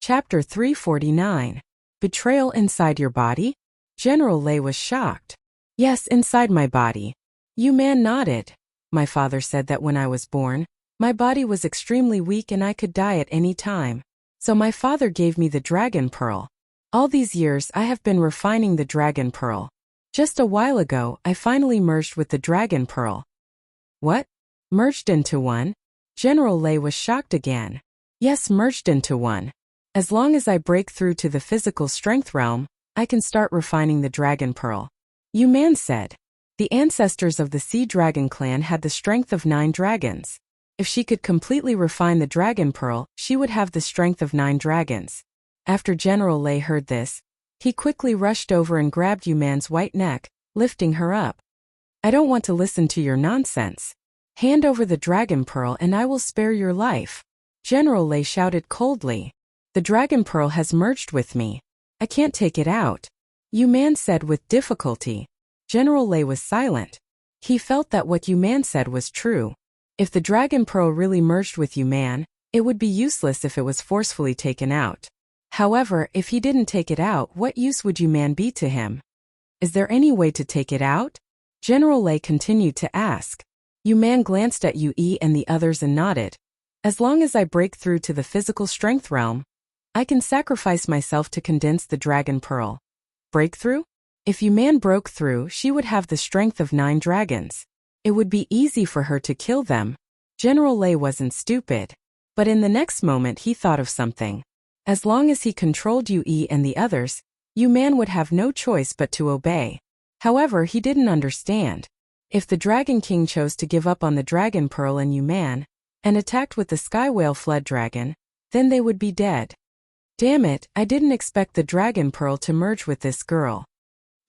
Chapter 349. Betrayal inside your body? General Lei was shocked. Yes, inside my body. Yu Man nodded. My father said that when I was born, my body was extremely weak and I could die at any time. So my father gave me the dragon pearl. All these years I have been refining the dragon pearl. Just a while ago, I finally merged with the dragon pearl. What? Merged into one? General Lei was shocked again. Yes, merged into one. As long as I break through to the physical strength realm, I can start refining the dragon pearl. Yu Man said. The ancestors of the Sea Dragon clan had the strength of 9 dragons. If she could completely refine the dragon pearl, she would have the strength of 9 dragons. After General Lei heard this, he quickly rushed over and grabbed Yu Man's white neck, lifting her up. I don't want to listen to your nonsense. Hand over the dragon pearl and I will spare your life. General Lei shouted coldly. The dragon pearl has merged with me. I can't take it out. Yu Man said with difficulty. General Lei was silent. He felt that what Yu Man said was true. If the dragon pearl really merged with Yu Man, it would be useless if it was forcefully taken out. However, if he didn't take it out, what use would Yu Man be to him? Is there any way to take it out? General Lei continued to ask. Yu Man glanced at Yu Yi and the others and nodded. As long as I break through to the physical strength realm, I can sacrifice myself to condense the dragon pearl. Breakthrough? If Yu Man broke through, she would have the strength of 9 dragons. It would be easy for her to kill them. General Lei wasn't stupid. But in the next moment he thought of something. As long as he controlled Yu Yi and the others, Yu Man would have no choice but to obey. However, he didn't understand. If the Dragon King chose to give up on the dragon pearl and Yu Man, and attacked with the Sky Whale Flood Dragon, then they would be dead. Damn it, I didn't expect the dragon pearl to merge with this girl.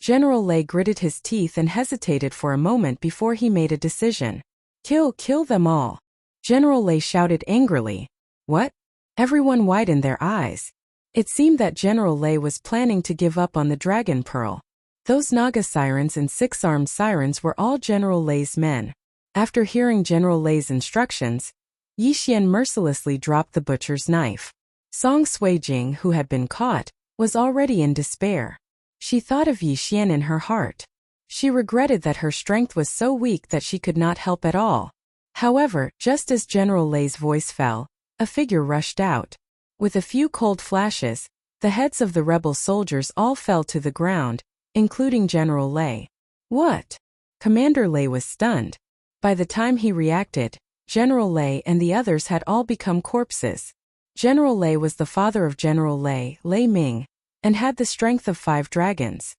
General Lei gritted his teeth and hesitated for a moment before he made a decision. Kill them all. General Lei shouted angrily. What? Everyone widened their eyes. It seemed that General Lei was planning to give up on the dragon pearl. Those Naga sirens and 6-armed sirens were all General Lei's men. After hearing General Lei's instructions, Yi Xian mercilessly dropped the butcher's knife. Song Suijing, who had been caught, was already in despair. She thought of Yi Xian in her heart. She regretted that her strength was so weak that she could not help at all. However, just as General Lei's voice fell, a figure rushed out. With a few cold flashes, the heads of the rebel soldiers all fell to the ground, including General Lei. What? Commander Lei was stunned. By the time he reacted, General Lei and the others had all become corpses. General Lei was the father of General Lei, Lei Ming, and had the strength of 5 dragons.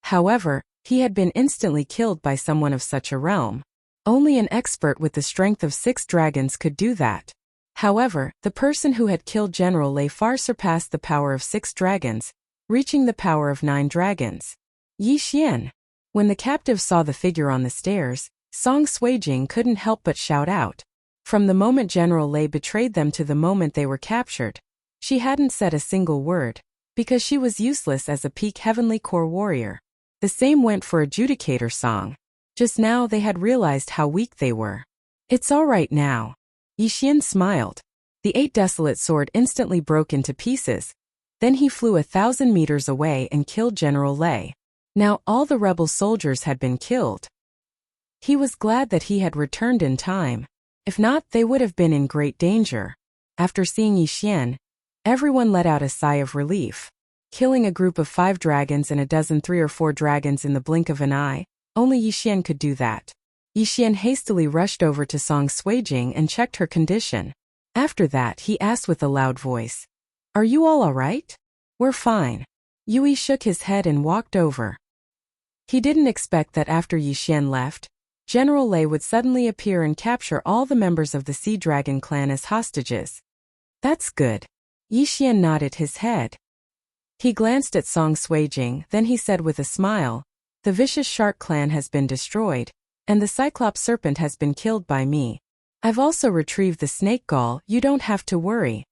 However, he had been instantly killed by someone of such a realm. Only an expert with the strength of 6 dragons could do that. However, the person who had killed General Lei far surpassed the power of 6 dragons, reaching the power of 9 dragons. Yi Xian. When the captive saw the figure on the stairs, Song Suijing couldn't help but shout out. From the moment General Lei betrayed them to the moment they were captured, she hadn't said a single word, because she was useless as a peak heavenly core warrior. The same went for Adjudicator Song. Just now they had realized how weak they were. It's all right now. Yi Xian smiled. The 8 desolate sword instantly broke into pieces. Then he flew 1,000 meters away and killed General Lei. Now all the rebel soldiers had been killed. He was glad that he had returned in time. If not, they would have been in great danger. After seeing Yi Xian, everyone let out a sigh of relief. Killing a group of 5 dragons and a dozen 3 or 4 dragons in the blink of an eye, only Yi Xian could do that. Yi Xian hastily rushed over to Song Suijing and checked her condition. After that, he asked with a loud voice, "Are you all alright?" "We're fine." Yui shook his head and walked over. He didn't expect that after Yi Xian left, General Lei would suddenly appear and capture all the members of the Sea Dragon clan as hostages. That's good. Yi Xian nodded his head. He glanced at Song Suijing, then he said with a smile, "The vicious shark clan has been destroyed, and the Cyclops serpent has been killed by me. I've also retrieved the snake gall, you don't have to worry."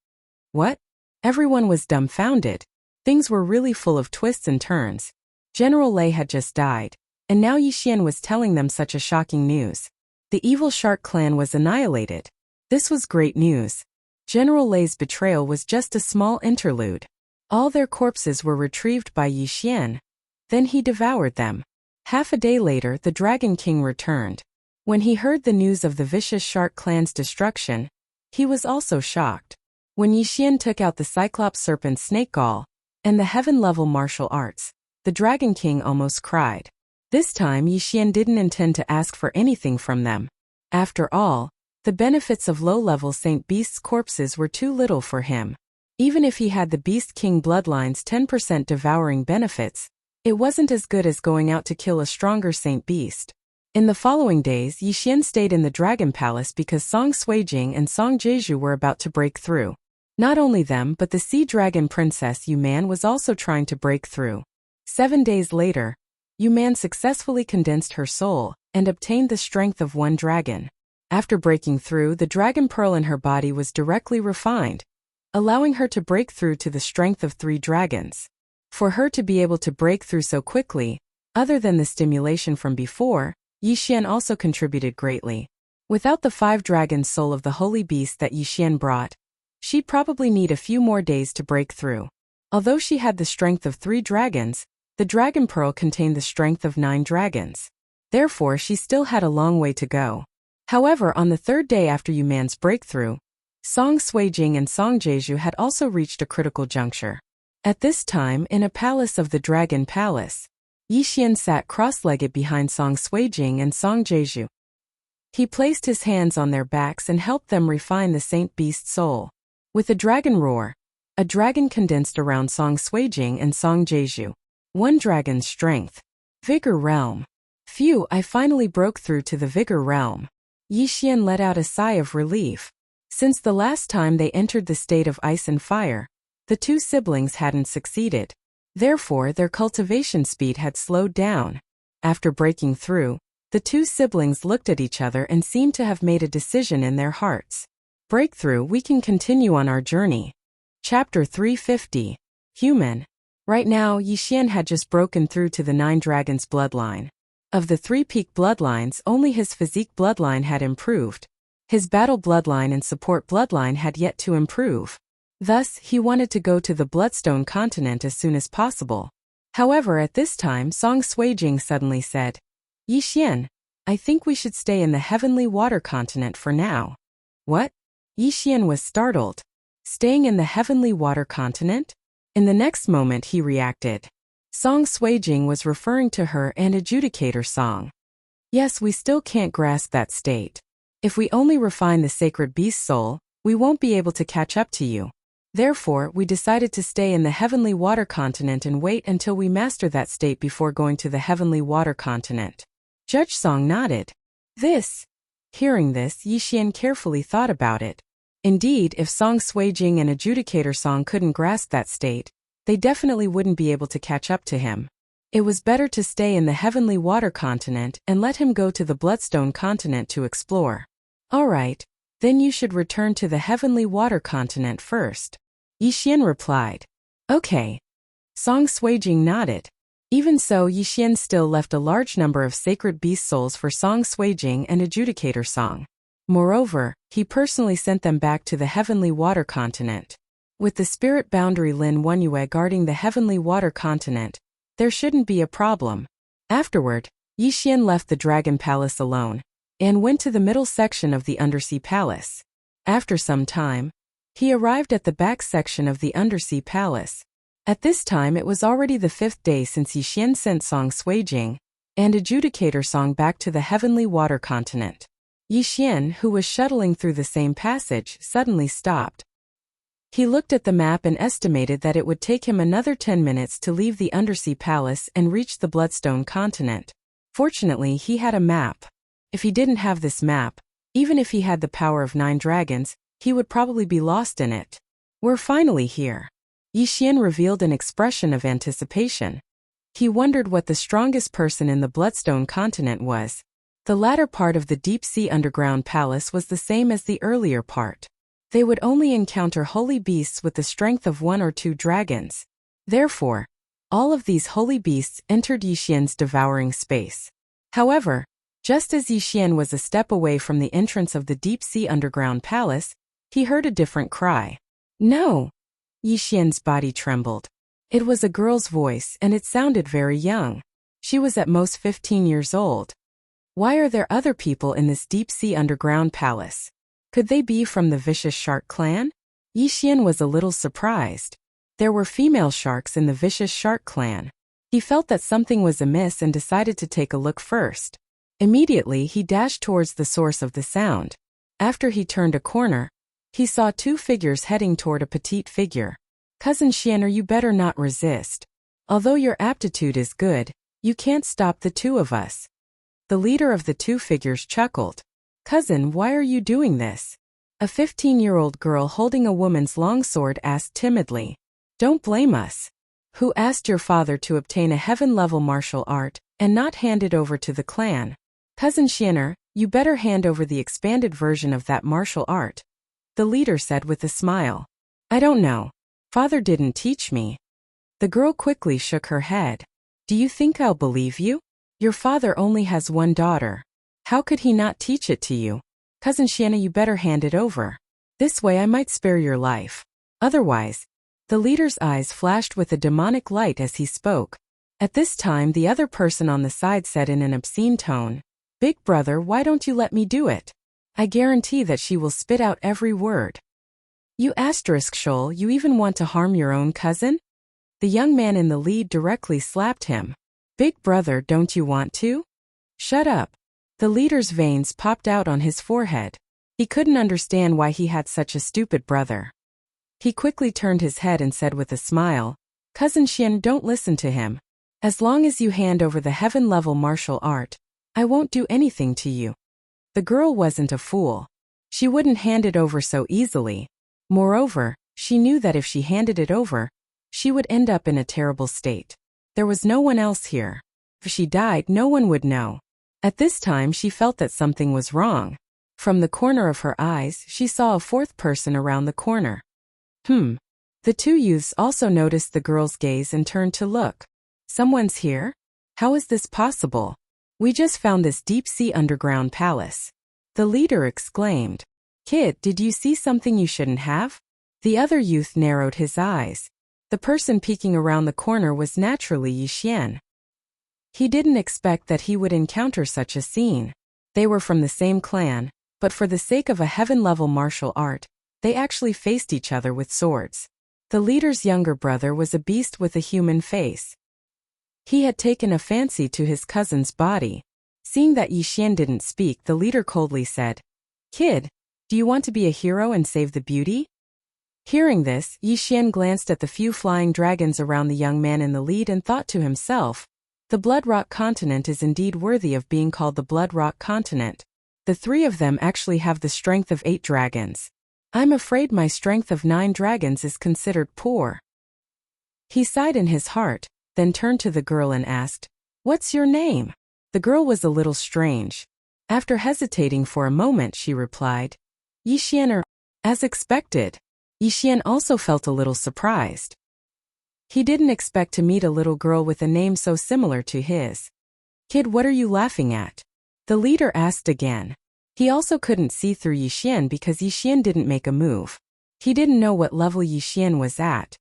What? Everyone was dumbfounded. Things were really full of twists and turns. General Lei had just died, and now Yi Xian was telling them such a shocking news. The evil shark clan was annihilated. This was great news. General Lei's betrayal was just a small interlude. All their corpses were retrieved by Yi Xian. Then he devoured them. Half a day later, the Dragon King returned. When he heard the news of the vicious Shark clan's destruction, he was also shocked. When Yi Xian took out the Cyclops Serpent Snake Gall and the heaven-level martial arts, the Dragon King almost cried. This time Yi Xian didn't intend to ask for anything from them. After all, the benefits of low-level Saint Beast's corpses were too little for him. Even if he had the Beast King bloodline's 10% devouring benefits, it wasn't as good as going out to kill a stronger Saint Beast. In the following days, Yi Xian stayed in the Dragon Palace because Song Suijing and Song Jeju were about to break through. Not only them but the Sea Dragon Princess Yu Man was also trying to break through. 7 days later, Yu Man successfully condensed her soul and obtained the strength of one dragon. After breaking through, the dragon pearl in her body was directly refined, allowing her to break through to the strength of 3 dragons. For her to be able to break through so quickly, other than the stimulation from before, Yi Xian also contributed greatly. Without the 5 dragons soul of the holy beast that Yi Xian brought, she'd probably need a few more days to break through. Although she had the strength of 3 dragons, the dragon pearl contained the strength of 9 dragons. Therefore, she still had a long way to go. However, on the 3rd day after Yu Man's breakthrough, Song Suijing and Song Jeju had also reached a critical juncture. At this time, in a palace of the Dragon Palace, Yi Xian sat cross-legged behind Song Suijing and Song Jeju. He placed his hands on their backs and helped them refine the Saint Beast soul. With a dragon roar, a dragon condensed around Song Suijing and Song Jeju. 1 dragon's strength. Vigor realm. Phew, I finally broke through to the Vigor realm. Yi Xian let out a sigh of relief. Since the last time they entered the state of ice and fire, the 2 siblings hadn't succeeded. Therefore, their cultivation speed had slowed down. After breaking through, the 2 siblings looked at each other and seemed to have made a decision in their hearts. Breakthrough, we can continue on our journey. Chapter 350. Human. Right now, Yi Xian had just broken through to the 9 dragons bloodline. Of the 3 peak bloodlines, only his physique bloodline had improved. His battle bloodline and support bloodline had yet to improve. Thus, he wanted to go to the Bloodstone continent as soon as possible. However, at this time, Song Suijing suddenly said, Yi Xian, I think we should stay in the Heavenly Water continent for now. What? Yi Xian was startled. Staying in the Heavenly Water continent? In the next moment he reacted. Song Suijing was referring to her and Adjudicator Song. Yes, we still can't grasp that state. If we only refine the sacred beast soul, we won't be able to catch up to you. Therefore, we decided to stay in the Heavenly Water continent and wait until we master that state before going to the Heavenly Water continent. Judge Song nodded. Hearing this, Yi Xian carefully thought about it. Indeed, if Song Suijing and Adjudicator Song couldn't grasp that state, they definitely wouldn't be able to catch up to him. It was better to stay in the Heavenly Water continent and let him go to the Bloodstone continent to explore. Alright, then you should return to the Heavenly Water continent first. Yi Xian replied. Okay. Song Suijing nodded. Even so, Yi Xian still left a large number of sacred beast souls for Song Suijing and Adjudicator Song. Moreover, he personally sent them back to the Heavenly Water continent. With the spirit boundary Lin Wenyue guarding the Heavenly Water continent, there shouldn't be a problem. Afterward, Yi Xian left the Dragon Palace alone and went to the middle section of the Undersea Palace. After some time, he arrived at the back section of the Undersea Palace. At this time it was already the 5th day since Yi Xian sent Song Suijing and Adjudicator Song back to the Heavenly Water continent. Yi Xian, who was shuttling through the same passage, suddenly stopped. He looked at the map and estimated that it would take him another 10 minutes to leave the Undersea Palace and reach the Bloodstone continent. Fortunately, he had a map. If he didn't have this map, even if he had the power of 9 dragons, he would probably be lost in it. We're finally here. Yi Xian revealed an expression of anticipation. He wondered what the strongest person in the Bloodstone continent was. The latter part of the deep-sea underground palace was the same as the earlier part. They would only encounter holy beasts with the strength of 1 or 2 dragons. Therefore, all of these holy beasts entered Yi Xian's devouring space. However, just as Yi Xian was a step away from the entrance of the deep-sea underground palace, He heard a different cry. No! Yi Xian's body trembled. It was a girl's voice and it sounded very young. She was at most 15 years old. Why are there other people in this deep-sea underground palace? Could they be from the vicious shark clan? Yi Xian was a little surprised. There were female sharks in the vicious shark clan. He felt that something was amiss and decided to take a look first. Immediately, he dashed towards the source of the sound. After he turned a corner, he saw two figures heading toward a petite figure. Cousin Xianer, you better not resist. Although your aptitude is good, you can't stop the two of us. The leader of the two figures chuckled. Cousin, why are you doing this? A 15-year-old girl holding a woman's longsword asked timidly. Don't blame us. Who asked your father to obtain a heaven-level martial art and not hand it over to the clan? Cousin Xianer, you better hand over the expanded version of that martial art. The leader said with a smile. I don't know. Father didn't teach me. The girl quickly shook her head. Do you think I'll believe you? Your father only has one daughter. How could he not teach it to you? Cousin Xianer, you better hand it over. This way I might spare your life. Otherwise, the leader's eyes flashed with a demonic light as he spoke. At this time, the other person on the side said in an obscene tone, Big brother, why don't you let me do it? I guarantee that she will spit out every word. You asterisk shoal, you even want to harm your own cousin? The young man in the lead directly slapped him. Big brother, don't you want to? Shut up. The leader's veins popped out on his forehead. He couldn't understand why he had such a stupid brother. He quickly turned his head and said with a smile, Cousin Xian, don't listen to him. As long as you hand over the heaven-level martial art, I won't do anything to you. The girl wasn't a fool. She wouldn't hand it over so easily. Moreover, she knew that if she handed it over, she would end up in a terrible state. There was no one else here. If she died, no one would know. At this time, she felt that something was wrong. From the corner of her eyes, she saw a fourth person around the corner. The two youths also noticed the girl's gaze and turned to look. Someone's here? How is this possible? We just found this deep-sea underground palace. The leader exclaimed. Kid, did you see something you shouldn't have? The other youth narrowed his eyes. The person peeking around the corner was naturally Yi Xian. He didn't expect that he would encounter such a scene. They were from the same clan, but for the sake of a heaven-level martial art, they actually faced each other with swords. The leader's younger brother was a beast with a human face. He had taken a fancy to his cousin's body. Seeing that Yi Xian didn't speak, the leader coldly said, Kid, do you want to be a hero and save the beauty? Hearing this, Yi Xian glanced at the few flying dragons around the young man in the lead and thought to himself, the Blood Rock continent is indeed worthy of being called the Blood Rock continent. The three of them actually have the strength of 8 dragons. I'm afraid my strength of 9 dragons is considered poor. He sighed in his heart, then turned to the girl and asked, What's your name? The girl was a little strange. After hesitating for a moment, she replied, Yi Xian. As expected. Yi Xian also felt a little surprised. He didn't expect to meet a little girl with a name so similar to his. Kid, what are you laughing at? The leader asked again. He also couldn't see through Yi Xian because Yi Xian didn't make a move. He didn't know what level Yi Xian was at.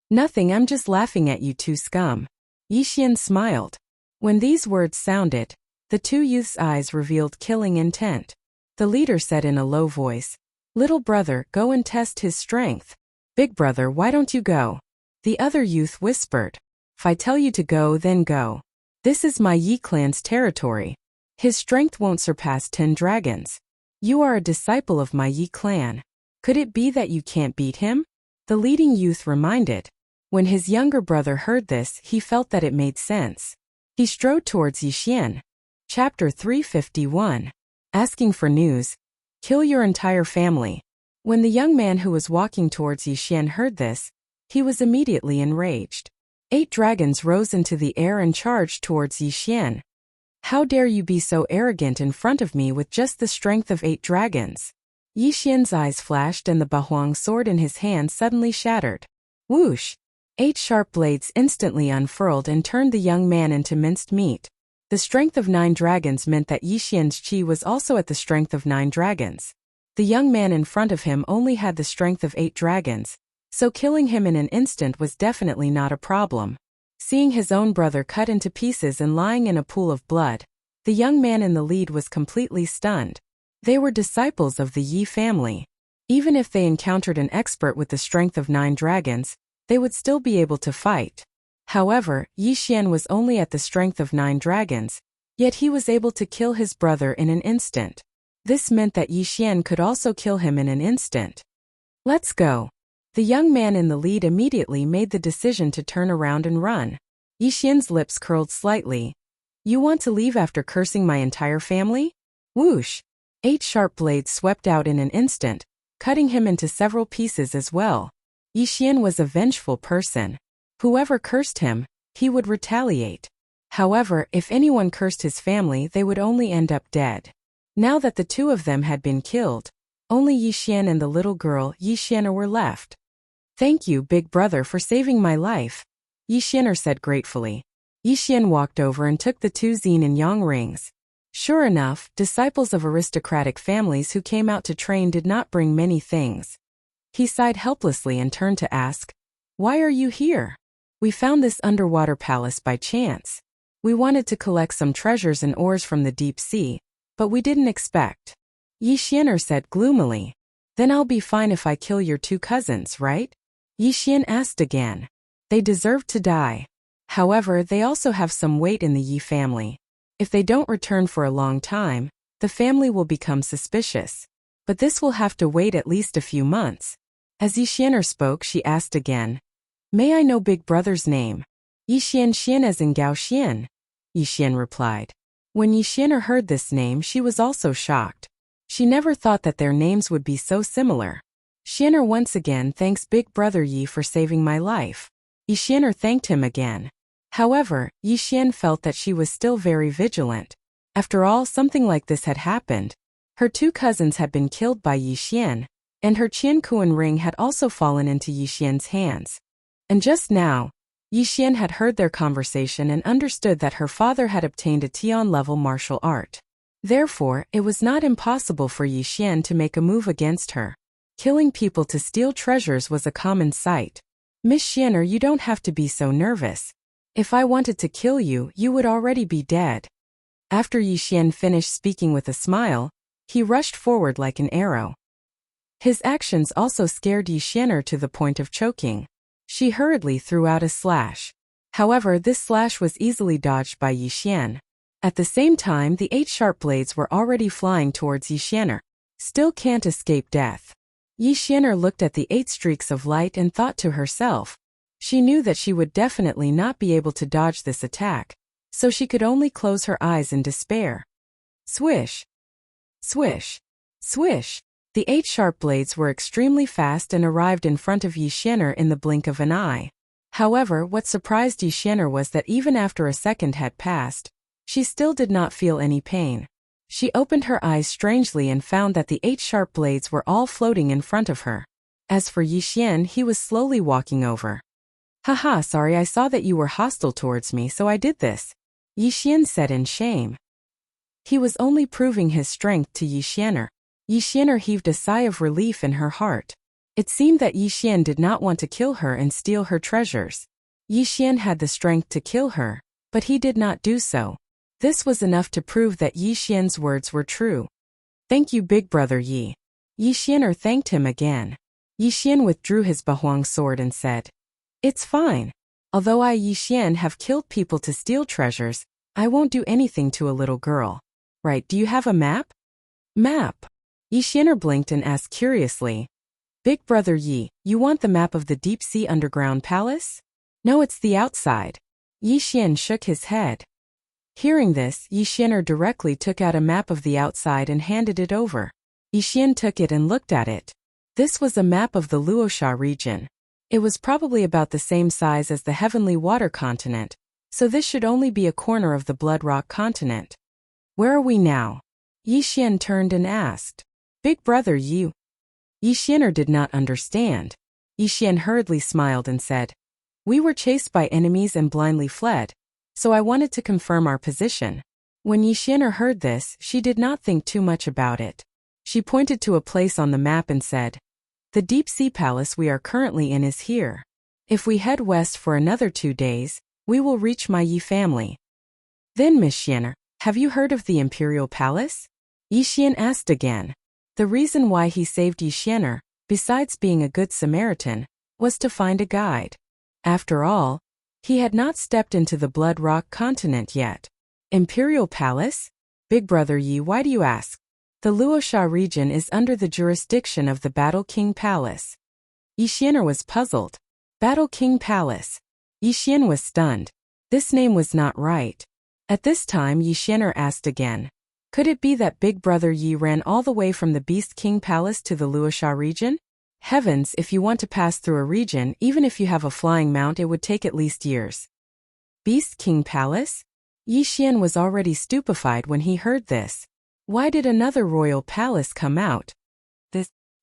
Nothing, I'm just laughing at you two scum. Yi Xian smiled. When these words sounded, the two youths' eyes revealed killing intent. The leader said in a low voice, Little brother, go and test his strength. Big brother, why don't you go? The other youth whispered. If I tell you to go, then go. This is my Yi clan's territory. His strength won't surpass 10 dragons. You are a disciple of my Yi clan. Could it be that you can't beat him? The leading youth reminded. When his younger brother heard this, he felt that it made sense. He strode towards Yi Xian. Chapter 351. Asking for news. Kill your entire family. When the young man who was walking towards Yi Xian heard this, he was immediately enraged. 8 dragons rose into the air and charged towards Yi Xian. How dare you be so arrogant in front of me with just the strength of 8 dragons? Yi Xian's eyes flashed and the Bahuang sword in his hand suddenly shattered. Whoosh! 8 sharp blades instantly unfurled and turned the young man into minced meat. The strength of 9 dragons meant that Yi Xian's chi was also at the strength of 9 dragons. The young man in front of him only had the strength of 8 dragons, so killing him in an instant was definitely not a problem. Seeing his own brother cut into pieces and lying in a pool of blood, the young man in the lead was completely stunned. They were disciples of the Yi family. Even if they encountered an expert with the strength of 9 dragons, they would still be able to fight. However, Yi Xian was only at the strength of 9 dragons, yet he was able to kill his brother in an instant. This meant that Yi Xian could also kill him in an instant. Let's go. The young man in the lead immediately made the decision to turn around and run. Yi Xian's lips curled slightly. You want to leave after cursing my entire family? Whoosh! 8 sharp blades swept out in an instant, cutting him into several pieces as well. Yi Xian was a vengeful person. Whoever cursed him, he would retaliate. However, if anyone cursed his family, they would only end up dead. Now that the 2 of them had been killed, only Yi Xian and the little girl Yi Xianer were left. Thank you, big brother, for saving my life, Yi Xianer said gratefully. Yi Xian walked over and took the 2 Xin and Yang rings. Sure enough, disciples of aristocratic families who came out to train did not bring many things. He sighed helplessly and turned to ask, "Why are you here?" "We found this underwater palace by chance. We wanted to collect some treasures and ores from the deep sea, but we didn't expect." Yi Xianer said gloomily. "Then I'll be fine if I kill your 2 cousins, right?" Yi Xian asked again. "They deserve to die. However, they also have some weight in the Yi family. If they don't return for a long time, the family will become suspicious. But this will have to wait at least a few months." As Yi Xianer spoke, she asked again, "May I know big brother's name?" "Yi Xian as in Gao Xian," Yi Xian replied. When Yi Xianer heard this name, she was also shocked. She never thought that their names would be so similar. "Xianer, once again thanks big brother Yi for saving my life." Yi Xianer thanked him again. However, Yi Xian felt that she was still very vigilant. After all, something like this had happened. Her 2 cousins had been killed by Yi Xian, and her Qiankuan ring had also fallen into Yi Xian's hands. And just now, Yi Xian had heard their conversation and understood that her father had obtained a Tian-level martial art. Therefore, it was not impossible for Yi Xian to make a move against her. Killing people to steal treasures was a common sight. "Miss Xianer, you don't have to be so nervous. If I wanted to kill you, you would already be dead." After Yi Xian finished speaking with a smile, he rushed forward like an arrow. His actions also scared Yi Xianer to the point of choking. She hurriedly threw out a slash. However, this slash was easily dodged by Yi Xian. At the same time, the 8 sharp blades were already flying towards Yi Xianer. Still can't escape death. Yi Xianer looked at the 8 streaks of light and thought to herself. She knew that she would definitely not be able to dodge this attack, so she could only close her eyes in despair. Swish! Swish! Swish! The 8 sharp blades were extremely fast and arrived in front of Yi Xianer in the blink of an eye. However, what surprised Yi Xianer was that even after a second had passed, she still did not feel any pain. She opened her eyes strangely and found that the 8 sharp blades were all floating in front of her. As for Yi Xian, he was slowly walking over. "Haha, sorry, I saw that you were hostile towards me, so I did this," Yi Xian said in shame. He was only proving his strength to Yi Xianer. Yi Xianer heaved a sigh of relief in her heart. It seemed that Yi Xian did not want to kill her and steal her treasures. Yi Xian had the strength to kill her, but he did not do so. This was enough to prove that Yi Xian's words were true. "Thank you, big brother Yi." Yi Xianer thanked him again. Yi Xian withdrew his Bahuang sword and said, "It's fine. Although I, Yi Xian, have killed people to steal treasures, I won't do anything to a little girl. Right, do you have a map?" "Map?" Yi Xianer blinked and asked curiously. "Big brother Yi, you want the map of the deep sea underground palace?" "No, it's the outside." Yi Xian shook his head. Hearing this, Yi Xianer directly took out a map of the outside and handed it over. Yi Xian took it and looked at it. This was a map of the Luosha region. It was probably about the same size as the Heavenly Water continent, so this should only be a corner of the Blood Rock continent. "Where are we now?" Yi Xian turned and asked. "Big brother Yi." Yi Xianer did not understand. Yi Xian hurriedly smiled and said, "We were chased by enemies and blindly fled, so I wanted to confirm our position." When Yi Xianer heard this, she did not think too much about it. She pointed to a place on the map and said, "The deep sea palace we are currently in is here. If we head west for another 2 days, we will reach my Yi family." "Then, Miss Xianer, have you heard of the imperial palace?" Yi Xian asked again. The reason why he saved Yi Xianer, besides being a good Samaritan, was to find a guide. After all, he had not stepped into the Blood Rock continent yet. Imperial Palace? Big Brother Yi, why do you ask? The Luosha region is under the jurisdiction of the Battle King Palace. Yi Xianer was puzzled. Battle King Palace. Yi Xian was stunned. This name was not right. At this time Yi Xianer asked again. Could it be that Big Brother Yi ran all the way from the Beast King Palace to the Luosha region? Heavens, if you want to pass through a region, even if you have a flying mount, it would take at least years. Beast King Palace? Yi Xian was already stupefied when he heard this. Why did another royal palace come out?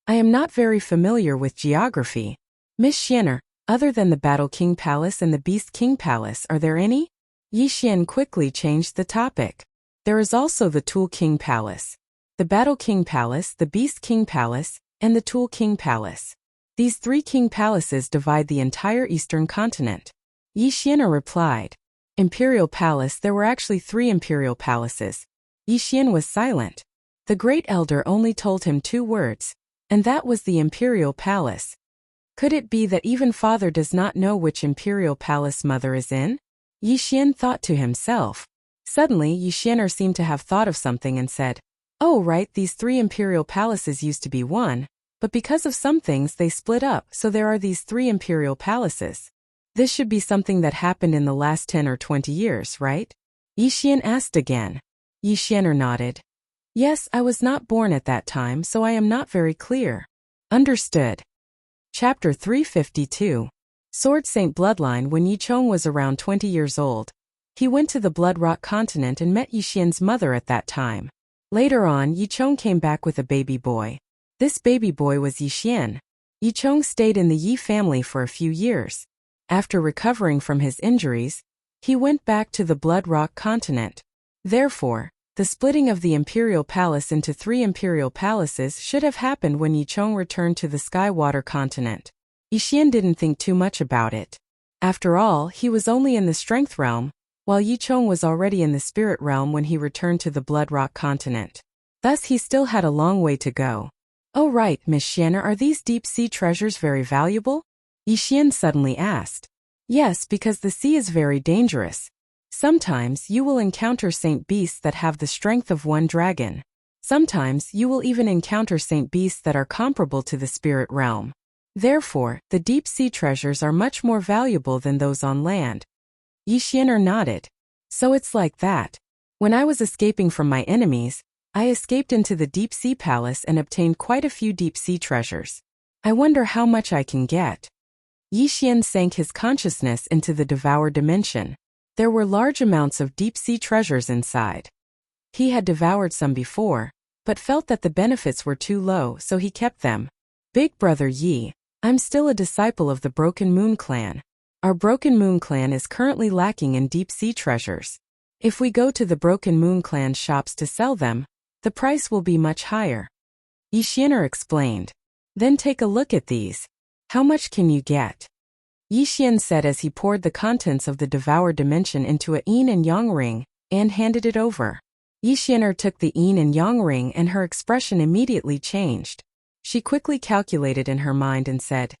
I am not very familiar with geography. Miss Xianer, other than the Battle King Palace and the Beast King Palace, are there any? Yi Xian quickly changed the topic. There is also the Tool King Palace, the Battle King Palace, the Beast King Palace, and the Tool King Palace. These 3 king palaces divide the entire eastern continent. Yi Xianer replied. Imperial Palace. There were actually 3 imperial palaces. Yi Xian was silent. The great elder only told him 2 words, and that was the imperial palace. Could it be that even father does not know which imperial palace mother is in? Yi Xian thought to himself. Suddenly Yi Xianer seemed to have thought of something and said, "Oh right, these 3 imperial palaces used to be one, but because of some things they split up, so there are these 3 imperial palaces. This should be something that happened in the last 10 or 20 years, right?" Yi Xian asked again. Yi Xianer nodded. "Yes, I was not born at that time, so I am not very clear." Understood. Chapter 352. Sword Saint Bloodline. When Yi Chong was around 20 years old, he went to the Blood Rock continent and met Yi Xian's mother at that time. Later on, Yi Chong came back with a baby boy. This baby boy was Yi Xian. Yi Chong stayed in the Yi family for a few years. After recovering from his injuries, he went back to the Blood Rock continent. Therefore, the splitting of the imperial palace into 3 imperial palaces should have happened when Yi Chong returned to the Sky-Water continent. Yi Xian didn't think too much about it. After all, he was only in the strength realm, while Yi Chong was already in the spirit realm when he returned to the Blood Rock continent. Thus he still had a long way to go. "Oh right, Miss Xianer, are these deep-sea treasures very valuable?" Yi Xian suddenly asked. "Yes, because the sea is very dangerous. Sometimes you will encounter saint beasts that have the strength of one dragon. Sometimes you will even encounter saint beasts that are comparable to the spirit realm. Therefore, the deep-sea treasures are much more valuable than those on land." Yi Xianer nodded. "So it's like that. When I was escaping from my enemies, I escaped into the deep-sea palace and obtained quite a few deep-sea treasures. I wonder how much I can get." Yi Xian sank his consciousness into the devoured dimension. There were large amounts of deep-sea treasures inside. He had devoured some before, but felt that the benefits were too low, so he kept them. "Big Brother Yi, I'm still a disciple of the Broken Moon clan. Our Broken Moon clan is currently lacking in deep-sea treasures. If we go to the Broken Moon clan shops to sell them, the price will be much higher." Yi Xianer explained. "Then take a look at these. How much can you get?" Yi Xian said as he poured the contents of the devoured dimension into a yin and yang ring, and handed it over. Yi Xianer took the yin and yang ring and her expression immediately changed. She quickly calculated in her mind and said,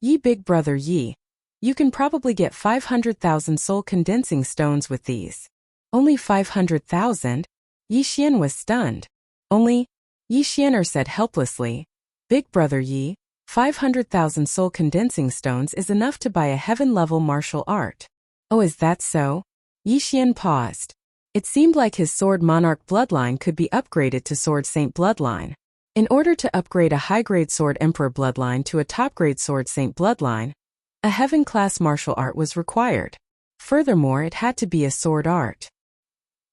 "Yi Big Brother Yi, you can probably get 500,000 soul condensing stones with these." "Only 500,000? Yi Xian was stunned. "Only?" Yi Xianer said helplessly. "Big Brother Yi, 500,000 soul condensing stones is enough to buy a heaven-level martial art." "Oh, is that so?" Yi Xian paused. It seemed like his Sword Monarch bloodline could be upgraded to Sword Saint bloodline. In order to upgrade a high-grade Sword Emperor bloodline to a top-grade Sword Saint bloodline, a heaven-class martial art was required. Furthermore, it had to be a sword art.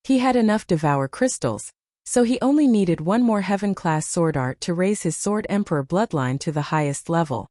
He had enough Devour crystals, so he only needed one more heaven-class sword art to raise his Sword Emperor bloodline to the highest level.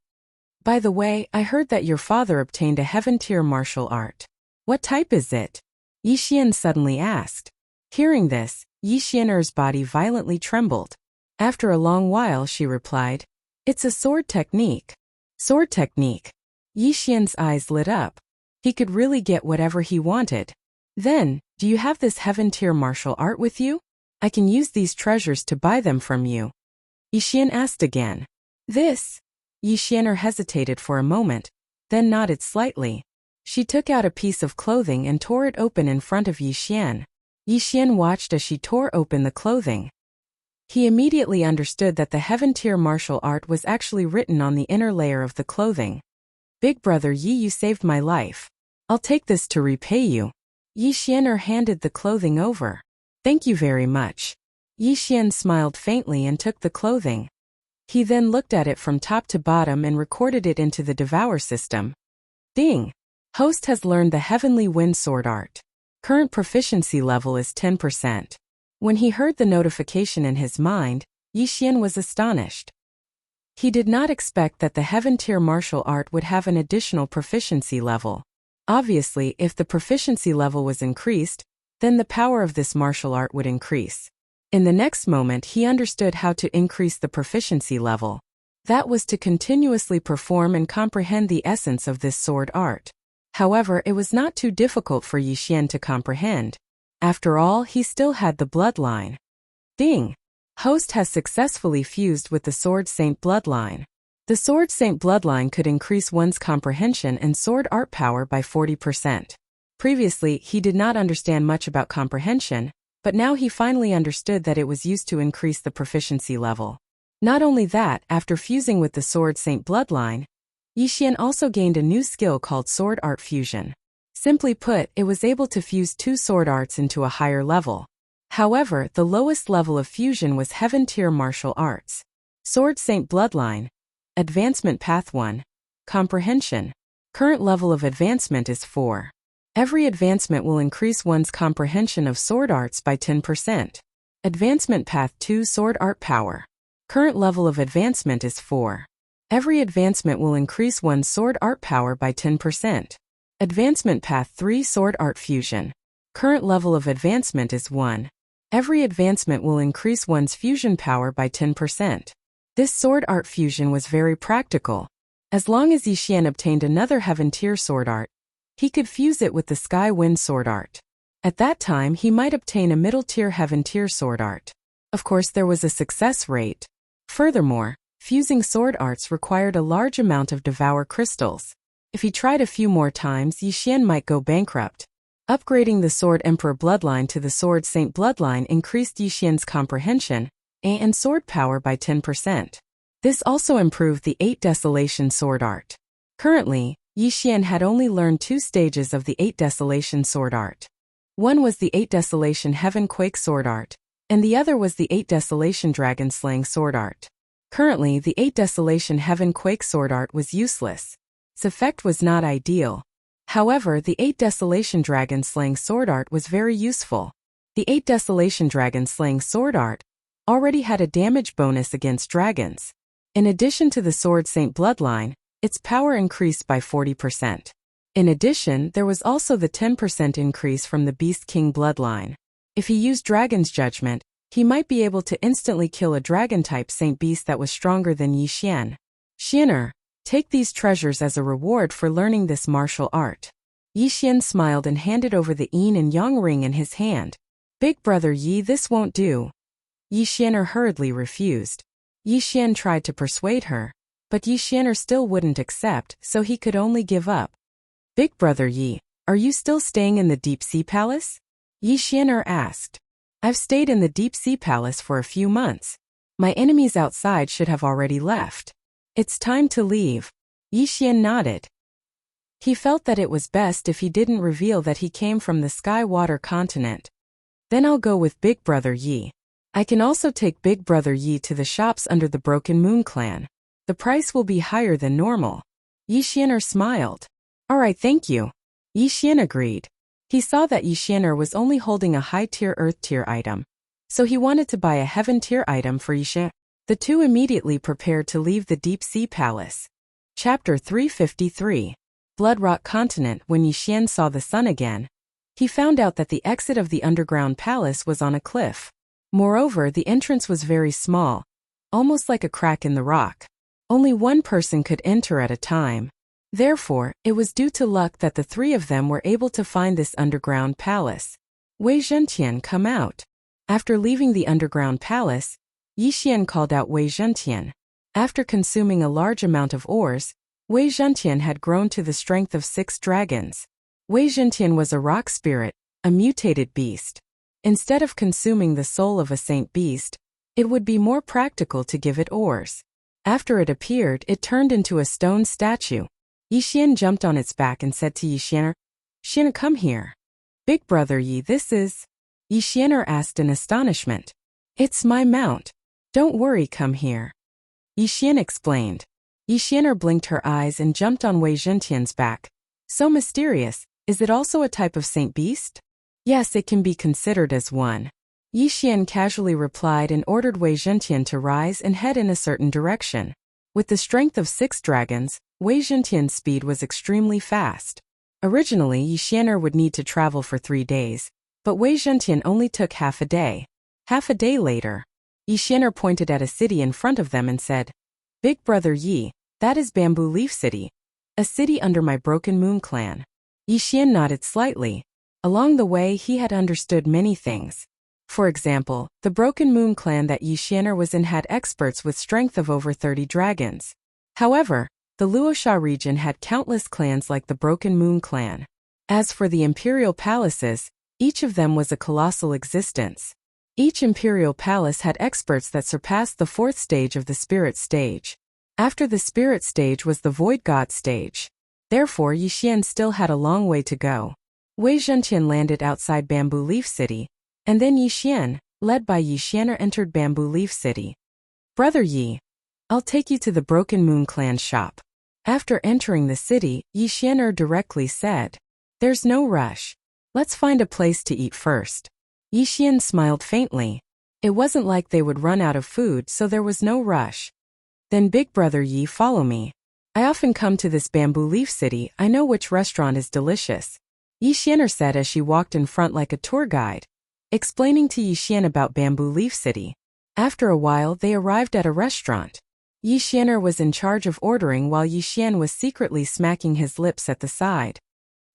"By the way, I heard that your father obtained a heaven-tier martial art. What type is it?" Yi Xian suddenly asked. Hearing this, Yi Xianer's body violently trembled. After a long while she replied, "It's a sword technique." Sword technique. Yi Xian's eyes lit up. He could really get whatever he wanted. Then, do you have this heaven-tier martial art with you? I can use these treasures to buy them from you. Yi Xian asked again. This? Yi Xianer hesitated for a moment, then nodded slightly. She took out a piece of clothing and tore it open in front of Yi Xian. Yi Xian watched as she tore open the clothing. He immediately understood that the heaven-tier martial art was actually written on the inner layer of the clothing. Big brother Yi, you saved my life. I'll take this to repay you. Yi Xianer handed the clothing over. Thank you very much. Yi Xian smiled faintly and took the clothing. He then looked at it from top to bottom and recorded it into the Devour system. Ding! Host has learned the Heavenly Wind Sword Art. Current proficiency level is 10%. When he heard the notification in his mind, Yi Xian was astonished. He did not expect that the Heaven-tier martial art would have an additional proficiency level. Obviously, if the proficiency level was increased, then the power of this martial art would increase. In the next moment he understood how to increase the proficiency level. That was to continuously perform and comprehend the essence of this sword art. However, it was not too difficult for Yi Xian to comprehend. After all, he still had the bloodline. Ding! Host has successfully fused with the Sword Saint bloodline. The Sword Saint bloodline could increase one's comprehension and sword art power by 40%. Previously, he did not understand much about comprehension, but now he finally understood that it was used to increase the proficiency level. Not only that, after fusing with the Sword Saint bloodline, Yi Xian also gained a new skill called Sword Art Fusion. Simply put, it was able to fuse two sword arts into a higher level. However, the lowest level of fusion was Heaven-tier martial arts. Sword Saint bloodline. Advancement Path 1. Comprehension. Current level of advancement is 4. Every advancement will increase one's comprehension of sword arts by 10%. Advancement Path 2 Sword Art Power. Current level of advancement is 4. Every advancement will increase one's sword art power by 10%. Advancement Path 3 Sword Art Fusion. Current level of advancement is 1. Every advancement will increase one's fusion power by 10%. This sword art fusion was very practical. As long as Yi Xian obtained another Heaven-tier sword art, he could fuse it with the Sky Wind sword art. At that time he might obtain a middle-tier Heaven-tier sword art. Of course there was a success rate. Furthermore, fusing sword arts required a large amount of Devour crystals. If he tried a few more times, Yi Xian might go bankrupt. Upgrading the Sword Emperor bloodline to the Sword Saint bloodline increased Yi Xian's comprehension and sword power by 10%. This also improved the 8 Desolation sword art. Currently, Yi Xian had only learned 2 stages of the 8 Desolation sword art. One was the 8 Desolation Heaven Quake sword art, and the other was the 8 Desolation Dragon Slaying sword art. Currently, the 8 Desolation Heaven Quake sword art was useless. Its effect was not ideal. However, the 8 Desolation Dragon Slaying sword art was very useful. The 8 Desolation Dragon Slaying sword art already had a damage bonus against dragons. In addition to the Sword Saint bloodline, its power increased by 40%. In addition, there was also the 10% increase from the Beast King bloodline. If he used Dragon's Judgment, he might be able to instantly kill a dragon-type Saint Beast that was stronger than Yi Xian. Xianer, take these treasures as a reward for learning this martial art. Yi Xian smiled and handed over the yin and yang ring in his hand. Big brother Yi, this won't do. Yi Xianer hurriedly refused. Yi Xian tried to persuade her, but Yi Xianer still wouldn't accept, so he could only give up. Big brother Yi, are you still staying in the Deep Sea Palace? Yi Xianer asked. I've stayed in the Deep Sea Palace for a few months. My enemies outside should have already left. It's time to leave. Yi Xian nodded. He felt that it was best if he didn't reveal that he came from the Sky Water continent. Then I'll go with Big Brother Yi. I can also take Big Brother Yi to the shops under the Broken Moon clan. The price will be higher than normal. Yi Xianer smiled. Alright, thank you. Yi Xian agreed. He saw that Yi Xianer was only holding a high-tier Earth-tier item, so he wanted to buy a Heaven-tier item for Yi Xian. The two immediately prepared to leave the Deep Sea Palace. Chapter 353. Bloodrock Continent. When Yi Xian saw the sun again, he found out that the exit of the underground palace was on a cliff. Moreover, the entrance was very small, almost like a crack in the rock. Only one person could enter at a time. Therefore, it was due to luck that the three of them were able to find this underground palace. Wei Zhentian, come out. After leaving the underground palace, Yi Xian called out Wei Zhentian. After consuming a large amount of ores, Wei Zhentian had grown to the strength of 6 dragons. Wei Zhentian was a rock spirit, a mutated beast. Instead of consuming the soul of a saint beast, it would be more practical to give it ores. After it appeared, it turned into a stone statue. Yi Xian jumped on its back and said to Yi Xianer, "Xianer, come here." "Big brother Yi, this is?" Yi Xianer asked in astonishment. "It's my mount. Don't worry, come here." Yi Xian explained. Yi Xianer blinked her eyes and jumped on Wei Zhentian's back. "So mysterious, is it also a type of saint beast?" "Yes, it can be considered as one." Yi Xian casually replied and ordered Wei Zhentian to rise and head in a certain direction. With the strength of 6 dragons, Wei Zhentian's speed was extremely fast. Originally, Yi Xianer would need to travel for 3 days, but Wei Zhentian only took half a day. Half a day later, Yi Xianer pointed at a city in front of them and said, "Big brother Yi, that is Bamboo Leaf City, a city under my Broken Moon clan." Yi Xian nodded slightly. Along the way, he had understood many things. For example, the Broken Moon clan that Yi Xianer was in had experts with strength of over 30 dragons. However, the Luosha region had countless clans like the Broken Moon clan. As for the imperial palaces, each of them was a colossal existence. Each imperial palace had experts that surpassed the 4th stage of the spirit stage. After the spirit stage was the void god stage. Therefore, Yi Xian still had a long way to go. Wei Zhentian landed outside Bamboo Leaf City, and then Yi Xian, led by Yi Xianer, entered Bamboo Leaf City. "Brother Yi, I'll take you to the Broken Moon clan shop." After entering the city, Yi Xianer directly said, "There's no rush. Let's find a place to eat first." Yi Xian smiled faintly. It wasn't like they would run out of food, so there was no rush. "Then Big brother Yi, follow me. I often come to this Bamboo Leaf City, I know which restaurant is delicious," Yi Xianer said as she walked in front like a tour guide, explaining to Yi Xian about Bamboo Leaf City. After a while, they arrived at a restaurant. Yi Xianer was in charge of ordering while Yi Xian was secretly smacking his lips at the side.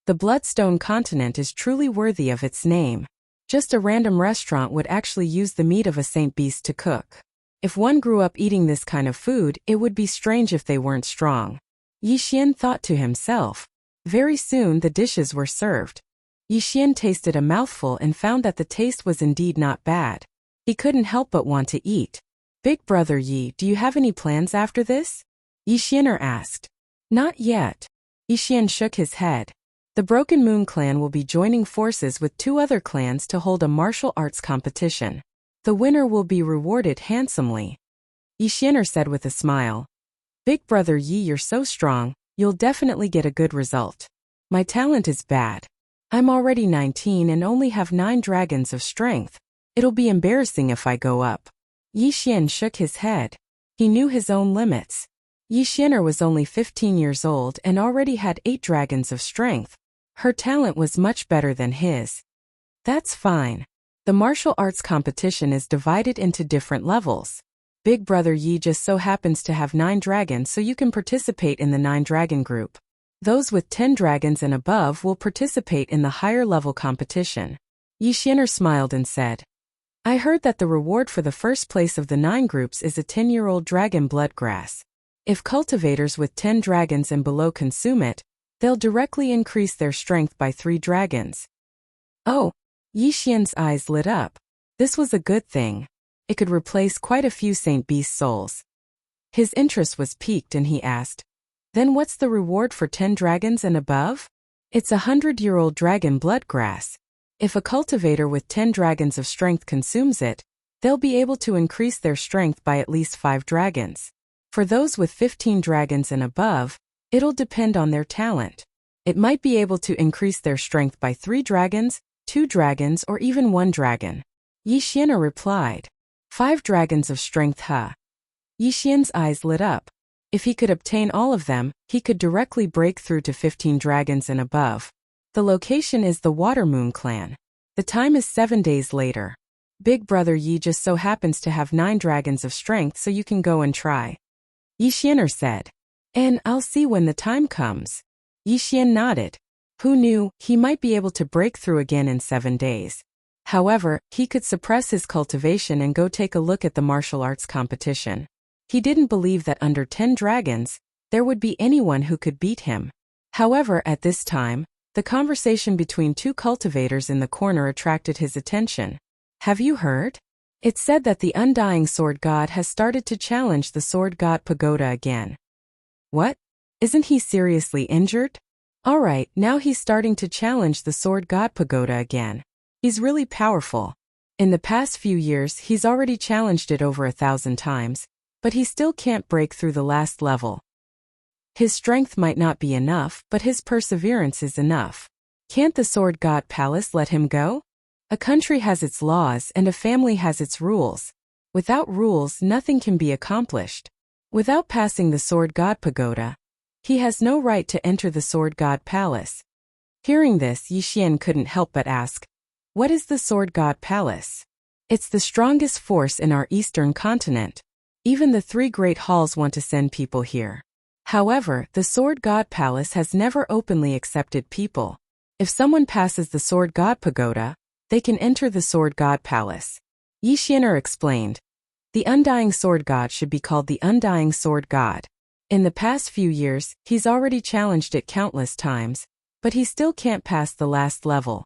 The Bloodstone continent is truly worthy of its name. Just a random restaurant would actually use the meat of a saint beast to cook. If one grew up eating this kind of food, it would be strange if they weren't strong. Yi Xian thought to himself. Very soon the dishes were served. Yi Xian tasted a mouthful and found that the taste was indeed not bad. He couldn't help but want to eat. "Big brother Yi, do you have any plans after this?" Yi Xianer asked. "Not yet." Yi Xian shook his head. The Broken Moon clan will be joining forces with 2 other clans to hold a martial arts competition. The winner will be rewarded handsomely. Yi Xianer said with a smile. "Big brother Yi, you're so strong, you'll definitely get a good result. My talent is bad. I'm already 19 and only have 9 dragons of strength. It'll be embarrassing if I go up." Yi Xian shook his head. He knew his own limits. Yi Xianer was only 15 years old and already had 8 dragons of strength. Her talent was much better than his. "That's fine. The martial arts competition is divided into different levels. Big brother Yi just so happens to have 9 dragons, so you can participate in the 9 dragon group. Those with 10 dragons and above will participate in the higher level competition." Yi Xianer smiled and said, "I heard that the reward for the first place of the 9 groups is a 10-year-old dragon bloodgrass. If cultivators with 10 dragons and below consume it, they'll directly increase their strength by 3 dragons." Oh, Yi Xian's eyes lit up. This was a good thing. It could replace quite a few Saint Beast souls. His interest was piqued and he asked, "Then what's the reward for 10 dragons and above?" "It's a 100-year-old dragon bloodgrass. If a cultivator with 10 dragons of strength consumes it, they'll be able to increase their strength by at least 5 dragons. For those with 15 dragons and above, it'll depend on their talent. It might be able to increase their strength by 3 dragons, 2 dragons, or even 1 dragon." Yi Xianer replied. 5 dragons of strength, huh? Yi Xian's eyes lit up. If he could obtain all of them, he could directly break through to 15 dragons and above. The location is the Water Moon clan. The time is 7 days later. Big brother Yi just so happens to have 9 dragons of strength, so you can go and try. Yi Xian'er said. And I'll see when the time comes. Yi Xian nodded. Who knew, he might be able to break through again in 7 days. However, he could suppress his cultivation and go take a look at the martial arts competition. He didn't believe that under 10 dragons, there would be anyone who could beat him. However, at this time, the conversation between 2 cultivators in the corner attracted his attention. Have you heard? It's said that the undying sword god has started to challenge the sword god Pagoda again. What? Isn't he seriously injured? Alright, now he's starting to challenge the sword god Pagoda again. He's really powerful. In the past few years, he's already challenged it over 1,000 times, but he still can't break through the last level. His strength might not be enough, but his perseverance is enough. Can't the sword god palace let him go? A country has its laws and a family has its rules. Without rules, nothing can be accomplished. Without passing the sword god pagoda, he has no right to enter the sword god palace. Hearing this, Yi Xian couldn't help but ask, what is the sword god palace? It's the strongest force in our eastern continent. Even the 3 great halls want to send people here. However, the sword god palace has never openly accepted people. If someone passes the sword god pagoda, they can enter the sword god palace. Yi Xian'er explained. The undying sword god should be called the undying sword god. In the past few years, he's already challenged it countless times, but he still can't pass the last level.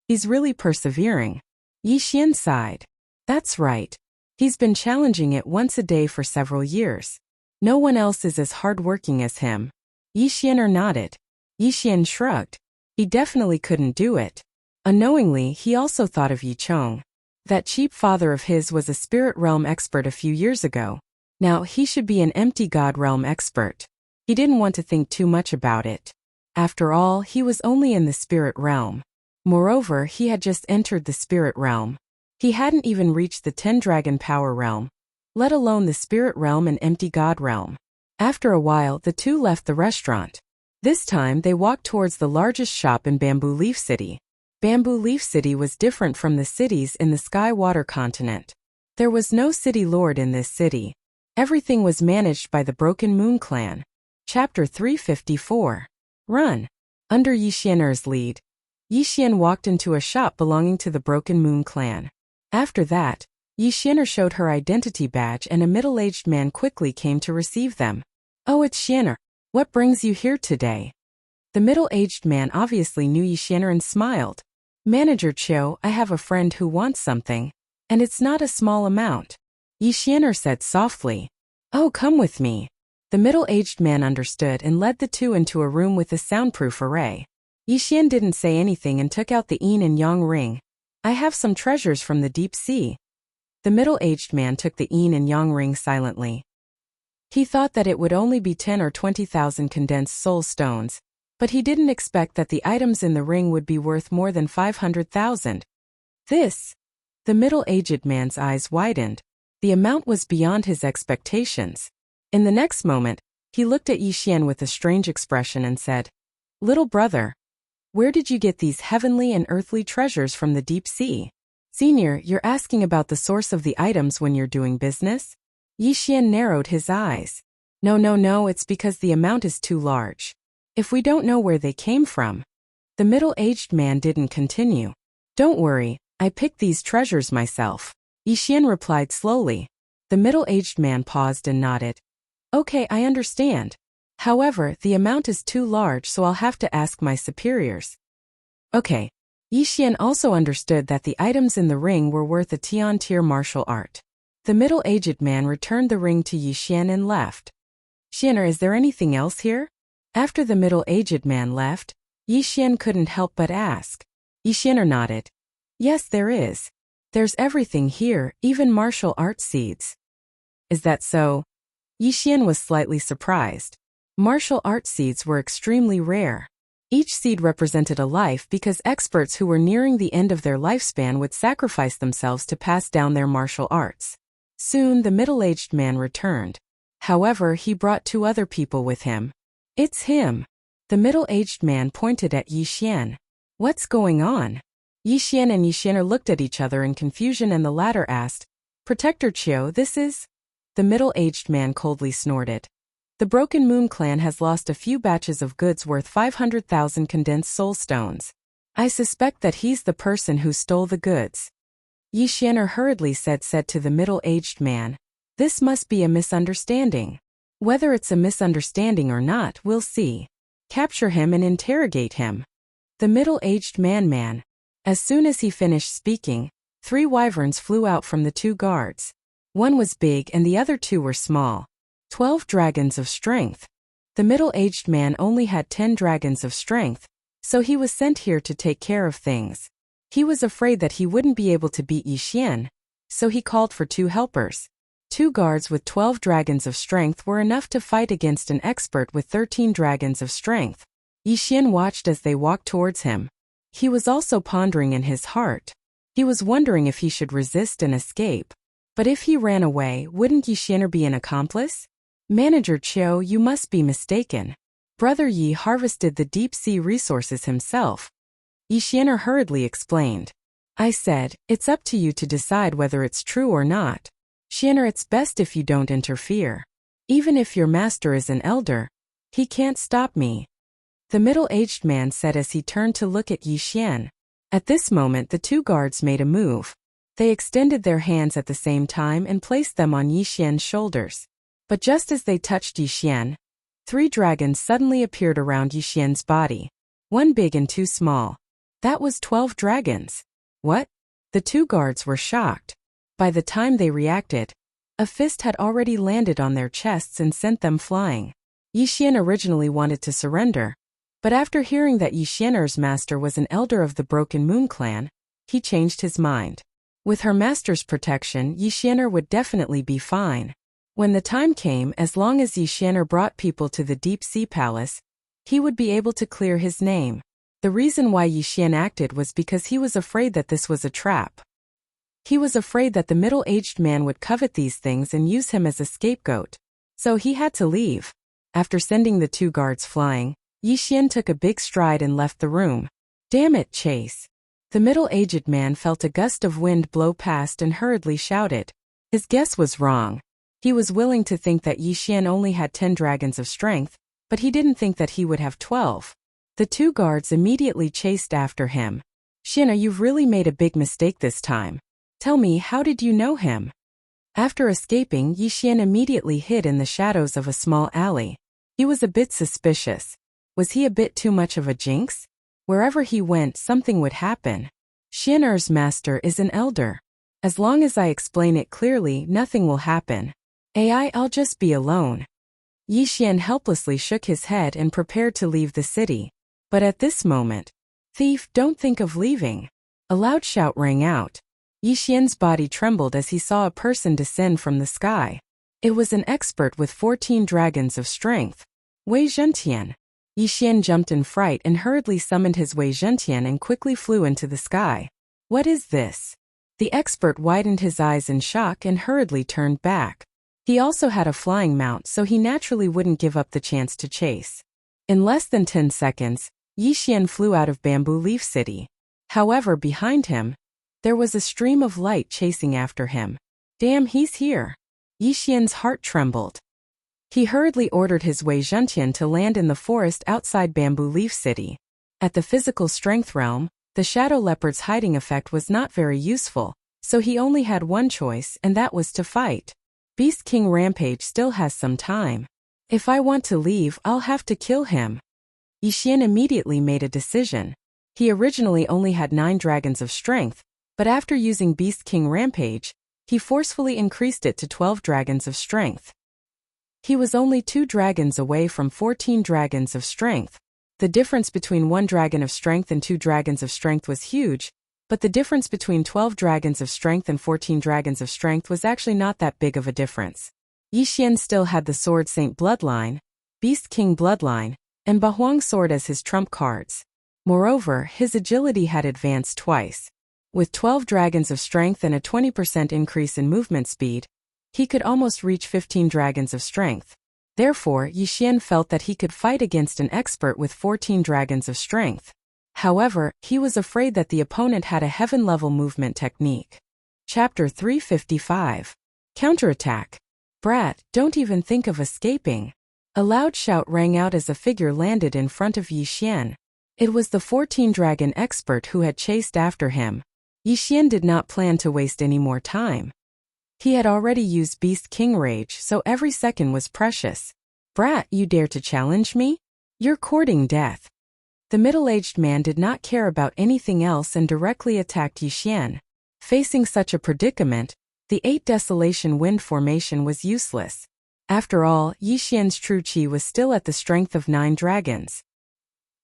He's really persevering. Yi Xian sighed. That's right. He's been challenging it once a day for several years. No one else is as hardworking as him. Yi Xian'er nodded. Yi Xian shrugged. He definitely couldn't do it. Unknowingly, he also thought of Yi Chong. That cheap father of his was a spirit realm expert a few years ago. Now he should be an empty god realm expert. He didn't want to think too much about it. After all, he was only in the spirit realm. Moreover, he had just entered the spirit realm. He hadn't even reached the 10-dragon power realm, let alone the spirit realm and empty god realm. After a while, the 2 left the restaurant. This time, they walked towards the largest shop in Bamboo Leaf City. Bamboo Leaf City was different from the cities in the Sky Water continent. There was no city lord in this city. Everything was managed by the Broken Moon clan. Chapter 354. Run. Under Yi Xian'er's lead, Yi Xian walked into a shop belonging to the Broken Moon clan. After that, Yi Xian'er showed her identity badge and a middle-aged man quickly came to receive them. Oh, it's Xian'er. What brings you here today? The middle-aged man obviously knew Yi Xian'er and smiled. Manager Cho, I have a friend who wants something, and it's not a small amount. Yi Xian'er said softly. Oh, come with me. The middle-aged man understood and led the 2 into a room with a soundproof array. Yi Xian didn't say anything and took out the yin and yang ring. I have some treasures from the deep sea. The middle-aged man took the yin and yang ring silently. He thought that it would only be 10 or 20,000 condensed soul stones, but he didn't expect that the items in the ring would be worth more than 500,000. This? The middle-aged man's eyes widened. The amount was beyond his expectations. In the next moment, he looked at Yi Xian with a strange expression and said, Little brother, where did you get these heavenly and earthly treasures from the deep sea? Senior, you're asking about the source of the items when you're doing business? Yi Xian narrowed his eyes. No, it's because the amount is too large. If we don't know where they came from. The middle-aged man didn't continue. Don't worry, I picked these treasures myself. Yi Xian replied slowly. The middle-aged man paused and nodded. Okay, I understand. However, the amount is too large, so I'll have to ask my superiors. Okay. Yi Xian also understood that the items in the ring were worth a Tian-tier martial art. The middle-aged man returned the ring to Yi Xian and left. Xian'er, is there anything else here? After the middle-aged man left, Yi Xian couldn't help but ask. Yi Xian'er nodded. Yes, there is. There's everything here, even martial art seeds. Is that so? Yi Xian was slightly surprised. Martial art seeds were extremely rare. Each seed represented a life because experts who were nearing the end of their lifespan would sacrifice themselves to pass down their martial arts. Soon, the middle-aged man returned. However, he brought 2 other people with him. It's him. The middle-aged man pointed at Yi Xian. What's going on? Yixian and Yixianer looked at each other in confusion and the latter asked, "Protector Qiu, this is?" The middle-aged man coldly snorted. "The Broken Moon clan has lost a few batches of goods worth 500,000 condensed soul stones. I suspect that he's the person who stole the goods." Yixianer hurriedly said to the middle-aged man, "This must be a misunderstanding. Whether it's a misunderstanding or not, we'll see. Capture him and interrogate him." The middle-aged man. As soon as he finished speaking, 3 wyverns flew out from the 2 guards. One was big and the other 2 were small. 12 dragons of strength. The middle-aged man only had 10 dragons of strength, so he was sent here to take care of things. He was afraid that he wouldn't be able to beat Yixian, so he called for 2 helpers. 2 guards with 12 dragons of strength were enough to fight against an expert with 13 dragons of strength. Yixian watched as they walked towards him. He was also pondering in his heart. He was wondering if he should resist and escape. But if he ran away, wouldn't Yixianer be an accomplice? "Manager Qiu, you must be mistaken. Brother Yi harvested the deep-sea resources himself." Yixianer hurriedly explained. "I said, it's up to you to decide whether it's true or not. Xianer, it's best if you don't interfere. Even if your master is an elder, he can't stop me," the middle-aged man said as he turned to look at Yixian. At this moment the 2 guards made a move. They extended their hands at the same time and placed them on Yixian's shoulders. But just as they touched Yixian, 3 dragons suddenly appeared around Yixian's body. 1 big and 2 small. That was 12 dragons. What? The 2 guards were shocked. By the time they reacted, a fist had already landed on their chests and sent them flying. Yixian originally wanted to surrender, but after hearing that Yixianer's master was an elder of the Broken Moon clan, he changed his mind. With her master's protection, Yixianer would definitely be fine. When the time came, as long as Yixianer brought people to the Deep Sea Palace, he would be able to clear his name. The reason why Yixian acted was because he was afraid that this was a trap. He was afraid that the middle-aged man would covet these things and use him as a scapegoat. So he had to leave. After sending the 2 guards flying, Yixian took a big stride and left the room. "Damn it, Chase." The middle-aged man felt a gust of wind blow past and hurriedly shouted. His guess was wrong. He was willing to think that Yixian only had 10 dragons of strength, but he didn't think that he would have 12. The 2 guards immediately chased after him. "Shina, you've really made a big mistake this time. Tell me, how did you know him?" After escaping, Yixian immediately hid in the shadows of a small alley. He was a bit suspicious. Was he a bit too much of a jinx? Wherever he went, something would happen. Xianer's master is an elder. As long as I explain it clearly, nothing will happen. I'll just be alone. Yixian helplessly shook his head and prepared to leave the city. But at this moment, "Thief, don't think of leaving." A loud shout rang out. Yixian's body trembled as he saw a person descend from the sky. It was an expert with 14 dragons of strength. Wei Zhentian. Yixian jumped in fright and hurriedly summoned his Wei Zhentian and quickly flew into the sky. "What is this?" The expert widened his eyes in shock and hurriedly turned back. He also had a flying mount, so he naturally wouldn't give up the chance to chase. In less than 10 seconds, Yixian flew out of Bamboo Leaf City. However, behind him, there was a stream of light chasing after him. "Damn, he's here." Yixian's heart trembled. He hurriedly ordered his Wei Zhentian to land in the forest outside Bamboo Leaf City. At the physical strength realm, the Shadow Leopard's hiding effect was not very useful, so he only had one choice, and that was to fight. Beast King Rampage still has some time. If I want to leave, I'll have to kill him. Yixian immediately made a decision. He originally only had 9 dragons of strength, but after using Beast King Rampage, he forcefully increased it to 12 dragons of strength. He was only 2 dragons away from 14 dragons of strength. The difference between 1 dragon of strength and 2 dragons of strength was huge, but the difference between 12 dragons of strength and 14 dragons of strength was actually not that big of a difference. Yixian still had the Sword Saint Bloodline, Beast King Bloodline, and Bahuang Sword as his trump cards. Moreover, his agility had advanced twice. With 12 dragons of strength and a 20% increase in movement speed, he could almost reach 15 dragons of strength. Therefore, Yixian felt that he could fight against an expert with 14 dragons of strength. However, he was afraid that the opponent had a heaven-level movement technique. Chapter 355. Counterattack. Brat, don't even think of escaping. A loud shout rang out as a figure landed in front of Yi Xian. It was the 14-dragon expert who had chased after him. Yi Xian did not plan to waste any more time. He had already used Beast King Rage, so every second was precious. Brat, you dare to challenge me? You're courting death. The middle-aged man did not care about anything else and directly attacked Yi Xian. Facing such a predicament, the 8 Desolation Wind formation was useless. After all, Yi Xian's true qi was still at the strength of 9 dragons.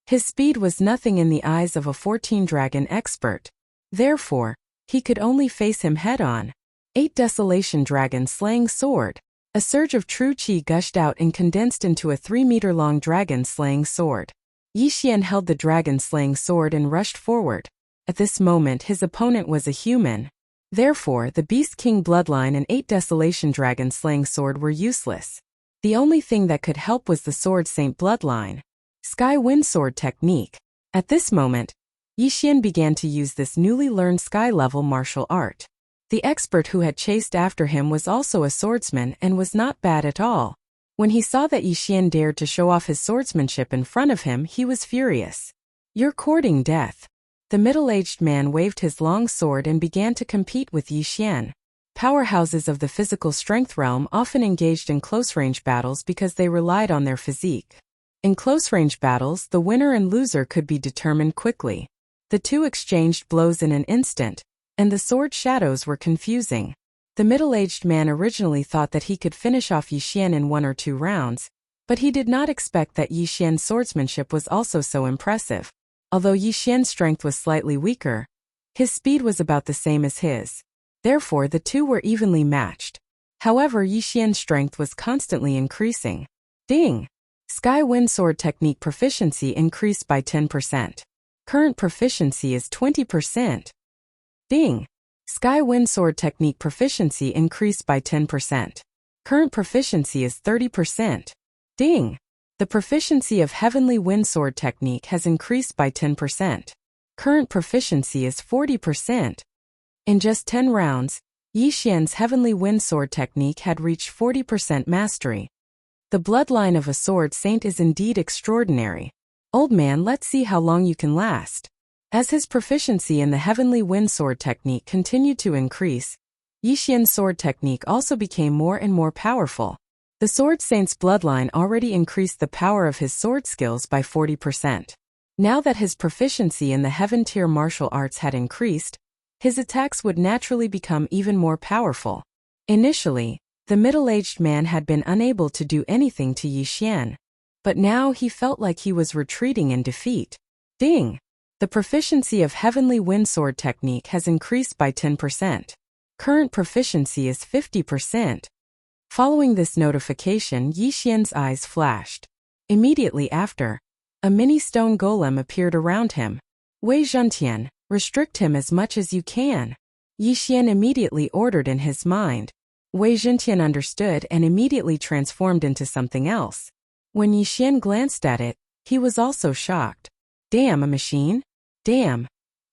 His speed was nothing in the eyes of a 14-dragon expert. Therefore, he could only face him head-on. 8 Desolation Dragon Slaying Sword. A surge of true qi gushed out and condensed into a 3-meter-long dragon slaying sword. Yi Xian held the dragon slaying sword and rushed forward. At this moment his opponent was a human. Therefore, the Beast King bloodline and 8 Desolation Dragon Slaying Sword were useless. The only thing that could help was the Sword Saint bloodline. Sky Wind Sword technique. At this moment, Yi Xian began to use this newly learned sky-level martial art. The expert who had chased after him was also a swordsman and was not bad at all. When he saw that Yi Xian dared to show off his swordsmanship in front of him, he was furious. You're courting death. The middle-aged man waved his long sword and began to compete with Yi Xian. Powerhouses of the physical strength realm often engaged in close-range battles because they relied on their physique. In close-range battles, the winner and loser could be determined quickly. The two exchanged blows in an instant, and the sword shadows were confusing. The middle-aged man originally thought that he could finish off Yi Xian in 1 or 2 rounds, but he did not expect that Yi Xian's swordsmanship was also so impressive. Although Yi Xian's strength was slightly weaker, his speed was about the same as his. Therefore, the two were evenly matched. However, Yi Xian's strength was constantly increasing. Ding! Sky Wind Sword technique proficiency increased by 10%. Current proficiency is 20%. Ding! Sky Wind Sword technique proficiency increased by 10%. Current proficiency is 30%. Ding! The proficiency of Heavenly Wind Sword technique has increased by 10%. Current proficiency is 40%. In just 10 rounds, Yi Xian's Heavenly Wind Sword technique had reached 40% mastery. The bloodline of a sword saint is indeed extraordinary. Old man, let's see how long you can last. As his proficiency in the Heavenly Wind Sword technique continued to increase, Yi Xian's sword technique also became more and more powerful. The Sword Saint's bloodline already increased the power of his sword skills by 40%. Now that his proficiency in the Heaven-tier martial arts had increased, his attacks would naturally become even more powerful. Initially, the middle-aged man had been unable to do anything to Yi Xian, but now he felt like he was retreating in defeat. Ding! The proficiency of Heavenly Wind Sword technique has increased by 10%. Current proficiency is 50%. Following this notification, Yi Xian's eyes flashed. Immediately after, a mini stone golem appeared around him. Wei Zhentian, restrict him as much as you can. Yi Xian immediately ordered in his mind. Wei Zhentian understood and immediately transformed into something else. When Yi Xian glanced at it, he was also shocked. Damn, a machine? Damn.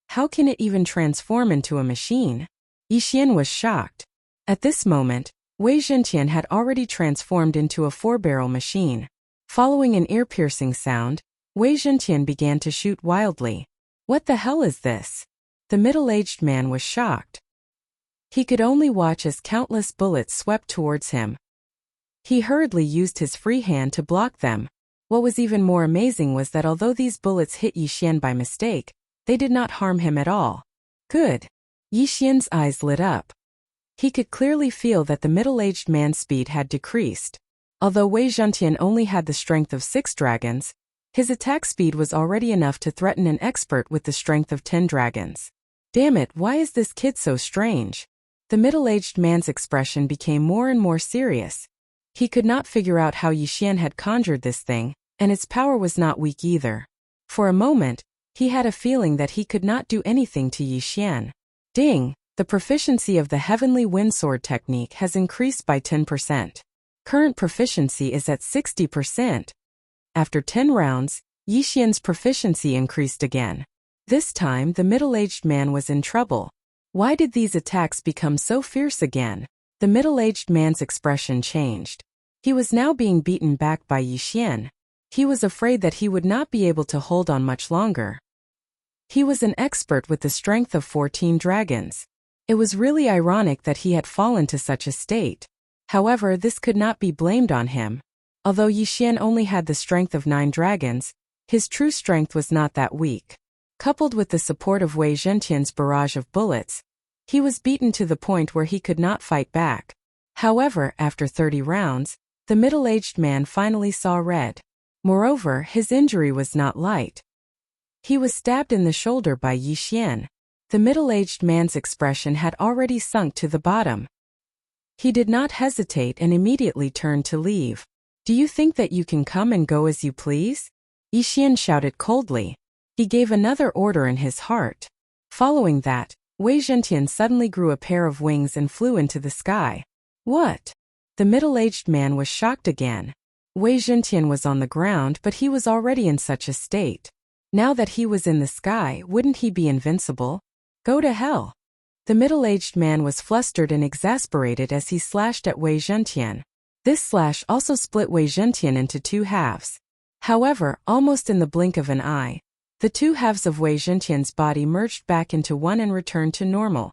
How can it even transform into a machine? Yi Xian was shocked. At this moment, Wei Zhentian had already transformed into a 4-barrel machine. Following an ear-piercing sound, Wei Zhentian began to shoot wildly. What the hell is this? The middle-aged man was shocked. He could only watch as countless bullets swept towards him. He hurriedly used his free hand to block them. What was even more amazing was that although these bullets hit Yi Xian by mistake, they did not harm him at all. Good. Yi Xian's eyes lit up. He could clearly feel that the middle-aged man's speed had decreased. Although Wei Zhentian only had the strength of 6 dragons, his attack speed was already enough to threaten an expert with the strength of 10 dragons. Damn it, why is this kid so strange? The middle-aged man's expression became more and more serious. He could not figure out how Yi Xian had conjured this thing, and its power was not weak either. For a moment, he had a feeling that he could not do anything to Yi Xian. Ding! The proficiency of the Heavenly Wind Sword technique has increased by 10%. Current proficiency is at 60%. After 10 rounds, Yi Xian's proficiency increased again. This time, the middle-aged man was in trouble. Why did these attacks become so fierce again? The middle-aged man's expression changed. He was now being beaten back by Yi Xian. He was afraid that he would not be able to hold on much longer. He was an expert with the strength of 14 dragons. It was really ironic that he had fallen to such a state. However, this could not be blamed on him. Although Yi Xian only had the strength of 9 dragons, his true strength was not that weak. Coupled with the support of Wei Zhentian's barrage of bullets, he was beaten to the point where he could not fight back. However, after 30 rounds, the middle-aged man finally saw red. Moreover, his injury was not light. He was stabbed in the shoulder by Yi Xian. The middle-aged man's expression had already sunk to the bottom. He did not hesitate and immediately turned to leave. "Do you think that you can come and go as you please?" Yi Xian shouted coldly. He gave another order in his heart. Following that, Wei Zhentian suddenly grew a pair of wings and flew into the sky. What? The middle-aged man was shocked again. Wei Zhentian was on the ground, but he was already in such a state. Now that he was in the sky, wouldn't he be invincible? Go to hell. The middle-aged man was flustered and exasperated as he slashed at Wei Zhentian. This slash also split Wei Zhentian into 2 halves. However, almost in the blink of an eye, the 2 halves of Wei Zhentian's body merged back into one and returned to normal.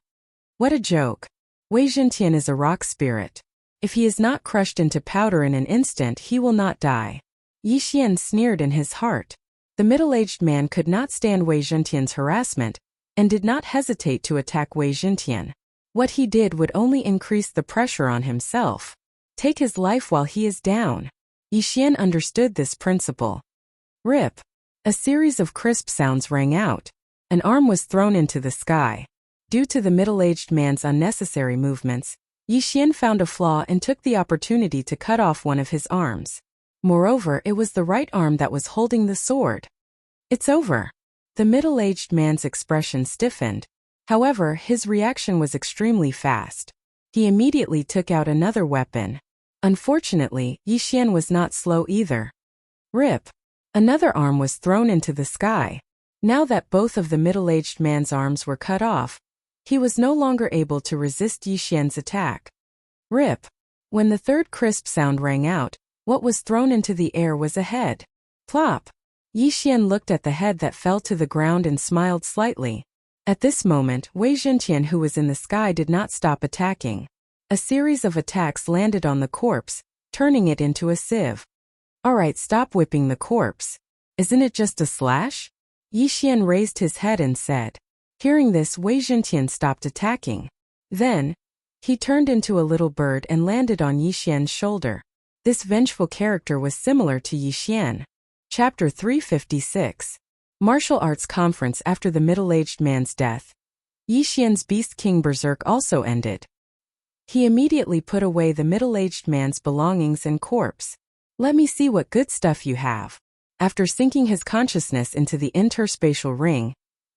What a joke. Wei Zhentian is a rock spirit. If he is not crushed into powder in an instant, he will not die. Yi Xian sneered in his heart. The middle-aged man could not stand Wei Zhentian's harassment and did not hesitate to attack Wei Zhentian. What he did would only increase the pressure on himself. Take his life while he is down. Yi Xian understood this principle. Rip. A series of crisp sounds rang out. An arm was thrown into the sky. Due to the middle-aged man's unnecessary movements, Yi Xian found a flaw and took the opportunity to cut off one of his arms. Moreover, it was the right arm that was holding the sword. It's over. The middle-aged man's expression stiffened. However, his reaction was extremely fast. He immediately took out another weapon. Unfortunately, Yi Xian was not slow either. Rip. Another arm was thrown into the sky. Now that both of the middle-aged man's arms were cut off, he was no longer able to resist Yi Xian's attack. Rip. When the third crisp sound rang out, what was thrown into the air was a head. Plop. Yi Xian looked at the head that fell to the ground and smiled slightly. At this moment, Wei Zhentian, who was in the sky, did not stop attacking. A series of attacks landed on the corpse, turning it into a sieve. Alright, stop whipping the corpse. Isn't it just a slash? Yi Xian raised his head and said. Hearing this, Wei Zhentian stopped attacking. Then, he turned into a little bird and landed on Yi Xian's shoulder. This vengeful character was similar to Yi Xian. Chapter 356. Martial Arts Conference. After the middle-aged man's death, Yi Xian's Beast King Berserk also ended. He immediately put away the middle-aged man's belongings and corpse. Let me see what good stuff you have. After sinking his consciousness into the interspatial ring,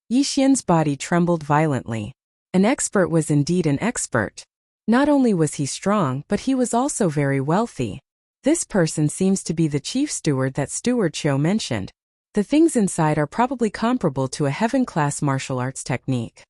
Yi Xian's body trembled violently. An expert was indeed an expert. Not only was he strong, but he was also very wealthy. This person seems to be the chief steward that Steward Chiu mentioned. The things inside are probably comparable to a heaven-class martial arts technique.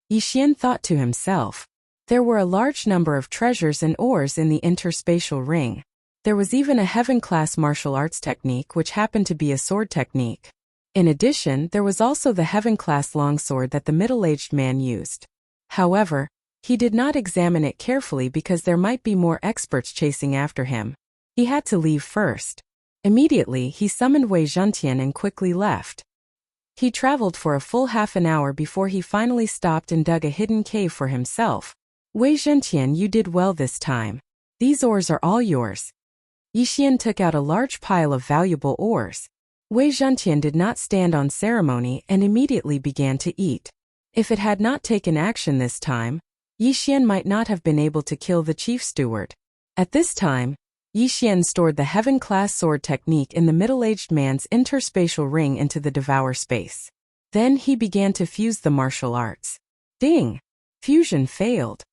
Yi Xian thought to himself. There were a large number of treasures and ores in the interspatial ring. There was even a heaven-class martial arts technique which happened to be a sword technique. In addition, there was also the heaven-class longsword that the middle-aged man used. However, he did not examine it carefully because there might be more experts chasing after him. He had to leave first. Immediately, he summoned Wei Zhentian and quickly left. He traveled for a full half an hour before he finally stopped and dug a hidden cave for himself. Wei Zhentian, you did well this time. These ores are all yours. Yi Xian took out a large pile of valuable ores. Wei Zhentian did not stand on ceremony and immediately began to eat. If it had not taken action this time, Yi Xian might not have been able to kill the chief steward. At this time, Yi Xian stored the heaven-class sword technique in the middle-aged man's interspatial ring into the devour space. Then he began to fuse the martial arts. Ding! Fusion failed.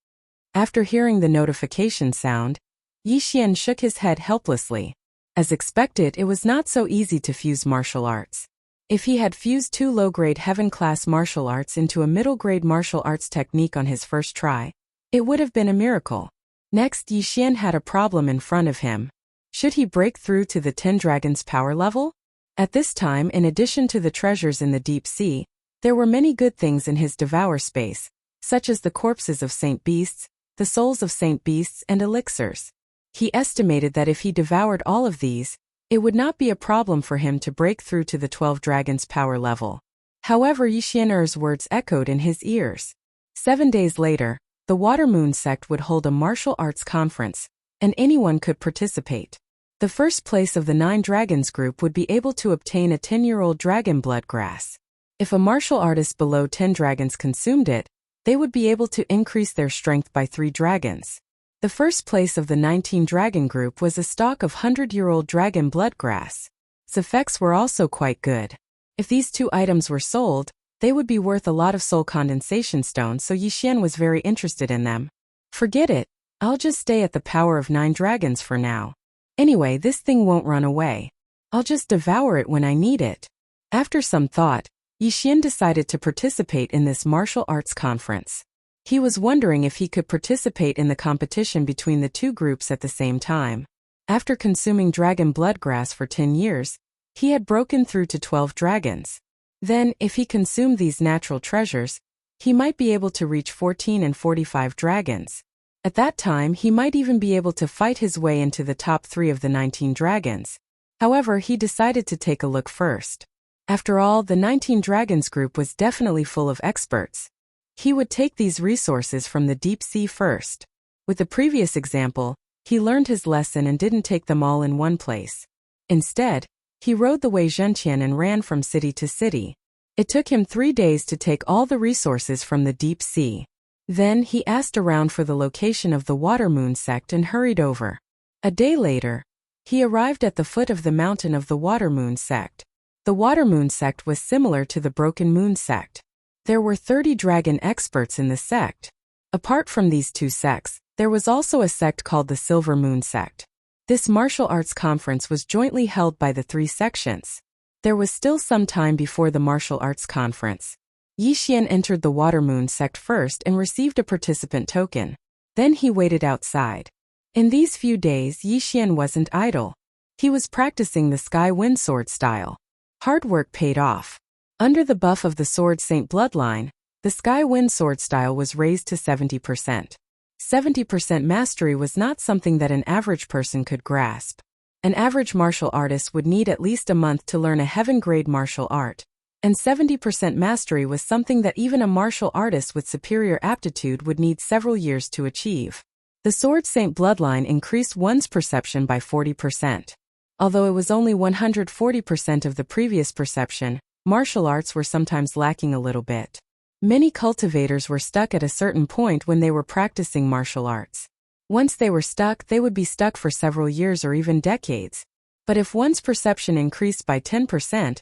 After hearing the notification sound, Yi Xian shook his head helplessly. As expected, it was not so easy to fuse martial arts. If he had fused 2 low-grade heaven-class martial arts into a middle-grade martial arts technique on his first try, it would have been a miracle. Next, Yi Xian had a problem in front of him. Should he break through to the 10 dragons power level? At this time, in addition to the treasures in the deep sea, there were many good things in his devour space, such as the corpses of saint beasts, the souls of saint beasts, and elixirs. He estimated that if he devoured all of these, it would not be a problem for him to break through to the 12 dragons power level. However, Yi Xian's words echoed in his ears. 7 days later, the Water Moon sect would hold a martial arts conference, and anyone could participate. The first place of the 9 dragons group would be able to obtain a 10-year-old dragon blood grass. If a martial artist below 10 dragons consumed it, they would be able to increase their strength by 3 dragons. The first place of the 19 dragon group was a stalk of 100-year-old dragon blood grass. Its effects were also quite good. If these 2 items were sold, they would be worth a lot of soul condensation stones, so Yi Xian was very interested in them. Forget it, I'll just stay at the power of 9 dragons for now. Anyway, this thing won't run away. I'll just devour it when I need it. After some thought, Yi Xian decided to participate in this martial arts conference. He was wondering if he could participate in the competition between the 2 groups at the same time. After consuming dragon blood grass for 10 years, he had broken through to 12 dragons. Then, if he consumed these natural treasures, he might be able to reach 14 and 45 dragons. At that time, he might even be able to fight his way into the top 3 of the 19 dragons. However, he decided to take a look first. After all, the 19 dragons group was definitely full of experts. He would take these resources from the deep sea first. With the previous example, he learned his lesson and didn't take them all in one place. Instead, he rode the Wei Zhenqian and ran from city to city. It took him 3 days to take all the resources from the deep sea. Then he asked around for the location of the Water Moon sect and hurried over. A day later, he arrived at the foot of the mountain of the Water Moon sect. The Water Moon sect was similar to the Broken Moon sect. There were 30 dragon experts in the sect. Apart from these 2 sects, there was also a sect called the Silver Moon sect. This martial arts conference was jointly held by the 3 sections. There was still some time before the martial arts conference. Yi Xian entered the Water Moon sect first and received a participant token. Then he waited outside. In these few days, Yi Xian wasn't idle. He was practicing the Sky Wind Sword style. Hard work paid off. Under the buff of the Sword Saint bloodline, the Sky Wind Sword style was raised to 70%. 70% mastery was not something that an average person could grasp. An average martial artist would need at least a month to learn a heaven-grade martial art, and 70% mastery was something that even a martial artist with superior aptitude would need several years to achieve. The Sword Saint bloodline increased one's perception by 40%. Although it was only 140% of the previous perception, martial arts were sometimes lacking a little bit. Many cultivators were stuck at a certain point when they were practicing martial arts. Once they were stuck, they would be stuck for several years or even decades. But if one's perception increased by 10%,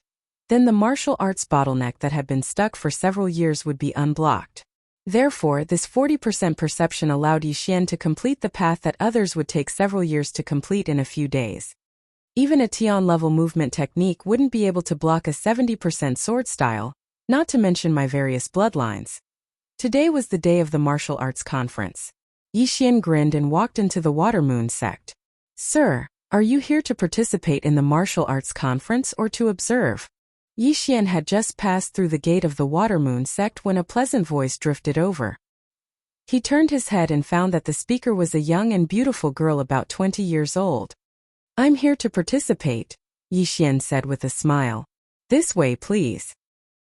then the martial arts bottleneck that had been stuck for several years would be unblocked. Therefore, this 40% perception allowed Yi Xian to complete the path that others would take several years to complete in a few days. Even a Tian-level movement technique wouldn't be able to block a 70% sword style, not to mention my various bloodlines. Today was the day of the martial arts conference. Yi Xian grinned and walked into the Water Moon sect. "Sir, are you here to participate in the martial arts conference or to observe?" Yi Xian had just passed through the gate of the Water Moon sect when a pleasant voice drifted over. He turned his head and found that the speaker was a young and beautiful girl about 20 years old. "I'm here to participate," Yi Xian said with a smile. "This way, please."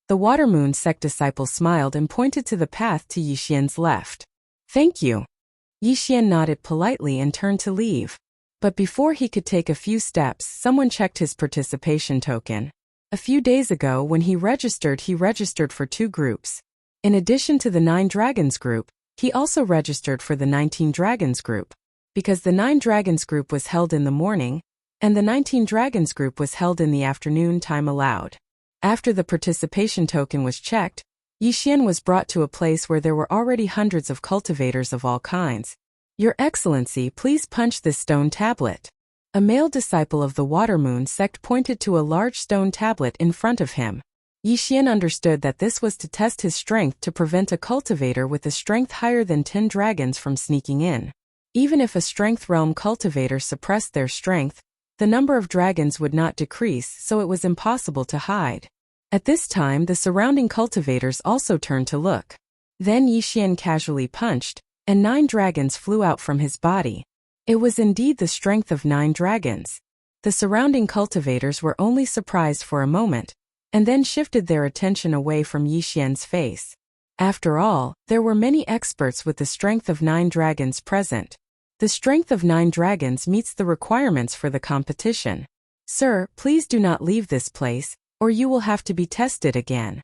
The Water Moon sect disciple smiled and pointed to the path to Yi Xian's left. "Thank you." Yi Xian nodded politely and turned to leave. But before he could take a few steps, someone checked his participation token. A few days ago, when he registered for 2 groups. In addition to the 9 Dragons group, he also registered for the 19 Dragons group. Because the 9 Dragons group was held in the morning, and the 19 Dragons group was held in the afternoon time allowed. After the participation token was checked, Yi Xian was brought to a place where there were already hundreds of cultivators of all kinds. "Your Excellency, please punch this stone tablet." A male disciple of the Water Moon sect pointed to a large stone tablet in front of him. Yixian understood that this was to test his strength to prevent a cultivator with a strength higher than 10 dragons from sneaking in. Even if a strength realm cultivator suppressed their strength, the number of dragons would not decrease, so it was impossible to hide. At this time, the surrounding cultivators also turned to look. Then Yixian casually punched, and 9 dragons flew out from his body. It was indeed the strength of 9 dragons. The surrounding cultivators were only surprised for a moment, and then shifted their attention away from Yixian's face. After all, there were many experts with the strength of 9 dragons present. The strength of 9 dragons meets the requirements for the competition. Sir, please do not leave this place, or you will have to be tested again.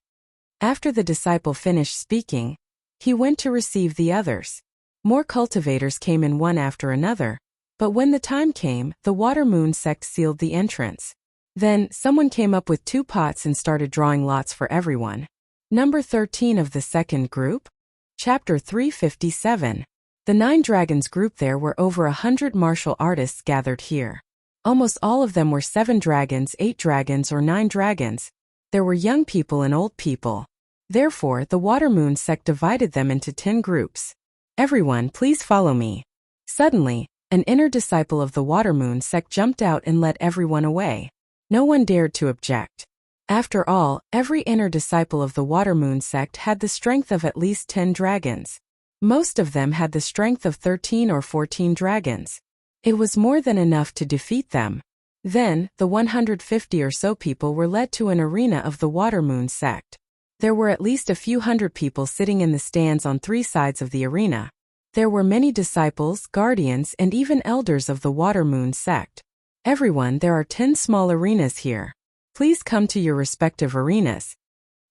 After the disciple finished speaking, he went to receive the others. More cultivators came in one after another, but when the time came, the Water Moon sect sealed the entrance. Then, someone came up with 2 pots and started drawing lots for everyone. Number 13 of the second group? Chapter 357. The 9 dragons group. There were over 100 martial artists gathered here. Almost all of them were 7 dragons, 8 dragons or 9 dragons. There were young people and old people. Therefore, the Water Moon sect divided them into 10 groups. Everyone, please follow me. Suddenly, an inner disciple of the Water Moon sect jumped out and led everyone away. No one dared to object. After all, every inner disciple of the Water Moon sect had the strength of at least 10 dragons. Most of them had the strength of 13 or 14 dragons. It was more than enough to defeat them. Then, the 150 or so people were led to an arena of the Water Moon sect. There were at least a few hundred people sitting in the stands on 3 sides of the arena. There were many disciples, guardians, and even elders of the Water Moon sect. Everyone, there are 10 small arenas here. Please come to your respective arenas.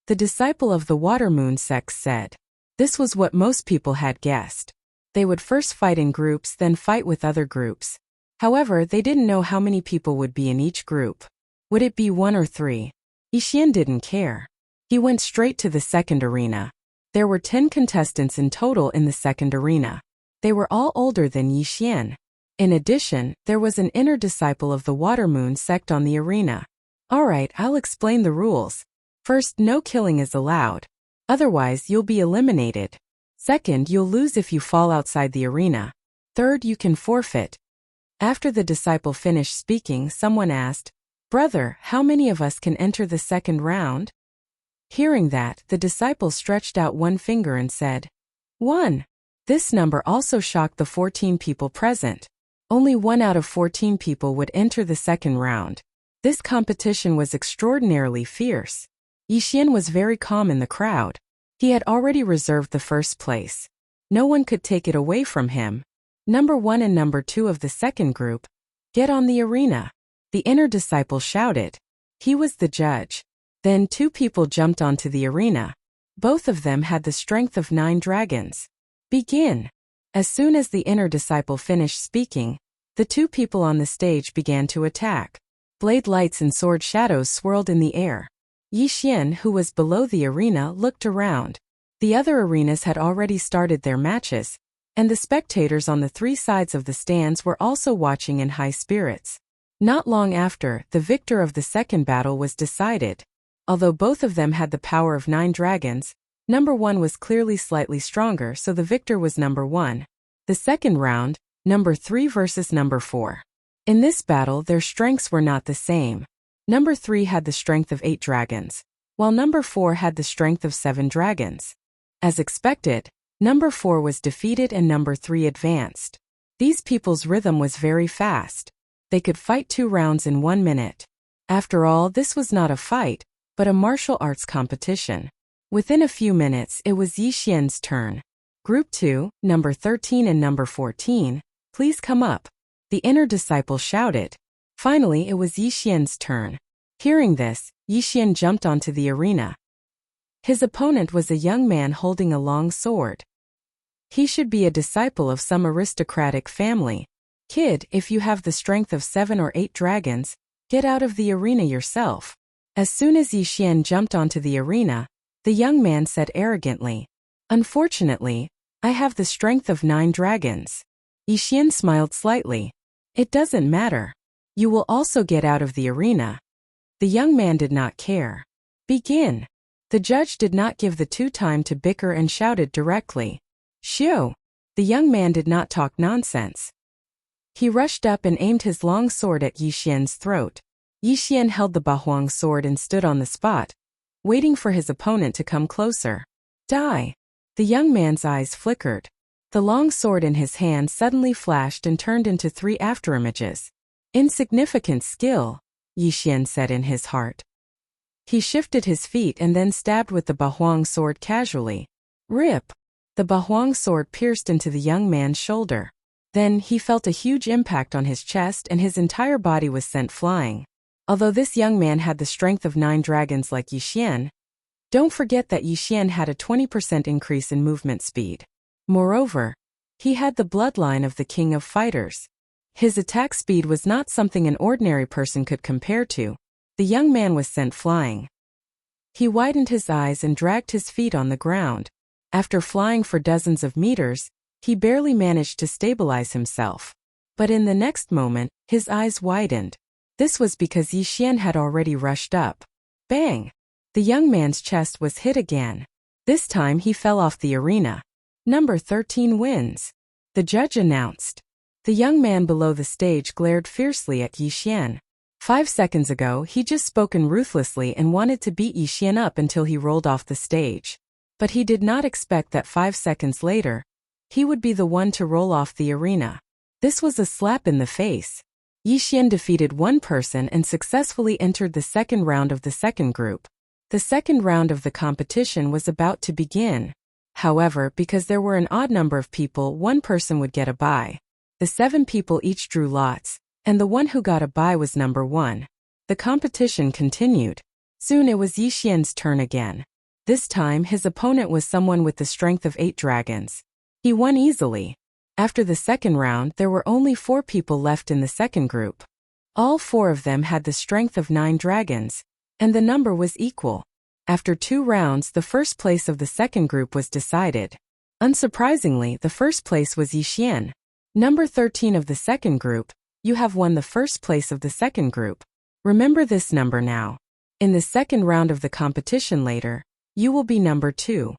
The disciple of the Water Moon sect said. This was what most people had guessed. They would first fight in groups, then fight with other groups. However, they didn't know how many people would be in each group. Would it be 1 or 3? Yixian didn't care. He went straight to the second arena. There were 10 contestants in total in the second arena. They were all older than Yixian. In addition, there was an inner disciple of the Water Moon sect on the arena. Alright, I'll explain the rules. First, no killing is allowed. Otherwise, you'll be eliminated. Second, you'll lose if you fall outside the arena. Third, you can forfeit. After the disciple finished speaking, someone asked, Brother, how many of us can enter the second round? Hearing that, the disciple stretched out one finger and said, 1. This number also shocked the 14 people present. Only 1 out of 14 people would enter the second round. This competition was extraordinarily fierce. Yixian was very calm in the crowd. He had already reserved the first place. No one could take it away from him. Number 1 and number 2 of the second group, get on the arena. The inner disciple shouted. He was the judge. Then 2 people jumped onto the arena. Both of them had the strength of 9 dragons. Begin. As soon as the inner disciple finished speaking, the 2 people on the stage began to attack. Blade lights and sword shadows swirled in the air. Yixian, who was below the arena, looked around. The other arenas had already started their matches, and the spectators on the 3 sides of the stands were also watching in high spirits. Not long after, the victor of the second battle was decided. Although both of them had the power of 9 dragons, number 1 was clearly slightly stronger, so the victor was number 1. The second round, number 3 versus number 4. In this battle, their strengths were not the same. Number 3 had the strength of 8 dragons, while number 4 had the strength of 7 dragons. As expected, number 4 was defeated and number 3 advanced. These people's rhythm was very fast. They could fight 2 rounds in 1 minute. After all, this was not a fight, but a martial arts competition. Within a few minutes, it was Yixian's turn. Group 2, number 13 and number 14, please come up. The inner disciple shouted. Finally, it was Yixian's turn. Hearing this, Yixian jumped onto the arena. His opponent was a young man holding a long sword. He should be a disciple of some aristocratic family. Kid, if you have the strength of 7 or 8 dragons, get out of the arena yourself. As soon as Yixian jumped onto the arena, the young man said arrogantly, Unfortunately, I have the strength of 9 dragons. Yixian smiled slightly. It doesn't matter. You will also get out of the arena. The young man did not care. Begin. The judge did not give the two time to bicker and shouted directly. Shio! The young man did not talk nonsense. He rushed up and aimed his long sword at Yi Xian's throat. Yi Xian held the Bahuang sword and stood on the spot, waiting for his opponent to come closer. Die! The young man's eyes flickered. The long sword in his hand suddenly flashed and turned into 3 afterimages. Insignificant skill, Yi Xian said in his heart. He shifted his feet and then stabbed with the Bahuang sword casually. Rip! The Bahuang sword pierced into the young man's shoulder. Then he felt a huge impact on his chest and his entire body was sent flying. Although this young man had the strength of 9 dragons like Yi Xian, don't forget that Yi Xian had a 20% increase in movement speed. Moreover, he had the bloodline of the king of fighters. His attack speed was not something an ordinary person could compare to. The young man was sent flying. He widened his eyes and dragged his feet on the ground. After flying for dozens of meters, he barely managed to stabilize himself. But in the next moment, his eyes widened. This was because Yi Xian had already rushed up. Bang! The young man's chest was hit again. This time he fell off the arena. Number 13 wins. The judge announced. The young man below the stage glared fiercely at Yi Xian. 5 seconds ago he just spoken ruthlessly and wanted to beat Yi Xian up until he rolled off the stage. But he did not expect that 5 seconds later, he would be the one to roll off the arena. This was a slap in the face. Yi Xian defeated one person and successfully entered the second round of the second group. The second round of the competition was about to begin. However, because there were an odd number of people, one person would get a bye. The 7 people each drew lots, and the one who got a bye was number 1. The competition continued. Soon it was Yi Xian's turn again. This time his opponent was someone with the strength of 8 dragons. He won easily. After the second round there were only 4 people left in the second group. All 4 of them had the strength of 9 dragons, and the number was equal. After 2 rounds the first place of the second group was decided. Unsurprisingly, the first place was Yi Xian. Number 13 of the second group, you have won the first place of the second group. Remember this number now. In the second round of the competition later, you will be number 2.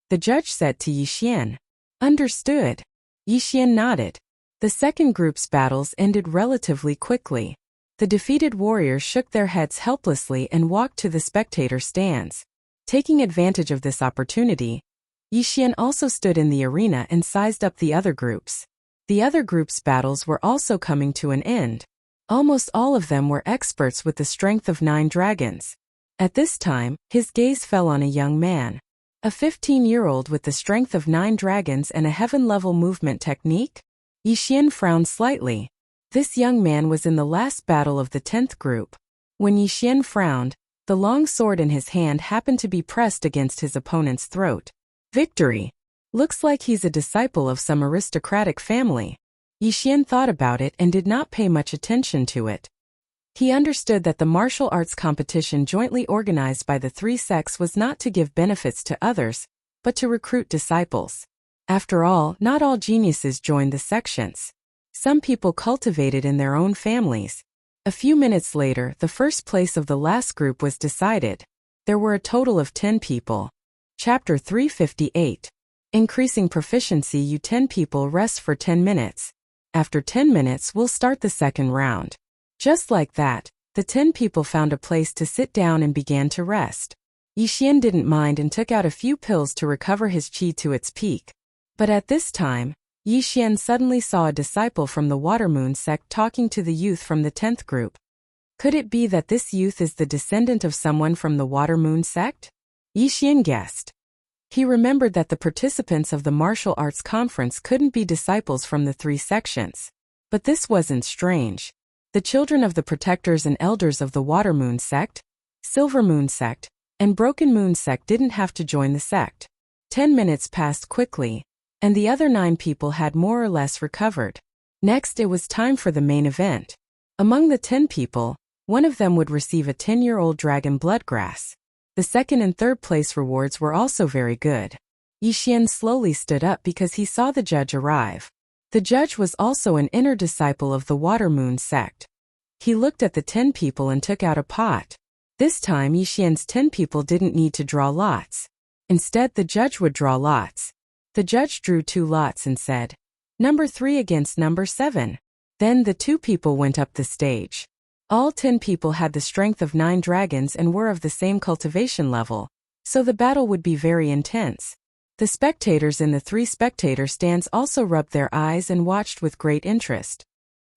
The judge said to Yi Xian. Understood. Yi Xian nodded. The second group's battles ended relatively quickly. The defeated warriors shook their heads helplessly and walked to the spectator stands. Taking advantage of this opportunity, Yi Xian also stood in the arena and sized up the other groups. The other groups' battles were also coming to an end. Almost all of them were experts with the strength of 9 dragons. At this time, his gaze fell on a young man. A 15-year-old with the strength of 9 dragons and a heaven-level movement technique? Yi Xian frowned slightly. This young man was in the last battle of the 10th group. When Yi Xian frowned, the long sword in his hand happened to be pressed against his opponent's throat. Victory! Looks like he's a disciple of some aristocratic family. Yi Xian thought about it and did not pay much attention to it. He understood that the martial arts competition jointly organized by the 3 sects was not to give benefits to others, but to recruit disciples. After all, not all geniuses joined the sections. Some people cultivated in their own families. A few minutes later, the first place of the last group was decided. There were a total of 10 people. Chapter 358. Increasing proficiency. You 10 people rest for 10 minutes. After 10 minutes, we'll start the second round. Just like that, the 10 people found a place to sit down and began to rest. Yi Xian didn't mind and took out a few pills to recover his qi to its peak. But at this time, Yi Xian suddenly saw a disciple from the Water Moon sect talking to the youth from the 10th group. Could it be that this youth is the descendant of someone from the Water Moon sect? Yi Xian guessed. He remembered that the participants of the martial arts conference couldn't be disciples from the 3 sections. But this wasn't strange. The children of the protectors and elders of the Water Moon sect, Silver Moon sect, and Broken Moon sect didn't have to join the sect. 10 minutes passed quickly, and the other 9 people had more or less recovered. Next, it was time for the main event. Among the 10 people, one of them would receive a 10-year-old dragon bloodgrass. The second and third place rewards were also very good. Yi Xian slowly stood up because he saw the judge arrive. The judge was also an inner disciple of the Water Moon sect. He looked at the 10 people and took out a pot. This time Yixian's 10 people didn't need to draw lots. Instead, the judge would draw lots. The judge drew 2 lots and said, "Number 3 against number 7. Then the 2 people went up the stage. All 10 people had the strength of 9 dragons and were of the same cultivation level, so the battle would be very intense. The spectators in the 3 spectator stands also rubbed their eyes and watched with great interest.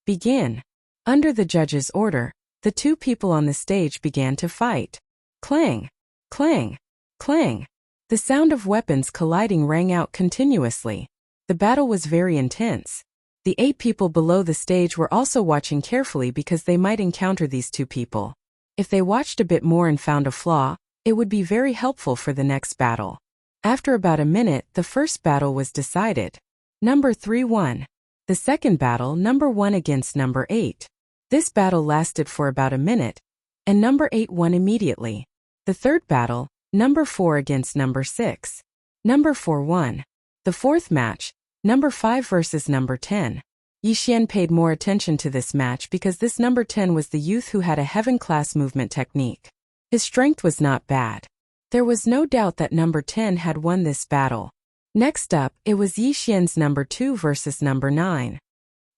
Begin. Under the judge's order, the 2 people on the stage began to fight. Clang! Clang! Clang! The sound of weapons colliding rang out continuously. The battle was very intense. The 8 people below the stage were also watching carefully because they might encounter these 2 people. If they watched a bit more and found a flaw, it would be very helpful for the next battle. After about a minute, the first battle was decided. Number 3 won. The second battle, number 1 against number 8. This battle lasted for about a minute, and number 8 won immediately. The third battle, number 4 against number 6. Number 4 won. The fourth match, number 5 versus number 10. Yixian paid more attention to this match because this number 10 was the youth who had a heaven-class movement technique. His strength was not bad. There was no doubt that number 10 had won this battle. Next up, it was Yixian's number 2 versus number 9.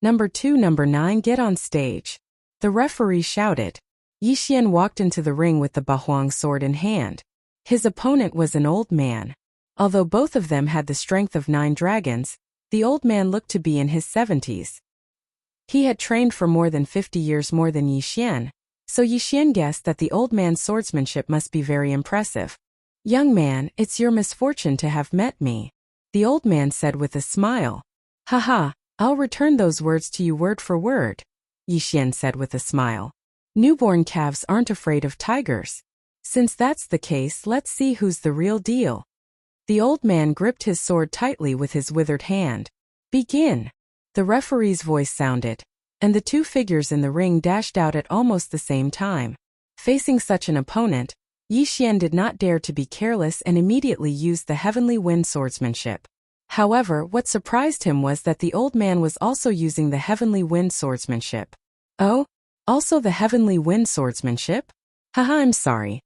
Number 2, number 9, get on stage. The referee shouted. Yixian walked into the ring with the Bahuang sword in hand. His opponent was an old man. Although both of them had the strength of 9 dragons, the old man looked to be in his 70s. He had trained for more than 50 years more than Yixian, so Yixian guessed that the old man's swordsmanship must be very impressive. "Young man, it's your misfortune to have met me," the old man said with a smile. "Haha, I'll return those words to you word for word," Yixian said with a smile. "Newborn calves aren't afraid of tigers. Since that's the case, let's see who's the real deal." The old man gripped his sword tightly with his withered hand. "Begin." The referee's voice sounded, and the 2 figures in the ring dashed out at almost the same time. Facing such an opponent, Yixian did not dare to be careless and immediately used the heavenly wind swordsmanship. However, what surprised him was that the old man was also using the heavenly wind swordsmanship. "Oh? Also the heavenly wind swordsmanship? Haha, I'm sorry."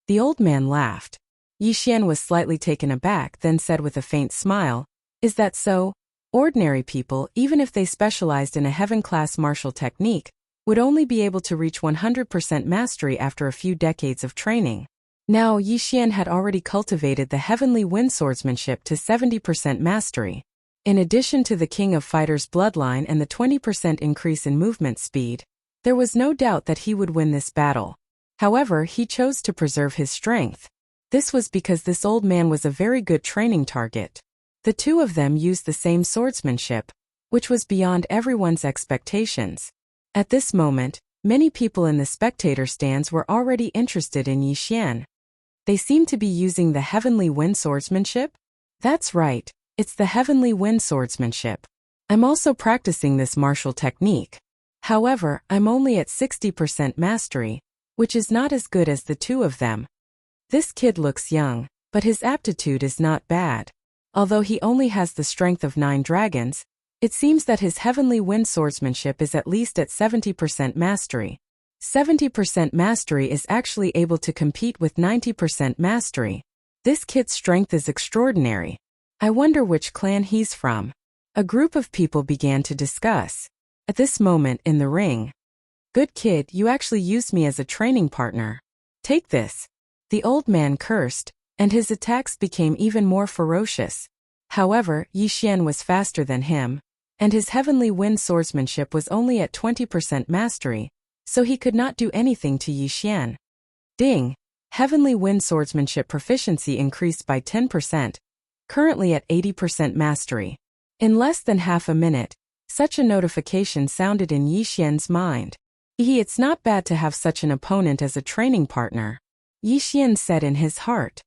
The old man laughed. Yixian was slightly taken aback, then said with a faint smile, "Is that so? Ordinary people, even if they specialized in a heaven-class martial technique, would only be able to reach 100% mastery after a few decades of training. Now Yixian had already cultivated the heavenly wind swordsmanship to 70% mastery. In addition to the King of Fighters bloodline and the 20% increase in movement speed, there was no doubt that he would win this battle. However, he chose to preserve his strength. This was because this old man was a very good training target. The 2 of them used the same swordsmanship, which was beyond everyone's expectations. At this moment, many people in the spectator stands were already interested in Yixian. They seemed to be using the heavenly wind swordsmanship? That's right, it's the heavenly wind swordsmanship. I'm also practicing this martial technique. However, I'm only at 60% mastery, which is not as good as the 2 of them. This kid looks young, but his aptitude is not bad. Although he only has the strength of 9 dragons, it seems that his heavenly wind swordsmanship is at least at 70% mastery. 70% mastery is actually able to compete with 90% mastery. This kid's strength is extraordinary. I wonder which clan he's from. A group of people began to discuss. At this moment in the ring, "Good kid, you actually used me as a training partner. Take this." The old man cursed, and his attacks became even more ferocious. However, Yixian was faster than him, and his heavenly wind swordsmanship was only at 20% mastery, so he could not do anything to Yixian. Ding! Heavenly wind swordsmanship proficiency increased by 10%, currently at 80% mastery. In less than half a minute, such a notification sounded in Yixian's mind. It's not bad to have such an opponent as a training partner, Yixian said in his heart.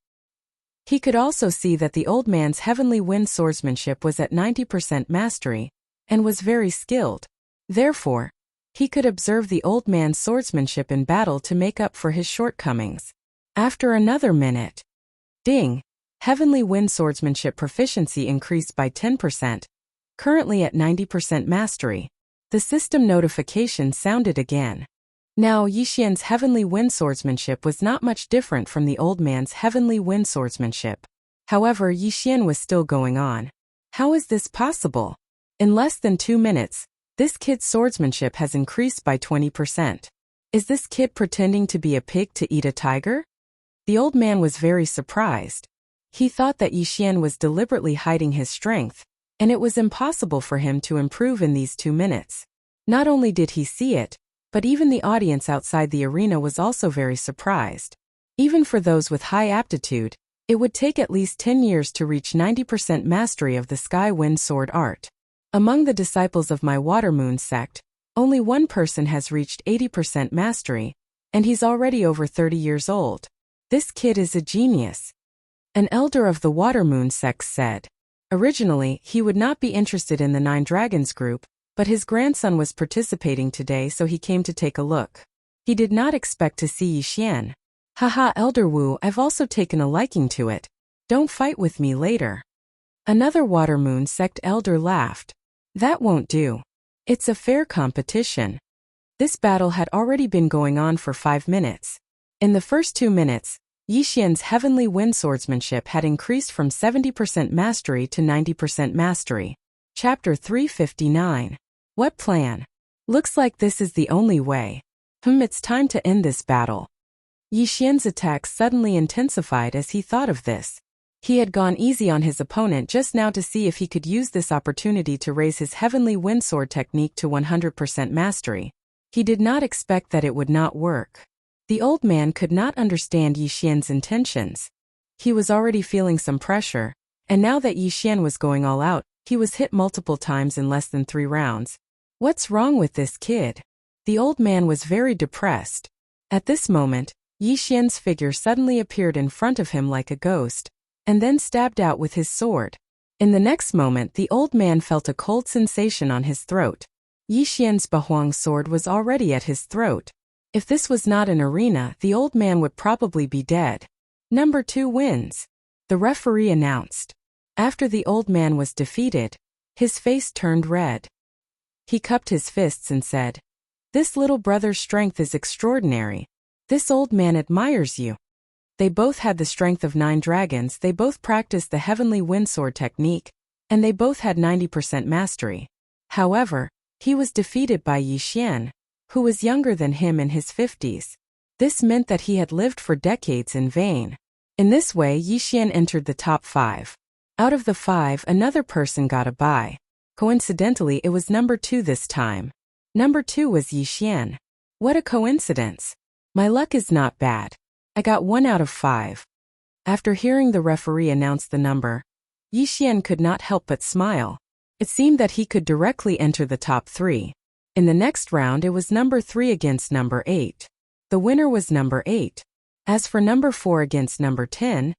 He could also see that the old man's heavenly wind swordsmanship was at 90% mastery, and was very skilled. Therefore, he could observe the old man's swordsmanship in battle to make up for his shortcomings. After another minute, ding! Heavenly wind swordsmanship proficiency increased by 10%, currently at 90% mastery. The system notification sounded again. Now, Yixian's heavenly wind swordsmanship was not much different from the old man's heavenly wind swordsmanship. However, Yixian was still going on. How is this possible? In less than 2 minutes, this kid's swordsmanship has increased by 20%. Is this kid pretending to be a pig to eat a tiger? The old man was very surprised. He thought that Yixian was deliberately hiding his strength, and it was impossible for him to improve in these 2 minutes. Not only did he see it, but even the audience outside the arena was also very surprised. Even for those with high aptitude, it would take at least 10 years to reach 90% mastery of the Sky Wind Sword art. Among the disciples of my Water Moon sect, only one person has reached 80% mastery, and he's already over 30 years old. This kid is a genius. An elder of the Water Moon sect said. Originally, he would not be interested in the Nine Dragons group, but his grandson was participating today, so he came to take a look. He did not expect to see Yixian. Haha, Elder Wu, I've also taken a liking to it. Don't fight with me later. Another Water Moon sect elder laughed. That won't do. It's a fair competition. This battle had already been going on for 5 minutes. In the first 2 minutes, Yixian's heavenly wind swordsmanship had increased from 70% mastery to 90% mastery. Chapter 359. What plan? Looks like this is the only way. It's time to end this battle. Yixian's attack suddenly intensified as he thought of this. He had gone easy on his opponent just now to see if he could use this opportunity to raise his heavenly wind sword technique to 100% mastery. He did not expect that it would not work. The old man could not understand Yixian's intentions. He was already feeling some pressure, and now that Yixian was going all out, he was hit multiple times in less than 3 rounds. What's wrong with this kid? The old man was very depressed. At this moment, Yixian's figure suddenly appeared in front of him like a ghost, and then stabbed out with his sword. In the next moment, the old man felt a cold sensation on his throat. Yixian's Bahuang sword was already at his throat. If this was not an arena, the old man would probably be dead. Number 2 wins. The referee announced. After the old man was defeated, his face turned red. He cupped his fists and said, "This little brother's strength is extraordinary. This old man admires you." They both had the strength of 9 dragons, they both practiced the heavenly wind sword technique, and they both had 90% mastery. However, he was defeated by Yixian, who was younger than him in his 50s. This meant that he had lived for decades in vain. In this way, Yixian entered the top 5. Out of the 5, another person got a bye. Coincidentally, it was number 2 this time. Number 2 was Yixian. What a coincidence. My luck is not bad. I got 1 out of 5. After hearing the referee announce the number, Yixian could not help but smile. It seemed that he could directly enter the top 3. In the next round, it was number 3 against number 8. The winner was number 8. As for number 4 against number 10,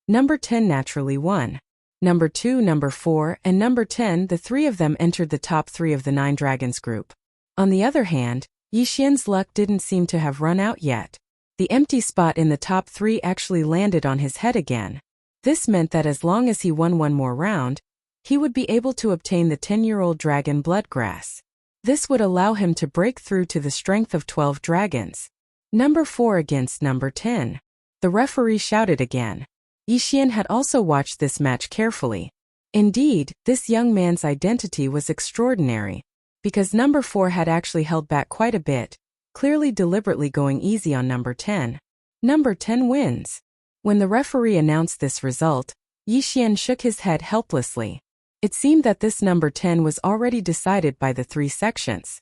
number 10 naturally won. Number 2, number 4, and number 10, the 3 of them entered the top 3 of the 9 Dragons group. On the other hand, Yixian's luck didn't seem to have run out yet. The empty spot in the top 3 actually landed on his head again. This meant that as long as he won 1 more round, he would be able to obtain the 10-year-old dragon Bloodgrass. This would allow him to break through to the strength of 12 dragons. Number 4 against number 10. The referee shouted again. Yixian had also watched this match carefully. Indeed, this young man's identity was extraordinary, because number 4 had actually held back quite a bit, clearly deliberately going easy on number 10. Number 10 wins. When the referee announced this result, Yixian shook his head helplessly. It seemed that this number 10 was already decided by the 3 sections.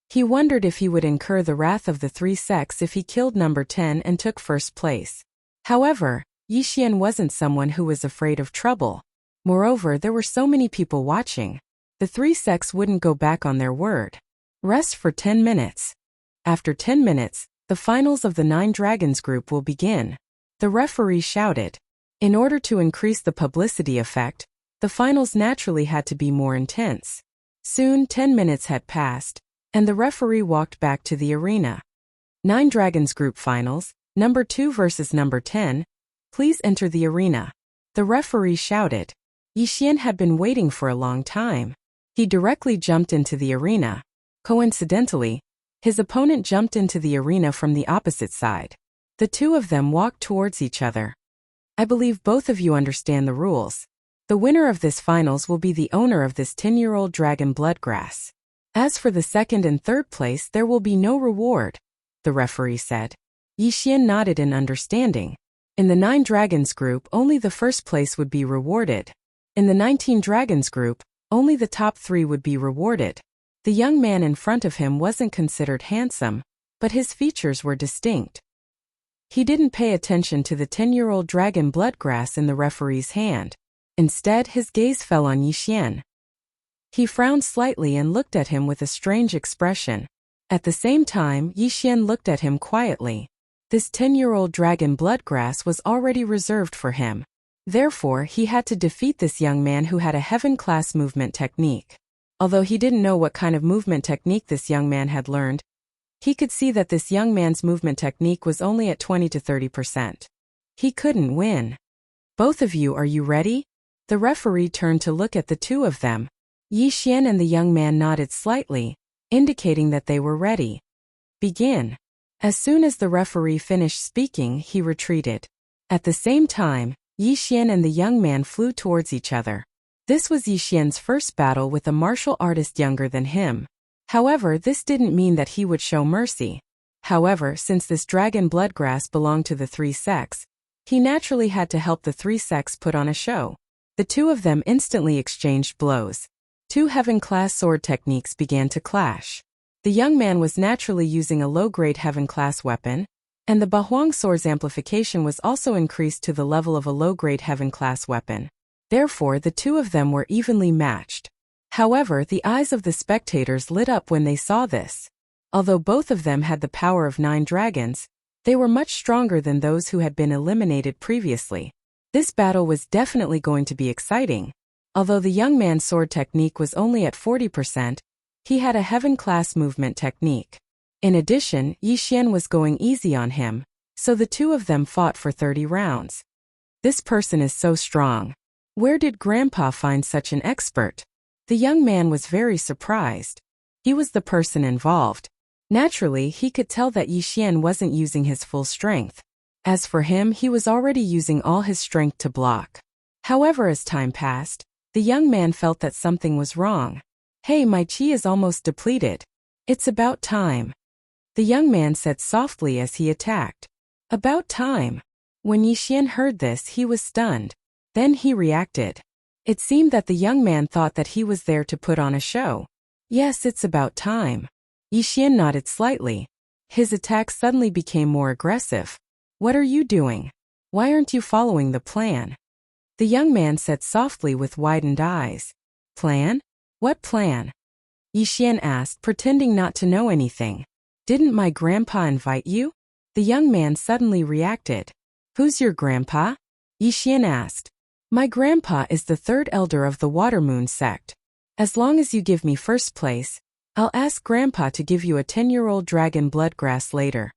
He wondered if he would incur the wrath of the 3 sects if he killed number 10 and took first place. However, Yixian wasn't someone who was afraid of trouble. Moreover, there were so many people watching. The 3 sects wouldn't go back on their word. Rest for 10 minutes. After 10 minutes, the finals of the 9 Dragons group will begin. The referee shouted. In order to increase the publicity effect, the finals naturally had to be more intense. Soon 10 minutes had passed, and the referee walked back to the arena. 9 Dragons group finals, number 2 versus number 10. Please enter the arena. The referee shouted. Yixian had been waiting for a long time. He directly jumped into the arena. Coincidentally, His opponent jumped into the arena from the opposite side. The two of them walked towards each other. I believe both of you understand the rules. The winner of this finals will be the owner of this 10-year-old dragon bloodgrass. As for the second and third place, there will be no reward, the referee said. Yi Xian nodded in understanding. In the 9 dragons group, only the first place would be rewarded. In the 19 dragons group, only the top 3 would be rewarded. The young man in front of him wasn't considered handsome, but his features were distinct. He didn't pay attention to the 10-year-old dragon bloodgrass in the referee's hand. Instead, his gaze fell on Yi Xian. He frowned slightly and looked at him with a strange expression. At the same time, Yi Xian looked at him quietly. This 10-year-old dragon bloodgrass was already reserved for him. Therefore, he had to defeat this young man who had a heaven-class movement technique. Although he didn't know what kind of movement technique this young man had learned, he could see that this young man's movement technique was only at 20 to 30%. He couldn't win. Both of you, are you ready? The referee turned to look at the two of them. Yi Xian and the young man nodded slightly, indicating that they were ready. Begin. As soon as the referee finished speaking, he retreated. At the same time, Yi Xian and the young man flew towards each other. This was Yi Xian's first battle with a martial artist younger than him. However, this didn't mean that he would show mercy. However, since this dragon bloodgrass belonged to the 3 sects, he naturally had to help the 3 sects put on a show. The two of them instantly exchanged blows. 2 heaven-class sword techniques began to clash. The young man was naturally using a low-grade heaven-class weapon, and the Bahuang sword's amplification was also increased to the level of a low-grade heaven-class weapon. Therefore, the two of them were evenly matched. However, the eyes of the spectators lit up when they saw this. Although both of them had the power of 9 dragons, they were much stronger than those who had been eliminated previously. This battle was definitely going to be exciting. Although the young man's sword technique was only at 40%, he had a heaven-class movement technique. In addition, Yi Xian was going easy on him, so the two of them fought for 30 rounds. This person is so strong. Where did Grandpa find such an expert? The young man was very surprised. He was the person involved. Naturally, he could tell that Yi Xian wasn't using his full strength. As for him, he was already using all his strength to block. However, as time passed, the young man felt that something was wrong. Hey, my chi is almost depleted. It's about time. The young man said softly as he attacked. About time. When Yi Xian heard this, he was stunned. Then he reacted. It seemed that the young man thought that he was there to put on a show. Yes, it's about time. Yi Xian nodded slightly. His attack suddenly became more aggressive. What are you doing? Why aren't you following the plan? The young man said softly with widened eyes. Plan? What plan? Yi Xian asked, pretending not to know anything. Didn't my grandpa invite you? The young man suddenly reacted. Who's your grandpa? Yi Xian asked. My grandpa is the 3rd elder of the Water Moon sect. As long as you give me first place, I'll ask grandpa to give you a 10-year-old dragon bloodgrass later.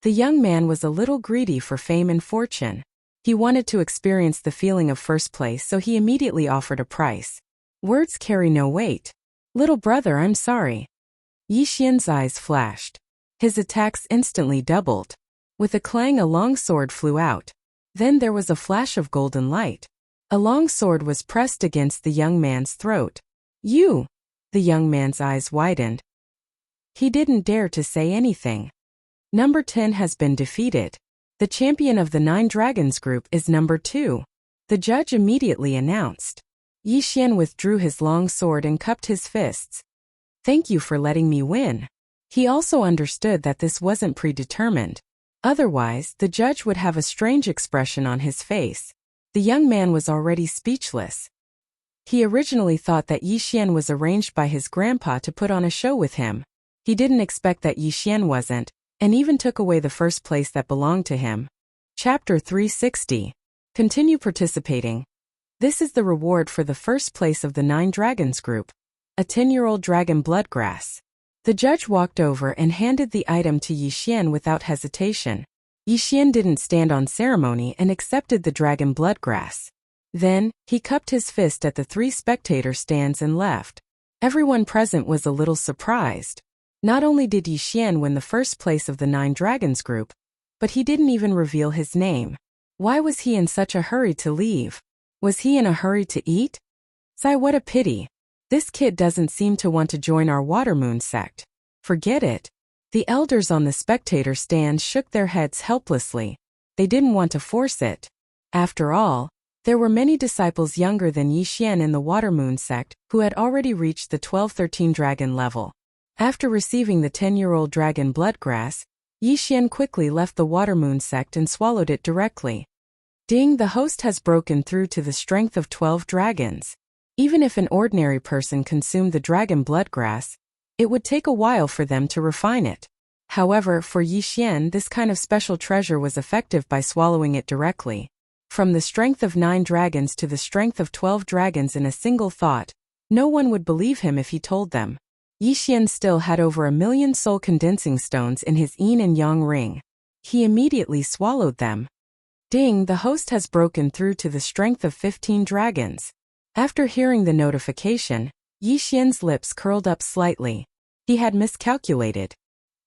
The young man was a little greedy for fame and fortune. He wanted to experience the feeling of first place, so he immediately offered a price. Words carry no weight. Little brother, I'm sorry. Yi Xian's eyes flashed. His attacks instantly doubled. With a clang, a long sword flew out. Then there was a flash of golden light. A long sword was pressed against the young man's throat. You! The young man's eyes widened. He didn't dare to say anything. Number 10 has been defeated. The champion of the 9 dragons group is number 2. The judge immediately announced. Yi Xian withdrew his long sword and cupped his fists. Thank you for letting me win. He also understood that this wasn't predetermined. Otherwise, the judge would have a strange expression on his face. The young man was already speechless. He originally thought that Yi Xian was arranged by his grandpa to put on a show with him. He didn't expect that Yi Xian wasn't, and even took away the first place that belonged to him. Chapter 360. Continue participating. This is the reward for the first place of the 9 dragons group. A 10-year-old dragon bloodgrass. The judge walked over and handed the item to Yi Xian without hesitation. Yi Xian didn't stand on ceremony and accepted the dragon bloodgrass. Then, he cupped his fist at the 3 spectator stands and left. Everyone present was a little surprised. Not only did Yi Xian win the first place of the 9 dragons group, but he didn't even reveal his name. Why was he in such a hurry to leave? Was he in a hurry to eat? Sigh, what a pity. This kid doesn't seem to want to join our water moon sect. Forget it. The elders on the spectator stand shook their heads helplessly. They didn't want to force it. After all, there were many disciples younger than Yi Xian in the water moon sect who had already reached the 12-13 dragon level. After receiving the 10-year-old dragon bloodgrass, Yi Xian quickly left the water moon sect and swallowed it directly. Ding, the host has broken through to the strength of 12 dragons. Even if an ordinary person consumed the dragon bloodgrass, it would take a while for them to refine it. However, for Yi Xian, this kind of special treasure was effective by swallowing it directly. From the strength of 9 dragons to the strength of 12 dragons in a single thought, no one would believe him if he told them. Yi Xian still had over 1 million soul condensing stones in his yin and yang ring. He immediately swallowed them. Ding, the host has broken through to the strength of 15 dragons. After hearing the notification, Yi Xian's lips curled up slightly. He had miscalculated.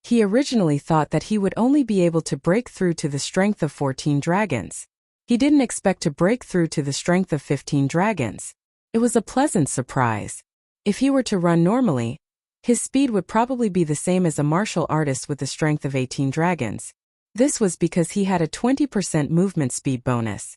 He originally thought that he would only be able to break through to the strength of 14 dragons. He didn't expect to break through to the strength of 15 dragons. It was a pleasant surprise. If he were to run normally, his speed would probably be the same as a martial artist with the strength of 18 dragons. This was because he had a 20% movement speed bonus.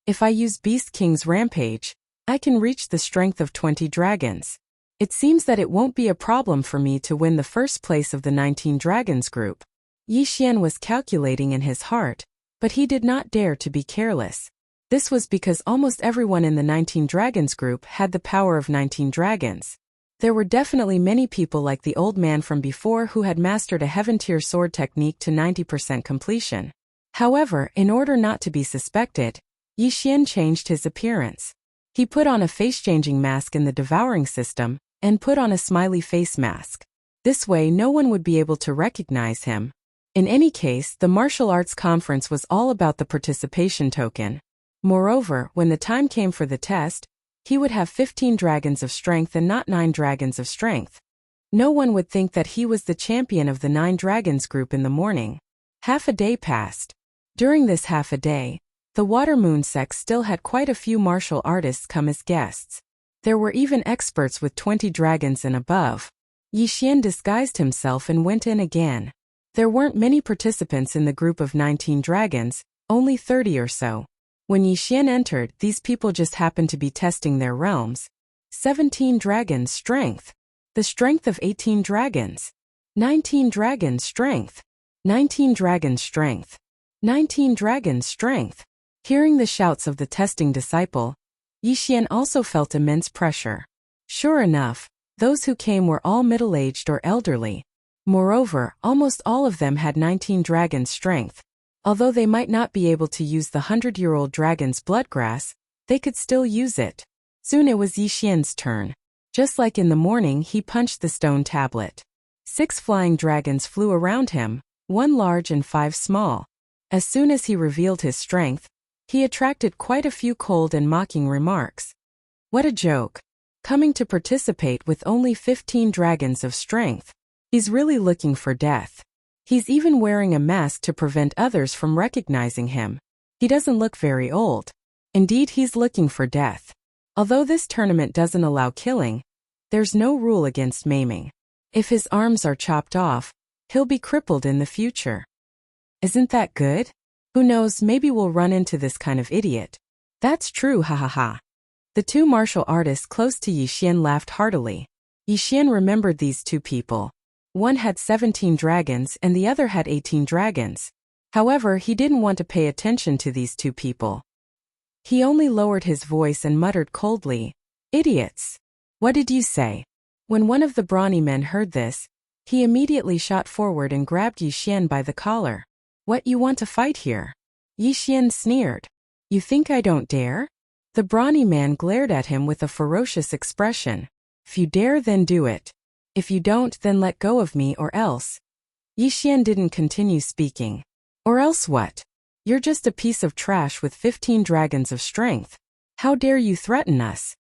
If I use Beast King's Rampage, I can reach the strength of 20 dragons. It seems that it won't be a problem for me to win the first place of the 19 dragons group. Yi Xian was calculating in his heart, but he did not dare to be careless. This was because almost everyone in the 19 dragons group had the power of 19 dragons. There were definitely many people like the old man from before who had mastered a heaven-tier sword technique to 90% completion. However, in order not to be suspected, Yi Xian changed his appearance. He put on a face-changing mask in the Devouring system, and put on a smiley face mask. This way no one would be able to recognize him. In any case, the martial arts conference was all about the participation token. Moreover, when the time came for the test, he would have 15 dragons of strength and not 9 dragons of strength. No one would think that he was the champion of the 9 dragons group in the morning. Half a day passed. During this half a day, the Water Moon sect still had quite a few martial artists come as guests. There were even experts with 20 dragons and above. Yi Xian disguised himself and went in again. There weren't many participants in the group of 19 dragons, only 30 or so. When Yi Xian entered, these people just happened to be testing their realms. 17 dragons strength. The strength of 18 dragons. 19 dragons strength. 19 dragons strength. 19 dragons strength. Hearing the shouts of the testing disciple, Yi Xian also felt immense pressure. Sure enough, those who came were all middle-aged or elderly. Moreover, almost all of them had 19 dragons strength. Although they might not be able to use the 100-year-old dragon's bloodgrass, they could still use it. Soon it was Yi Xian's turn. Just like in the morning, he punched the stone tablet. 6 flying dragons flew around him, 1 large and 5 small. As soon as he revealed his strength, he attracted quite a few cold and mocking remarks. What a joke. Coming to participate with only 15 dragons of strength. He's really looking for death. He's even wearing a mask to prevent others from recognizing him. He doesn't look very old. Indeed, he's looking for death. Although this tournament doesn't allow killing, there's no rule against maiming. If his arms are chopped off, he'll be crippled in the future. Isn't that good? Who knows, maybe we'll run into this kind of idiot. That's true, ha ha ha. The 2 martial artists close to Yi Xian laughed heartily. Yi Xian remembered these 2 people. One had 17 dragons and the other had 18 dragons. However, he didn't want to pay attention to these 2 people. He only lowered his voice and muttered coldly, "Idiots! What did you say?" When one of the brawny men heard this, he immediately shot forward and grabbed Yi Xian by the collar. "What, you want to fight here?" Yi Xian sneered. "You think I don't dare?" The brawny man glared at him with a ferocious expression. "If you dare, then do it. If you don't, then let go of me or else." Yi Xian didn't continue speaking. "Or else what? You're just a piece of trash with 15 dragons of strength. How dare you threaten us?"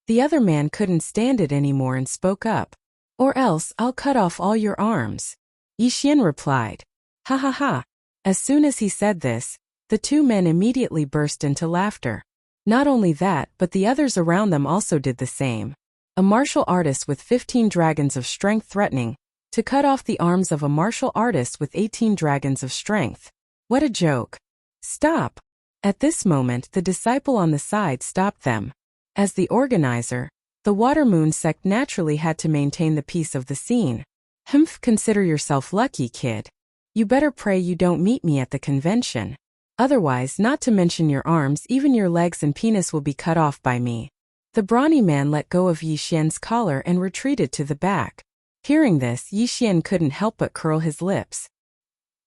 The other man couldn't stand it anymore and spoke up. Or else I'll cut off all your arms. Yixian replied. Ha ha ha. As soon as he said this, the two men immediately burst into laughter. Not only that, but the others around them also did the same. A martial artist with 15 dragons of strength threatening to cut off the arms of a martial artist with 18 dragons of strength. What a joke. Stop. At this moment, the disciple on the side stopped them. As the organizer, the Water Moon sect naturally had to maintain the peace of the scene. Humph, consider yourself lucky, kid. You better pray you don't meet me at the convention. Otherwise, not to mention your arms, even your legs and penis will be cut off by me. The brawny man let go of Yixian's collar and retreated to the back. Hearing this, Yixian couldn't help but curl his lips.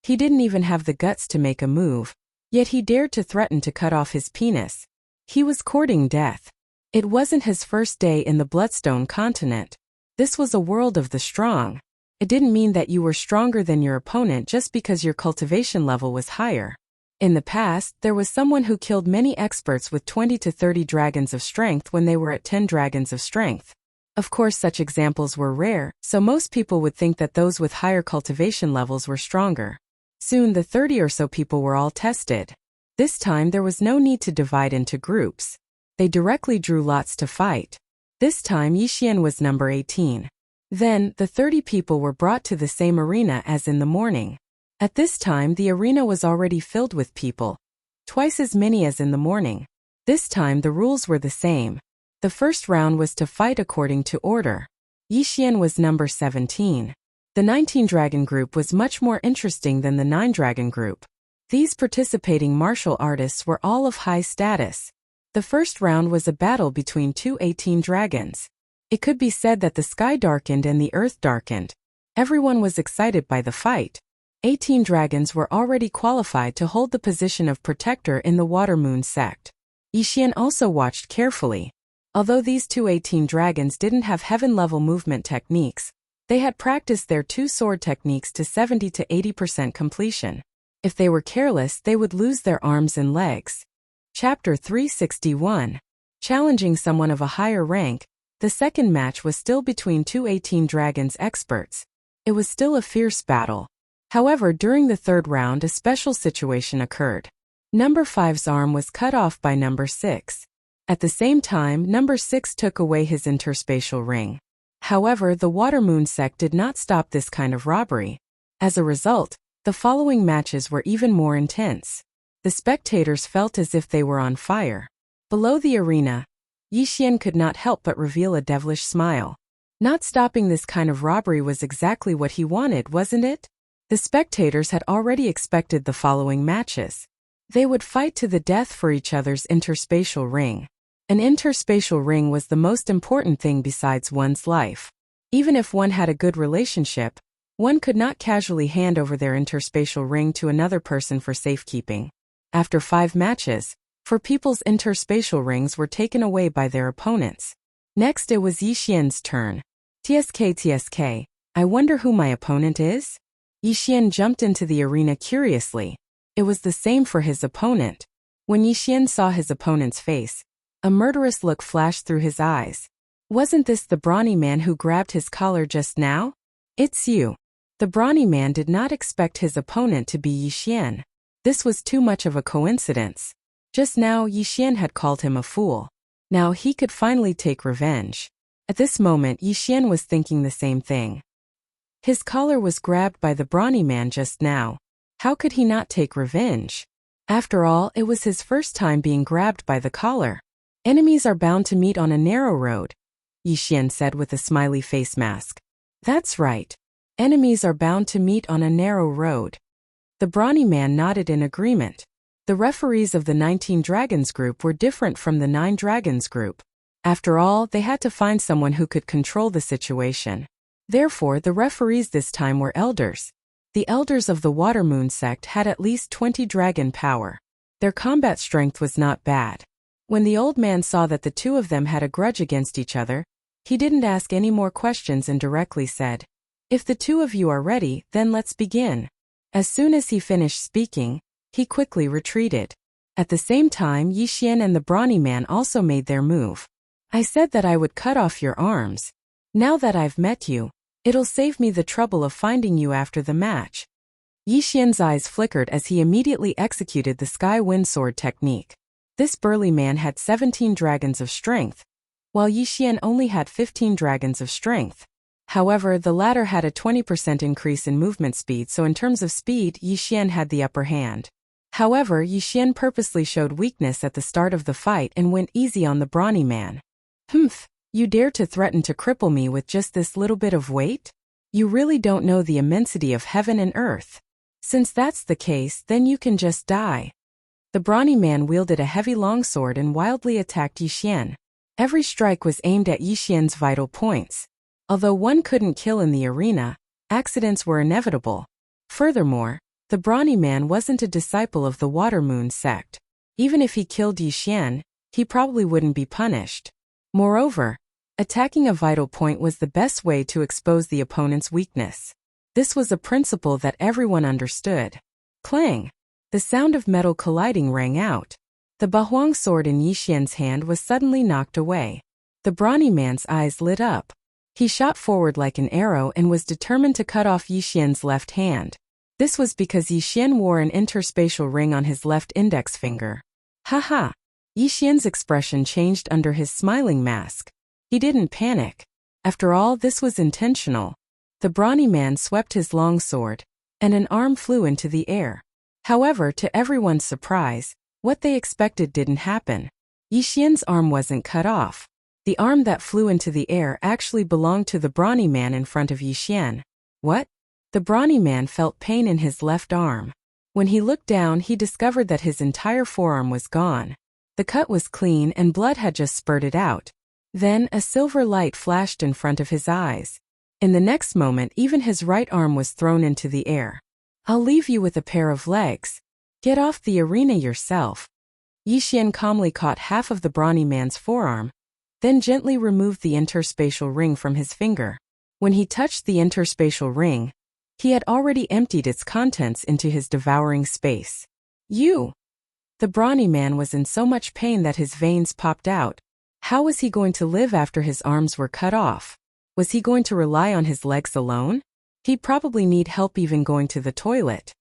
He didn't even have the guts to make a move, yet he dared to threaten to cut off his penis. He was courting death. It wasn't his first day in the Bloodstone continent. This was a world of the strong. It didn't mean that you were stronger than your opponent just because your cultivation level was higher. In the past, there was someone who killed many experts with 20 to 30 dragons of strength when they were at 10 dragons of strength. Of course, such examples were rare, so most people would think that those with higher cultivation levels were stronger. Soon the 30 or so people were all tested. This time there was no need to divide into groups. They directly drew lots to fight. This time Yixian was number 18. Then, the 30 people were brought to the same arena as in the morning. At this time the arena was already filled with people. Twice as many as in the morning. This time the rules were the same. The first round was to fight according to order. Yixian was number 17. The 19-dragon group was much more interesting than the 9-dragon group. These participating martial artists were all of high status. The first round was a battle between two 18 dragons. It could be said that the sky darkened and the earth darkened. Everyone was excited by the fight. 18 dragons were already qualified to hold the position of protector in the Water Moon sect. Yixian also watched carefully. Although these two 18 dragons didn't have heaven-level movement techniques, they had practiced their two-sword techniques to 70 to 80% completion. If they were careless, they would lose their arms and legs. Chapter 361. Challenging someone of a higher rank. The second match was still between two 18 dragons experts. It was still a fierce battle. However, during the third round a special situation occurred. Number 5's arm was cut off by number 6. At the same time, number 6 took away his interspatial ring. However, the Water Moon sect did not stop this kind of robbery. As a result, the following matches were even more intense. The spectators felt as if they were on fire. Below the arena, Yixian could not help but reveal a devilish smile. Not stopping this kind of robbery was exactly what he wanted, wasn't it? The spectators had already expected the following matches. They would fight to the death for each other's interspatial ring. An interspatial ring was the most important thing besides one's life. Even if one had a good relationship, one could not casually hand over their interspatial ring to another person for safekeeping. After 5 matches, for people's interspatial rings were taken away by their opponents. Next it was Yixian's turn. TSK, I wonder who my opponent is? Yixian jumped into the arena curiously. It was the same for his opponent. When Yixian saw his opponent's face, a murderous look flashed through his eyes. Wasn't this the brawny man who grabbed his collar just now? It's you. The brawny man did not expect his opponent to be Yixian. This was too much of a coincidence. Just now Yixian had called him a fool. Now he could finally take revenge. At this moment Yixian was thinking the same thing. His collar was grabbed by the brawny man just now. How could he not take revenge? After all, it was his first time being grabbed by the collar. Enemies are bound to meet on a narrow road, Yixian said with a smiley face mask. That's right. Enemies are bound to meet on a narrow road. The brawny man nodded in agreement. The referees of the 19 Dragons group were different from the 9 Dragons group. After all, they had to find someone who could control the situation. Therefore, the referees this time were elders. The elders of the Water Moon sect had at least 20 dragon power. Their combat strength was not bad. When the old man saw that the two of them had a grudge against each other, he didn't ask any more questions and directly said, "If the two of you are ready, then let's begin." As soon as he finished speaking, he quickly retreated. At the same time, Yixian and the brawny man also made their move. I said that I would cut off your arms. Now that I've met you, It'll save me the trouble of finding you after the match. Yi Xian's eyes flickered as he immediately executed the Sky Wind Sword technique. This burly man had 17 dragons of strength, while Yi Xian only had 15 dragons of strength. However, the latter had a 20% increase in movement speed, so in terms of speed, Yi Xian had the upper hand. However, Yi Xian purposely showed weakness at the start of the fight and went easy on the brawny man. Humph, you dare to threaten to cripple me with just this little bit of weight? You really don't know the immensity of heaven and earth. Since that's the case, then you can just die. The brawny man wielded a heavy longsword and wildly attacked Yi Xian. Every strike was aimed at Yi Xian's vital points. Although one couldn't kill in the arena, accidents were inevitable. Furthermore, the brawny man wasn't a disciple of the Water Moon sect. Even if he killed Yi Xian, he probably wouldn't be punished. Moreover, attacking a vital point was the best way to expose the opponent's weakness. This was a principle that everyone understood. Clang! The sound of metal colliding rang out. The Bahuang sword in Yi Xian's hand was suddenly knocked away. The brawny man's eyes lit up. He shot forward like an arrow and was determined to cut off Yi Xian's left hand. This was because Yi Xian wore an interspatial ring on his left index finger. Haha! Yi Xian's expression changed under his smiling mask. He didn't panic. After all, this was intentional. The brawny man swept his long sword, and an arm flew into the air. However, to everyone's surprise, what they expected didn't happen. Yi Xian's arm wasn't cut off. The arm that flew into the air actually belonged to the brawny man in front of Yi Xian. What? The brawny man felt pain in his left arm. When he looked down, he discovered that his entire forearm was gone. The cut was clean and blood had just spurted out. Then, a silver light flashed in front of his eyes. In the next moment, even his right arm was thrown into the air. I'll leave you with a pair of legs. Get off the arena yourself. Yi Xian calmly caught half of the brawny man's forearm, then gently removed the interspatial ring from his finger. When he touched the interspatial ring, he had already emptied its contents into his devouring space. You! The brawny man was in so much pain that his veins popped out. How was he going to live after his arms were cut off? Was he going to rely on his legs alone? He'd probably need help even going to the toilet.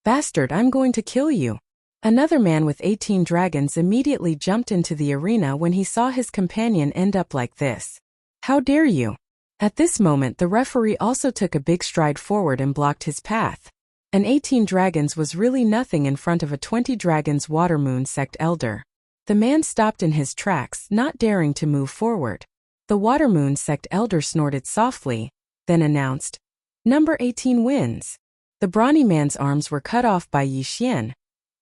Bastard, I'm going to kill you. Another man with 18 dragons immediately jumped into the arena when he saw his companion end up like this. How dare you? At this moment, the referee also took a big stride forward and blocked his path. An 18 dragons was really nothing in front of a 20 dragons Water Moon sect elder. The man stopped in his tracks, not daring to move forward. The Water Moon sect elder snorted softly, then announced, "Number 18 wins." The brawny man's arms were cut off by Yi Xian,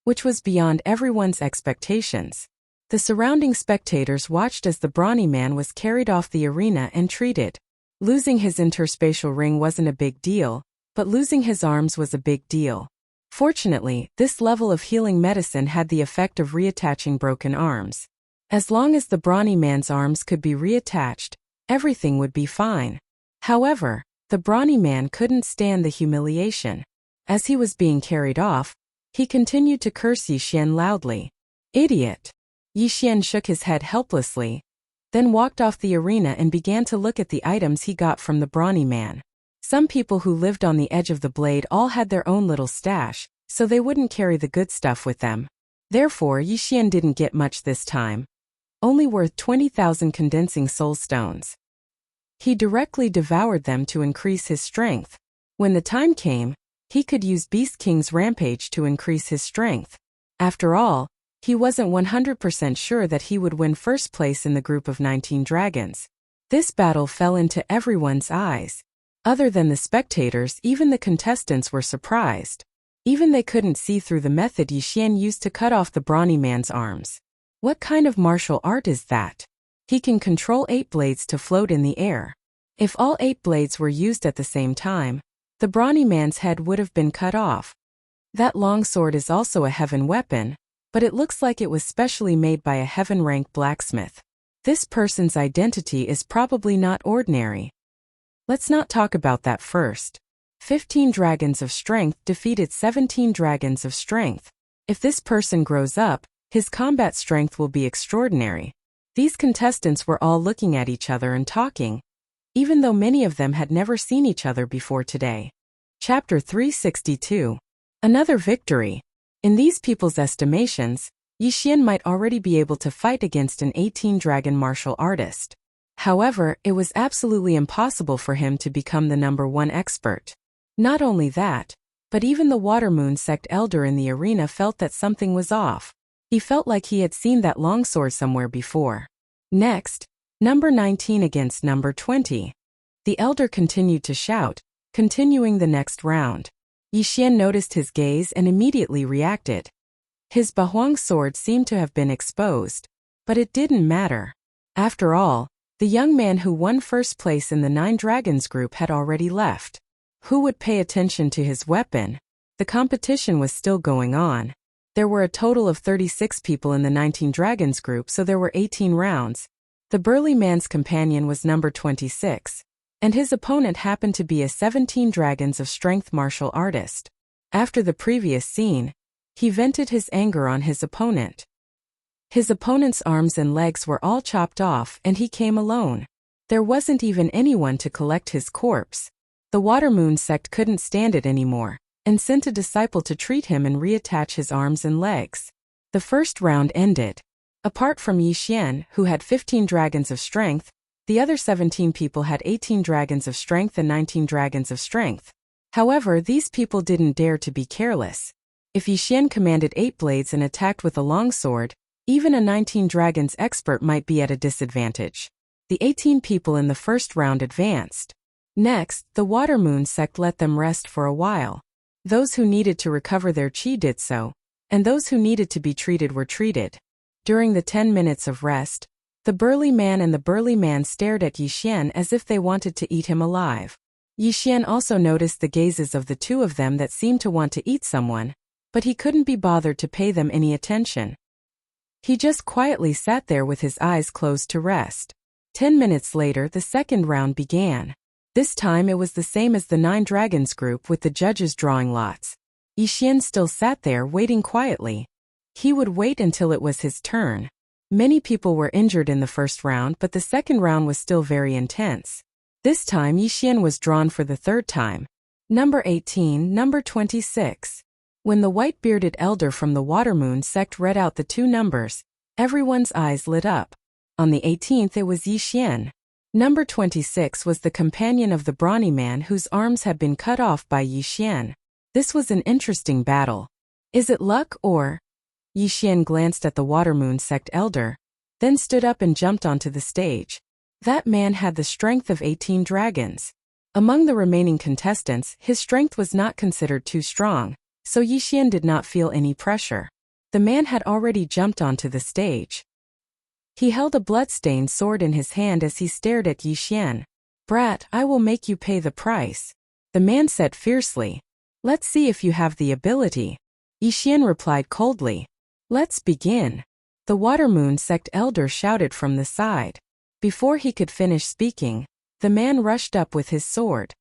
which was beyond everyone's expectations. The surrounding spectators watched as the brawny man was carried off the arena and treated. Losing his interspatial ring wasn't a big deal, but losing his arms was a big deal. Fortunately, this level of healing medicine had the effect of reattaching broken arms. As long as the brawny man's arms could be reattached, everything would be fine. However, the brawny man couldn't stand the humiliation. As he was being carried off, he continued to curse Yi Xian loudly. Idiot! Yi Xian shook his head helplessly, then walked off the arena and began to look at the items he got from the brawny man. Some people who lived on the edge of the blade all had their own little stash, so they wouldn't carry the good stuff with them. Therefore, Yi Xian didn't get much this time. Only worth 20,000 condensing soul stones. He directly devoured them to increase his strength. When the time came, he could use Beast King's Rampage to increase his strength. After all, he wasn't 100% sure that he would win first place in the group of 19 dragons. This battle fell into everyone's eyes. Other than the spectators, even the contestants were surprised. Even they couldn't see through the method Yi Xian used to cut off the brawny man's arms. What kind of martial art is that? He can control 8 blades to float in the air. If all 8 blades were used at the same time, the brawny man's head would have been cut off. That long sword is also a heaven weapon, but it looks like it was specially made by a heaven-rank blacksmith. This person's identity is probably not ordinary. Let's not talk about that first. 15 dragons of strength defeated 17 dragons of strength. If this person grows up, his combat strength will be extraordinary. These contestants were all looking at each other and talking. even though many of them had never seen each other before today. Chapter 362. Another victory. In these people's estimations, Yixian might already be able to fight against an 18-dragon martial artist. However, it was absolutely impossible for him to become the #1 expert. Not only that, but even the Water Moon sect elder in the arena felt that something was off. He felt like he had seen that longsword somewhere before. Next, number 19 against number 20. The elder continued to shout, continuing the next round. Yixian noticed his gaze and immediately reacted. His Bahuang sword seemed to have been exposed, but it didn't matter. After all, the young man who won first place in the 9 Dragons group had already left. Who would pay attention to his weapon? The competition was still going on. There were a total of 36 people in the 19 Dragons group, so there were 18 rounds. The burly man's companion was number 26, and his opponent happened to be a 17 Dragons of Strength martial artist. After the previous scene, he vented his anger on his opponent. His opponent's arms and legs were all chopped off and he came alone. There wasn't even anyone to collect his corpse. The Water Moon sect couldn't stand it anymore, and sent a disciple to treat him and reattach his arms and legs. The first round ended. Apart from Yixian, who had 15 Dragons of Strength, the other 17 people had 18 Dragons of Strength and 19 Dragons of Strength. However, these people didn't dare to be careless. If Yixian commanded 8 blades and attacked with a longsword, even a 19 Dragons expert might be at a disadvantage. The 18 people in the first round advanced. Next, the Water Moon sect let them rest for a while. Those who needed to recover their qi did so, and those who needed to be treated were treated. During the 10 minutes of rest, the burly man and the burly man stared at Yixian as if they wanted to eat him alive. Yixian also noticed the gazes of the two of them that seemed to want to eat someone, but he couldn't be bothered to pay them any attention. He just quietly sat there with his eyes closed to rest. 10 minutes later, the second round began. This time it was the same as the 9 Dragons group, with the judges drawing lots. Yixian still sat there waiting quietly. He would wait until it was his turn. Many people were injured in the first round, but the second round was still very intense. This time Yixian was drawn for the third time. Number 18, number 26. When the white-bearded elder from the Water Moon sect read out the 2 numbers, everyone's eyes lit up. On the 18th it was Yixian. Number 26 was the companion of the brawny man whose arms had been cut off by Yixian. This was an interesting battle. Is it luck or? Yixian glanced at the Water Moon sect elder, then stood up and jumped onto the stage. That man had the strength of 18 dragons. Among the remaining contestants, his strength was not considered too strong, so Yixian did not feel any pressure. The man had already jumped onto the stage. He held a blood-stained sword in his hand as he stared at Yixian. "Brat, I will make you pay the price," the man said fiercely. "Let's see if you have the ability." Yixian replied coldly. "Let's begin." The Water Moon sect elder shouted from the side. Before he could finish speaking, the man rushed up with his sword.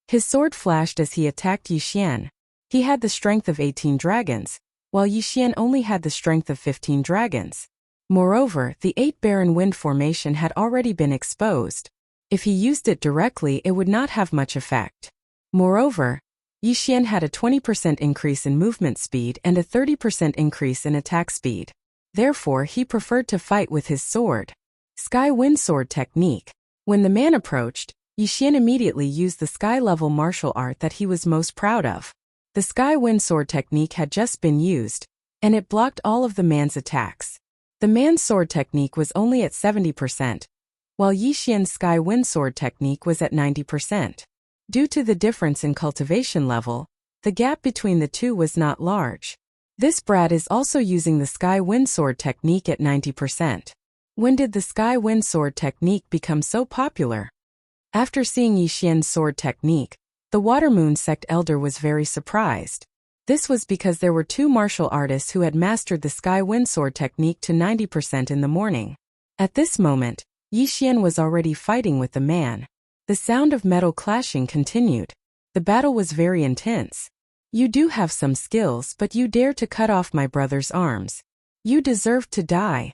His sword flashed as he attacked Yixian. He had the strength of 18 dragons, while Yixian only had the strength of 15 dragons. Moreover, the 8 Barren Wind formation had already been exposed. If he used it directly, it would not have much effect. Moreover, Yixian had a 20% increase in movement speed and a 30% increase in attack speed. Therefore, he preferred to fight with his sword. Sky Wind Sword Technique. When the man approached, Yixian immediately used the sky-level martial art that he was most proud of. The Sky Wind Sword Technique had just been used, and it blocked all of the man's attacks. The man's sword technique was only at 70%, while Yixian's Sky Wind Sword Technique was at 90%. Due to the difference in cultivation level, the gap between the two was not large. This brat is also using the Sky Wind Sword Technique at 90%. When did the Sky Wind Sword Technique become so popular? After seeing Yixian's sword technique, the Water Moon sect elder was very surprised. This was because there were 2 martial artists who had mastered the Sky Wind Sword Technique to 90% in the morning. At this moment, Yixian was already fighting with the man. The sound of metal clashing continued. The battle was very intense. "You do have some skills, but you dare to cut off my brother's arms. You deserve to die."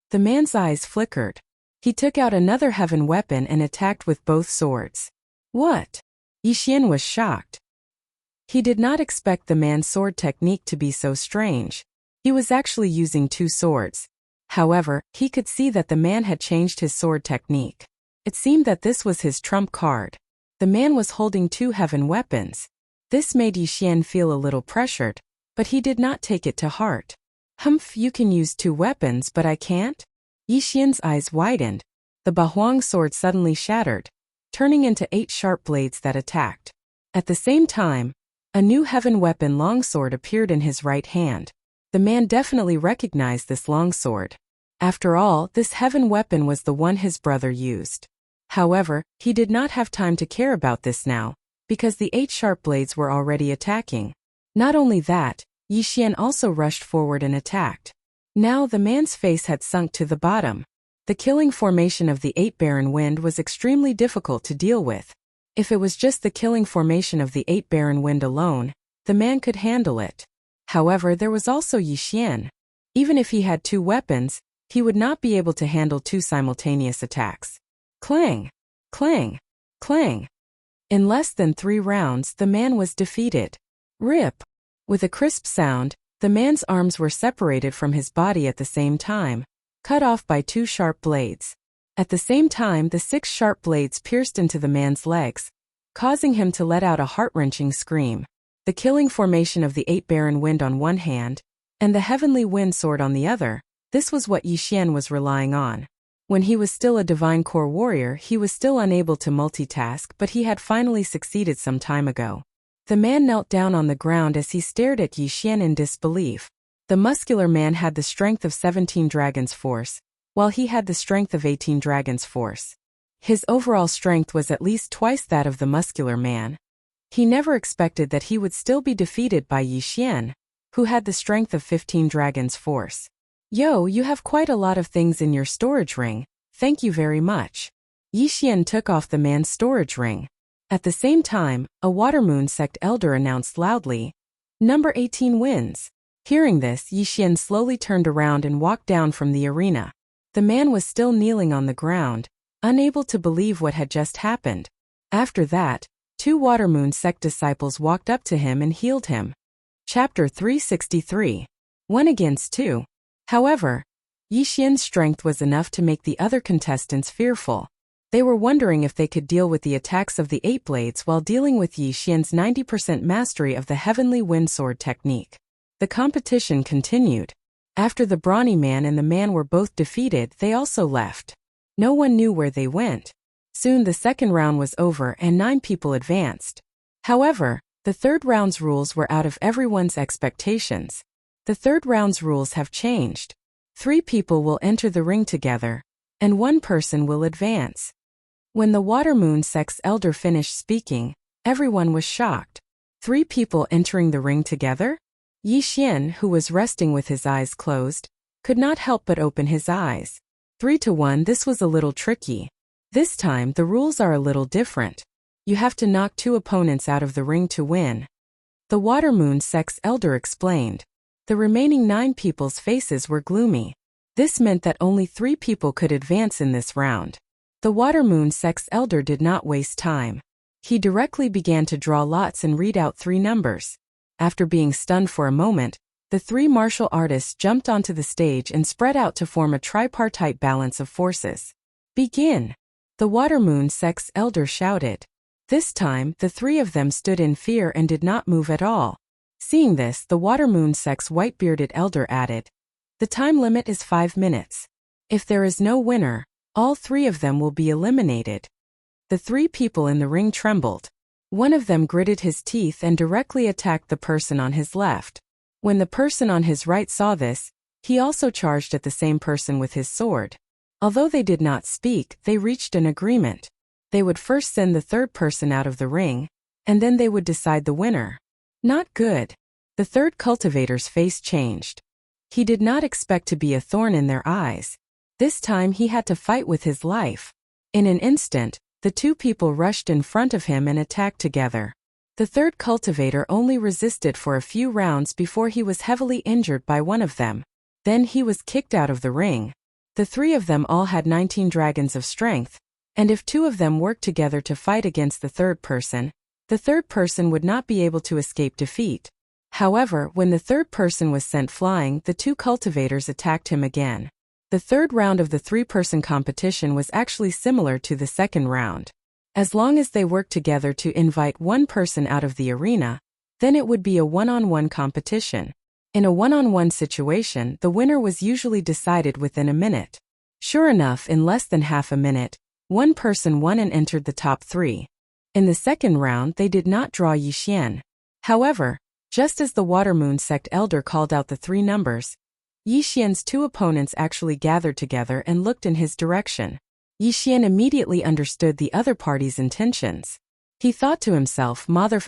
The man's eyes flickered. He took out another heaven weapon and attacked with both swords. What? Yi Xian was shocked. He did not expect the man's sword technique to be so strange. He was actually using two swords. However, he could see that the man had changed his sword technique. It seemed that this was his trump card. The man was holding two heaven weapons. This made Yi Xian feel a little pressured, but he did not take it to heart. Humph, you can use two weapons but I can't? Yi Xian's eyes widened. The Bahuang sword suddenly shattered, turning into 8 sharp blades that attacked. At the same time, a new heaven weapon longsword appeared in his right hand. The man definitely recognized this longsword. After all, this heaven weapon was the one his brother used. However, he did not have time to care about this now, because the 8 sharp blades were already attacking. Not only that, Yi Xian also rushed forward and attacked. Now the man's face had sunk to the bottom. The killing formation of the 8 Barren Wind was extremely difficult to deal with. If it was just the killing formation of the 8 Barren Wind alone, the man could handle it. However, there was also Yi Xian. Even if he had 2 weapons, he would not be able to handle 2 simultaneous attacks. Clang! Clang! Clang! In less than 3 rounds, the man was defeated. Rip! With a crisp sound, the man's arms were separated from his body at the same time, cut off by 2 sharp blades. At the same time, the 6 sharp blades pierced into the man's legs, causing him to let out a heart-wrenching scream. The killing formation of the 8 Barren Wind on one hand, and the heavenly wind sword on the other, this was what Yi Xian was relying on. When he was still a divine core warrior, he was still unable to multitask, but he had finally succeeded some time ago. The man knelt down on the ground as he stared at Yi Xian in disbelief. The muscular man had the strength of 17 dragons' force, while he had the strength of 18 dragons' force. His overall strength was at least twice that of the muscular man. He never expected that he would still be defeated by Yi Xian, who had the strength of 15 dragons' force. Yo, you have quite a lot of things in your storage ring, thank you very much. Yi Xian took off the man's storage ring. At the same time, a Watermoon sect elder announced loudly, "Number 18 wins." Hearing this, Yi Xian slowly turned around and walked down from the arena. The man was still kneeling on the ground, unable to believe what had just happened. After that, 2 Watermoon sect disciples walked up to him and healed him. Chapter 363. 1 against 2. However, Yi Xian's strength was enough to make the other contestants fearful. They were wondering if they could deal with the attacks of the 8 blades while dealing with Yi Xian's 90% mastery of the heavenly wind sword technique. The competition continued. After the brawny man and the man were both defeated, they also left. No one knew where they went. Soon the second round was over and 9 people advanced. However, the third round's rules were out of everyone's expectations. The third round's rules have changed. 3 people will enter the ring together, and 1 person will advance. When the Watermoon sect's elder finished speaking, everyone was shocked. 3 people entering the ring together? Yi Xian, who was resting with his eyes closed, could not help but open his eyes. 3 to 1, this was a little tricky. This time, the rules are a little different. You have to knock 2 opponents out of the ring to win. The Watermoon sect's elder explained. The remaining 9 people's faces were gloomy. This meant that only 3 people could advance in this round. The Watermoon sect's elder did not waste time. He directly began to draw lots and read out 3 numbers. After being stunned for a moment, the 3 martial artists jumped onto the stage and spread out to form a tripartite balance of forces. Begin! The Watermoon sect's elder shouted. This time, the 3 of them stood in fear and did not move at all. Seeing this, the Watermoon sect's white-bearded elder added, "The time limit is 5 minutes. If there is no winner, all 3 of them will be eliminated." The 3 people in the ring trembled. One of them gritted his teeth and directly attacked the person on his left. When the person on his right saw this, he also charged at the same person with his sword. Although they did not speak, they reached an agreement. They would first send the third person out of the ring, and then they would decide the winner. Not good. The third cultivator's face changed. He did not expect to be a thorn in their eyes. This time he had to fight with his life. In an instant, the 2 people rushed in front of him and attacked together. The third cultivator only resisted for a few rounds before he was heavily injured by one of them. Then he was kicked out of the ring. The three of them all had 19 dragons of strength, and if two of them worked together to fight against the third person would not be able to escape defeat. However, when the third person was sent flying, the two cultivators attacked him again. The third round of the three-person competition was actually similar to the second round. As long as they worked together to invite one person out of the arena, then it would be a one-on-one competition. In a one-on-one situation, the winner was usually decided within a minute. Sure enough, in less than half a minute, one person won and entered the top three. In the second round, they did not draw Yixian. However, just as the Water Moon Sect elder called out the three numbers, Yixian's two opponents actually gathered together and looked in his direction. Yixian immediately understood the other party's intentions. He thought to himself, Motherf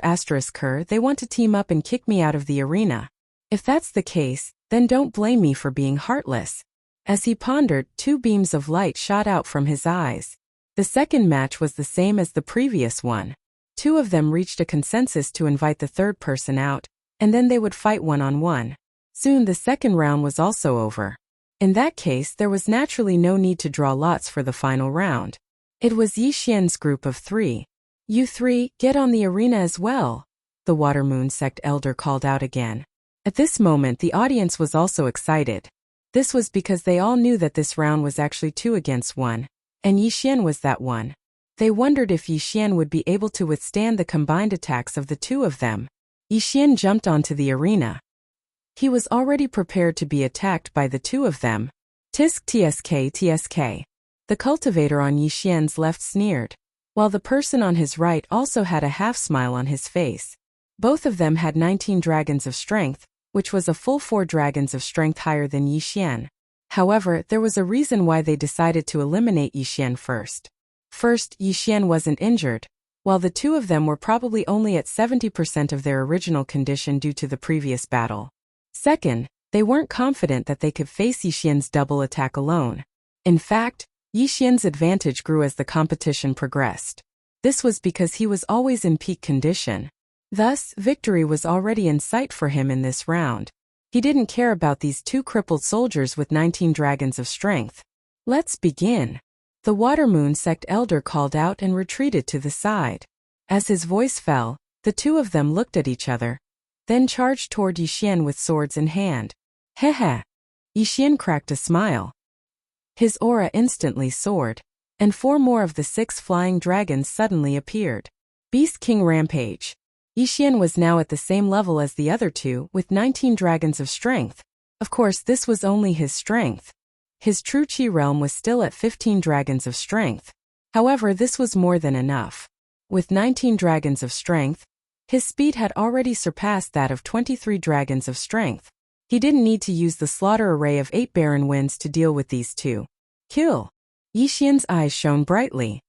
***, they want to team up and kick me out of the arena. If that's the case, then don't blame me for being heartless. As he pondered, two beams of light shot out from his eyes. The second match was the same as the previous one. Two of them reached a consensus to invite the third person out, and then they would fight one-on-one. Soon the second round was also over. In that case, there was naturally no need to draw lots for the final round. It was Yixian's group of three. You three, get on the arena as well, the Water Moon Sect elder called out again. At this moment, the audience was also excited. This was because they all knew that this round was actually 2 against 1, and Yixian was that one. They wondered if Yixian would be able to withstand the combined attacks of the two of them. Yixian jumped onto the arena. He was already prepared to be attacked by the two of them. Tisk tsk. The cultivator on Yixian's left sneered, while the person on his right also had a half-smile on his face. Both of them had 19 dragons of strength, which was a full 4 dragons of strength higher than Yixian. However, there was a reason why they decided to eliminate Yixian first. First, Yixian wasn't injured, while the two of them were probably only at 70% of their original condition due to the previous battle. Second, they weren't confident that they could face Yixian's double attack alone. In fact, Yixian's advantage grew as the competition progressed. This was because he was always in peak condition. Thus, victory was already in sight for him in this round. He didn't care about these two crippled soldiers with 19 dragons of strength. Let's begin. The Water Moon Sect elder called out and retreated to the side. As his voice fell, the two of them looked at each other, then charged toward Yixian with swords in hand. Heh. Yixian cracked a smile. His aura instantly soared, and 4 more of the 6 flying dragons suddenly appeared. Beast King Rampage. Yixian was now at the same level as the other two, with 19 dragons of strength. Of course, this was only his strength. His true Chi realm was still at 15 dragons of strength. However, this was more than enough. With 19 dragons of strength, his speed had already surpassed that of 23 dragons of strength. He didn't need to use the slaughter array of 8 barren winds to deal with these two. Kill! Yixian's eyes shone brightly.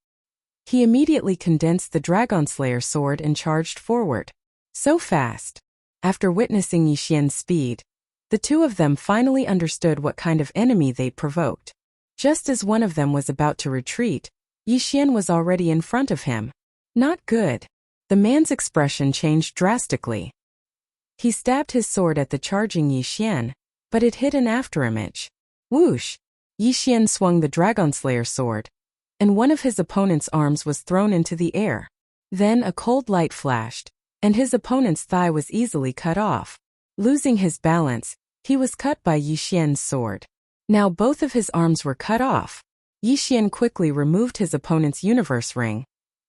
He immediately condensed the Dragon Slayer sword and charged forward. So fast. After witnessing Yixian's speed, the two of them finally understood what kind of enemy they provoked. Just as one of them was about to retreat, Yixian was already in front of him. Not good. The man's expression changed drastically. He stabbed his sword at the charging Yixian, but it hit an afterimage. Whoosh! Yixian swung the Dragon Slayer sword, and one of his opponent's arms was thrown into the air. Then a cold light flashed, and his opponent's thigh was easily cut off. Losing his balance, he was cut by Yixian's sword. Now both of his arms were cut off. Yixian quickly removed his opponent's universe ring,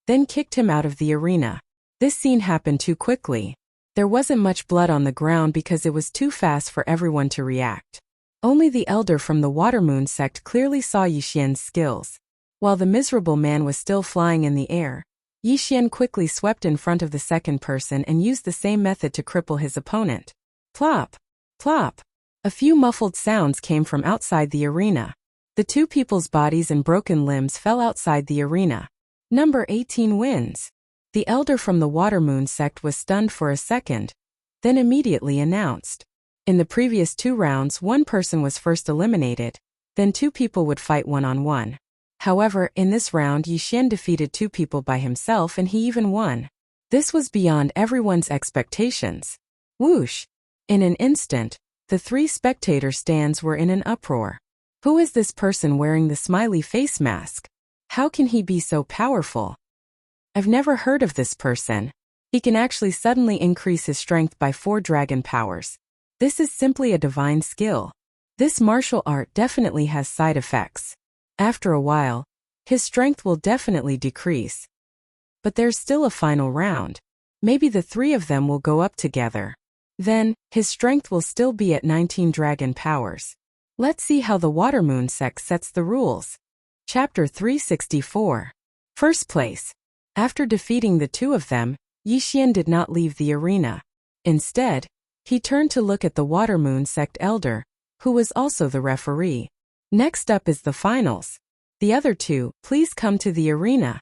then kicked him out of the arena. This scene happened too quickly. There wasn't much blood on the ground because it was too fast for everyone to react. Only the elder from the Water Moon Sect clearly saw Yixian's skills. While the miserable man was still flying in the air, Yixian quickly swept in front of the second person and used the same method to cripple his opponent. Plop! Plop! A few muffled sounds came from outside the arena. The two people's bodies and broken limbs fell outside the arena. Number 18 wins. The elder from the Water Moon Sect was stunned for a second, then immediately announced. In the previous 2 rounds, one person was first eliminated, then 2 people would fight one-on-one. However, in this round, Yixian defeated 2 people by himself and he even won. This was beyond everyone's expectations. Whoosh! In an instant, the 3 spectator stands were in an uproar. Who is this person wearing the smiley face mask? How can he be so powerful? I've never heard of this person. He can actually suddenly increase his strength by 4 dragon powers. This is simply a divine skill. This martial art definitely has side effects. After a while, his strength will definitely decrease. But there's still a final round. Maybe the 3 of them will go up together. Then, his strength will still be at 19 dragon powers. Let's see how the Water Moon sect sets the rules. Chapter 364. First place. After defeating the 2 of them, Yixian did not leave the arena. Instead, he turned to look at the Water Moon sect elder, who was also the referee. Next up is the finals. The other 2, please come to the arena.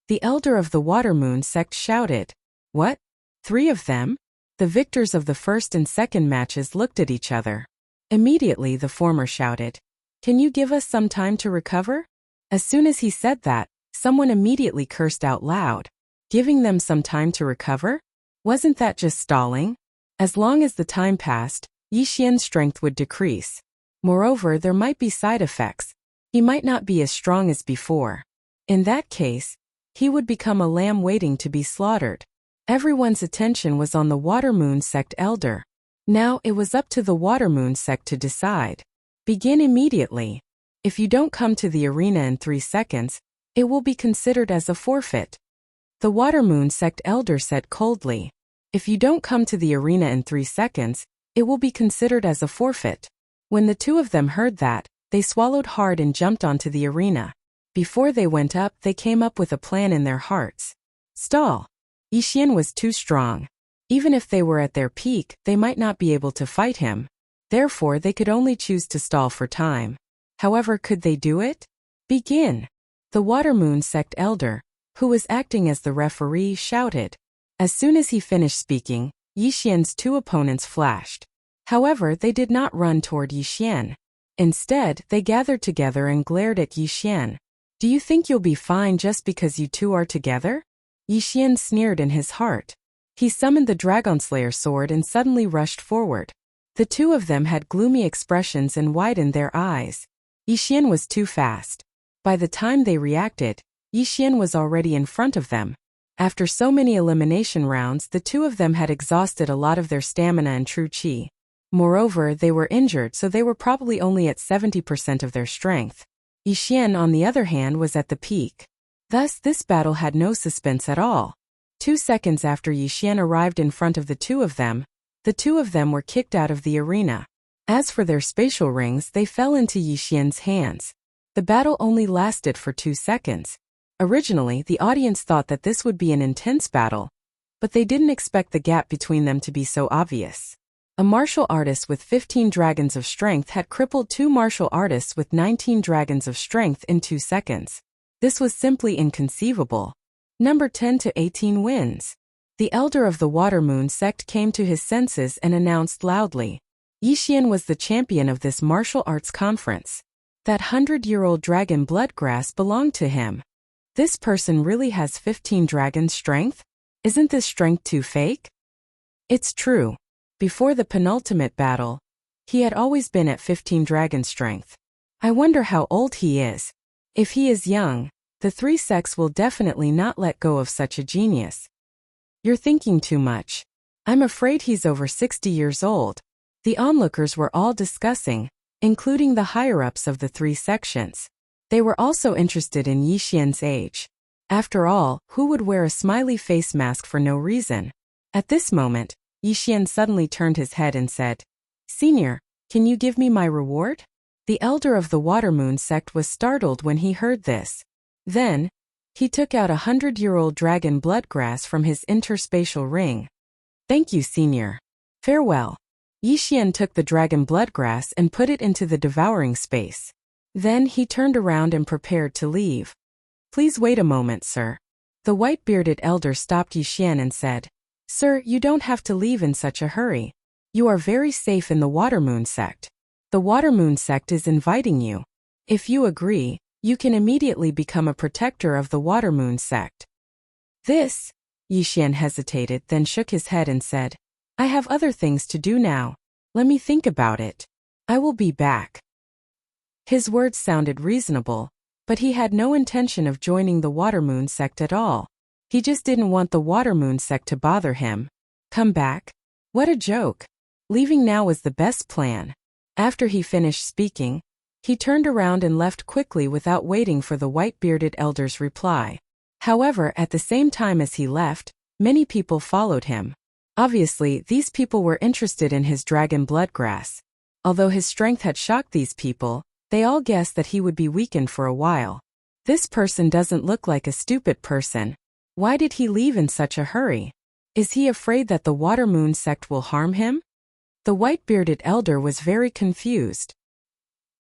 The elder of the Water Moon sect shouted. What? 3 of them? The victors of the first and second matches looked at each other. Immediately the former shouted, "Can you give us some time to recover?" As soon as he said that, someone immediately cursed out loud. Giving them some time to recover? Wasn't that just stalling? As long as the time passed, Yixian's strength would decrease. Moreover, there might be side effects. He might not be as strong as before. In that case, he would become a lamb waiting to be slaughtered. Everyone's attention was on the Water Moon sect elder. Now it was up to the Water Moon sect to decide. Begin immediately. If you don't come to the arena in 3 seconds, it will be considered as a forfeit. The Water Moon sect elder said coldly. If you don't come to the arena in 3 seconds, it will be considered as a forfeit. When the 2 of them heard that, they swallowed hard and jumped onto the arena. Before they went up, they came up with a plan in their hearts. Stall. Yixian was too strong. Even if they were at their peak, they might not be able to fight him. Therefore, they could only choose to stall for time. However, could they do it? Begin. The Water Moon sect elder, who was acting as the referee, shouted. As soon as he finished speaking, Yixian's 2 opponents flashed. However, they did not run toward Yixian. Instead, they gathered together and glared at Yixian. Do you think you'll be fine just because you 2 are together? Yixian sneered in his heart. He summoned the Dragonslayer sword and suddenly rushed forward. The 2 of them had gloomy expressions and widened their eyes. Yixian was too fast. By the time they reacted, Yixian was already in front of them. After so many elimination rounds, the 2 of them had exhausted a lot of their stamina and true qi. Moreover, they were injured, so they were probably only at 70% of their strength. Yixian, on the other hand, was at the peak. Thus, this battle had no suspense at all. 2 seconds after Yixian arrived in front of the 2 of them, the 2 of them were kicked out of the arena. As for their spatial rings, they fell into Yixian's hands. The battle only lasted for 2 seconds. Originally, the audience thought that this would be an intense battle, but they didn't expect the gap between them to be so obvious. A martial artist with 15 dragons of strength had crippled 2 martial artists with 19 dragons of strength in 2 seconds. This was simply inconceivable. Number 10 to 18 wins. The elder of the Water Moon sect came to his senses and announced loudly. Yixian was the champion of this martial arts conference. That 100-year-old dragon bloodgrass belonged to him. This person really has 15 dragon strength? Isn't this strength too fake? It's true. Before the penultimate battle, he had always been at 15 dragon strength. I wonder how old he is. If he is young, the 3 sects will definitely not let go of such a genius. You're thinking too much. I'm afraid he's over 60 years old. The onlookers were all discussing, including the higher-ups of the 3 sections. They were also interested in Yixian's age. After all, who would wear a smiley face mask for no reason? At this moment, Yixian suddenly turned his head and said, "Senior, can you give me my reward?" The elder of the Water Moon sect was startled when he heard this. Then, he took out a 100-year-old dragon bloodgrass from his interspatial ring. "Thank you, senior. Farewell." Yixian took the dragon bloodgrass and put it into the devouring space. Then he turned around and prepared to leave. "Please wait a moment, sir." The white-bearded elder stopped Yixian and said, "Sir, you don't have to leave in such a hurry. You are very safe in the Water Moon sect. The Water Moon sect is inviting you. If you agree, you can immediately become a protector of the Water Moon sect." This, Yixian hesitated, then shook his head and said, "I have other things to do now. Let me think about it. I will be back." His words sounded reasonable, but he had no intention of joining the Watermoon sect at all. He just didn't want the Watermoon sect to bother him. Come back? What a joke. Leaving now was the best plan. After he finished speaking, he turned around and left quickly without waiting for the white-bearded elder's reply. However, at the same time as he left, many people followed him. Obviously, these people were interested in his dragon bloodgrass. Although his strength had shocked these people, they all guessed that he would be weakened for a while. This person doesn't look like a stupid person. Why did he leave in such a hurry? Is he afraid that the Watermoon sect will harm him? The white-bearded elder was very confused.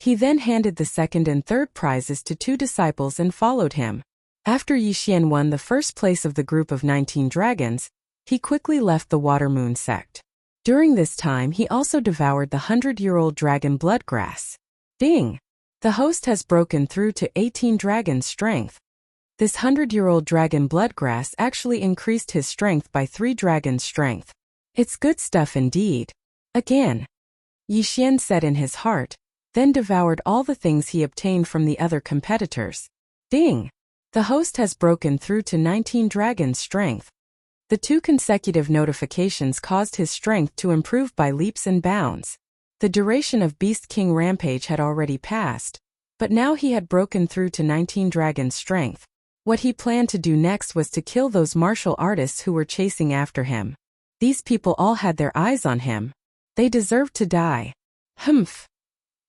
He then handed the second and third prizes to 2 disciples and followed him. After Yixian won the first place of the group of 19 dragons, he quickly left the Watermoon sect. During this time he also devoured the 100-year-old dragon bloodgrass. Ding! The host has broken through to 18 dragon strength. This 100-year-old dragon bloodgrass actually increased his strength by 3 dragon strength. It's good stuff indeed. Again. Yixian said in his heart, then devoured all the things he obtained from the other competitors. Ding! The host has broken through to 19 dragon strength. The 2 consecutive notifications caused his strength to improve by leaps and bounds. The duration of Beast King Rampage had already passed, but now he had broken through to 19 dragon strength. What he planned to do next was to kill those martial artists who were chasing after him. These people all had their eyes on him. They deserved to die. Humph.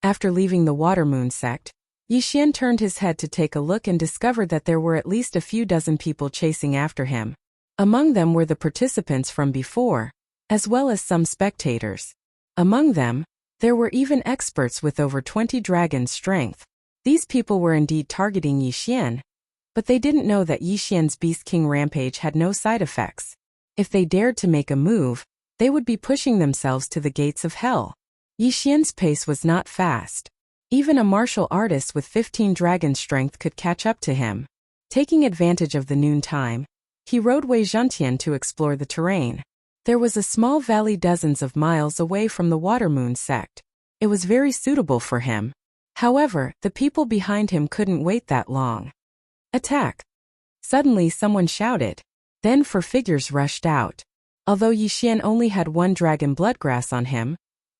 After leaving the Watermoon sect, Yixian turned his head to take a look and discovered that there were at least a few dozen people chasing after him. Among them were the participants from before, as well as some spectators. Among them, there were even experts with over 20 dragon strength. These people were indeed targeting Yixian, but they didn't know that Yixian's Beast King Rampage had no side effects. If they dared to make a move, they would be pushing themselves to the gates of hell. Yixian's pace was not fast. Even a martial artist with 15 dragon strength could catch up to him. Taking advantage of the noon time, he rode Wei Zhentian to explore the terrain. There was a small valley dozens of miles away from the Watermoon sect. It was very suitable for him. However, the people behind him couldn't wait that long. Attack! Suddenly someone shouted. Then 4 figures rushed out. Although Yixian only had 1 dragon bloodgrass on him,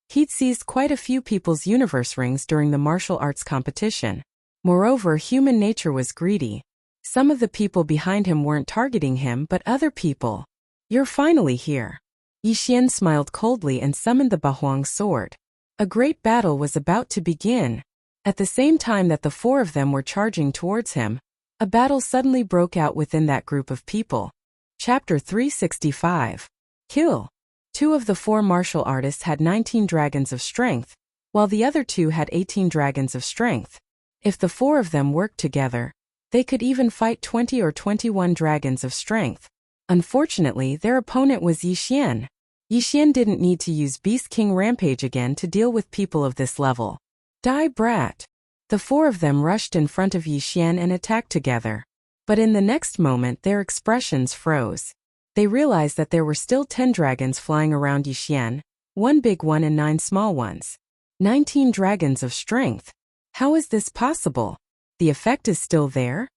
he'd seized quite a few people's universe rings during the martial arts competition. Moreover, human nature was greedy. Some of the people behind him weren't targeting him but other people. You're finally here. Yixian smiled coldly and summoned the Bahuang sword. A great battle was about to begin. At the same time that the 4 of them were charging towards him, a battle suddenly broke out within that group of people. Chapter 365. Kill. 2 of the 4 martial artists had 19 dragons of strength, while the other 2 had 18 dragons of strength. If the 4 of them worked together, they could even fight 20 or 21 dragons of strength. Unfortunately, their opponent was Yixian. Yixian didn't need to use Beast King Rampage again to deal with people of this level. Die, brat! The 4 of them rushed in front of Yixian and attacked together. But in the next moment their expressions froze. They realized that there were still 10 dragons flying around Yixian, 1 big one and 9 small ones. 19 dragons of strength. How is this possible? The effect is still there?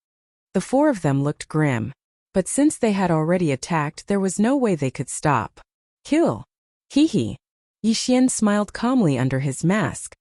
The 4 of them looked grim. But since they had already attacked, there was no way they could stop. Kill. Hee. Yixian smiled calmly under his mask.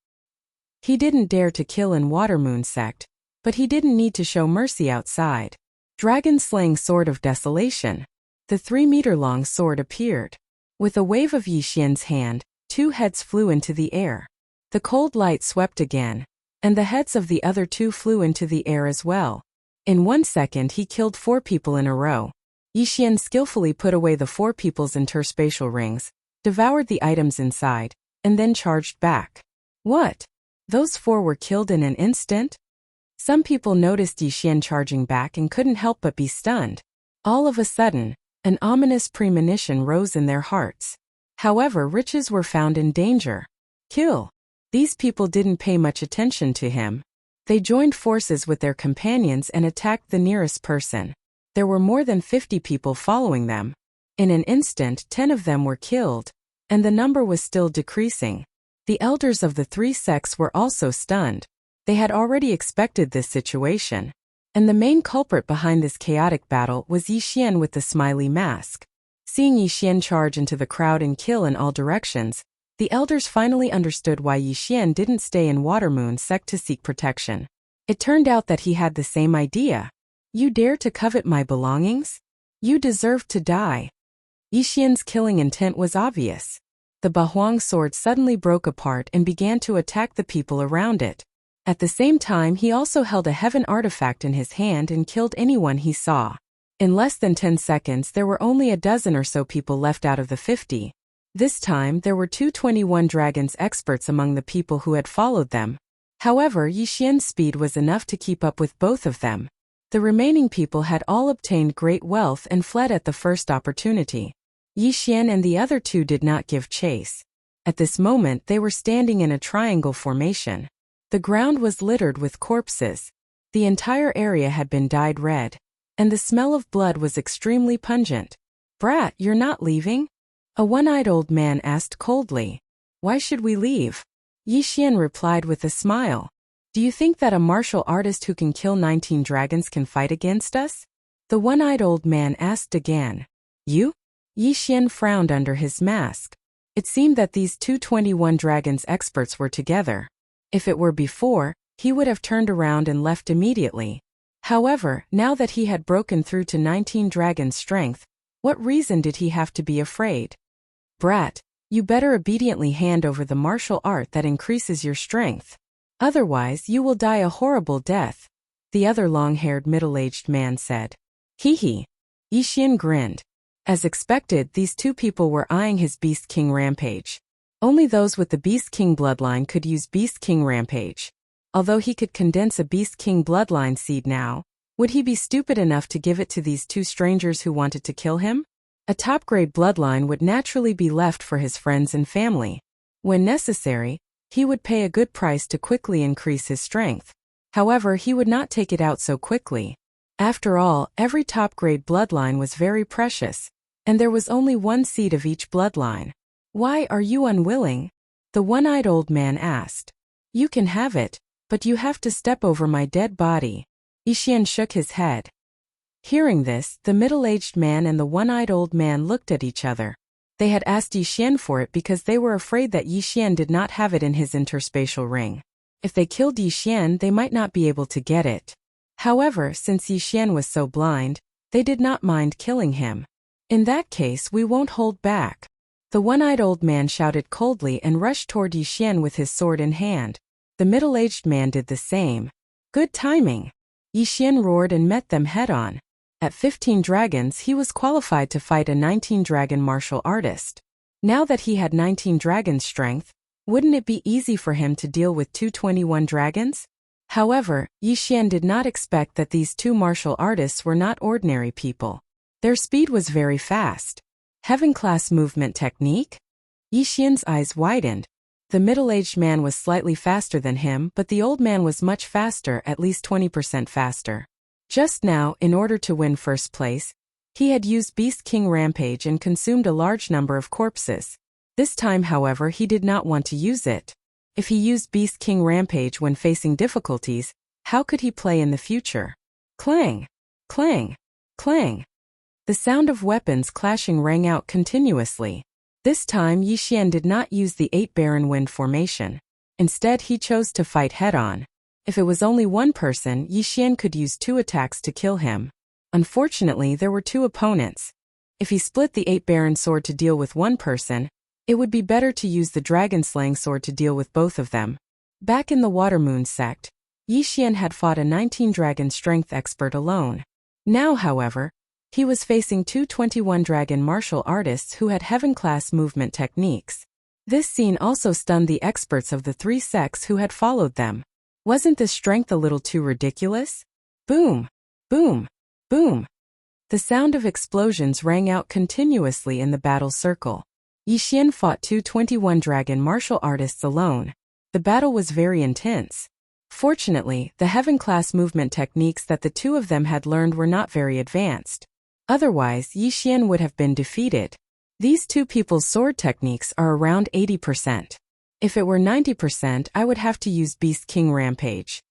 He didn't dare to kill in Watermoon sect, but he didn't need to show mercy outside. Dragon-slaying sword of desolation. The 3-meter-long sword appeared. With a wave of Yixian's hand, 2 heads flew into the air. The cold light swept again, and the heads of the other 2 flew into the air as well. In 1 second he killed 4 people in a row. Yixian skillfully put away the 4 people's interspatial rings, devoured the items inside, and then charged back. What? Those 4 were killed in an instant? Some people noticed Yixian charging back and couldn't help but be stunned. All of a sudden, an ominous premonition rose in their hearts. However, riches were found in danger. Kill. These people didn't pay much attention to him. They joined forces with their companions and attacked the nearest person. There were more than 50 people following them. In an instant, 10 of them were killed, and the number was still decreasing. The elders of the 3 sects were also stunned. They had already expected this situation. And the main culprit behind this chaotic battle was Yi Xian with the smiley mask. Seeing Yi Xian charge into the crowd and kill in all directions, the elders finally understood why Yi Xian didn't stay in Watermoon sect to seek protection. It turned out that he had the same idea. You dare to covet my belongings? You deserve to die. Yi Xian's killing intent was obvious. The Bahuang sword suddenly broke apart and began to attack the people around it. At the same time, he also held a heaven artifact in his hand and killed anyone he saw. In less than 10 seconds, there were only a dozen or so people left out of the 50. This time, there were 221 dragons experts among the people who had followed them. However, Yi Xian's speed was enough to keep up with both of them. The remaining people had all obtained great wealth and fled at the first opportunity. Yi Xian and the other two did not give chase. At this moment, they were standing in a triangle formation. The ground was littered with corpses. The entire area had been dyed red. And the smell of blood was extremely pungent. Brat, you're not leaving? A one-eyed old man asked coldly. Why should we leave? Yi Xian replied with a smile. Do you think that a martial artist who can kill 19 dragons can fight against us? The one-eyed old man asked again. You? Yi Xian frowned under his mask. It seemed that these 221 dragons experts were together. If it were before, he would have turned around and left immediately. However, now that he had broken through to 19 dragon strength, what reason did he have to be afraid? Brat, you better obediently hand over the martial art that increases your strength. Otherwise, you will die a horrible death, the other long-haired middle-aged man said. Hee hee. Yi Xian grinned. As expected, these two people were eyeing his Beast King rampage. Only those with the Beast King bloodline could use Beast King rampage. Although he could condense a Beast King bloodline seed now, would he be stupid enough to give it to these two strangers who wanted to kill him? A top-grade bloodline would naturally be left for his friends and family. When necessary, he would pay a good price to quickly increase his strength. However, he would not take it out so quickly. After all, every top-grade bloodline was very precious, and there was only one seed of each bloodline. Why are you unwilling? The one-eyed old man asked. You can have it, but you have to step over my dead body. Yi Xian shook his head. Hearing this, the middle-aged man and the one-eyed old man looked at each other. They had asked Yi Xian for it because they were afraid that Yi Xian did not have it in his interspatial ring. If they killed Yi Xian, they might not be able to get it. However, since Yi Xian was so blind, they did not mind killing him. In that case, we won't hold back. The one-eyed old man shouted coldly and rushed toward Yi Xian with his sword in hand. The middle-aged man did the same. Good timing. Yi Xian roared and met them head-on. At 15 dragons, he was qualified to fight a 19-dragon martial artist. Now that he had 19 dragon strength, wouldn't it be easy for him to deal with 221 dragons? However, Yi Xian did not expect that these two martial artists were not ordinary people. Their speed was very fast. Heaven-class movement technique? Yi Xian's eyes widened. The middle-aged man was slightly faster than him, but the old man was much faster, at least 20% faster. Just now, in order to win first place, he had used Beast King Rampage and consumed a large number of corpses. This time, however, he did not want to use it. If he used Beast King Rampage when facing difficulties, how could he play in the future? Clang! Clang! Clang! The sound of weapons clashing rang out continuously. This time Yi Xian did not use the 8 Baron Wind formation. Instead, he chose to fight head-on. If it was only one person, Yi Xian could use 2 attacks to kill him. Unfortunately, there were 2 opponents. If he split the 8 Baron sword to deal with one person, it would be better to use the Dragon Slaying sword to deal with both of them. Back in the Watermoon sect, Yi Xian had fought a 19 dragon strength expert alone. Now, however, he was facing 221 dragon martial artists who had heaven-class movement techniques. This scene also stunned the experts of the 3 sects who had followed them. Wasn't this strength a little too ridiculous? Boom! Boom! Boom! The sound of explosions rang out continuously in the battle circle. Yi Xian fought 221 dragon martial artists alone. The battle was very intense. Fortunately, the heaven-class movement techniques that the 2 of them had learned were not very advanced. Otherwise, Yi Xian would have been defeated. These 2 people's sword techniques are around 80%. If it were 90%, I would have to use Beast King Rampage.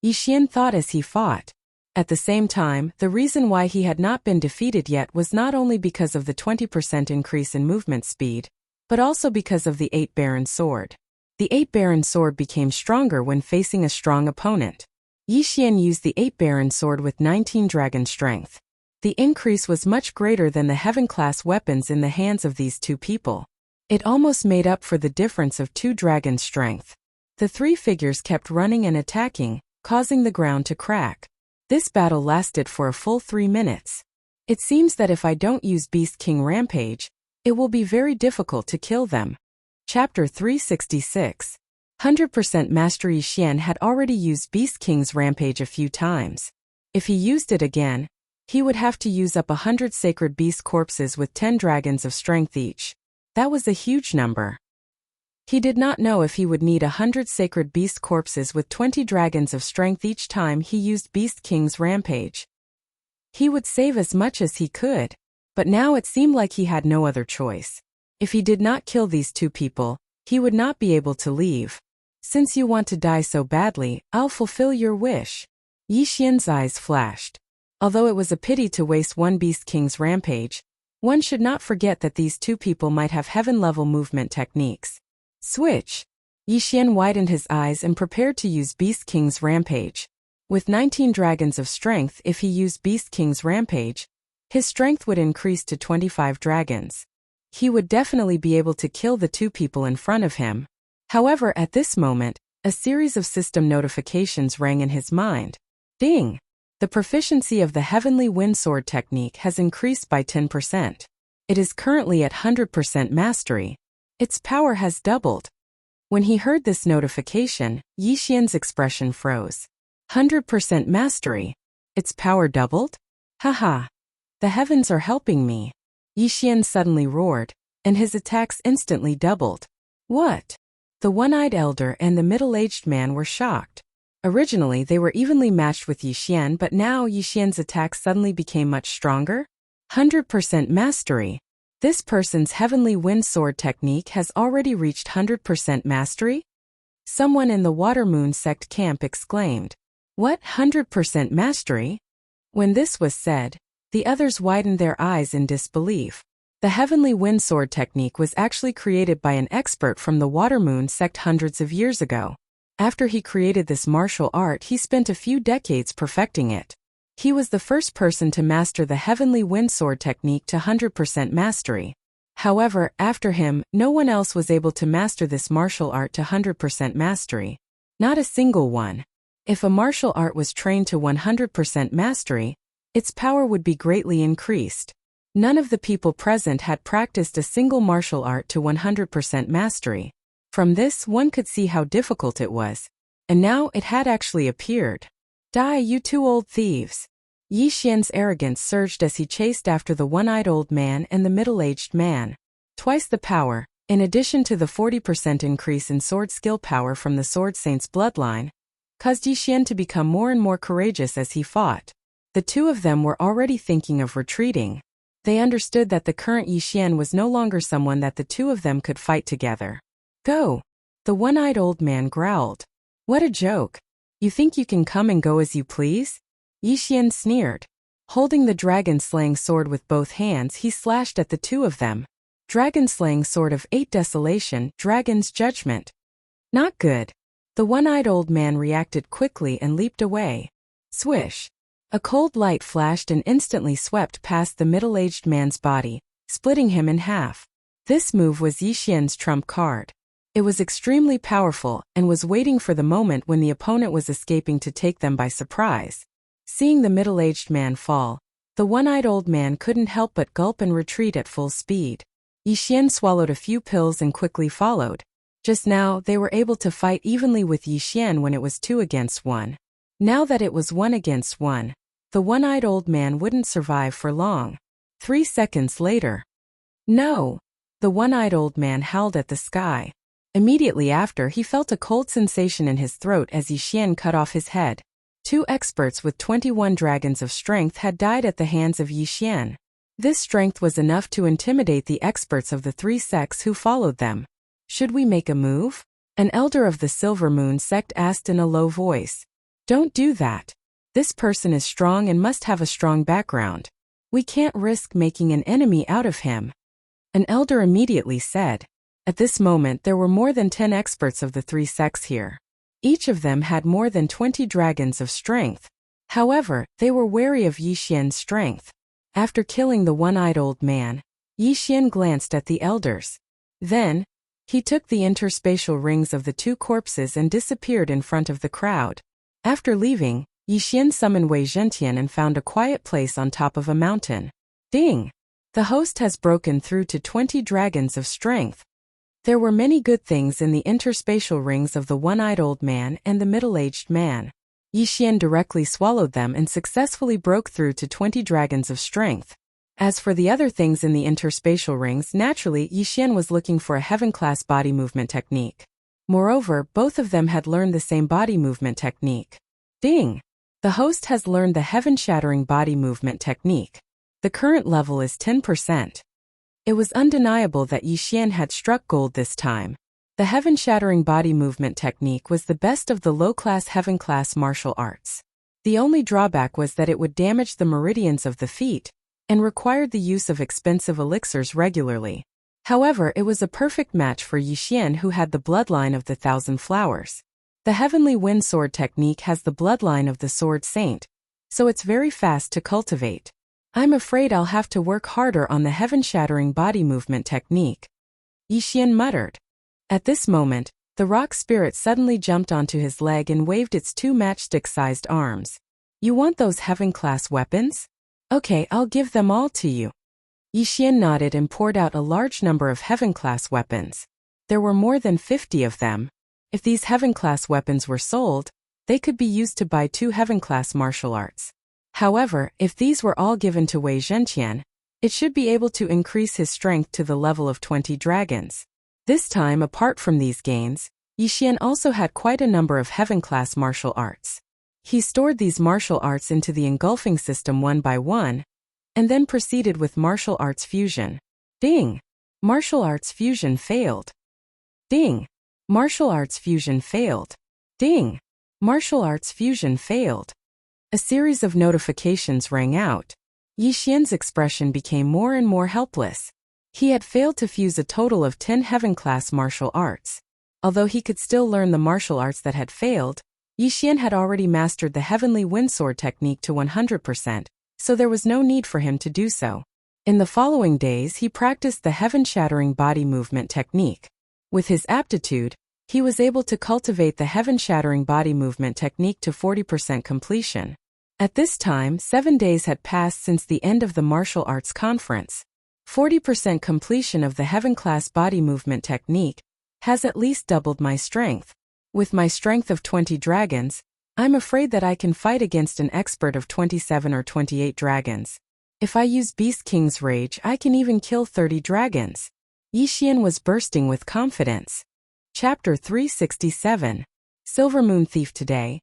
Yixian thought as he fought. At the same time, the reason why he had not been defeated yet was not only because of the 20% increase in movement speed, but also because of the 8 Baron Sword. The 8 Baron Sword became stronger when facing a strong opponent. Yixian used the 8 Baron Sword with 19 Dragon Strength. The increase was much greater than the Heaven-class weapons in the hands of these two people. It almost made up for the difference of 2 Dragon Strength. The three figures kept running and attacking, causing the ground to crack. This battle lasted for a full 3 minutes. It seems that if I don't use Beast King Rampage, it will be very difficult to kill them. Chapter 366. 100% Master Yixian had already used Beast King's Rampage a few times. If he used it again, he would have to use up 100 sacred beast corpses with 10 dragons of strength each. That was a huge number. He did not know if he would need 100 sacred beast corpses with 20 dragons of strength each time he used Beast King's Rampage. He would save as much as he could, but now it seemed like he had no other choice. If he did not kill these two people, he would not be able to leave. Since you want to die so badly, I'll fulfill your wish. Yixian's eyes flashed. Although it was a pity to waste one Beast King's Rampage, one should not forget that these two people might have heaven-level movement techniques. Switch! Yixian widened his eyes and prepared to use Beast King's Rampage. With 19 dragons of strength, if he used Beast King's Rampage, his strength would increase to 25 dragons. He would definitely be able to kill the two people in front of him. However, at this moment, a series of system notifications rang in his mind. Ding! The proficiency of the Heavenly Wind Sword technique has increased by 10%. It is currently at 100% mastery. Its power has doubled. When he heard this notification, Yixian's expression froze. 100% mastery. Its power doubled? Haha. The heavens are helping me. Yixian suddenly roared, and his attacks instantly doubled. What? The one-eyed elder and the middle-aged man were shocked. Originally they were evenly matched with Yixian, but now Yixian's attacks suddenly became much stronger? 100% mastery. This person's Heavenly Wind Sword technique has already reached 100% mastery? Someone in the Water Moon sect camp exclaimed. What, 100% mastery? When this was said, the others widened their eyes in disbelief. The Heavenly Wind Sword technique was actually created by an expert from the Water Moon sect hundreds of years ago. After he created this martial art, he spent a few decades perfecting it. He was the first person to master the Heavenly Wind Sword technique to 100% mastery. However, after him, no one else was able to master this martial art to 100% mastery. Not a single one. If a martial art was trained to 100% mastery, its power would be greatly increased. None of the people present had practiced a single martial art to 100% mastery. From this, one could see how difficult it was. And now it had actually appeared. Die, you two old thieves! Yixian's arrogance surged as he chased after the one-eyed old man and the middle-aged man. Twice the power, in addition to the 40% increase in sword skill power from the Sword Saint's bloodline, caused Yixian to become more and more courageous as he fought. The two of them were already thinking of retreating. They understood that the current Yixian was no longer someone that the two of them could fight together. Go! The one-eyed old man growled. What a joke! You think you can come and go as you please? Yixian sneered. Holding the dragon-slaying sword with both hands, he slashed at the two of them. Dragon-slaying sword of 8 desolation, dragon's judgment. Not good. The one-eyed old man reacted quickly and leaped away. Swish! A cold light flashed and instantly swept past the middle-aged man's body, splitting him in half. This move was Yixian's trump card. It was extremely powerful and was waiting for the moment when the opponent was escaping to take them by surprise. Seeing the middle-aged man fall, the one-eyed old man couldn't help but gulp and retreat at full speed. Yixian swallowed a few pills and quickly followed. Just now, they were able to fight evenly with Yixian when it was 2 against 1. Now that it was 1 against 1, the one-eyed old man wouldn't survive for long. 3 seconds later. No! The one-eyed old man howled at the sky. Immediately after, he felt a cold sensation in his throat as Yixian cut off his head. 2 experts with 21 dragons of strength had died at the hands of Yixian. This strength was enough to intimidate the experts of the 3 sects who followed them. Should we make a move? An elder of the Silver Moon sect asked in a low voice. Don't do that. This person is strong and must have a strong background. We can't risk making an enemy out of him. An elder immediately said. At this moment there were more than 10 experts of the three sects here. Each of them had more than 20 dragons of strength. However, they were wary of Yi Xian's strength. After killing the one-eyed old man, Yi Xian glanced at the elders. Then, he took the interspatial rings of the two corpses and disappeared in front of the crowd. After leaving, Yi Xian summoned Wei Zhentian and found a quiet place on top of a mountain. Ding! The host has broken through to 20 dragons of strength. There were many good things in the interspatial rings of the one-eyed old man and the middle-aged man. Yi Xian directly swallowed them and successfully broke through to 20 dragons of strength. As for the other things in the interspatial rings, naturally Yi Xian was looking for a heaven-class body movement technique. Moreover, both of them had learned the same body movement technique. Ding! The host has learned the heaven-shattering body movement technique. The current level is 10%. It was undeniable that Yi Xian had struck gold this time. The heaven-shattering body movement technique was the best of the low-class heaven-class martial arts. The only drawback was that it would damage the meridians of the feet, and required the use of expensive elixirs regularly. However, it was a perfect match for Yi Xian, who had the bloodline of the Thousand Flowers. The Heavenly Wind Sword technique has the bloodline of the Sword Saint, so it's very fast to cultivate. I'm afraid I'll have to work harder on the heaven-shattering body movement technique. Yi Xian muttered. At this moment, the rock spirit suddenly jumped onto his leg and waved its two matchstick-sized arms. You want those heaven-class weapons? Okay, I'll give them all to you. Yi Xian nodded and poured out a large number of heaven-class weapons. There were more than 50 of them. If these heaven-class weapons were sold, they could be used to buy 2 heaven-class martial arts. However, if these were all given to Wei Zhentian, it should be able to increase his strength to the level of 20 dragons. This time, apart from these gains, Yi Xian also had quite a number of heaven-class martial arts. He stored these martial arts into the engulfing system one by one, and then proceeded with martial arts fusion. Ding! Martial arts fusion failed. Ding! Martial arts fusion failed. Ding! Martial arts fusion failed. A series of notifications rang out. Yi Xian's expression became more and more helpless. He had failed to fuse a total of 10 heaven-class martial arts. Although he could still learn the martial arts that had failed, Yi Xian had already mastered the Heavenly Wind Sword technique to 100%, so there was no need for him to do so. In the following days he practiced the heaven-shattering body movement technique. With his aptitude, he was able to cultivate the heaven-shattering body movement technique to 40% completion. At this time, 7 days had passed since the end of the martial arts conference. 40% completion of the heaven-class body movement technique has at least doubled my strength. With my strength of 20 dragons, I'm afraid that I can fight against an expert of 27 or 28 dragons. If I use Beast King's Rage, I can even kill 30 dragons. Yi Xian was bursting with confidence. Chapter 367. Silver Moon Thief. Today,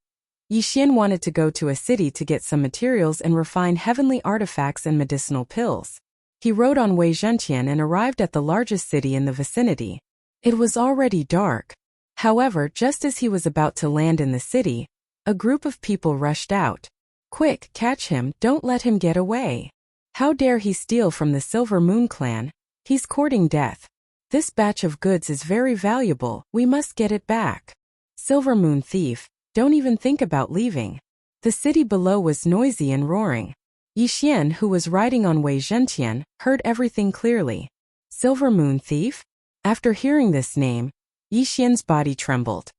Yi Xian wanted to go to a city to get some materials and refine heavenly artifacts and medicinal pills. He rode on Wei Zhentian and arrived at the largest city in the vicinity. It was already dark. However, just as he was about to land in the city, a group of people rushed out. Quick, catch him, don't let him get away. How dare he steal from the Silver Moon clan? He's courting death. This batch of goods is very valuable, we must get it back. Silver Moon Thief, don't even think about leaving. The city below was noisy and roaring. Yi Xian, who was riding on Wei Zhentian, heard everything clearly. Silver Moon Thief? After hearing this name, Yi Xian's body trembled.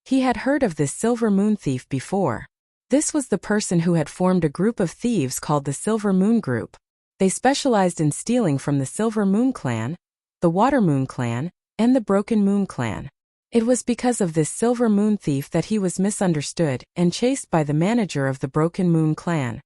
He had heard of this Silver Moon Thief before. This was the person who had formed a group of thieves called the Silver Moon Group. They specialized in stealing from the Silver Moon Clan, the Water Moon Clan, and the Broken Moon Clan. It was because of this Silver Moon Thief that he was misunderstood and chased by the manager of the Broken Moon Clan.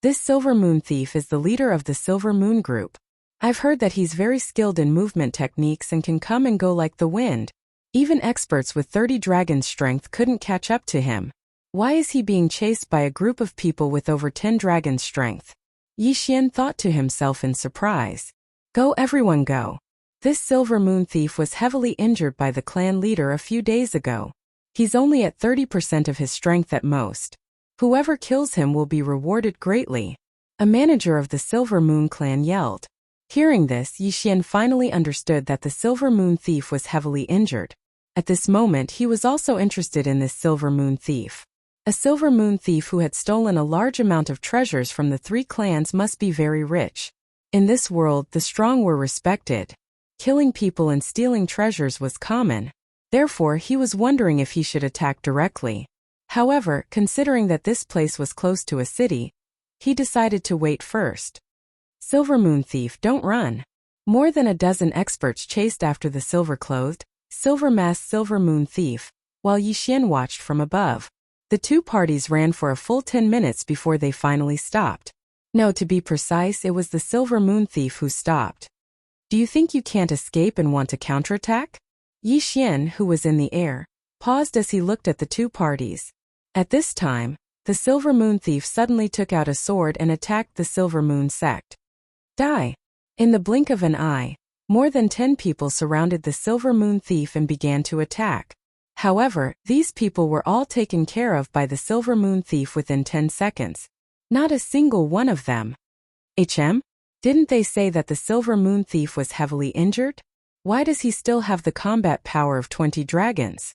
This Silver Moon Thief is the leader of the Silver Moon Group. I've heard that he's very skilled in movement techniques and can come and go like the wind. Even experts with 30 dragon strength couldn't catch up to him. Why is he being chased by a group of people with over 10 dragon strength? Yi Xian thought to himself in surprise. Go, everyone, go. This Silver Moon thief was heavily injured by the clan leader a few days ago. He's only at 30% of his strength at most. Whoever kills him will be rewarded greatly. A manager of the Silver Moon clan yelled. Hearing this, Yixian finally understood that the Silver Moon thief was heavily injured. At this moment, he was also interested in this Silver Moon thief. A Silver Moon thief who had stolen a large amount of treasures from the 3 clans must be very rich. In this world, the strong were respected. Killing people and stealing treasures was common. Therefore, he was wondering if he should attack directly. However, considering that this place was close to a city, he decided to wait first. Silver Moon thief, don't run. More than a dozen experts chased after the silver-clothed, silver-masked Silver Moon thief, while Yixian watched from above. The 2 parties ran for a full 10 minutes before they finally stopped. No, to be precise, it was the Silver Moon thief who stopped. Do you think you can't escape and want to counterattack? Yixian, who was in the air, paused as he looked at the 2 parties. At this time, the Silver Moon thief suddenly took out a sword and attacked the Silver Moon sect. Die! In the blink of an eye, more than 10 people surrounded the Silver Moon thief and began to attack. However, these people were all taken care of by the Silver Moon thief within 10 seconds. Not a single one of them. Didn't they say that the Silver Moon thief was heavily injured? Why does he still have the combat power of 20 dragons?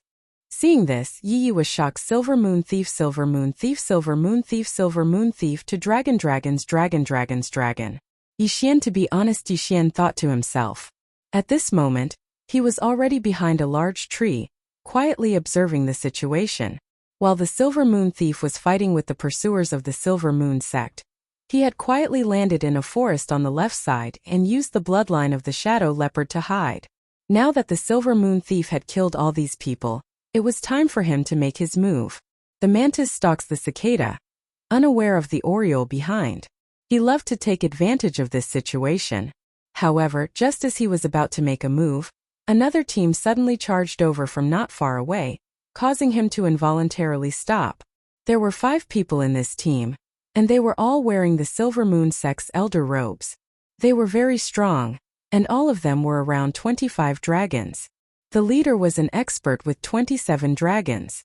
Seeing this, Yi was shocked. Silver Moon thief, Silver Moon thief, Silver Moon thief, Silver Moon thief to dragon. Yixian, to be honest, Yixian thought to himself. At this moment, he was already behind a large tree, quietly observing the situation. While the Silver Moon thief was fighting with the pursuers of the Silver Moon sect, he had quietly landed in a forest on the left side and used the bloodline of the Shadow Leopard to hide. Now that the Silver Moon thief had killed all these people, it was time for him to make his move. The mantis stalks the cicada, unaware of the oriole behind. He loved to take advantage of this situation. However, just as he was about to make a move, another team suddenly charged over from not far away, causing him to involuntarily stop. There were 5 people in this team, and they were all wearing the Silver Moon sect's elder robes. They were very strong, and all of them were around 25 dragons. The leader was an expert with 27 dragons.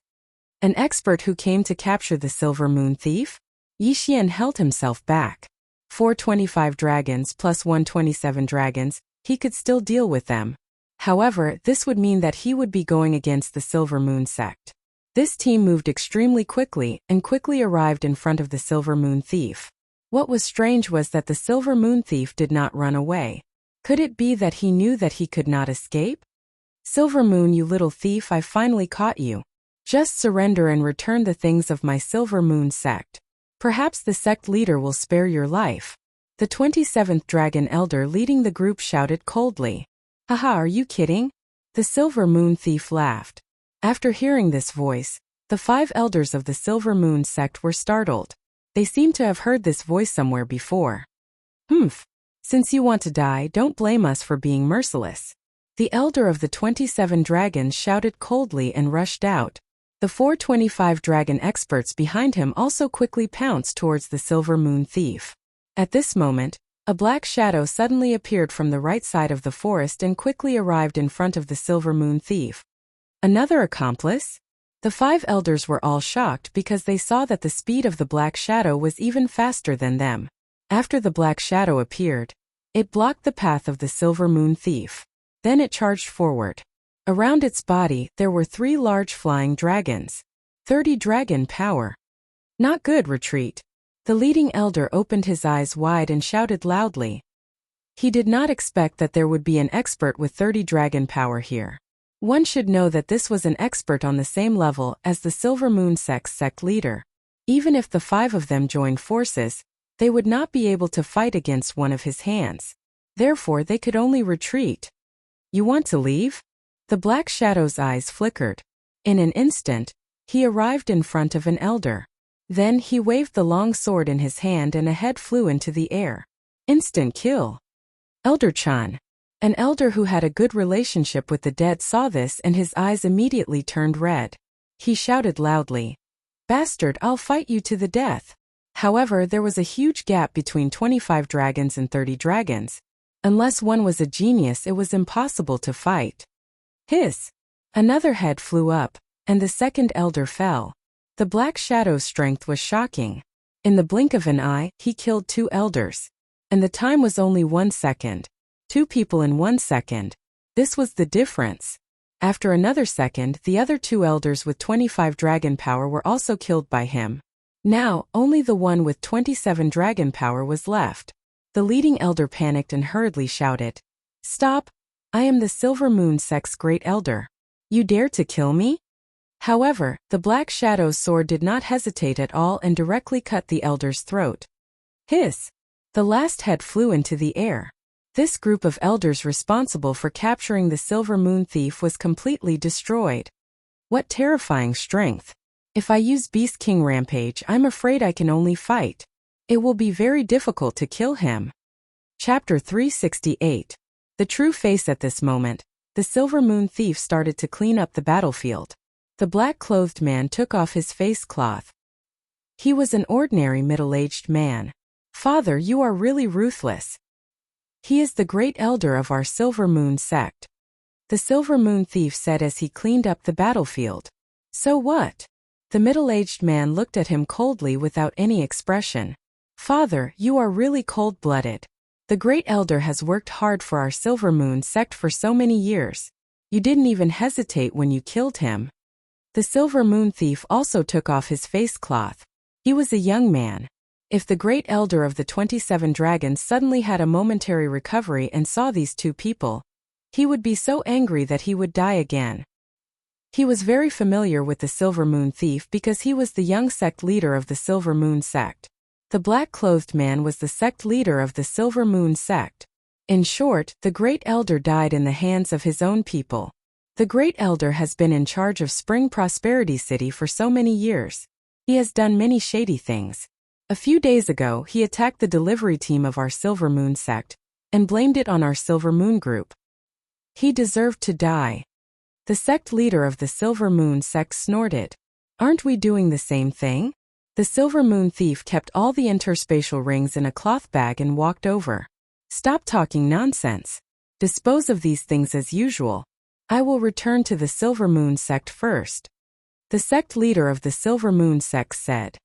An expert who came to capture the Silver Moon thief? Yixian held himself back. 425 dragons plus 127 dragons, he could still deal with them. However, this would mean that he would be going against the Silver Moon sect. This team moved extremely quickly and quickly arrived in front of the Silver Moon thief. What was strange was that the Silver Moon thief did not run away. Could it be that he knew that he could not escape? Silver Moon, you little thief, I finally caught you. Just surrender and return the things of my Silver Moon sect. Perhaps the sect leader will spare your life. The 27th Dragon Elder leading the group shouted coldly. Haha, are you kidding? The Silver Moon thief laughed. After hearing this voice, the 5 elders of the Silver Moon sect were startled. They seemed to have heard this voice somewhere before. Since you want to die, don't blame us for being merciless. The elder of the 27 dragons shouted coldly and rushed out. The 425 dragon experts behind him also quickly pounced towards the Silver Moon thief. At this moment, a black shadow suddenly appeared from the right side of the forest and quickly arrived in front of the Silver Moon thief. Another accomplice? The 5 elders were all shocked because they saw that the speed of the black shadow was even faster than them. After the black shadow appeared, it blocked the path of the Silver Moon thief. Then it charged forward. Around its body, there were 3 large flying dragons. 30 dragon power. Not good, retreat. The leading elder opened his eyes wide and shouted loudly. He did not expect that there would be an expert with 30 dragon power here. One should know that this was an expert on the same level as the Silver Moon sect's sect leader. Even if the 5 of them joined forces, they would not be able to fight against one of his hands. Therefore, they could only retreat. You want to leave? The black shadow's eyes flickered. In an instant, he arrived in front of an elder. Then he waved the long sword in his hand and a head flew into the air. Instant kill. Elder Chan. An elder who had a good relationship with the dead saw this and his eyes immediately turned red. He shouted loudly, "Bastard, I'll fight you to the death." However, there was a huge gap between 25 dragons and 30 dragons. Unless one was a genius, it was impossible to fight. Hiss! Another head flew up, and the second elder fell. The Black Shadow's strength was shocking. In the blink of an eye, he killed 2 elders. And the time was only 1 second. 2 people in 1 second. This was the difference. After another second, the other 2 elders with 25 dragon power were also killed by him. Now, only the one with 27 dragon power was left. The leading elder panicked and hurriedly shouted, "Stop! I am the Silver Moon Sect's great elder. You dare to kill me?" However, the Black Shadow's sword did not hesitate at all and directly cut the elder's throat. Hiss! The last head flew into the air. This group of elders responsible for capturing the Silver Moon Thief was completely destroyed. What terrifying strength! If I use Beast King Rampage, I'm afraid I can only fight. It will be very difficult to kill him. Chapter 368. The true face. At this moment, the Silver Moon Thief started to clean up the battlefield. The black-clothed man took off his face cloth. He was an ordinary middle-aged man. "Father, you are really ruthless. He is the great elder of our Silver Moon sect," the Silver Moon Thief said as he cleaned up the battlefield. "So what?" The middle-aged man looked at him coldly without any expression. "Father, you are really cold-blooded. The great elder has worked hard for our Silver Moon sect for so many years. You didn't even hesitate when you killed him." The Silver Moon Thief also took off his face cloth. He was a young man. If the great elder of the 27 dragons suddenly had a momentary recovery and saw these 2 people, he would be so angry that he would die again. He was very familiar with the Silver Moon Thief because he was the young sect leader of the Silver Moon sect. The black-clothed man was the sect leader of the Silver Moon sect. In short, the great elder died in the hands of his own people. The great elder has been in charge of Spring Prosperity City for so many years. He has done many shady things. A few days ago, he attacked the delivery team of our Silver Moon sect and blamed it on our Silver Moon group. He deserved to die. The sect leader of the Silver Moon sect snorted. "Aren't we doing the same thing?" The Silver Moon Thief kept all the interspatial rings in a cloth bag and walked over. "Stop talking nonsense. Dispose of these things as usual. I will return to the Silver Moon sect first," the sect leader of the Silver Moon sect said.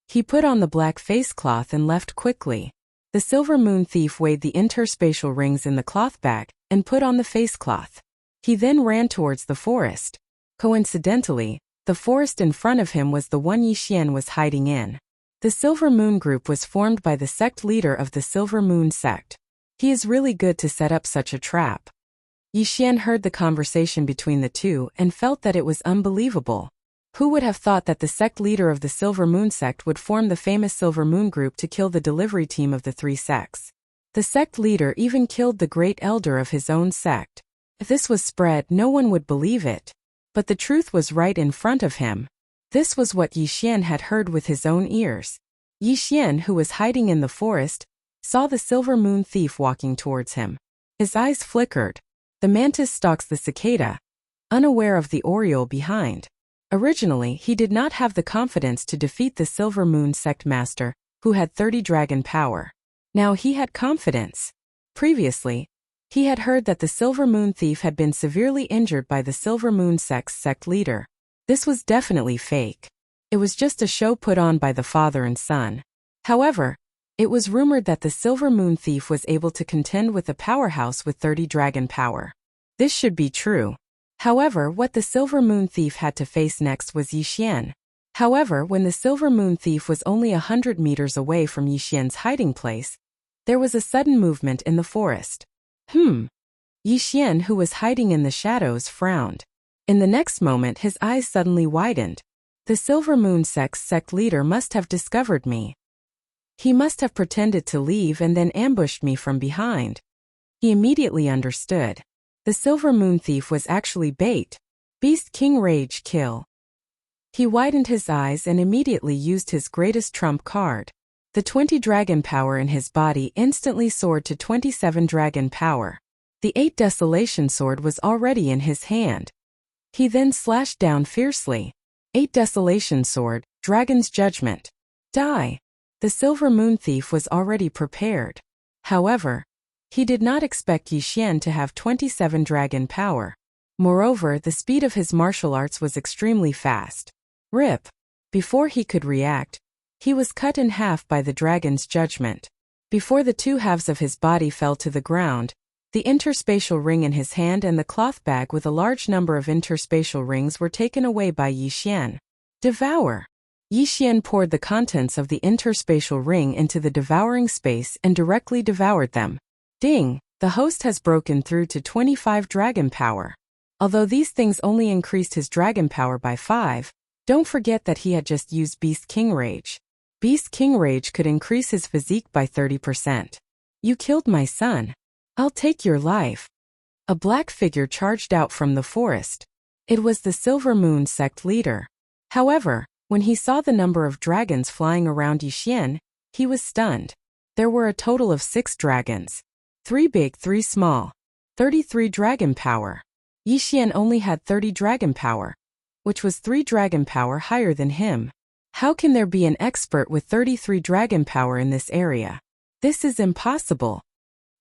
He put on the black face cloth and left quickly. The Silver Moon Thief weighed the interspatial rings in the cloth bag and put on the face cloth. He then ran towards the forest. Coincidentally, the forest in front of him was the one Yixian was hiding in. The Silver Moon group was formed by the sect leader of the Silver Moon sect. He is really good to set up such a trap. Yixian heard the conversation between the 2 and felt that it was unbelievable. Who would have thought that the sect leader of the Silver Moon sect would form the famous Silver Moon group to kill the delivery team of the 3 sects? The sect leader even killed the great elder of his own sect. If this was spread, no one would believe it. But the truth was right in front of him. This was what Yixian had heard with his own ears. Yixian, who was hiding in the forest, saw the Silver Moon Thief walking towards him. His eyes flickered. The mantis stalks the cicada, unaware of the oriole behind. Originally, he did not have the confidence to defeat the Silver Moon sect master, who had 30 dragon power. Now he had confidence. Previously, he had heard that the Silver Moon Thief had been severely injured by the Silver Moon sect's sect leader. This was definitely fake. It was just a show put on by the father and son. However, it was rumored that the Silver Moon Thief was able to contend with a powerhouse with 30 dragon power. This should be true. However, what the Silver Moon Thief had to face next was Yixian. However, when the Silver Moon Thief was only 100 meters away from Yixian's hiding place, there was a sudden movement in the forest. Yixian, who was hiding in the shadows, frowned. In the next moment, his eyes suddenly widened. The Silver Moon sect's sect leader must have discovered me. He must have pretended to leave and then ambushed me from behind. He immediately understood. The Silver Moon Thief was actually bait. Beast King Rage Kill. He widened his eyes and immediately used his greatest trump card. The 20 dragon power in his body instantly soared to 27 dragon power. The 8 Desolation sword was already in his hand. He then slashed down fiercely. 8 Desolation sword, Dragon's Judgment. Die. The Silver Moon Thief was already prepared. However, He did not expect Yi Xian to have 27 dragon power. Moreover, the speed of his martial arts was extremely fast. Rip! Before he could react, he was cut in half by the dragon's judgment. Before the two halves of his body fell to the ground, the interspatial ring in his hand and the cloth bag with a large number of interspatial rings were taken away by Yi Xian. Devour! Yi Xian poured the contents of the interspatial ring into the devouring space and directly devoured them. Ding! The host has broken through to 25 dragon power. Although these things only increased his dragon power by 5, don't forget that he had just used Beast King Rage. Beast King Rage could increase his physique by 30%. You killed my son. I'll take your life. A black figure charged out from the forest. It was the Silver Moon sect leader. However, when he saw the number of dragons flying around Yi Xian, he was stunned. There were a total of 6 dragons. 3 big, 3 small. 33 dragon power. Yi Xian only had 30 dragon power, which was 3 dragon power higher than him. How can there be an expert with 33 dragon power in this area? This is impossible.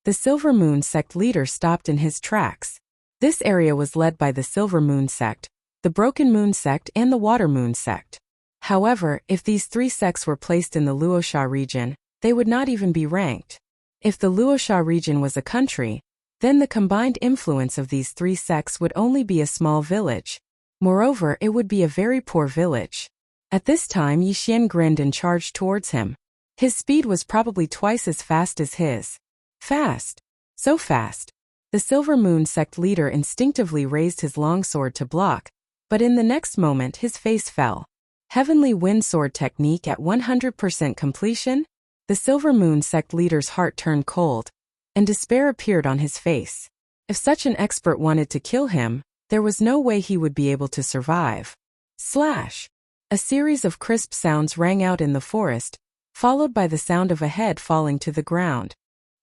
The Silver Moon sect leader stopped in his tracks. This area was led by the Silver Moon sect, the Broken Moon sect and the Water Moon sect. However, if these 3 sects were placed in the Luosha region, they would not even be ranked. If the Luosha region was a country, then the combined influence of these 3 sects would only be a small village. Moreover, it would be a very poor village. At this time, Yi Xian grinned and charged towards him. His speed was probably twice as fast as his. Fast. So fast. The Silver Moon sect leader instinctively raised his longsword to block, but in the next moment his face fell. Heavenly Wind Sword technique at 100% completion? The Silver Moon sect leader's heart turned cold, and despair appeared on his face. If such an expert wanted to kill him, there was no way he would be able to survive. Slash! A series of crisp sounds rang out in the forest, followed by the sound of a head falling to the ground.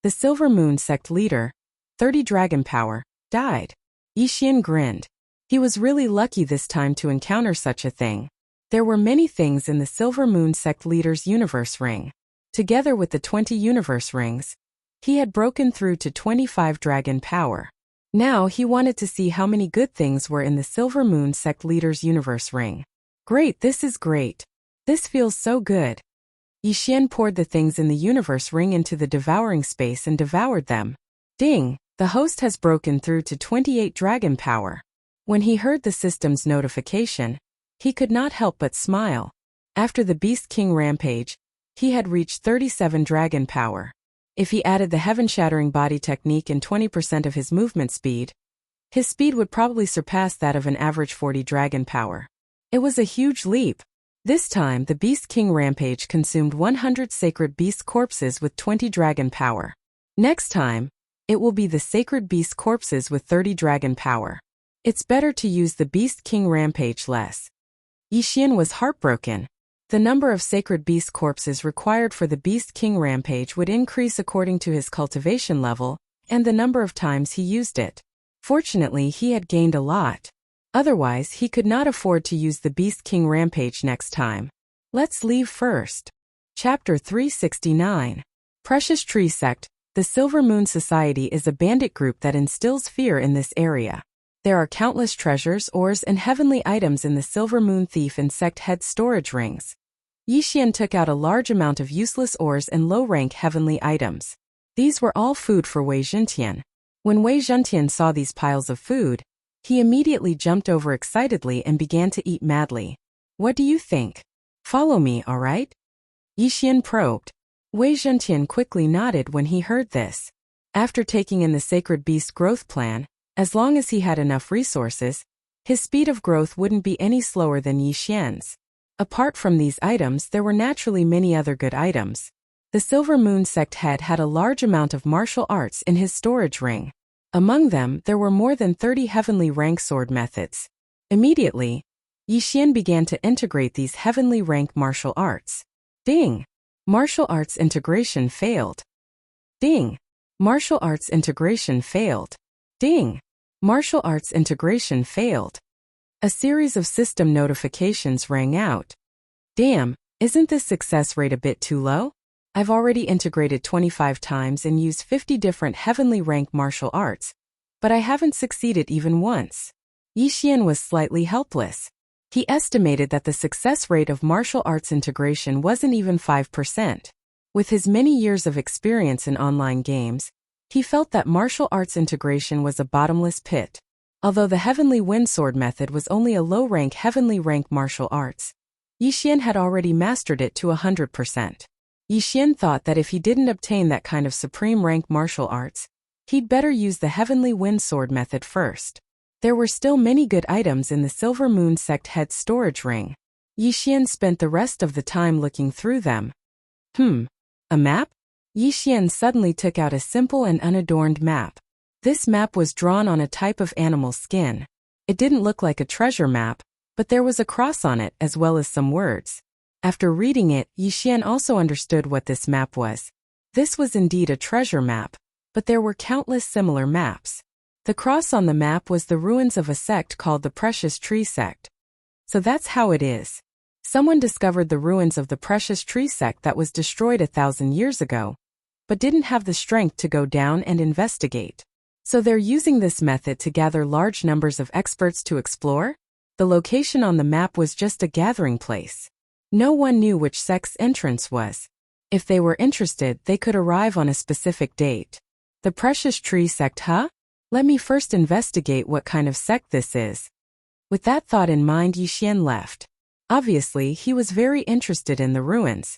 The Silver Moon sect leader, 30 dragon power, died. Yi Xian grinned. He was really lucky this time to encounter such a thing. There were many things in the Silver Moon sect leader's universe ring. Together with the 20 universe rings, he had broken through to 25 dragon power. Now he wanted to see how many good things were in the Silver Moon sect leader's universe ring. Great, this is great. This feels so good. Yi Xian poured the things in the universe ring into the devouring space and devoured them. Ding! The host has broken through to 28 dragon power. When he heard the system's notification, he could not help but smile. After the Beast King rampage, he had reached 37 dragon power. If he added the heaven-shattering body technique and 20% of his movement speed, his speed would probably surpass that of an average 40 dragon power. It was a huge leap. This time, the Beast King rampage consumed 100 sacred beast corpses with 20 dragon power. Next time, it will be the sacred beast corpses with 30 dragon power. It's better to use the Beast King rampage less. Yi Xian was heartbroken. The number of sacred beast corpses required for the Beast King rampage would increase according to his cultivation level and the number of times he used it. Fortunately, he had gained a lot. Otherwise, he could not afford to use the Beast King rampage next time. Let's leave first. Chapter 369. Precious Tree Sect. The Silver Moon Society is a bandit group that instills fear in this area. There are countless treasures, ores, and heavenly items in the Silver Moon Thief and Sect Head storage rings. Yi Xian took out a large amount of useless ores and low-rank heavenly items. These were all food for Wei Zhentian. When Wei Zhentian saw these piles of food, he immediately jumped over excitedly and began to eat madly. What do you think? Follow me, all right? Yi Xian probed. Wei Zhentian quickly nodded when he heard this. After taking in the Sacred Beast growth plan, as long as he had enough resources, his speed of growth wouldn't be any slower than Yi Xian's. Apart from these items, there were naturally many other good items. The Silver Moon Sect head had a large amount of martial arts in his storage ring. Among them, there were more than 30 heavenly rank sword methods. Immediately, Yi Xian began to integrate these heavenly rank martial arts. Ding! Martial arts integration failed. Ding! Martial arts integration failed. Ding! Martial arts integration failed. A series of system notifications rang out. Damn, isn't this success rate a bit too low? I've already integrated 25 times and used 50 different heavenly rank martial arts, but I haven't succeeded even once. Yixian was slightly helpless. He estimated that the success rate of martial arts integration wasn't even 5%. With his many years of experience in online games, he felt that martial arts integration was a bottomless pit. Although the Heavenly Wind Sword method was only a low-rank heavenly rank martial arts, Yixian had already mastered it to 100%. Yixian thought that if he didn't obtain that kind of supreme rank martial arts, he'd better use the Heavenly Wind Sword method first. There were still many good items in the Silver Moon Sect head storage ring. Yixian spent the rest of the time looking through them. A map? Yixian suddenly took out a simple and unadorned map. This map was drawn on a type of animal skin. It didn't look like a treasure map, but there was a cross on it as well as some words. After reading it, Yixian also understood what this map was. This was indeed a treasure map, but there were countless similar maps. The cross on the map was the ruins of a sect called the Precious Tree Sect. So that's how it is. Someone discovered the ruins of the Precious Tree Sect that was destroyed 1,000 years ago, but didn't have the strength to go down and investigate. So they're using this method to gather large numbers of experts to explore? The location on the map was just a gathering place. No one knew which sect's entrance was. If they were interested, they could arrive on a specific date. The Precious Tree Sect, huh? Let me first investigate what kind of sect this is. With that thought in mind, Yixian left. Obviously, he was very interested in the ruins.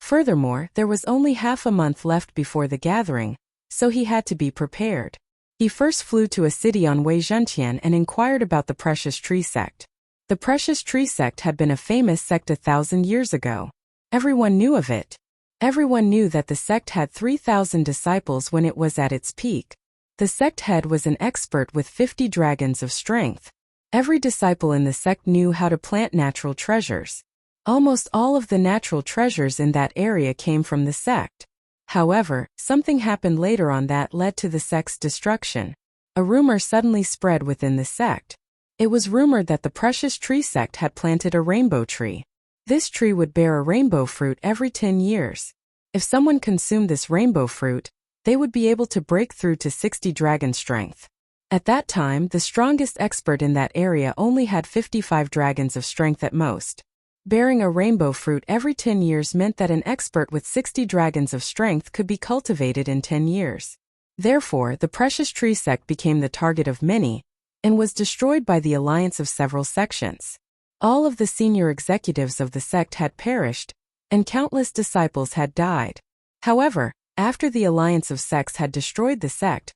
Furthermore, there was only half a month left before the gathering, so he had to be prepared. He first flew to a city on Wei Zhentian and inquired about the Precious Tree Sect. The Precious Tree Sect had been a famous sect 1,000 years ago. Everyone knew of it. Everyone knew that the sect had 3,000 disciples when it was at its peak. The sect head was an expert with 50 dragons of strength. Every disciple in the sect knew how to plant natural treasures. Almost all of the natural treasures in that area came from the sect. However, something happened later on that led to the sect's destruction. A rumor suddenly spread within the sect. It was rumored that the Precious Tree Sect had planted a rainbow tree. This tree would bear a rainbow fruit every 10 years. If someone consumed this rainbow fruit, they would be able to break through to 60 dragon strength. At that time, the strongest expert in that area only had 55 dragons of strength at most. Bearing a rainbow fruit every 10 years meant that an expert with 60 dragons of strength could be cultivated in 10 years. Therefore, the Precious Tree Sect became the target of many, and was destroyed by the alliance of several sections. All of the senior executives of the sect had perished, and countless disciples had died. However, after the alliance of sects had destroyed the sect,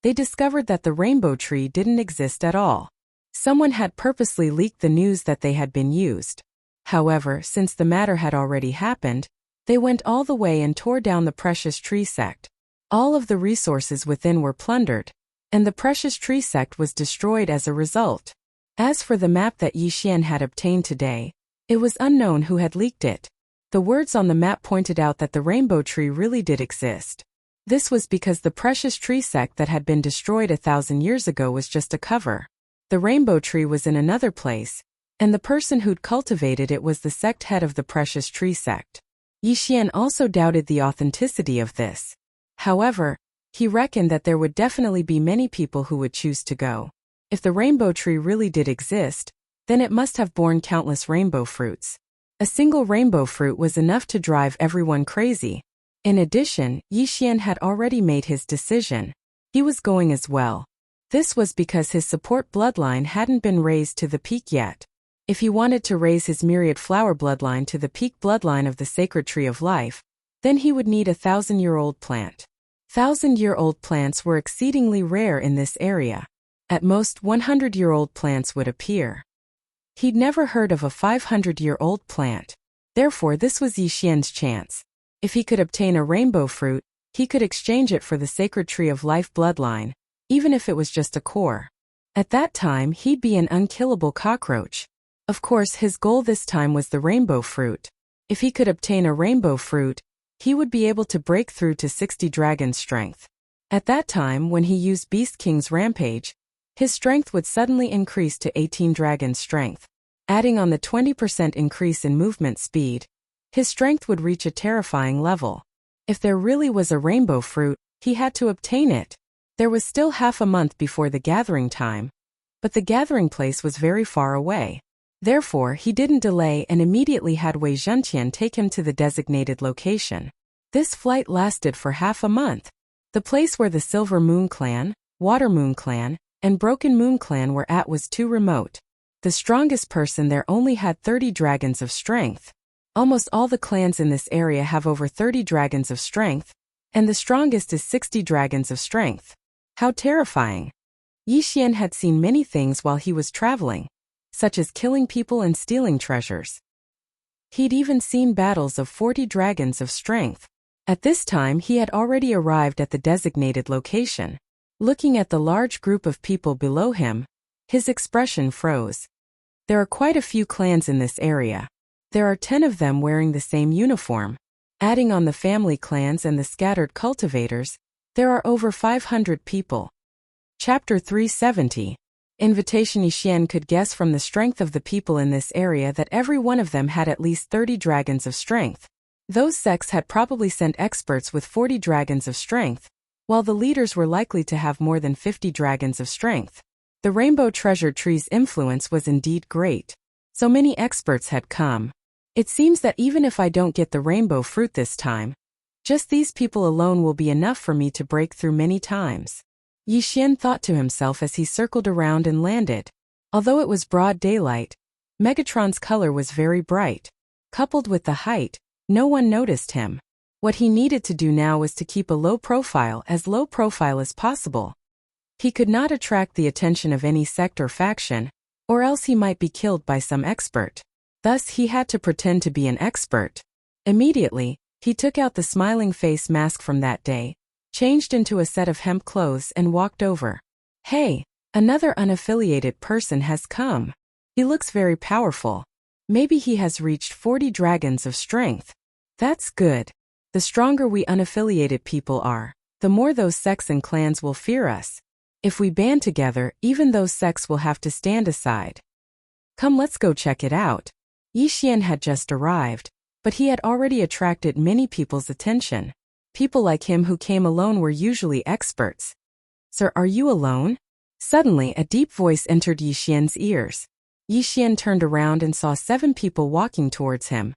they discovered that the rainbow tree didn't exist at all. Someone had purposely leaked the news that they had been used. However, since the matter had already happened, they went all the way and tore down the Precious Tree Sect. All of the resources within were plundered, and the Precious Tree Sect was destroyed as a result. As for the map that Yixian had obtained today, it was unknown who had leaked it. The words on the map pointed out that the rainbow tree really did exist. This was because the Precious Tree Sect that had been destroyed 1,000 years ago was just a cover. The rainbow tree was in another place, and the person who'd cultivated it was the sect head of the Precious Tree Sect. Yixian also doubted the authenticity of this. However, he reckoned that there would definitely be many people who would choose to go. If the rainbow tree really did exist, then it must have borne countless rainbow fruits. A single rainbow fruit was enough to drive everyone crazy. In addition, Yixian had already made his decision. He was going as well. This was because his support bloodline hadn't been raised to the peak yet. If he wanted to raise his myriad flower bloodline to the peak bloodline of the sacred tree of life, then he would need a 1,000-year-old plant. 1,000-year-old plants were exceedingly rare in this area. At most 100-year-old plants would appear. He'd never heard of a 500-year-old plant. Therefore, this was Yixian's chance. If he could obtain a rainbow fruit, he could exchange it for the sacred tree of life bloodline, even if it was just a core. At that time, he'd be an unkillable cockroach. Of course, his goal this time was the rainbow fruit. If he could obtain a rainbow fruit, he would be able to break through to 60 dragon strength. At that time, when he used Beast King's Rampage, his strength would suddenly increase to 18 dragon strength. Adding on the 20% increase in movement speed, his strength would reach a terrifying level. If there really was a rainbow fruit, he had to obtain it. There was still half a month before the gathering time, but the gathering place was very far away. Therefore, he didn't delay and immediately had Wei Zhentian take him to the designated location. This flight lasted for half a month. The place where the Silver Moon Clan, Water Moon Clan, and Broken Moon Clan were at was too remote. The strongest person there only had 30 dragons of strength. Almost all the clans in this area have over 30 dragons of strength, and the strongest is 60 dragons of strength. How terrifying! Yi Xian had seen many things while he was traveling, such as killing people and stealing treasures. He'd even seen battles of 40 dragons of strength. At this time he had already arrived at the designated location. Looking at the large group of people below him, his expression froze. There are quite a few clans in this area. There are 10 of them wearing the same uniform. Adding on the family clans and the scattered cultivators, there are over 500 people. Chapter 370. Invitation. Yi Xian could guess from the strength of the people in this area that every one of them had at least 30 dragons of strength. Those sects had probably sent experts with 40 dragons of strength, while the leaders were likely to have more than 50 dragons of strength. The Rainbow Treasure Tree's influence was indeed great. So many experts had come. It seems that even if I don't get the rainbow fruit this time, just these people alone will be enough for me to break through many times. Yi Xian thought to himself as he circled around and landed. Although it was broad daylight, Megatron's color was very bright. Coupled with the height, no one noticed him. What he needed to do now was to keep a low profile as possible. He could not attract the attention of any sect or faction, or else he might be killed by some expert. Thus he had to pretend to be an expert. Immediately, he took out the smiling face mask from that day, changed into a set of hemp clothes and walked over. Hey, another unaffiliated person has come. He looks very powerful. Maybe he has reached 40 dragons of strength. That's good. The stronger we unaffiliated people are, the more those sects and clans will fear us. If we band together, even those sects will have to stand aside. Come, let's go check it out. Yi Xian had just arrived, but he had already attracted many people's attention. People like him who came alone were usually experts. Sir, are you alone? Suddenly, a deep voice entered Yi Xian's ears. Yi Xian turned around and saw 7 people walking towards him.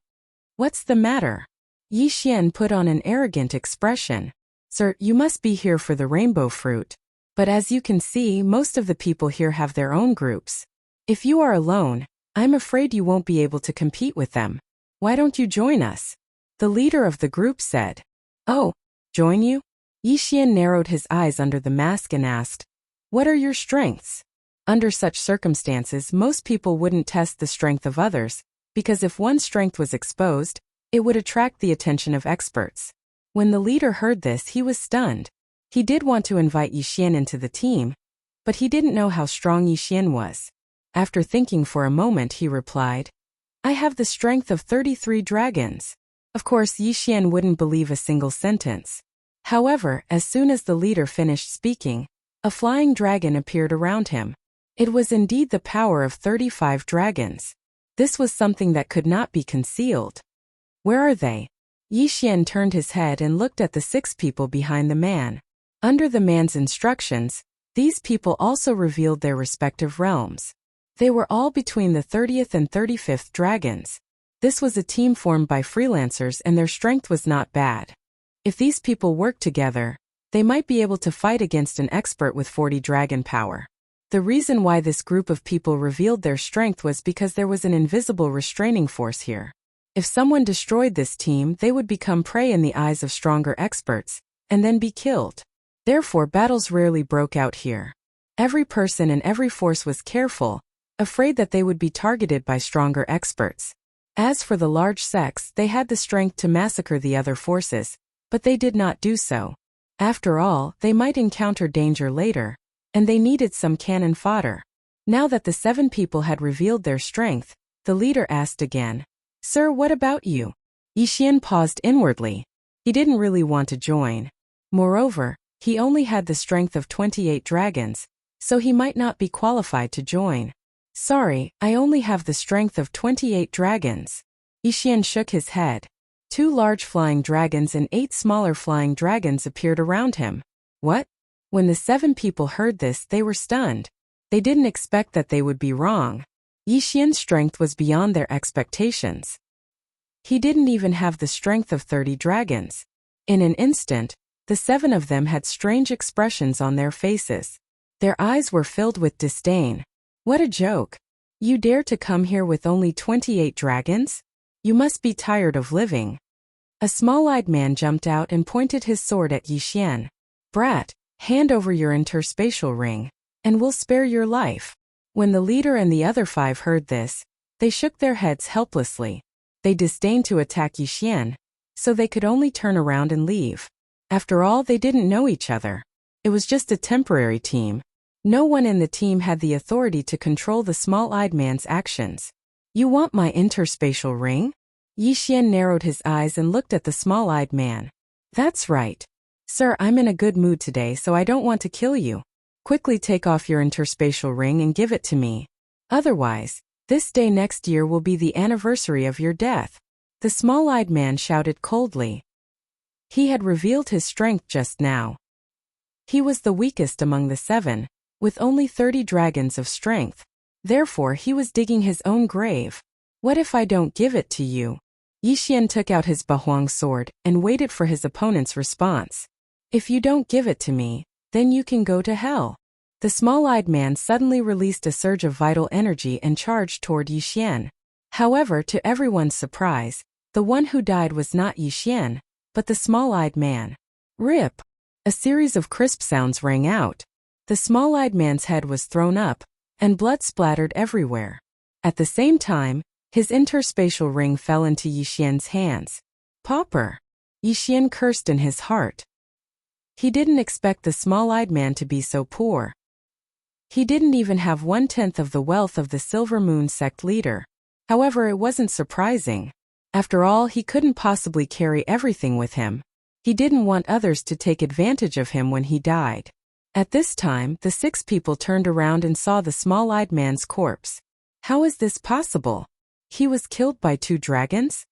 What's the matter? Yi Xian put on an arrogant expression. Sir, you must be here for the rainbow fruit. But as you can see, most of the people here have their own groups. If you are alone, I'm afraid you won't be able to compete with them. Why don't you join us? The leader of the group said. Oh, join you? Yi Xian narrowed his eyes under the mask and asked, what are your strengths? Under such circumstances, most people wouldn't test the strength of others, because if one's strength was exposed, it would attract the attention of experts. When the leader heard this, he was stunned. He did want to invite Yi Xian into the team, but he didn't know how strong Yi Xian was. After thinking for a moment, he replied, I have the strength of 33 dragons. Of course, Yi Xian wouldn't believe a single sentence. However, as soon as the leader finished speaking, a flying dragon appeared around him. It was indeed the power of 35 dragons. This was something that could not be concealed. Where are they? Yi Xian turned his head and looked at the 6 people behind the man. Under the man's instructions, these people also revealed their respective realms. They were all between the 30th and 35th dragons. This was a team formed by freelancers and their strength was not bad. If these people worked together, they might be able to fight against an expert with 40 dragon power. The reason why this group of people revealed their strength was because there was an invisible restraining force here. If someone destroyed this team, they would become prey in the eyes of stronger experts, and then be killed. Therefore, battles rarely broke out here. Every person and every force was careful, afraid that they would be targeted by stronger experts. As for the large sects, they had the strength to massacre the other forces, but they did not do so. After all, they might encounter danger later, and they needed some cannon fodder. Now that the 7 people had revealed their strength, the leader asked again, Sir, what about you? Yi Xian paused inwardly. He didn't really want to join. Moreover, he only had the strength of 28 dragons, so he might not be qualified to join. Sorry, I only have the strength of 28 dragons. Yi Xian shook his head. 2 large flying dragons and 8 smaller flying dragons appeared around him. What? When the 7 people heard this, they were stunned. They didn't expect that they would be wrong. Yi Xian's strength was beyond their expectations. He didn't even have the strength of 30 dragons. In an instant, the 7 of them had strange expressions on their faces. Their eyes were filled with disdain. What a joke! You dare to come here with only 28 dragons? You must be tired of living. A small-eyed man jumped out and pointed his sword at Yi Xian. Brat, hand over your interspatial ring, and we'll spare your life. When the leader and the other 5 heard this, they shook their heads helplessly. They disdained to attack Yi Xian, so they could only turn around and leave. After all, they didn't know each other. It was just a temporary team. No one in the team had the authority to control the small-eyed man's actions. You want my interspatial ring? Yi Xian narrowed his eyes and looked at the small-eyed man. That's right. Sir, I'm in a good mood today, so I don't want to kill you. Quickly take off your interspatial ring and give it to me. Otherwise, this day next year will be the anniversary of your death. The small-eyed man shouted coldly. He had revealed his strength just now. He was the weakest among the 7, with only 30 dragons of strength. Therefore, he was digging his own grave. What if I don't give it to you? Yi Xian took out his Bahuang sword and waited for his opponent's response. If you don't give it to me, then you can go to hell. The small-eyed man suddenly released a surge of vital energy and charged toward Yi Xian. However, to everyone's surprise, the one who died was not Yi Xian, but the small-eyed man. Rip! A series of crisp sounds rang out. The small-eyed man's head was thrown up, and blood splattered everywhere. At the same time, his interspatial ring fell into Yi Xian's hands. Pauper! Yi Xian cursed in his heart. He didn't expect the small-eyed man to be so poor. He didn't even have 1/10 of the wealth of the Silver Moon sect leader. However, it wasn't surprising. After all, he couldn't possibly carry everything with him. He didn't want others to take advantage of him when he died. At this time, the 6 people turned around and saw the small-eyed man's corpse. How is this possible? He was killed by 2 dragons?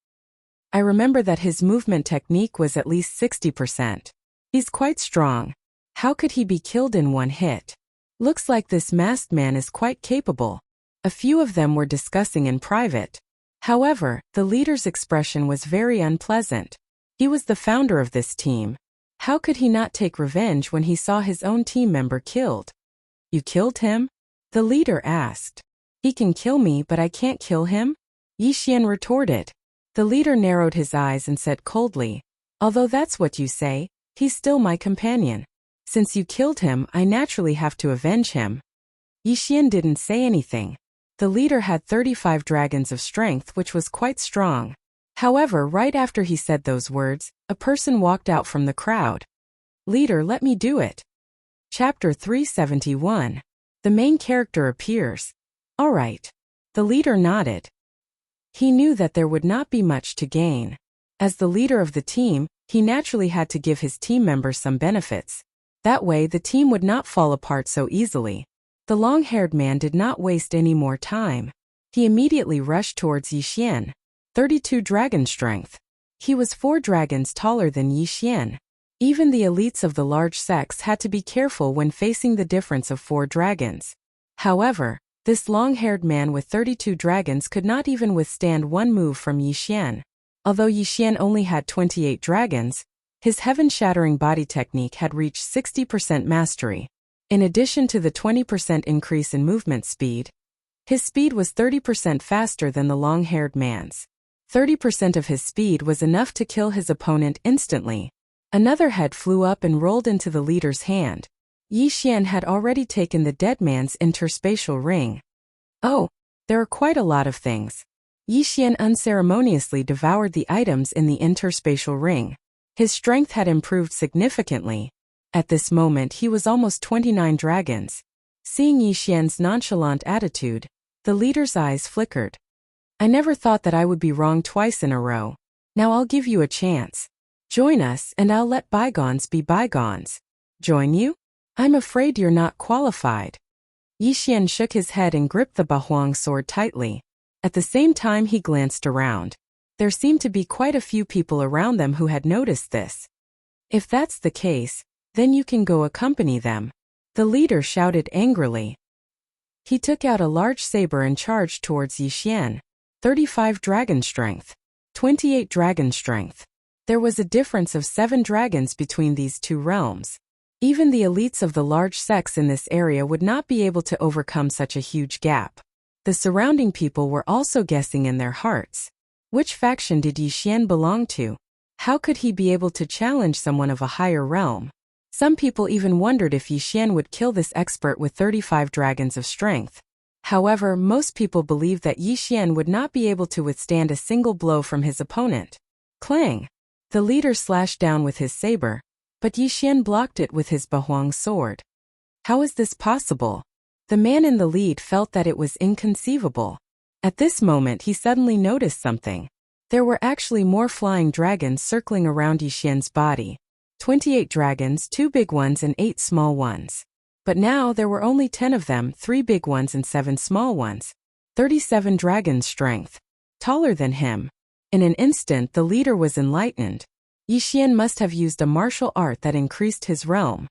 I remember that his movement technique was at least 60%. He's quite strong. How could he be killed in one hit? Looks like this masked man is quite capable. A few of them were discussing in private. However, the leader's expression was very unpleasant. He was the founder of this team. How could he not take revenge when he saw his own team member killed? You killed him? The leader asked. He can kill me, but I can't kill him? Yi Xian retorted. The leader narrowed his eyes and said coldly, although that's what you say, he's still my companion. Since you killed him, I naturally have to avenge him. Yi Xian didn't say anything. The leader had 35 dragons of strength, which was quite strong. However, right after he said those words, a person walked out from the crowd. Leader, let me do it. Chapter 371. The main character appears. All right. The leader nodded. He knew that there would not be much to gain. As the leader of the team, he naturally had to give his team members some benefits. That way, the team would not fall apart so easily. The long-haired man did not waste any more time. He immediately rushed towards Yi Xian. 32 dragon strength. He was 4 dragons taller than Yi Xian. Even the elites of the large sects had to be careful when facing the difference of 4 dragons. However, this long-haired man with 32 dragons could not even withstand one move from Yi Xian. Although Yi Xian only had 28 dragons, his heaven-shattering body technique had reached 60% mastery. In addition to the 20% increase in movement speed, his speed was 30% faster than the long-haired man's. 30% of his speed was enough to kill his opponent instantly. Another head flew up and rolled into the leader's hand. Yi Xian had already taken the dead man's interspatial ring. Oh, there are quite a lot of things. Yi Xian unceremoniously devoured the items in the interspatial ring. His strength had improved significantly. At this moment he was almost 29 dragons. Seeing Yi Xian's nonchalant attitude, the leader's eyes flickered. I never thought that I would be wrong twice in a row. Now I'll give you a chance. Join us and I'll let bygones be bygones. Join you? I'm afraid you're not qualified. Yi Xian shook his head and gripped the Bahuang sword tightly. At the same time he glanced around. There seemed to be quite a few people around them who had noticed this. If that's the case, then you can go accompany them, the leader shouted angrily. He took out a large saber and charged towards Yixian. 35 dragon strength. 28 dragon strength. There was a difference of 7 dragons between these two realms. Even the elites of the large sects in this area would not be able to overcome such a huge gap. The surrounding people were also guessing in their hearts. Which faction did Yixian belong to? How could he be able to challenge someone of a higher realm? Some people even wondered if Yixian would kill this expert with 35 dragons of strength. However, most people believed that Yixian would not be able to withstand a single blow from his opponent. Clang! The leader slashed down with his saber, but Yixian blocked it with his Bahuang sword. How is this possible? The man in the lead felt that it was inconceivable. At this moment he suddenly noticed something. There were actually more flying dragons circling around Yixian's body. 28 dragons, 2 big ones and 8 small ones. But now there were only 10 of them, 3 big ones and 7 small ones. 37 dragon strength. Taller than him. In an instant the leader was enlightened. Yixian must have used a martial art that increased his realm.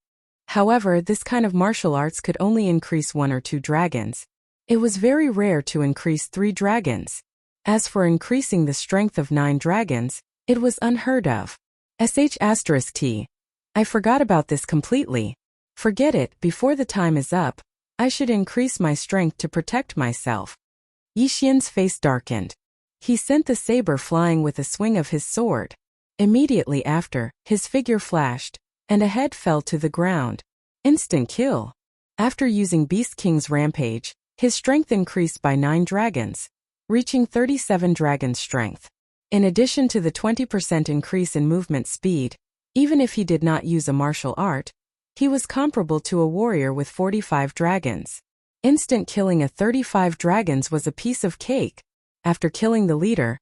However, this kind of martial arts could only increase 1 or 2 dragons. It was very rare to increase 3 dragons. As for increasing the strength of 9 dragons, it was unheard of. *T. I forgot about this completely. Forget it, before the time is up, I should increase my strength to protect myself. Yixian's face darkened. He sent the saber flying with a swing of his sword. Immediately after, his figure flashed, and a head fell to the ground. Instant kill. After using Beast King's Rampage, his strength increased by 9 dragons, reaching 37 dragon strength. In addition to the 20% increase in movement speed, even if he did not use a martial art, he was comparable to a warrior with 45 dragons. Instant killing of 35 dragons was a piece of cake. After killing the leader,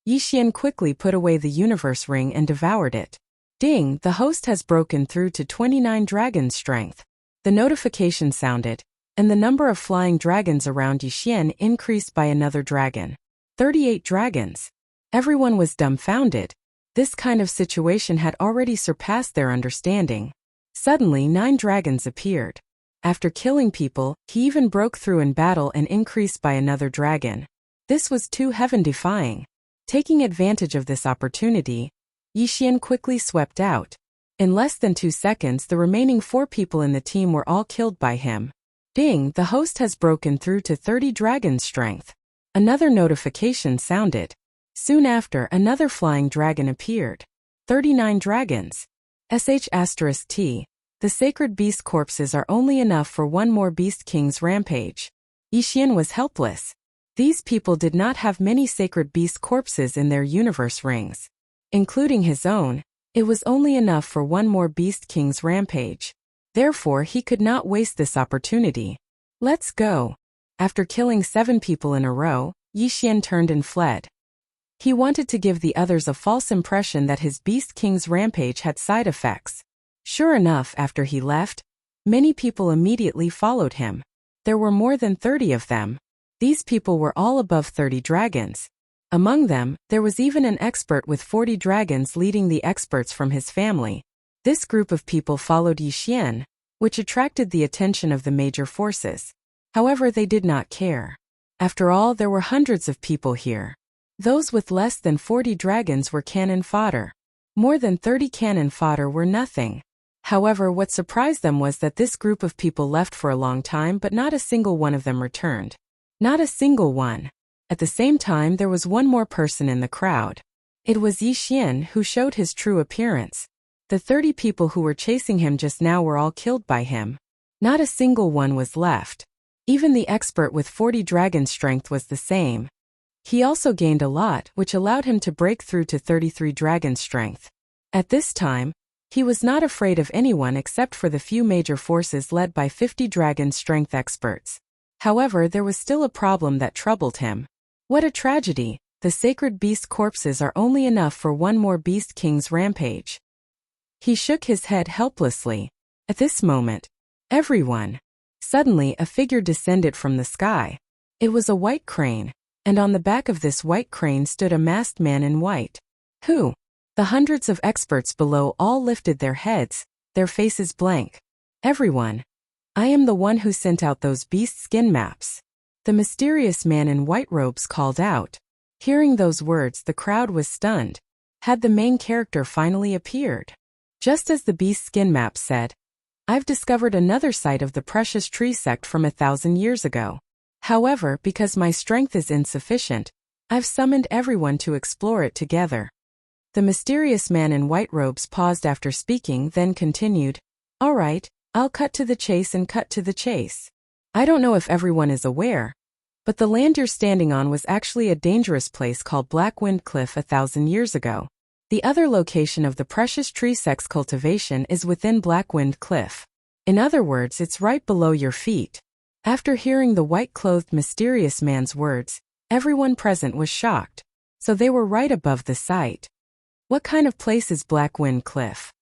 Yixian quickly put away the universe ring and devoured it. Ding! The host has broken through to 29 dragon strength. The notification sounded, and the number of flying dragons around Yixian increased by another dragon. 38 dragons. Everyone was dumbfounded. This kind of situation had already surpassed their understanding. Suddenly 9 dragons appeared. After killing people, he even broke through in battle and increased by another dragon. This was too heaven-defying. Taking advantage of this opportunity, Yixian quickly swept out. In less than 2 seconds the remaining 4 people in the team were all killed by him. Ding! The host has broken through to 30 dragon strength. Another notification sounded. Soon after, another flying dragon appeared. 39 dragons. *T. The sacred beast corpses are only enough for 1 more Beast King's Rampage. Yixian was helpless. These people did not have many sacred beast corpses in their universe rings. Including his own, it was only enough for 1 more Beast King's Rampage. Therefore he could not waste this opportunity. Let's go. After killing 7 people in a row, Yixian turned and fled. He wanted to give the others a false impression that his Beast King's Rampage had side effects. Sure enough, after he left, many people immediately followed him. There were more than 30 of them. These people were all above 30 dragons. Among them, there was even an expert with 40 dragons leading the experts from his family. This group of people followed Yixian, which attracted the attention of the major forces. However, they did not care. After all, there were hundreds of people here. Those with less than 40 dragons were cannon fodder. More than 30 cannon fodder were nothing. However, what surprised them was that this group of people left for a long time, but not a single one of them returned. Not a single one. At the same time, there was one more person in the crowd. It was Yixian who showed his true appearance. The 30 people who were chasing him just now were all killed by him. Not a single one was left. Even the expert with 40 dragon strength was the same. He also gained a lot, which allowed him to break through to 33 dragon strength. At this time, he was not afraid of anyone except for the few major forces led by 50 dragon strength experts. However, there was still a problem that troubled him. What a tragedy! The sacred beast corpses are only enough for 1 more Beast King's Rampage. He shook his head helplessly. At this moment, everyone. Suddenly a figure descended from the sky. It was a white crane. and on the back of this white crane stood a masked man in white. Who? The hundreds of experts below all lifted their heads, their faces blank. Everyone. I am the one who sent out those beast skin maps. The mysterious man in white robes called out. Hearing those words, the crowd was stunned. Had the main character finally appeared? Just as the beast skin map said, I've discovered another site of the precious tree sect from 1,000 years ago. However, because my strength is insufficient, I've summoned everyone to explore it together. The mysterious man in white robes paused after speaking, then continued, All right, I'll cut to the chase and cut to the chase. I don't know if everyone is aware, but the land you're standing on was actually a dangerous place called Blackwind Cliff 1,000 years ago. The other location of the precious tree sect's cultivation is within Blackwind Cliff. In other words, it's right below your feet. After hearing the white-clothed mysterious man's words, everyone present was shocked. So they were right above the site. What kind of place is Blackwind Cliff?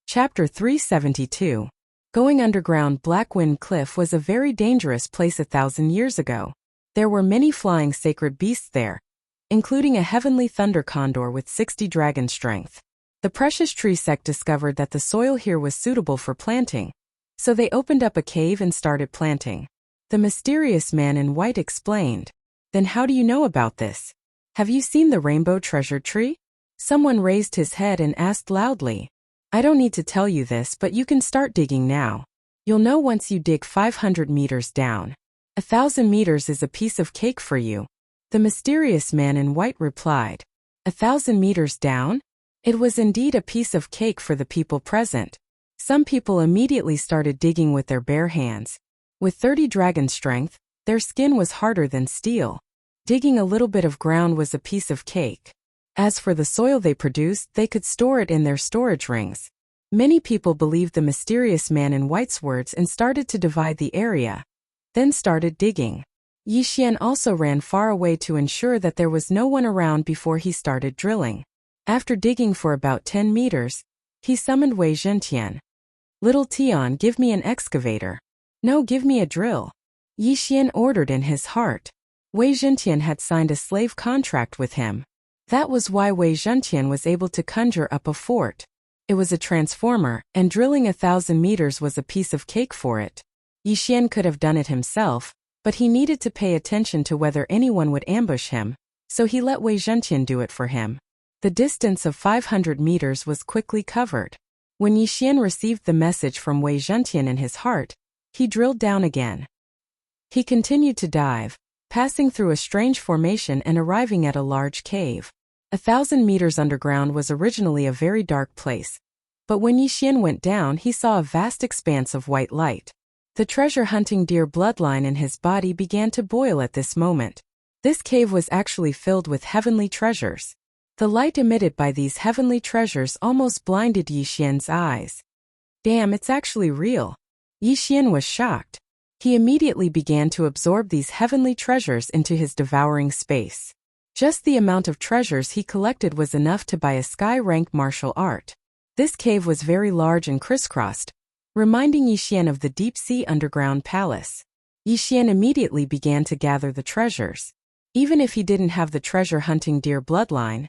Chapter 372. Going underground. Blackwind Cliff was a very dangerous place 1,000 years ago. There were many flying sacred beasts there, including a heavenly thunder condor with 60 dragon strength. The precious tree sect discovered that the soil here was suitable for planting, so they opened up a cave and started planting. The mysterious man in white explained. Then how do you know about this? Have you seen the rainbow treasure tree? Someone raised his head and asked loudly. I don't need to tell you this, but you can start digging now. You'll know once you dig 500 meters down. 1,000 meters is a piece of cake for you. The mysterious man in white replied. 1,000 meters down? It was indeed a piece of cake for the people present. Some people immediately started digging with their bare hands. With 30 dragon strength, their skin was harder than steel. Digging a little bit of ground was a piece of cake. As for the soil they produced, they could store it in their storage rings. Many people believed the mysterious man in white's words and started to divide the area, then started digging. Yixian also ran far away to ensure that there was no one around before he started drilling. After digging for about 10 meters, he summoned Wei Zhentian. Little Tian, give me an excavator. No, give me a drill. Yixian ordered in his heart. Wei Zhentian had signed a slave contract with him. That was why Wei Zhentian was able to conjure up a fort. It was a transformer, and drilling 1,000 meters was a piece of cake for it. Yixian could have done it himself, but he needed to pay attention to whether anyone would ambush him, so he let Wei Zhentian do it for him. The distance of 500 meters was quickly covered. When Yixian received the message from Wei Zhentian in his heart, he drilled down again. He continued to dive, passing through a strange formation and arriving at a large cave. 1,000 meters underground was originally a very dark place, but when Yixian went down, he saw a vast expanse of white light. The treasure-hunting deer bloodline in his body began to boil at this moment. This cave was actually filled with heavenly treasures. The light emitted by these heavenly treasures almost blinded Yixian's eyes. Damn, it's actually real. Yixian was shocked. He immediately began to absorb these heavenly treasures into his devouring space. Just the amount of treasures he collected was enough to buy a sky-rank martial art. This cave was very large and crisscrossed, reminding Yixian of the deep-sea underground palace. Yixian immediately began to gather the treasures. Even if he didn't have the treasure-hunting deer bloodline,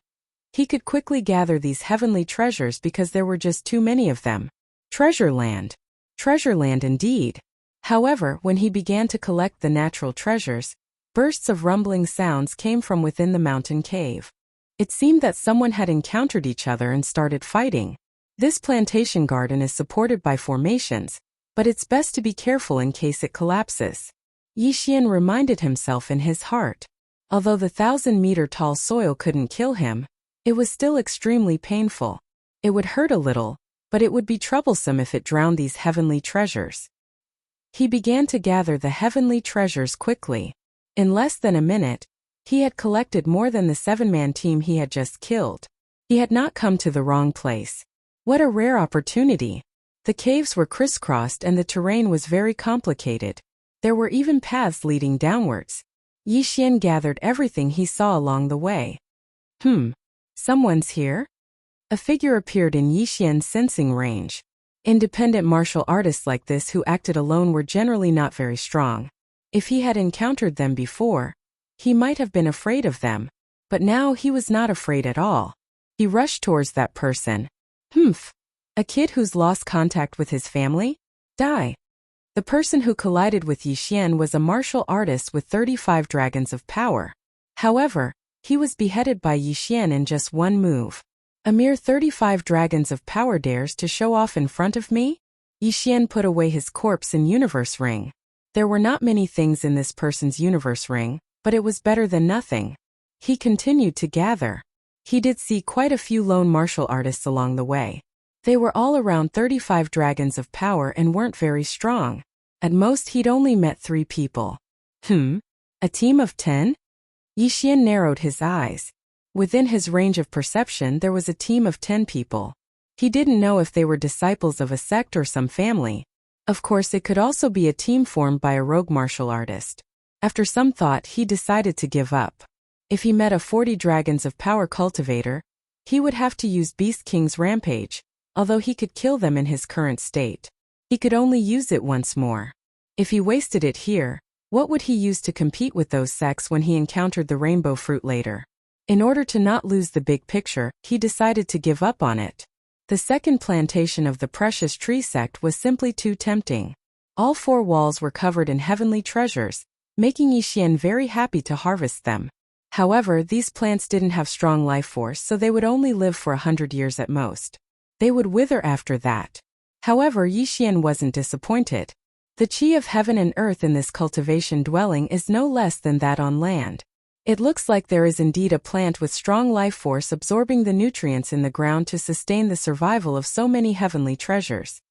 he could quickly gather these heavenly treasures because there were just too many of them. Treasure land. Treasure land indeed. However, when he began to collect the natural treasures, bursts of rumbling sounds came from within the mountain cave. It seemed that someone had encountered each other and started fighting. This plantation garden is supported by formations, but it's best to be careful in case it collapses. Yixian reminded himself in his heart. Although the 1,000-meter-tall soil couldn't kill him, it was still extremely painful. It would hurt a little, but it would be troublesome if it drowned these heavenly treasures. He began to gather the heavenly treasures quickly. In less than a minute, he had collected more than the 7-man team he had just killed. He had not come to the wrong place. What a rare opportunity! The caves were crisscrossed and the terrain was very complicated. There were even paths leading downwards. Yixian gathered everything he saw along the way. Someone's here? A figure appeared in Yixian's sensing range. Independent martial artists like this who acted alone were generally not very strong. If he had encountered them before, He might have been afraid of them, but now he was not afraid at all. He rushed towards that person. Humph! A kid who's lost contact with his family? Die! The person who collided with Yixian was a martial artist with 35 dragons of power. However, he was beheaded by Yixian in just one move. A mere 35 dragons of power dares to show off in front of me? Yixian put away his corpse in universe ring. There were not many things in this person's universe ring, but it was better than nothing. He continued to gather. He did see quite a few lone martial artists along the way. They were all around 35 dragons of power and weren't very strong. At most he'd only met 3 people. A team of 10? Yixian narrowed his eyes. Within his range of perception there was a team of 10 people. He didn't know if they were disciples of a sect or some family. Of course it could also be a team formed by a rogue martial artist. After some thought he decided to give up. If he met a 40 dragons of power cultivator, he would have to use Beast King's Rampage. Although he could kill them in his current state, he could only use it once more. If he wasted it here, what would he use to compete with those sects when he encountered the rainbow fruit later? In order to not lose the big picture, he decided to give up on it. The second plantation of the precious tree sect was simply too tempting. All 4 walls were covered in heavenly treasures, making Yixian very happy to harvest them. However, these plants didn't have strong life force, so they would only live for 100 years at most. They would wither after that. However, Yixian wasn't disappointed. The chi of heaven and earth in this cultivation dwelling is no less than that on land. It looks like there is indeed a plant with strong life force absorbing the nutrients in the ground to sustain the survival of so many heavenly treasures.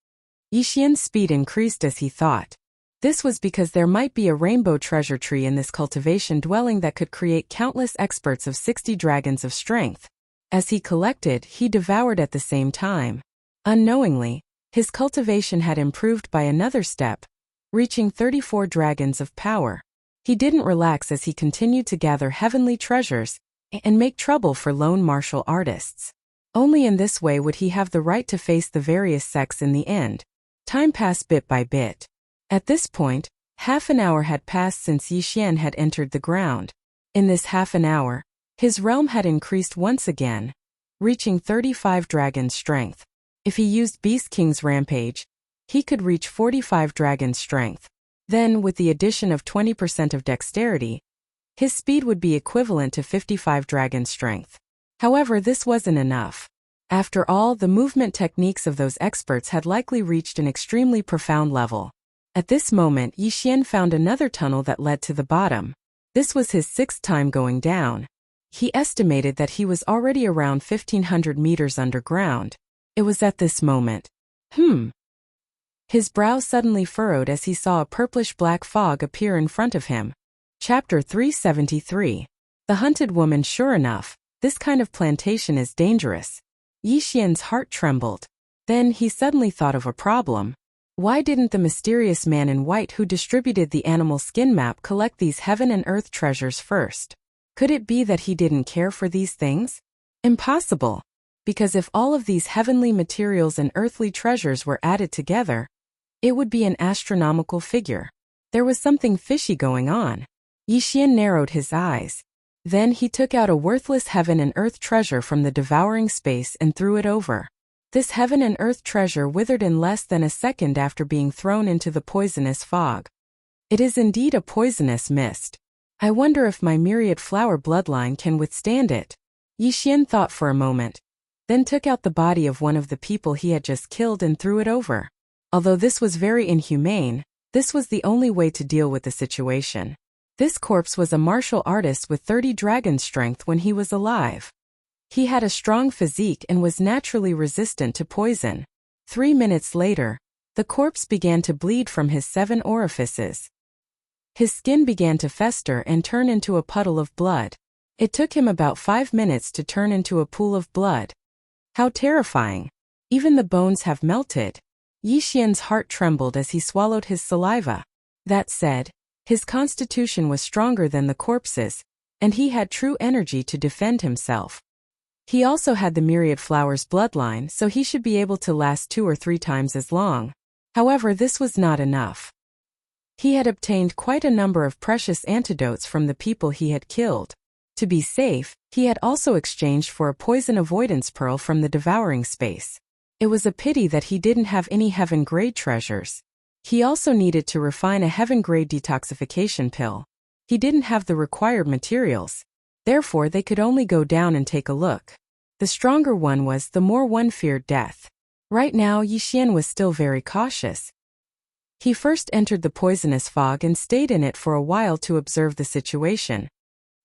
Yixian's speed increased as he thought. This was because there might be a rainbow treasure tree in this cultivation dwelling that could create countless experts of 60 dragons of strength. As he collected, he devoured at the same time. Unknowingly, his cultivation had improved by another step, reaching 34 dragons of power. He didn't relax as he continued to gather heavenly treasures and make trouble for lone martial artists. Only in this way would he have the right to face the various sects in the end. Time passed bit by bit. At this point, half an hour had passed since Yixian had entered the ground. In this half an hour, his realm had increased once again, reaching 35 dragon strength. If he used Beast King's Rampage, he could reach 45 dragon strength. Then, with the addition of 20% of dexterity, his speed would be equivalent to 55 dragon strength. However, this wasn't enough. After all, the movement techniques of those experts had likely reached an extremely profound level. At this moment, Yixian found another tunnel that led to the bottom. This was his 6th time going down. He estimated that he was already around 1,500 meters underground. It was at this moment. His brow suddenly furrowed as he saw a purplish-black fog appear in front of him. Chapter 373. The Hunted Woman. Sure enough, this kind of plantation is dangerous. Yixian's heart trembled. Then he suddenly thought of a problem. Why didn't the mysterious man in white who distributed the animal skin map collect these heaven and earth treasures first? Could it be that he didn't care for these things? Impossible. Because if all of these heavenly materials and earthly treasures were added together, it would be an astronomical figure. There was something fishy going on. Yixian narrowed his eyes. Then he took out a worthless heaven and earth treasure from the devouring space and threw it over. This heaven and earth treasure withered in less than a second after being thrown into the poisonous fog. It is indeed a poisonous mist. I wonder if my myriad flower bloodline can withstand it. Yixian thought for a moment, then took out the body of one of the people he had just killed and threw it over. Although this was very inhumane, this was the only way to deal with the situation. This corpse was a martial artist with 30 dragon strength when he was alive. He had a strong physique and was naturally resistant to poison. 3 minutes later, the corpse began to bleed from his 7 orifices. His skin began to fester and turn into a puddle of blood. It took him about 5 minutes to turn into a pool of blood. How terrifying! Even the bones have melted. Yixian's heart trembled as he swallowed his saliva. That said, his constitution was stronger than the corpse's, and he had true energy to defend himself. He also had the myriad flowers bloodline, so he should be able to last 2 or 3 times as long. However, this was not enough. He had obtained quite a number of precious antidotes from the people he had killed. To be safe, he had also exchanged for a poison avoidance pearl from the devouring space. It was a pity that he didn't have any heaven-grade treasures. He also needed to refine a heaven-grade detoxification pill. He didn't have the required materials. Therefore, they could only go down and take a look. The stronger one was, the more one feared death. Right now, Yixian was still very cautious. He first entered the poisonous fog and stayed in it for a while to observe the situation.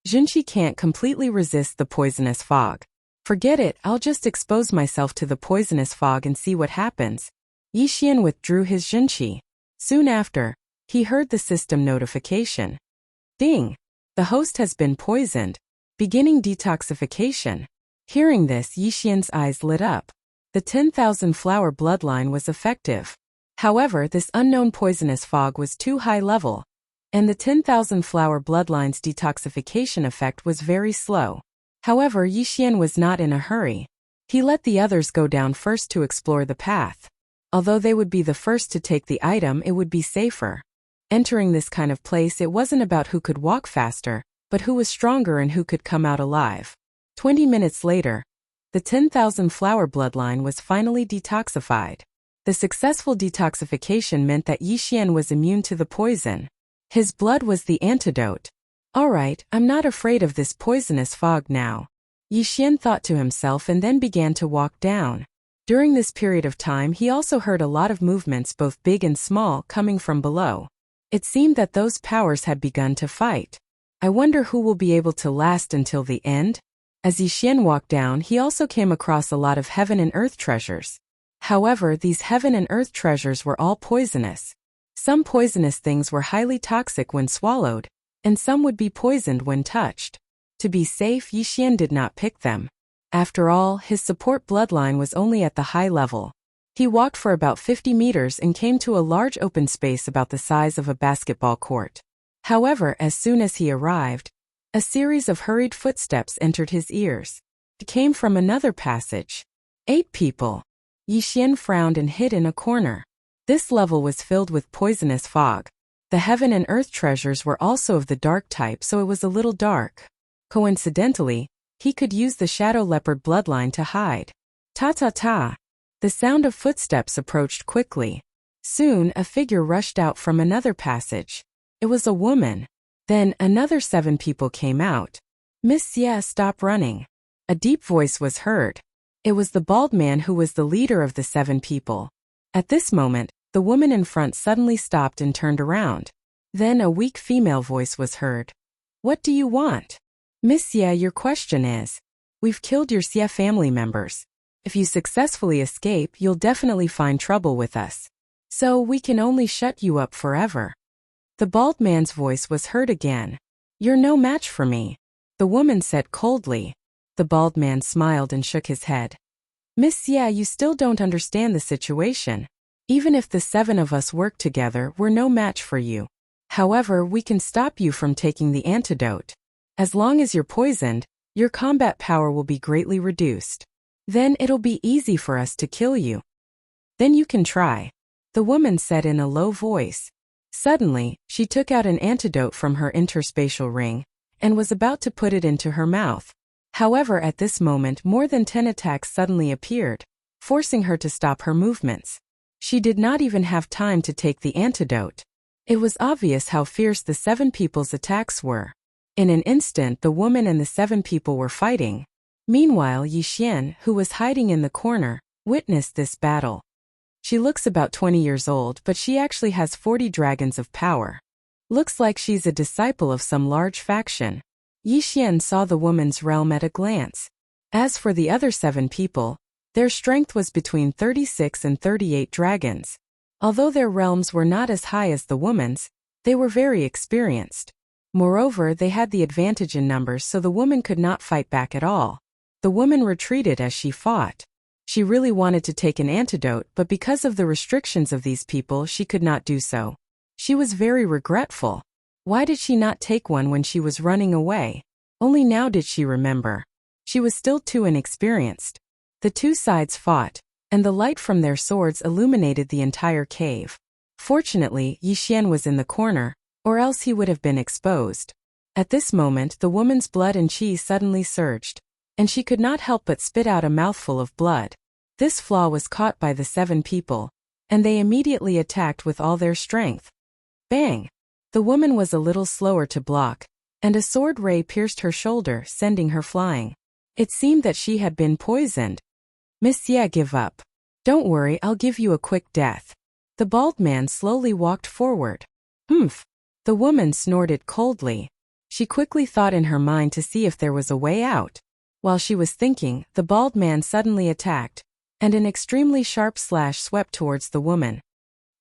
Junqi can't completely resist the poisonous fog. Forget it, I'll just expose myself to the poisonous fog and see what happens. Yixian withdrew his Junqi. Soon after, he heard the system notification. Ding! The host has been poisoned. Beginning detoxification. Hearing this, Yixian's eyes lit up. The 10,000 flower bloodline was effective. However, this unknown poisonous fog was too high level, and the 10,000 flower bloodline's detoxification effect was very slow. However, Yixian was not in a hurry. He let the others go down first to explore the path. Although they would be the first to take the item, it would be safer. Entering this kind of place, it wasn't about who could walk faster, but who was stronger and who could come out alive. 20 minutes later, the 10,000 flower bloodline was finally detoxified. The successful detoxification meant that Yixian was immune to the poison. His blood was the antidote. Alright, I'm not afraid of this poisonous fog now. Yixian thought to himself and then began to walk down. During this period of time, he also heard a lot of movements, both big and small, coming from below. It seemed that those powers had begun to fight. I wonder who will be able to last until the end? As Yixian walked down, he also came across a lot of heaven and earth treasures. However, these heaven and earth treasures were all poisonous. Some poisonous things were highly toxic when swallowed, and some would be poisoned when touched. To be safe, Yixian did not pick them. After all, his support bloodline was only at the high level. He walked for about 50 meters and came to a large open space about the size of a basketball court. However, as soon as he arrived, a series of hurried footsteps entered his ears. It came from another passage. 8 people. Yixian frowned and hid in a corner. This level was filled with poisonous fog. The heaven and earth treasures were also of the dark type, so it was a little dark. Coincidentally, he could use the shadow leopard bloodline to hide. Ta-ta-ta! The sound of footsteps approached quickly. Soon, a figure rushed out from another passage. It was a woman. Then, another 7 people came out. Miss Xie, stop running. A deep voice was heard. It was the bald man who was the leader of the 7 people. At this moment, the woman in front suddenly stopped and turned around. Then a weak female voice was heard. What do you want? Miss Xie, your question is. We've killed your Xie family members. If you successfully escape, you'll definitely find trouble with us. So we can only shut you up forever. The bald man's voice was heard again. You're no match for me, the woman said coldly. The bald man smiled and shook his head. Miss Xie, you still don't understand the situation. Even if the 7 of us work together, we're no match for you. However, we can stop you from taking the antidote. As long as you're poisoned, your combat power will be greatly reduced. Then it'll be easy for us to kill you. Then you can try, the woman said in a low voice. Suddenly, she took out an antidote from her interspatial ring and was about to put it into her mouth. However, at this moment, more than 10 attacks suddenly appeared, forcing her to stop her movements. She did not even have time to take the antidote. It was obvious how fierce the 7 people's attacks were. In an instant, the woman and the 7 people were fighting. Meanwhile, Yixian, who was hiding in the corner, witnessed this battle. She looks about 20 years old, but she actually has 40 dragons of power. Looks like she's a disciple of some large faction. Yixian saw the woman's realm at a glance. As for the other 7 people, their strength was between 36 and 38 dragons. Although their realms were not as high as the woman's, they were very experienced. Moreover, they had the advantage in numbers, so the woman could not fight back at all. The woman retreated as she fought. She really wanted to take an antidote, but because of the restrictions of these people, she could not do so. She was very regretful. Why did she not take one when she was running away? Only now did she remember. She was still too inexperienced. The 2 sides fought, and the light from their swords illuminated the entire cave. Fortunately, Yixian was in the corner, or else he would have been exposed. At this moment the woman's blood and qi suddenly surged, and she could not help but spit out a mouthful of blood. This flaw was caught by the 7 people, and they immediately attacked with all their strength. Bang! The woman was a little slower to block, and a sword ray pierced her shoulder, sending her flying. It seemed that she had been poisoned. Monsieur, give up. Don't worry, I'll give you a quick death. The bald man slowly walked forward. Humph! The woman snorted coldly. She quickly thought in her mind to see if there was a way out. While she was thinking, the bald man suddenly attacked, and an extremely sharp slash swept towards the woman.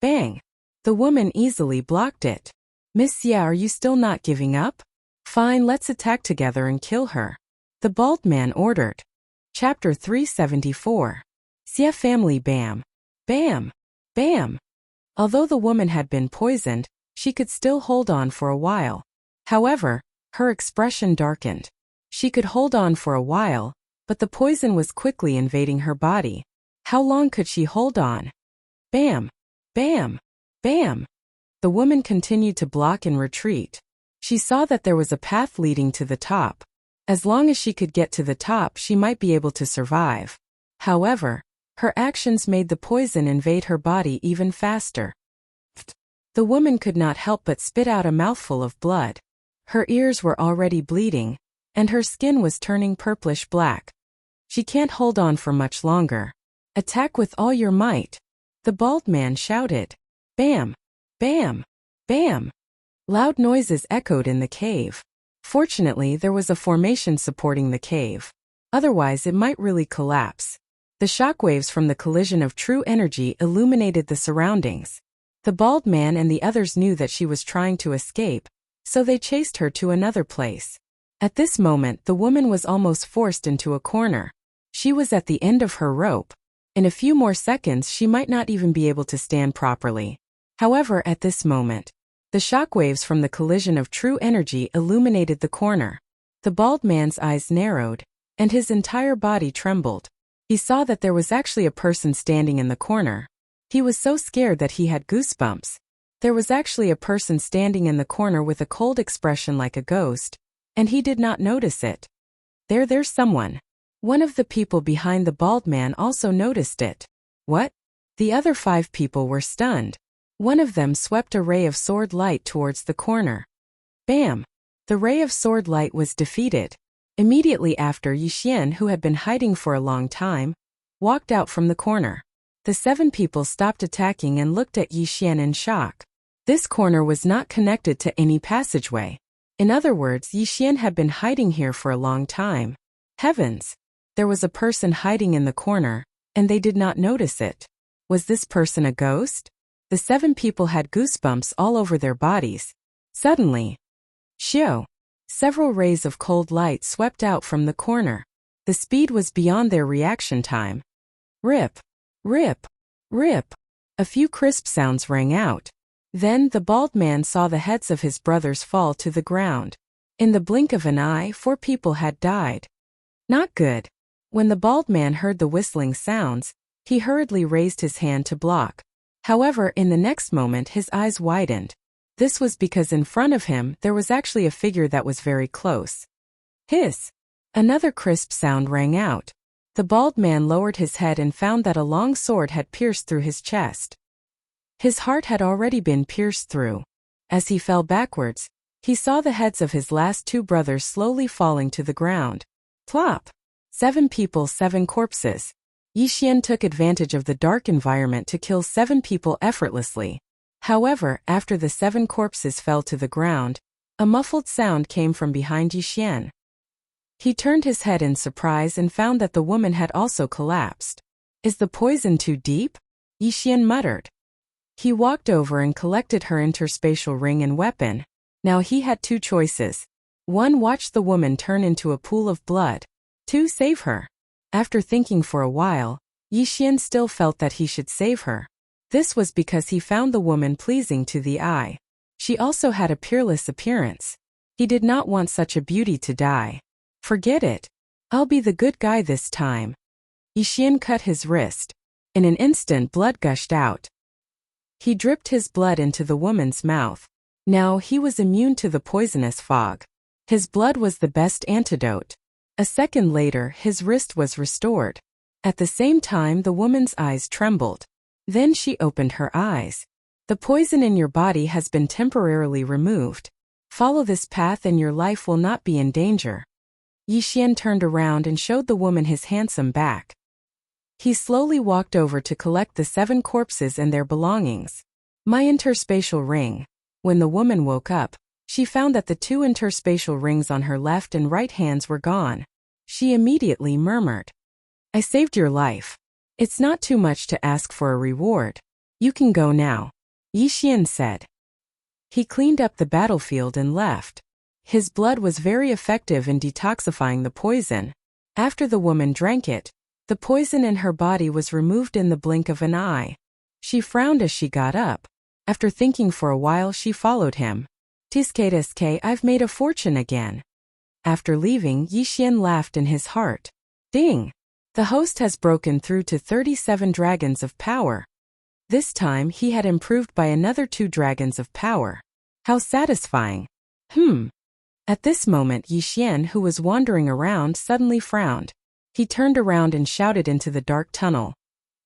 Bang! The woman easily blocked it. Monsieur, are you still not giving up? Fine, let's attack together and kill her. The bald man ordered. Chapter 374. Xie family. Bam! Bam! Bam! Although the woman had been poisoned, she could still hold on for a while. However, her expression darkened. She could hold on for a while, but the poison was quickly invading her body. How long could she hold on? Bam! Bam! Bam! The woman continued to block and retreat. She saw that there was a path leading to the top. As long as she could get to the top, she might be able to survive. However, her actions made the poison invade her body even faster. The woman could not help but spit out a mouthful of blood. Her ears were already bleeding, and her skin was turning purplish-black. She can't hold on for much longer. Attack with all your might. The bald man shouted. Bam! Bam! Bam! Loud noises echoed in the cave. Fortunately, there was a formation supporting the cave. Otherwise, it might really collapse. The shockwaves from the collision of true energy illuminated the surroundings. The bald man and the others knew that she was trying to escape, so they chased her to another place. At this moment, the woman was almost forced into a corner. She was at the end of her rope. In a few more seconds, she might not even be able to stand properly. However, at this moment, the shockwaves from the collision of true energy illuminated the corner. The bald man's eyes narrowed, and his entire body trembled. He saw that there was actually a person standing in the corner. He was so scared that he had goosebumps. There was actually a person standing in the corner with a cold expression like a ghost, and he did not notice it. There's someone. One of the people behind the bald man also noticed it. What? The other 5 people were stunned. One of them swept a ray of sword light towards the corner. Bam! The ray of sword light was defeated. Immediately after, Yixian, who had been hiding for a long time, walked out from the corner. The 7 people stopped attacking and looked at Yixian in shock. This corner was not connected to any passageway. In other words, Yixian had been hiding here for a long time. Heavens! There was a person hiding in the corner, and they did not notice it. Was this person a ghost? The 7 people had goosebumps all over their bodies. Suddenly, shoo! Several rays of cold light swept out from the corner. The speed was beyond their reaction time. Rip! Rip! Rip! A few crisp sounds rang out. Then the bald man saw the heads of his brothers fall to the ground. In the blink of an eye, 4 people had died. Not good. When the bald man heard the whistling sounds, he hurriedly raised his hand to block. However, in the next moment his eyes widened. This was because in front of him there was actually a figure that was very close. Hiss! Another crisp sound rang out. The bald man lowered his head and found that a long sword had pierced through his chest. His heart had already been pierced through. As he fell backwards, he saw the heads of his last 2 brothers slowly falling to the ground. Plop! 7 people, 7 corpses. Yixian took advantage of the dark environment to kill 7 people effortlessly. However, after the 7 corpses fell to the ground, a muffled sound came from behind Yixian. He turned his head in surprise and found that the woman had also collapsed. Is the poison too deep? Yixian muttered. He walked over and collected her interspatial ring and weapon. Now he had 2 choices. 1. Watch the woman turn into a pool of blood. 2. Save her. After thinking for a while, Yixian still felt that he should save her. This was because he found the woman pleasing to the eye. She also had a peerless appearance. He did not want such a beauty to die. Forget it. I'll be the good guy this time. Yixian cut his wrist. In an instant, blood gushed out. He dripped his blood into the woman's mouth. Now he was immune to the poisonous fog. His blood was the best antidote. A second later, his wrist was restored. At the same time, the woman's eyes trembled. Then she opened her eyes. The poison in your body has been temporarily removed. Follow this path and your life will not be in danger. Yixian turned around and showed the woman his handsome back. He slowly walked over to collect the 7 corpses and their belongings. My interspatial ring. When the woman woke up, she found that the 2 interspatial rings on her left and right hands were gone. She immediately murmured, I saved your life. It's not too much to ask for a reward. You can go now, Yixian said. He cleaned up the battlefield and left. His blood was very effective in detoxifying the poison. After the woman drank it, the poison in her body was removed in the blink of an eye. She frowned as she got up. After thinking for a while, she followed him. Tiske, I've made a fortune again. After leaving, Yixian laughed in his heart. Ding! The host has broken through to 37 dragons of power. This time he had improved by another 2 dragons of power. How satisfying! At this moment, Yixian, who was wandering around, suddenly frowned. He turned around and shouted into the dark tunnel.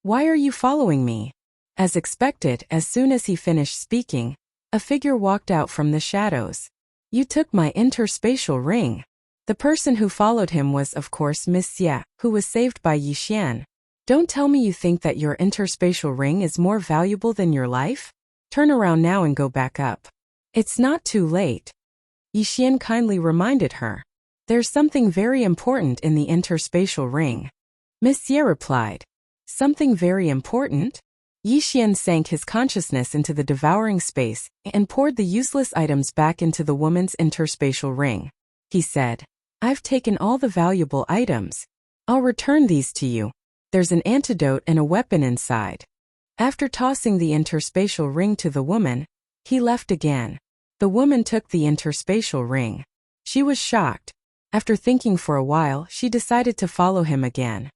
Why are you following me? As expected, as soon as he finished speaking, a figure walked out from the shadows. You took my interspatial ring. The person who followed him was, of course, Miss Xie, who was saved by Yixian. Don't tell me you think that your interspatial ring is more valuable than your life? Turn around now and go back up. It's not too late. Yixian kindly reminded her. There's something very important in the interspatial ring. Miss Xie replied. Something very important? Yixian sank his consciousness into the devouring space and poured the useless items back into the woman's interspatial ring. He said, I've taken all the valuable items. I'll return these to you. There's an antidote and a weapon inside. After tossing the interspatial ring to the woman, he left again. The woman took the interspatial ring. She was shocked. After thinking for a while, she decided to follow him again.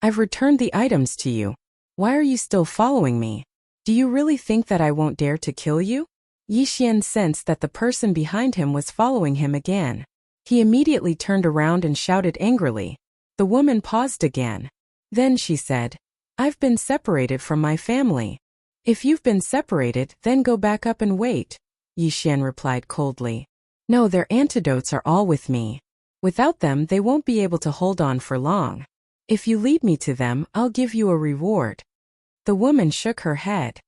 I've returned the items to you. Why are you still following me? Do you really think that I won't dare to kill you? Yixian sensed that the person behind him was following him again. He immediately turned around and shouted angrily. The woman paused again. Then she said, I've been separated from my family. If you've been separated, then go back up and wait. Yixian replied coldly. No, their antidotes are all with me. Without them, they won't be able to hold on for long. If you lead me to them, I'll give you a reward. The woman shook her head.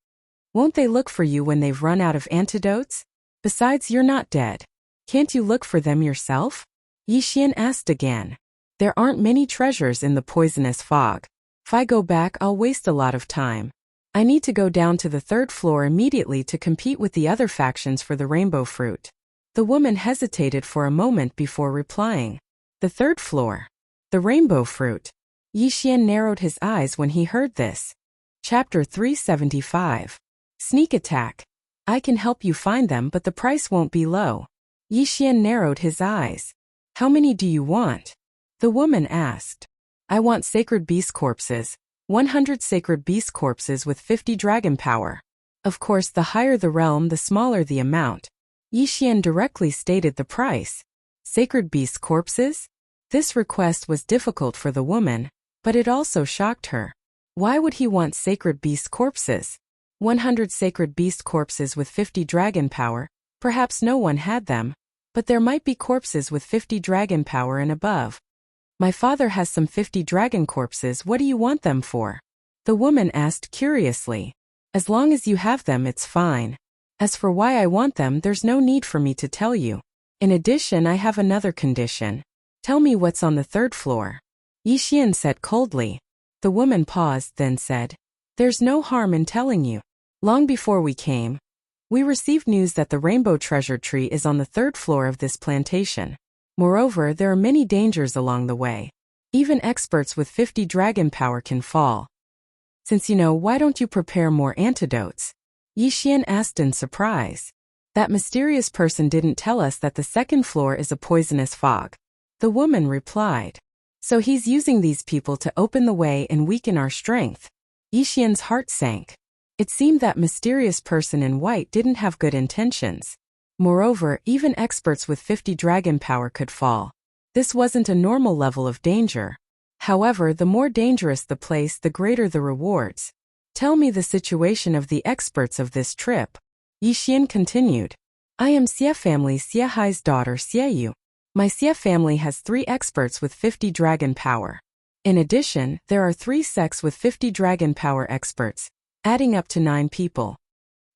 Won't they look for you when they've run out of antidotes? Besides, you're not dead. Can't you look for them yourself? Yixian asked again. There aren't many treasures in the poisonous fog. If I go back, I'll waste a lot of time. I need to go down to the 3rd floor immediately to compete with the other factions for the rainbow fruit. The woman hesitated for a moment before replying. The 3rd floor. The rainbow fruit. Yixian narrowed his eyes when he heard this. Chapter 375. Sneak attack. I can help you find them, but the price won't be low. Yixian narrowed his eyes. How many do you want? The woman asked. I want sacred beast corpses. 100 sacred beast corpses with 50 dragon power. Of course, the higher the realm, the smaller the amount. Yixian directly stated the price. Sacred beast corpses? This request was difficult for the woman, but it also shocked her. Why would he want sacred beast corpses? 100 sacred beast corpses with 50 dragon power, perhaps no one had them, but there might be corpses with 50 dragon power and above. My father has some 50 dragon corpses, what do you want them for? The woman asked curiously. As long as you have them, it's fine. As for why I want them, there's no need for me to tell you. In addition, I have another condition. Tell me what's on the 3rd floor. Yixian said coldly. The woman paused, then said, There's no harm in telling you. Long before we came, we received news that the rainbow treasure tree is on the 3rd floor of this plantation. Moreover, there are many dangers along the way. Even experts with 50 dragon power can fall. Since you know, why don't you prepare more antidotes? Yixian asked in surprise. That mysterious person didn't tell us that the 2nd floor is a poisonous fog. The woman replied. So he's using these people to open the way and weaken our strength. Yixian's heart sank. It seemed that mysterious person in white didn't have good intentions. Moreover, even experts with 50 dragon power could fall. This wasn't a normal level of danger. However, the more dangerous the place, the greater the rewards. Tell me the situation of the experts of this trip. Yi Xian continued. I am Xie family Xie Hai's daughter Xie Yu. My Xie family has 3 experts with 50 dragon power. In addition, there are 3 sects with 50 dragon power experts, adding up to 9 people.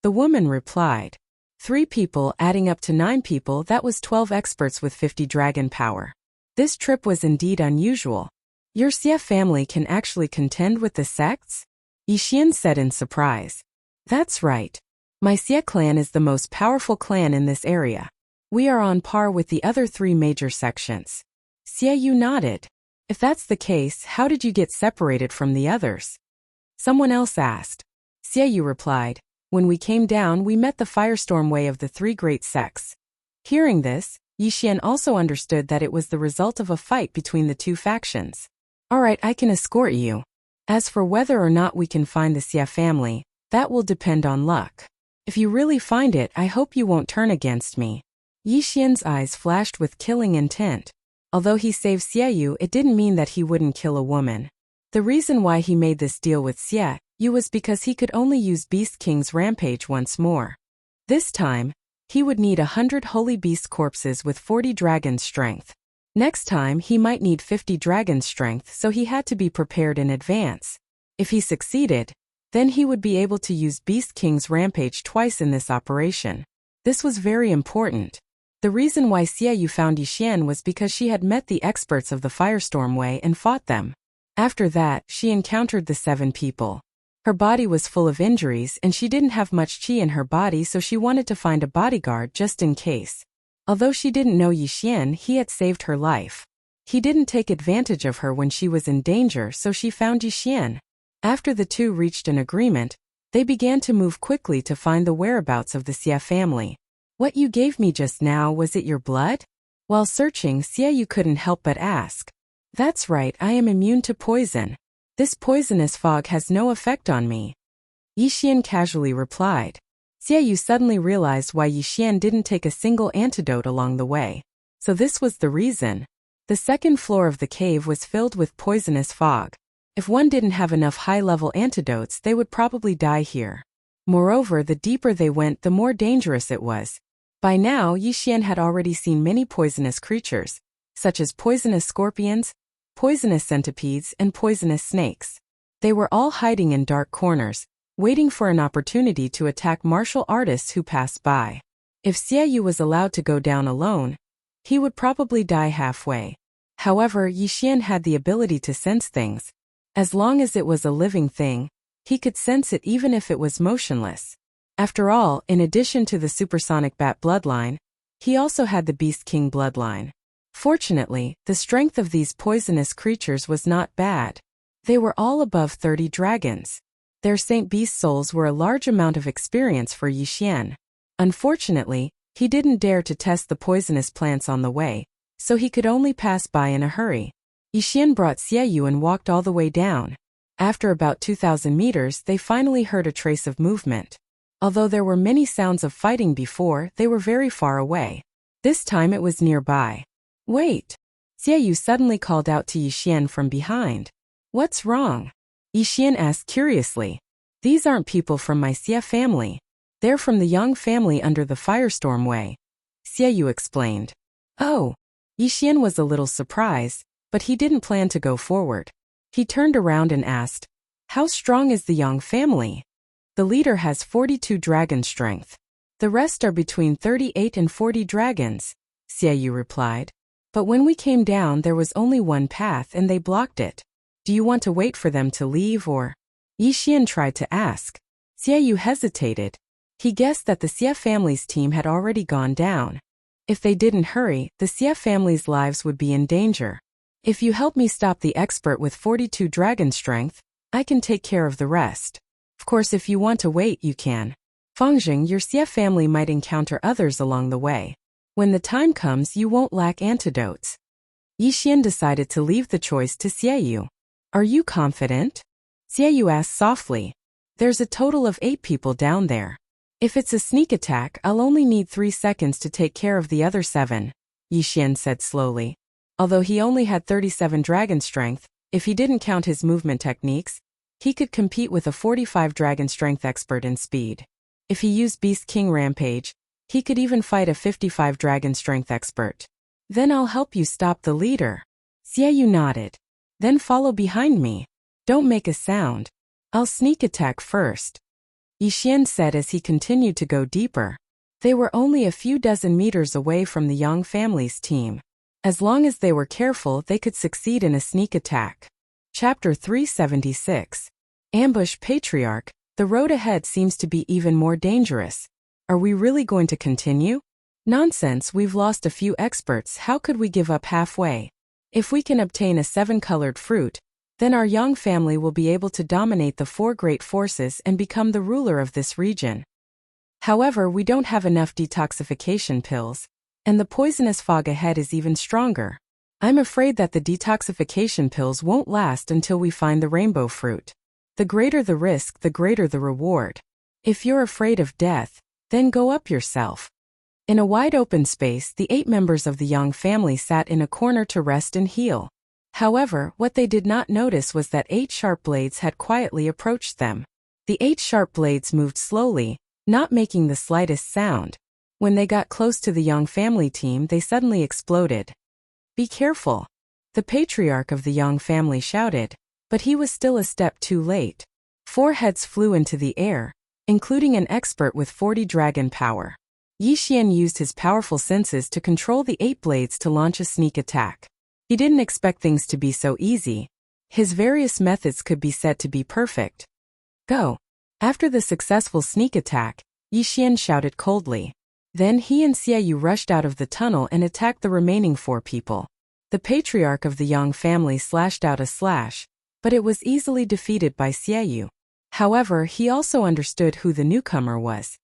The woman replied. 3 people adding up to 9 people, that was 12 experts with 50 dragon power. This trip was indeed unusual. Your Xie family can actually contend with the sects? Yi Xian said in surprise. That's right. My Xie clan is the most powerful clan in this area. We are on par with the other 3 major sections. Xie Yu nodded. If that's the case, how did you get separated from the others? Someone else asked. Xie Yu replied. When we came down, we met the firestorm way of the 3 great sects. Hearing this, Yi Xian also understood that it was the result of a fight between the 2 factions. Alright, I can escort you. As for whether or not we can find the Xie family, that will depend on luck. If you really find it, I hope you won't turn against me. Yi Xian's eyes flashed with killing intent. Although he saved Xie Yu, it didn't mean that he wouldn't kill a woman. The reason why he made this deal with Xie Yu was because he could only use Beast King's rampage once more. This time, he would need 100 holy beast corpses with 40 dragon strength. Next time, he might need 50 dragon strength, so he had to be prepared in advance. If he succeeded, then he would be able to use Beast King's rampage twice in this operation. This was very important. The reason why Xie Yu found Yi Xian was because she had met the experts of the Firestorm Way and fought them. After that, she encountered the 7 people. Her body was full of injuries and she didn't have much qi in her body, so she wanted to find a bodyguard just in case. Although she didn't know Yi Xian, he had saved her life. He didn't take advantage of her when she was in danger, so she found Yi Xian. After the 2 reached an agreement, they began to move quickly to find the whereabouts of the Xie family. What you gave me just now, was it your blood? While searching, Xie Yu couldn't help but ask. That's right, I am immune to poison. This poisonous fog has no effect on me. Yi Xian casually replied. Xie Yu suddenly realized why Yi Xian didn't take a single antidote along the way. So this was the reason. The second floor of the cave was filled with poisonous fog. If one didn't have enough high-level antidotes, they would probably die here. Moreover, the deeper they went, the more dangerous it was. By now, Yi Xian had already seen many poisonous creatures, such as poisonous scorpions, poisonous centipedes, and poisonous snakes. They were all hiding in dark corners, waiting for an opportunity to attack martial artists who passed by. If Xie Yu was allowed to go down alone, he would probably die halfway. However, Yi Xian had the ability to sense things. As long as it was a living thing, he could sense it even if it was motionless. After all, in addition to the supersonic bat bloodline, he also had the Beast King bloodline. Fortunately, the strength of these poisonous creatures was not bad. They were all above 30 dragons. Their Saint Beast souls were a large amount of experience for Yi Xian. Unfortunately, he didn't dare to test the poisonous plants on the way, so he could only pass by in a hurry. Yi Xian brought Xie Yu and walked all the way down. After about 2,000 meters, they finally heard a trace of movement. Although there were many sounds of fighting before, they were very far away. This time it was nearby. Wait! Xie Yu suddenly called out to Yi Xian from behind. What's wrong? Yi Xian asked curiously. These aren't people from my Xie family. They're from the Yang family under the Firestorm Way. Xie Yu explained. Oh! Yi Xian was a little surprised, but he didn't plan to go forward. He turned around and asked, how strong is the Yang family? The leader has 42 dragon strength. The rest are between 38 and 40 dragons, Xie Yu replied. But when we came down, there was only one path and they blocked it. Do you want to wait for them to leave or? Yi Xian tried to ask. Xie Yu hesitated. He guessed that the Xie family's team had already gone down. If they didn't hurry, the Xie family's lives would be in danger. If you help me stop the expert with 42 dragon strength, I can take care of the rest. Of course, if you want to wait, you can. Fangjing, your Xie family might encounter others along the way. When the time comes, you won't lack antidotes. Yi Xian decided to leave the choice to Xie Yu. Are you confident? Xie Yu asked softly. There's a total of 8 people down there. If it's a sneak attack, I'll only need 3 seconds to take care of the other 7, Yixian said slowly. Although he only had 37 dragon strength, if he didn't count his movement techniques, he could compete with a 45 dragon strength expert in speed. If he used Beast King Rampage, he could even fight a 55 dragon strength expert. Then I'll help you stop the leader. Xiaoyu nodded. Then follow behind me. Don't make a sound. I'll sneak attack first, Yixian said as he continued to go deeper. They were only a few dozen meters away from the Yang family's team. As long as they were careful, they could succeed in a sneak attack. Chapter 376. Ambush Patriarch. The road ahead seems to be even more dangerous. Are we really going to continue? Nonsense, we've lost a few experts, how could we give up halfway? If we can obtain a 7-colored fruit, then our Yang family will be able to dominate the 4 great forces and become the ruler of this region. However, we don't have enough detoxification pills, and the poisonous fog ahead is even stronger. I'm afraid that the detoxification pills won't last until we find the rainbow fruit. The greater the risk, the greater the reward. If you're afraid of death, then go up yourself. In a wide open space, the 8 members of the Yang family sat in a corner to rest and heal. However, what they did not notice was that 8 sharp blades had quietly approached them. The 8 sharp blades moved slowly, not making the slightest sound. When they got close to the Yang family team, they suddenly exploded. Be careful, the patriarch of the Yang family shouted, but he was still a step too late. 4 heads flew into the air, including an expert with 40 dragon power. Yixian used his powerful senses to control the 8 blades to launch a sneak attack. He didn't expect things to be so easy. His various methods could be said to be perfect. Go. After the successful sneak attack, Yixian shouted coldly. Then he and Xiaoyu rushed out of the tunnel and attacked the remaining 4 people. The patriarch of the Yang family slashed out a slash, but it was easily defeated by Xiaoyu. However, he also understood who the newcomer was.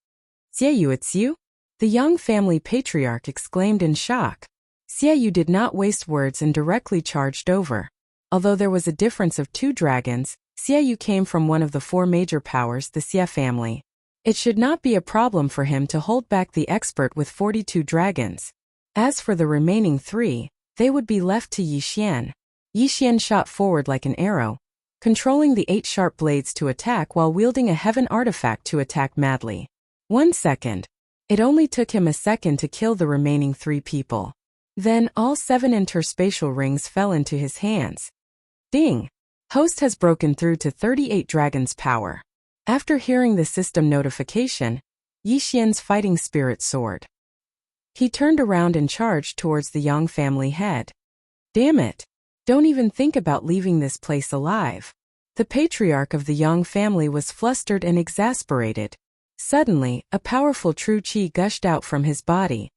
Xiaoyu, it's you? The Yang family patriarch exclaimed in shock. Xiaoyu did not waste words and directly charged over. Although there was a difference of 2 dragons, Xiaoyu came from one of the 4 major powers, the Xia family. It should not be a problem for him to hold back the expert with 42 dragons. As for the remaining 3, they would be left to Yixian. Yixian shot forward like an arrow, controlling the 8 sharp blades to attack while wielding a heaven artifact to attack madly. 1 second. It only took him a second to kill the remaining 3 people. Then all 7 interspatial rings fell into his hands. Ding! Host has broken through to 38 dragons power. After hearing the system notification, Yixian's fighting spirit soared. He turned around and charged towards the Yang family head. Damn it! Don't even think about leaving this place alive. The patriarch of the Yang family was flustered and exasperated. Suddenly, a powerful true qi gushed out from his body.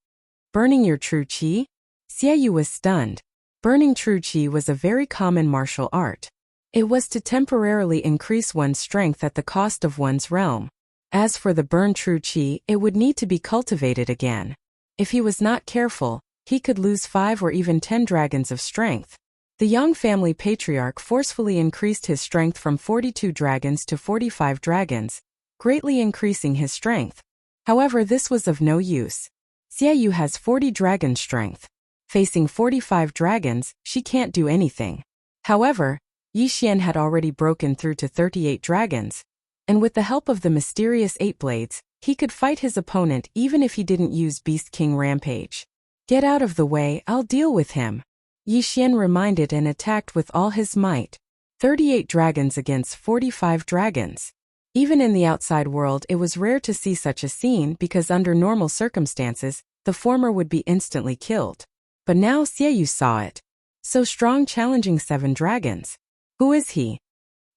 Burning your true qi? Xiaoyu was stunned. Burning true qi was a very common martial art. It was to temporarily increase one's strength at the cost of one's realm. As for the burned true qi, it would need to be cultivated again. If he was not careful, he could lose 5 or even 10 dragons of strength. The Yang family patriarch forcefully increased his strength from 42 dragons to 45 dragons, greatly increasing his strength. However, this was of no use. Xiaoyu has 40 dragon strength. Facing 45 dragons, she can't do anything. However, Yixian had already broken through to 38 dragons, and with the help of the mysterious 8 blades, he could fight his opponent even if he didn't use Beast King Rampage. Get out of the way, I'll deal with him. Yixian reminded and attacked with all his might. 38 dragons against 45 dragons. Even in the outside world, it was rare to see such a scene because under normal circumstances, the former would be instantly killed. But now Xiaoyu saw it. So strong, challenging 7 dragons. Who is he?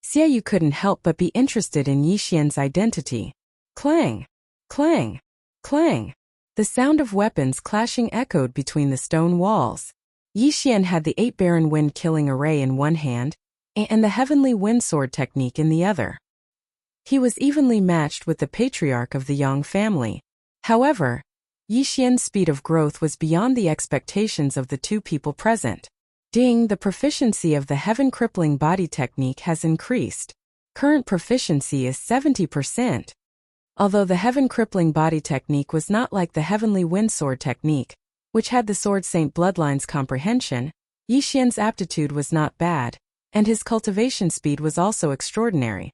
Xiaoyu couldn't help but be interested in Yixian's identity. Clang! Clang! Clang! The sound of weapons clashing echoed between the stone walls. Yixian had the 8 Baron Wind Killing Array in one hand, and the Heavenly Wind Sword technique in the other. He was evenly matched with the patriarch of the Yang family. However, Yixian's speed of growth was beyond the expectations of the 2 people present. Ding, the proficiency of the Heaven Crippling Body technique has increased. Current proficiency is 70%. Although the heaven crippling body technique was not like the heavenly wind sword technique, which had the sword saint bloodline's comprehension, Yi Xian's aptitude was not bad, and his cultivation speed was also extraordinary.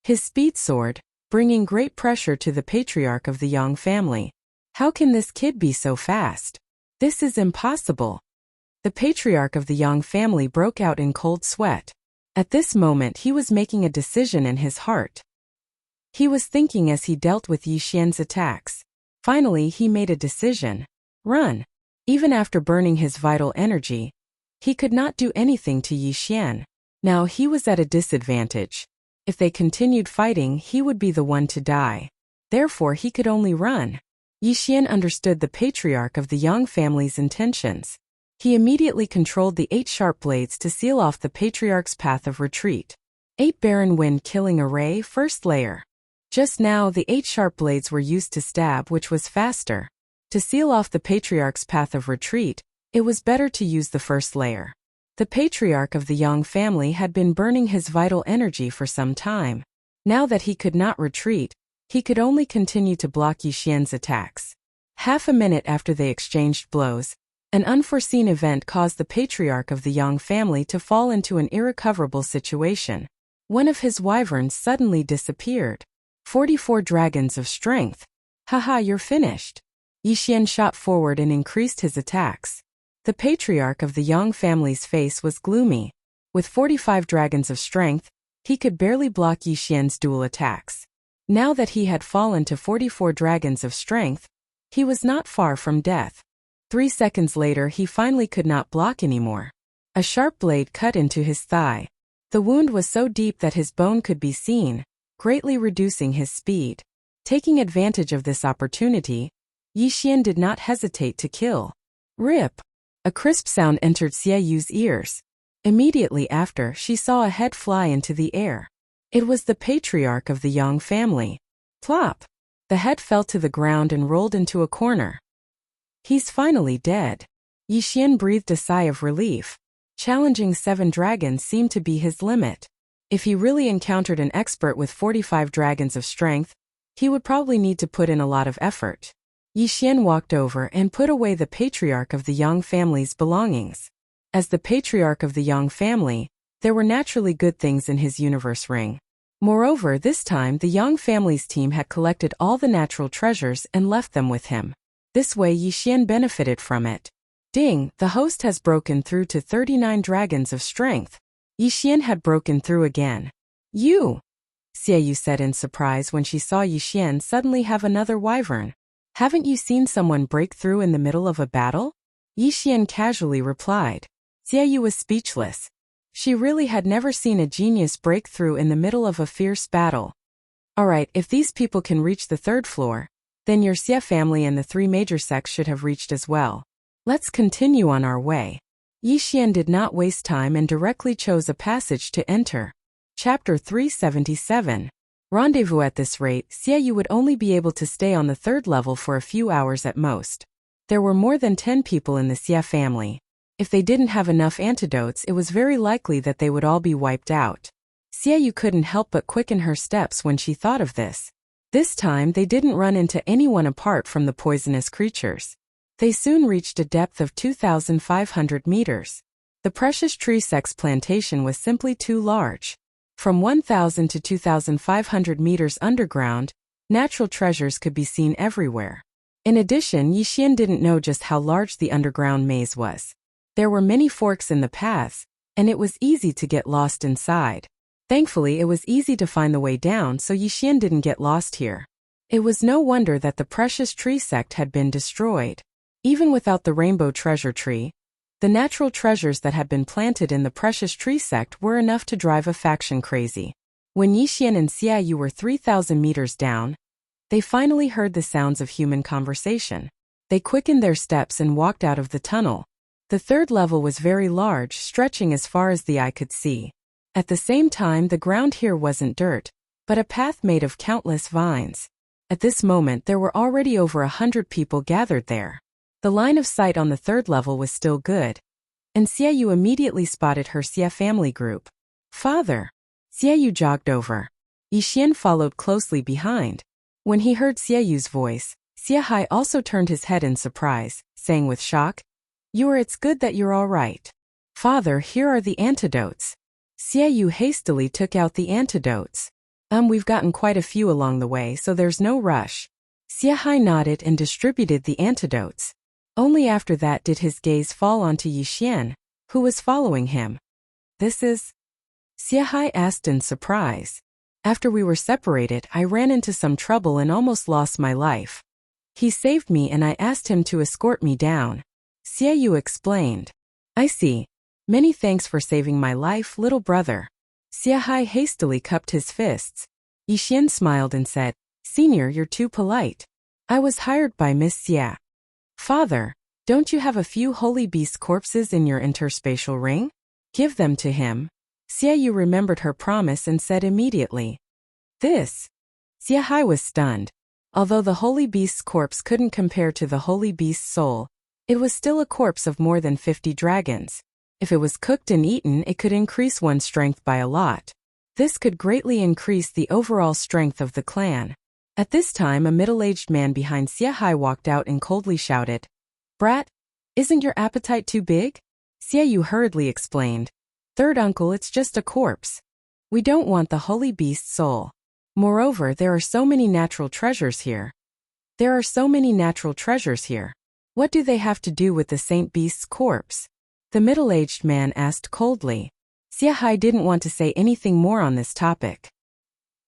His speed soared, bringing great pressure to the patriarch of the Yang family. How can this kid be so fast? This is impossible. The patriarch of the Yang family broke out in cold sweat. At this moment he was making a decision in his heart. He was thinking as he dealt with Yi Xian's attacks. Finally he made a decision. Run. Even after burning his vital energy, he could not do anything to Yi Xian. Now he was at a disadvantage. If they continued fighting, he would be the one to die. Therefore he could only run. Yi Xian understood the patriarch of the Yang family's intentions. He immediately controlled the 8 sharp blades to seal off the patriarch's path of retreat. 8 barren wind killing array first layer. Just now the 8 sharp blades were used to stab, which was faster. To seal off the patriarch's path of retreat, it was better to use the first layer. The patriarch of the Yang family had been burning his vital energy for some time. Now that he could not retreat, he could only continue to block Yi Xian's attacks. Half a minute after they exchanged blows, an unforeseen event caused the patriarch of the Yang family to fall into an irrecoverable situation. One of his wyverns suddenly disappeared. 44 dragons of strength. Haha, you're finished. Yi Xian shot forward and increased his attacks. The patriarch of the Yang family's face was gloomy. With 45 dragons of strength, he could barely block Yi Xian's dual attacks. Now that he had fallen to 44 dragons of strength, he was not far from death. 3 seconds later he finally could not block anymore. A sharp blade cut into his thigh. The wound was so deep that his bone could be seen, greatly reducing his speed. Taking advantage of this opportunity, Yi Xian did not hesitate to kill. Rip! A crisp sound entered Xie Yu's ears. Immediately after, she saw a head fly into the air. It was the patriarch of the Yang family. Plop! The head fell to the ground and rolled into a corner. He's finally dead. Yi Xian breathed a sigh of relief. Challenging 7 dragons seemed to be his limit. If he really encountered an expert with 45 dragons of strength, he would probably need to put in a lot of effort. Yi Xian walked over and put away the patriarch of the Yang family's belongings. As the patriarch of the Yang family, there were naturally good things in his universe ring. Moreover, this time the Yang family's team had collected all the natural treasures and left them with him. This way Yi Xian benefited from it. Ding, the host has broken through to 39 dragons of strength. Yi Xian had broken through again. You! Xie Yu said in surprise when she saw Yi Xian suddenly have another wyvern. Haven't you seen someone break through in the middle of a battle? Yi Xian casually replied. Xie Yu was speechless. She really had never seen a genius break through in the middle of a fierce battle. Alright, if these people can reach the 3rd floor, then your Xie family and the 3 major sects should have reached as well. Let's continue on our way. Yi Xian did not waste time and directly chose a passage to enter. Chapter 377. Rendezvous. At this rate, Xie Yu would only be able to stay on the 3rd level for a few hours at most. There were more than 10 people in the Xie family. If they didn't have enough antidotes, it was very likely that they would all be wiped out. Xie Yu couldn't help but quicken her steps when she thought of this. This time they didn't run into anyone apart from the poisonous creatures. They soon reached a depth of 2,500 meters. The precious tree sex plantation was simply too large. From 1,000 to 2,500 meters underground, natural treasures could be seen everywhere. In addition, Yi Xian didn't know just how large the underground maze was. There were many forks in the paths, and it was easy to get lost inside. Thankfully, it was easy to find the way down, so Yi Xian didn't get lost here. It was no wonder that the precious tree sect had been destroyed. Even without the rainbow treasure tree, the natural treasures that had been planted in the precious tree sect were enough to drive a faction crazy. When Yi Xian and Xie Yu were 3,000 meters down, they finally heard the sounds of human conversation. They quickened their steps and walked out of the tunnel. The 3rd level was very large, stretching as far as the eye could see. At the same time, the ground here wasn't dirt, but a path made of countless vines. At this moment there were already over 100 people gathered there. The line of sight on the 3rd level was still good, and Xie Yu immediately spotted her Xie family group. Father! Xiaoyu jogged over. Yixian followed closely behind. When he heard Xiaoyu's voice, Xiahai also turned his head in surprise, saying with shock, It's good that you're all right. Father, here are the antidotes. Xiaoyu hastily took out the antidotes. We've gotten quite a few along the way, so there's no rush. Xiahai nodded and distributed the antidotes. Only after that did his gaze fall onto Yixian, who was following him. This is? Xiahai asked in surprise. After we were separated, I ran into some trouble and almost lost my life. He saved me and I asked him to escort me down. Xiaoyu explained. I see. Many thanks for saving my life, little brother. Xiahai hastily cupped his fists. Yixian smiled and said, Senior, you're too polite. I was hired by Miss Xia. Father, don't you have a few holy beast corpses in your interspatial ring? Give them to him. Xiaoyu remembered her promise and said immediately. This? Xiahai was stunned. Although the holy beast's corpse couldn't compare to the holy beast's soul, it was still a corpse of more than 50 dragons. If it was cooked and eaten, it could increase one's strength by a lot. This could greatly increase the overall strength of the clan. At this time, a middle-aged man behind Xiahai walked out and coldly shouted, Brat, isn't your appetite too big? Xiaoyu hurriedly explained, Third uncle, it's just a corpse. We don't want the holy beast's soul. Moreover, there are so many natural treasures here. What do they have to do with the Saint Beast's corpse? The middle-aged man asked coldly. Xiahai didn't want to say anything more on this topic.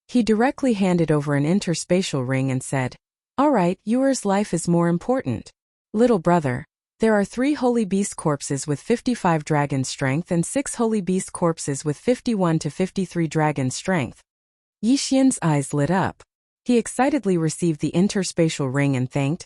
He directly handed over an interspatial ring and said, All right, yours life is more important. Little brother, there are 3 holy beast corpses with 55 dragon strength and 6 holy beast corpses with 51 to 53 dragon strength. Yixian's eyes lit up. He excitedly received the interspatial ring and thanked,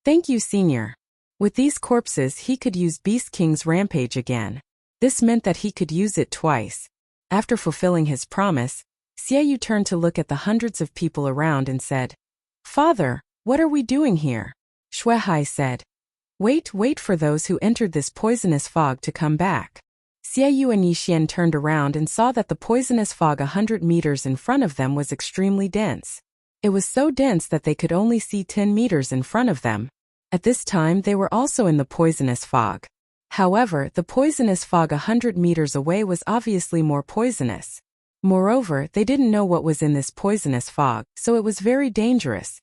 Thank you, Senior. With these corpses he could use Beast King's rampage again. This meant that he could use it twice. After fulfilling his promise, Xiaoyu turned to look at the hundreds of people around and said, Father, what are we doing here? Shuehai said, Wait for those who entered this poisonous fog to come back. Xiaoyu and Yixian turned around and saw that the poisonous fog 100 meters in front of them was extremely dense. It was so dense that they could only see 10 meters in front of them. At this time they were also in the poisonous fog. However, the poisonous fog 100 meters away was obviously more poisonous. Moreover, they didn't know what was in this poisonous fog, so it was very dangerous.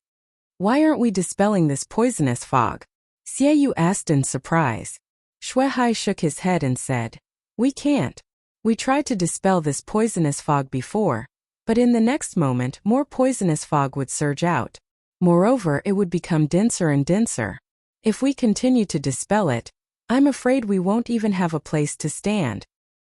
Why aren't we dispelling this poisonous fog? Xiaoyu asked in surprise. Shuehai shook his head and said, We can't. We tried to dispel this poisonous fog before, but in the next moment more poisonous fog would surge out. Moreover, it would become denser and denser. If we continue to dispel it, I'm afraid we won't even have a place to stand.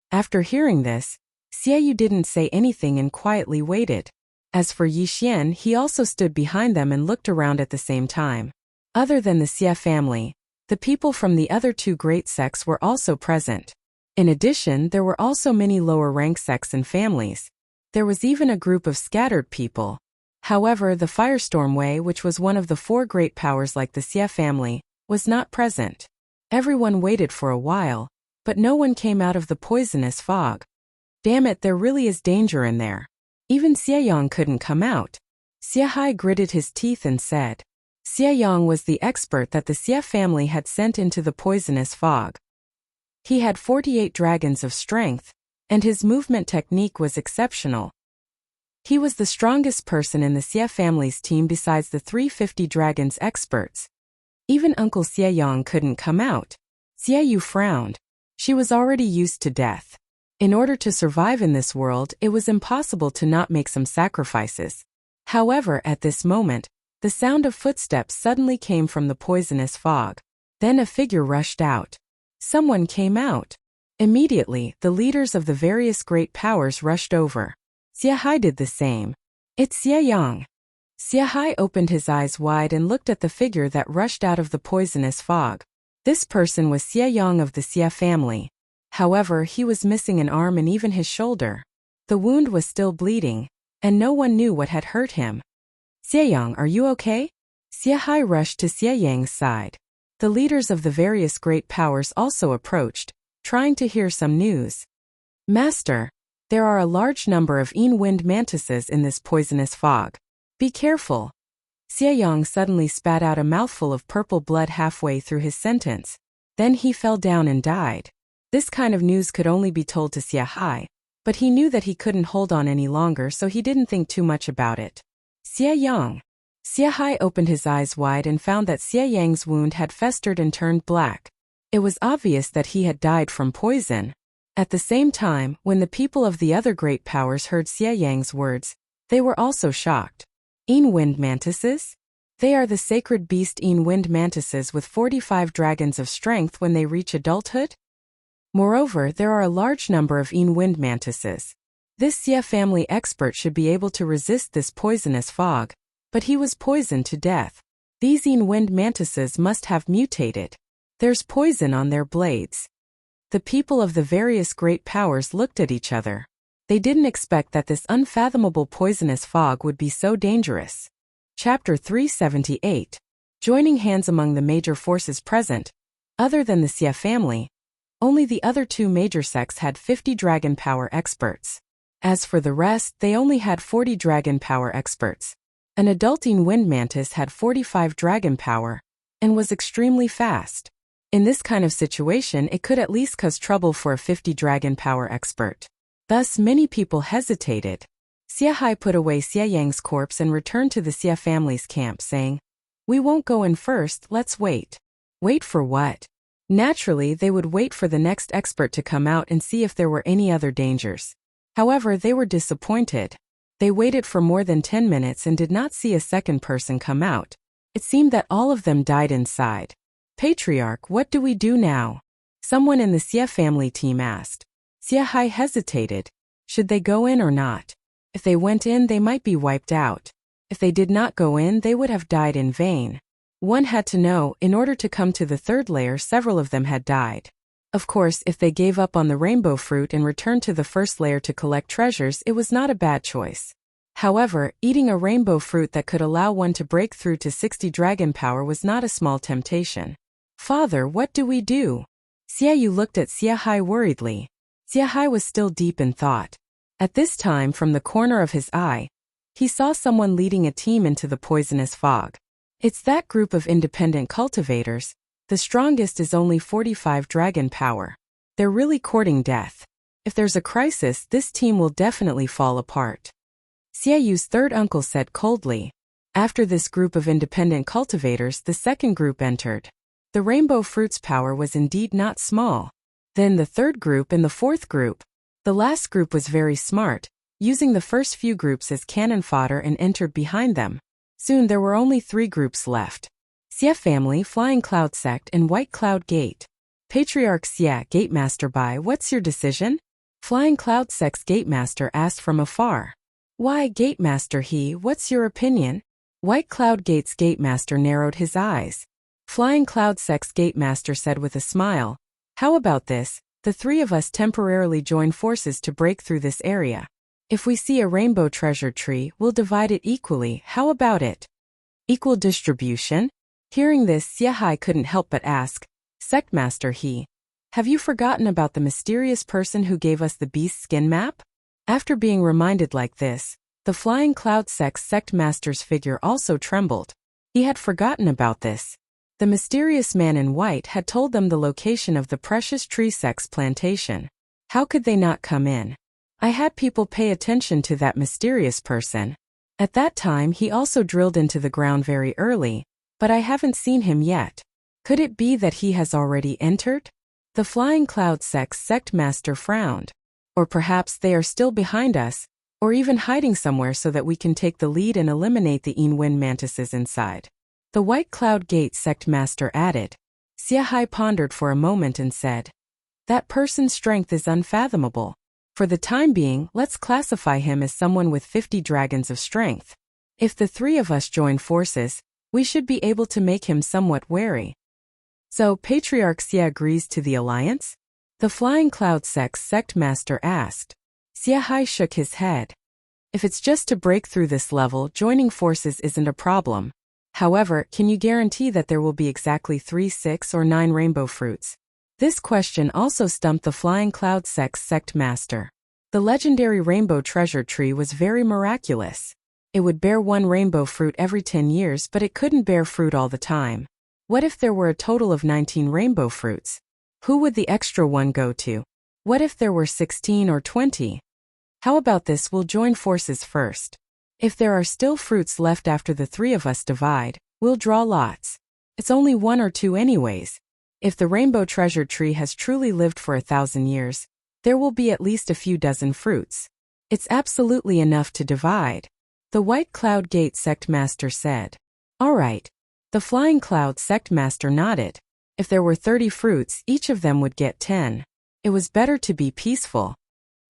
After hearing this, Xiaoyu didn't say anything and quietly waited. As for Yixian, he also stood behind them and looked around at the same time. Other than the Xia family, the people from the other 2 great sects were also present. In addition, there were also many lower rank sects and families. There was even a group of scattered people. However, the Firestorm Way, which was one of the 4 great powers like the Xia family, was not present. Everyone waited for a while, but no one came out of the poisonous fog. Damn it, there really is danger in there. Even Xiaoyang couldn't come out. Xiahai gritted his teeth and said, Xiaoyang was the expert that the Xia family had sent into the poisonous fog. He had 48 dragons of strength, and his movement technique was exceptional. He was the strongest person in the Xia family's team besides the 350 dragons experts. Even Uncle Xiaoyang couldn't come out. Xiaoyu frowned. She was already used to death. In order to survive in this world, it was impossible to not make some sacrifices. However, at this moment, the sound of footsteps suddenly came from the poisonous fog. Then a figure rushed out. Someone came out. Immediately, the leaders of the various great powers rushed over. Xiahai did the same. It's Xiaoyang. Xiahai opened his eyes wide and looked at the figure that rushed out of the poisonous fog. This person was Xiaoyang of the Xia family. However, he was missing an arm and even his shoulder. The wound was still bleeding, and no one knew what had hurt him. Xiaoyang, are you okay? Xiahai rushed to Xiaoyang's side. The leaders of the various great powers also approached, trying to hear some news. Master, There are a large number of wind mantises in this poisonous fog. Be careful. Xie Yang suddenly spat out a mouthful of purple blood halfway through his sentence. Then he fell down and died. This kind of news could only be told to Xie Hai, but he knew that he couldn't hold on any longer, so he didn't think too much about it. Xie Yang. Xie Hai opened his eyes wide and found that Xie Yang's wound had festered and turned black. It was obvious that he had died from poison. At the same time, when the people of the other great powers heard Xie Yang's words, they were also shocked. Wind mantises? They are the sacred beast wind mantises with 45 dragons of strength when they reach adulthood. Moreover, there are a large number of wind mantises. This Xie family expert should be able to resist this poisonous fog, but he was poisoned to death. These wind mantises must have mutated. There's poison on their blades. The people of the various great powers looked at each other. They didn't expect that this unfathomable poisonous fog would be so dangerous. Chapter 378. Joining hands among the major forces present. Other than the Xie family, only the other two major sects had 50 dragon power experts. As for the rest, they only had 40 dragon power experts. An adulting wind mantis had 45 dragon power and was extremely fast. In this kind of situation, it could at least cause trouble for a 50 dragon power expert. Thus, many people hesitated. Xie Hai put away Xie Yang's corpse and returned to the Xie family's camp, saying, "We won't go in first, let's wait." Wait for what? Naturally, they would wait for the next expert to come out and see if there were any other dangers. However, they were disappointed. They waited for more than 10 minutes and did not see a second person come out. It seemed that all of them died inside. "Patriarch, what do we do now?" Someone in the Xie family team asked. Xie Hai hesitated. Should they go in or not? If they went in, they might be wiped out. If they did not go in, they would have died in vain. One had to know, in order to come to the third layer, several of them had died. Of course, if they gave up on the rainbow fruit and returned to the first layer to collect treasures, it was not a bad choice. However, eating a rainbow fruit that could allow one to break through to 60 dragon power was not a small temptation. "Father, what do we do?" Xie Yu looked at Xie Hai worriedly. Xie Hai was still deep in thought. At this time, from the corner of his eye, he saw someone leading a team into the poisonous fog. It's that group of independent cultivators. The strongest is only 45 dragon power. They're really courting death. If there's a crisis, this team will definitely fall apart. Xie Yu's third uncle said coldly. After this group of independent cultivators, the second group entered. The rainbow fruit's power was indeed not small. Then the third group and the fourth group. The last group was very smart, using the first few groups as cannon fodder and entered behind them. Soon there were only 3 groups left. Xie family, Flying Cloud sect, and White Cloud Gate. Patriarch Xie, Gatemaster Bai, what's your decision? Flying Cloud sect's Gatemaster asked from afar. Why, Gatemaster he, what's your opinion? White Cloud Gate's Gatemaster narrowed his eyes. Flying Cloud sect's Gatemaster said with a smile, "How about this? The 3 of us temporarily join forces to break through this area. If we see a rainbow treasure tree, we'll divide it equally, how about it?" Equal distribution? Hearing this, Xie Hai couldn't help but ask, "Sectmaster he, have you forgotten about the mysterious person who gave us the beast skin map?" After being reminded like this, the Flying Cloud sect's Sectmaster's figure also trembled. He had forgotten about this. The mysterious man in white had told them the location of the precious tree sect's plantation. How could they not come in? I had people pay attention to that mysterious person. At that time he also drilled into the ground very early, but I haven't seen him yet. Could it be that he has already entered? The Flying Cloud sect's Sectmaster frowned. Or perhaps they are still behind us, or even hiding somewhere so that we can take the lead and eliminate the wind mantises inside. The White Cloud Gate Sectmaster added. Xie Hai pondered for a moment and said, "That person's strength is unfathomable. For the time being, let's classify him as someone with 50 dragons of strength. If the 3 of us join forces, we should be able to make him somewhat wary." So Patriarch Xie agrees to the alliance? The Flying Cloud sect's Sectmaster asked. Xie Hai shook his head. If it's just to break through this level, joining forces isn't a problem. However, can you guarantee that there will be exactly 3, 6, or 9 rainbow fruits? This question also stumped the Flying Cloud sect's Sectmaster. The legendary rainbow treasure tree was very miraculous. It would bear one rainbow fruit every 10 years, but it couldn't bear fruit all the time. What if there were a total of 19 rainbow fruits? Who would the extra one go to? What if there were 16 or 20? How about this? We'll join forces first. If there are still fruits left after the three of us divide, we'll draw lots. It's only 1 or 2 anyways. If the rainbow treasure tree has truly lived for 1,000 years, there will be at least a few dozen fruits. It's absolutely enough to divide. The White Cloud Gate Sect Master said. All right. The Flying Cloud Sect Master nodded. If there were 30 fruits, each of them would get 10. It was better to be peaceful.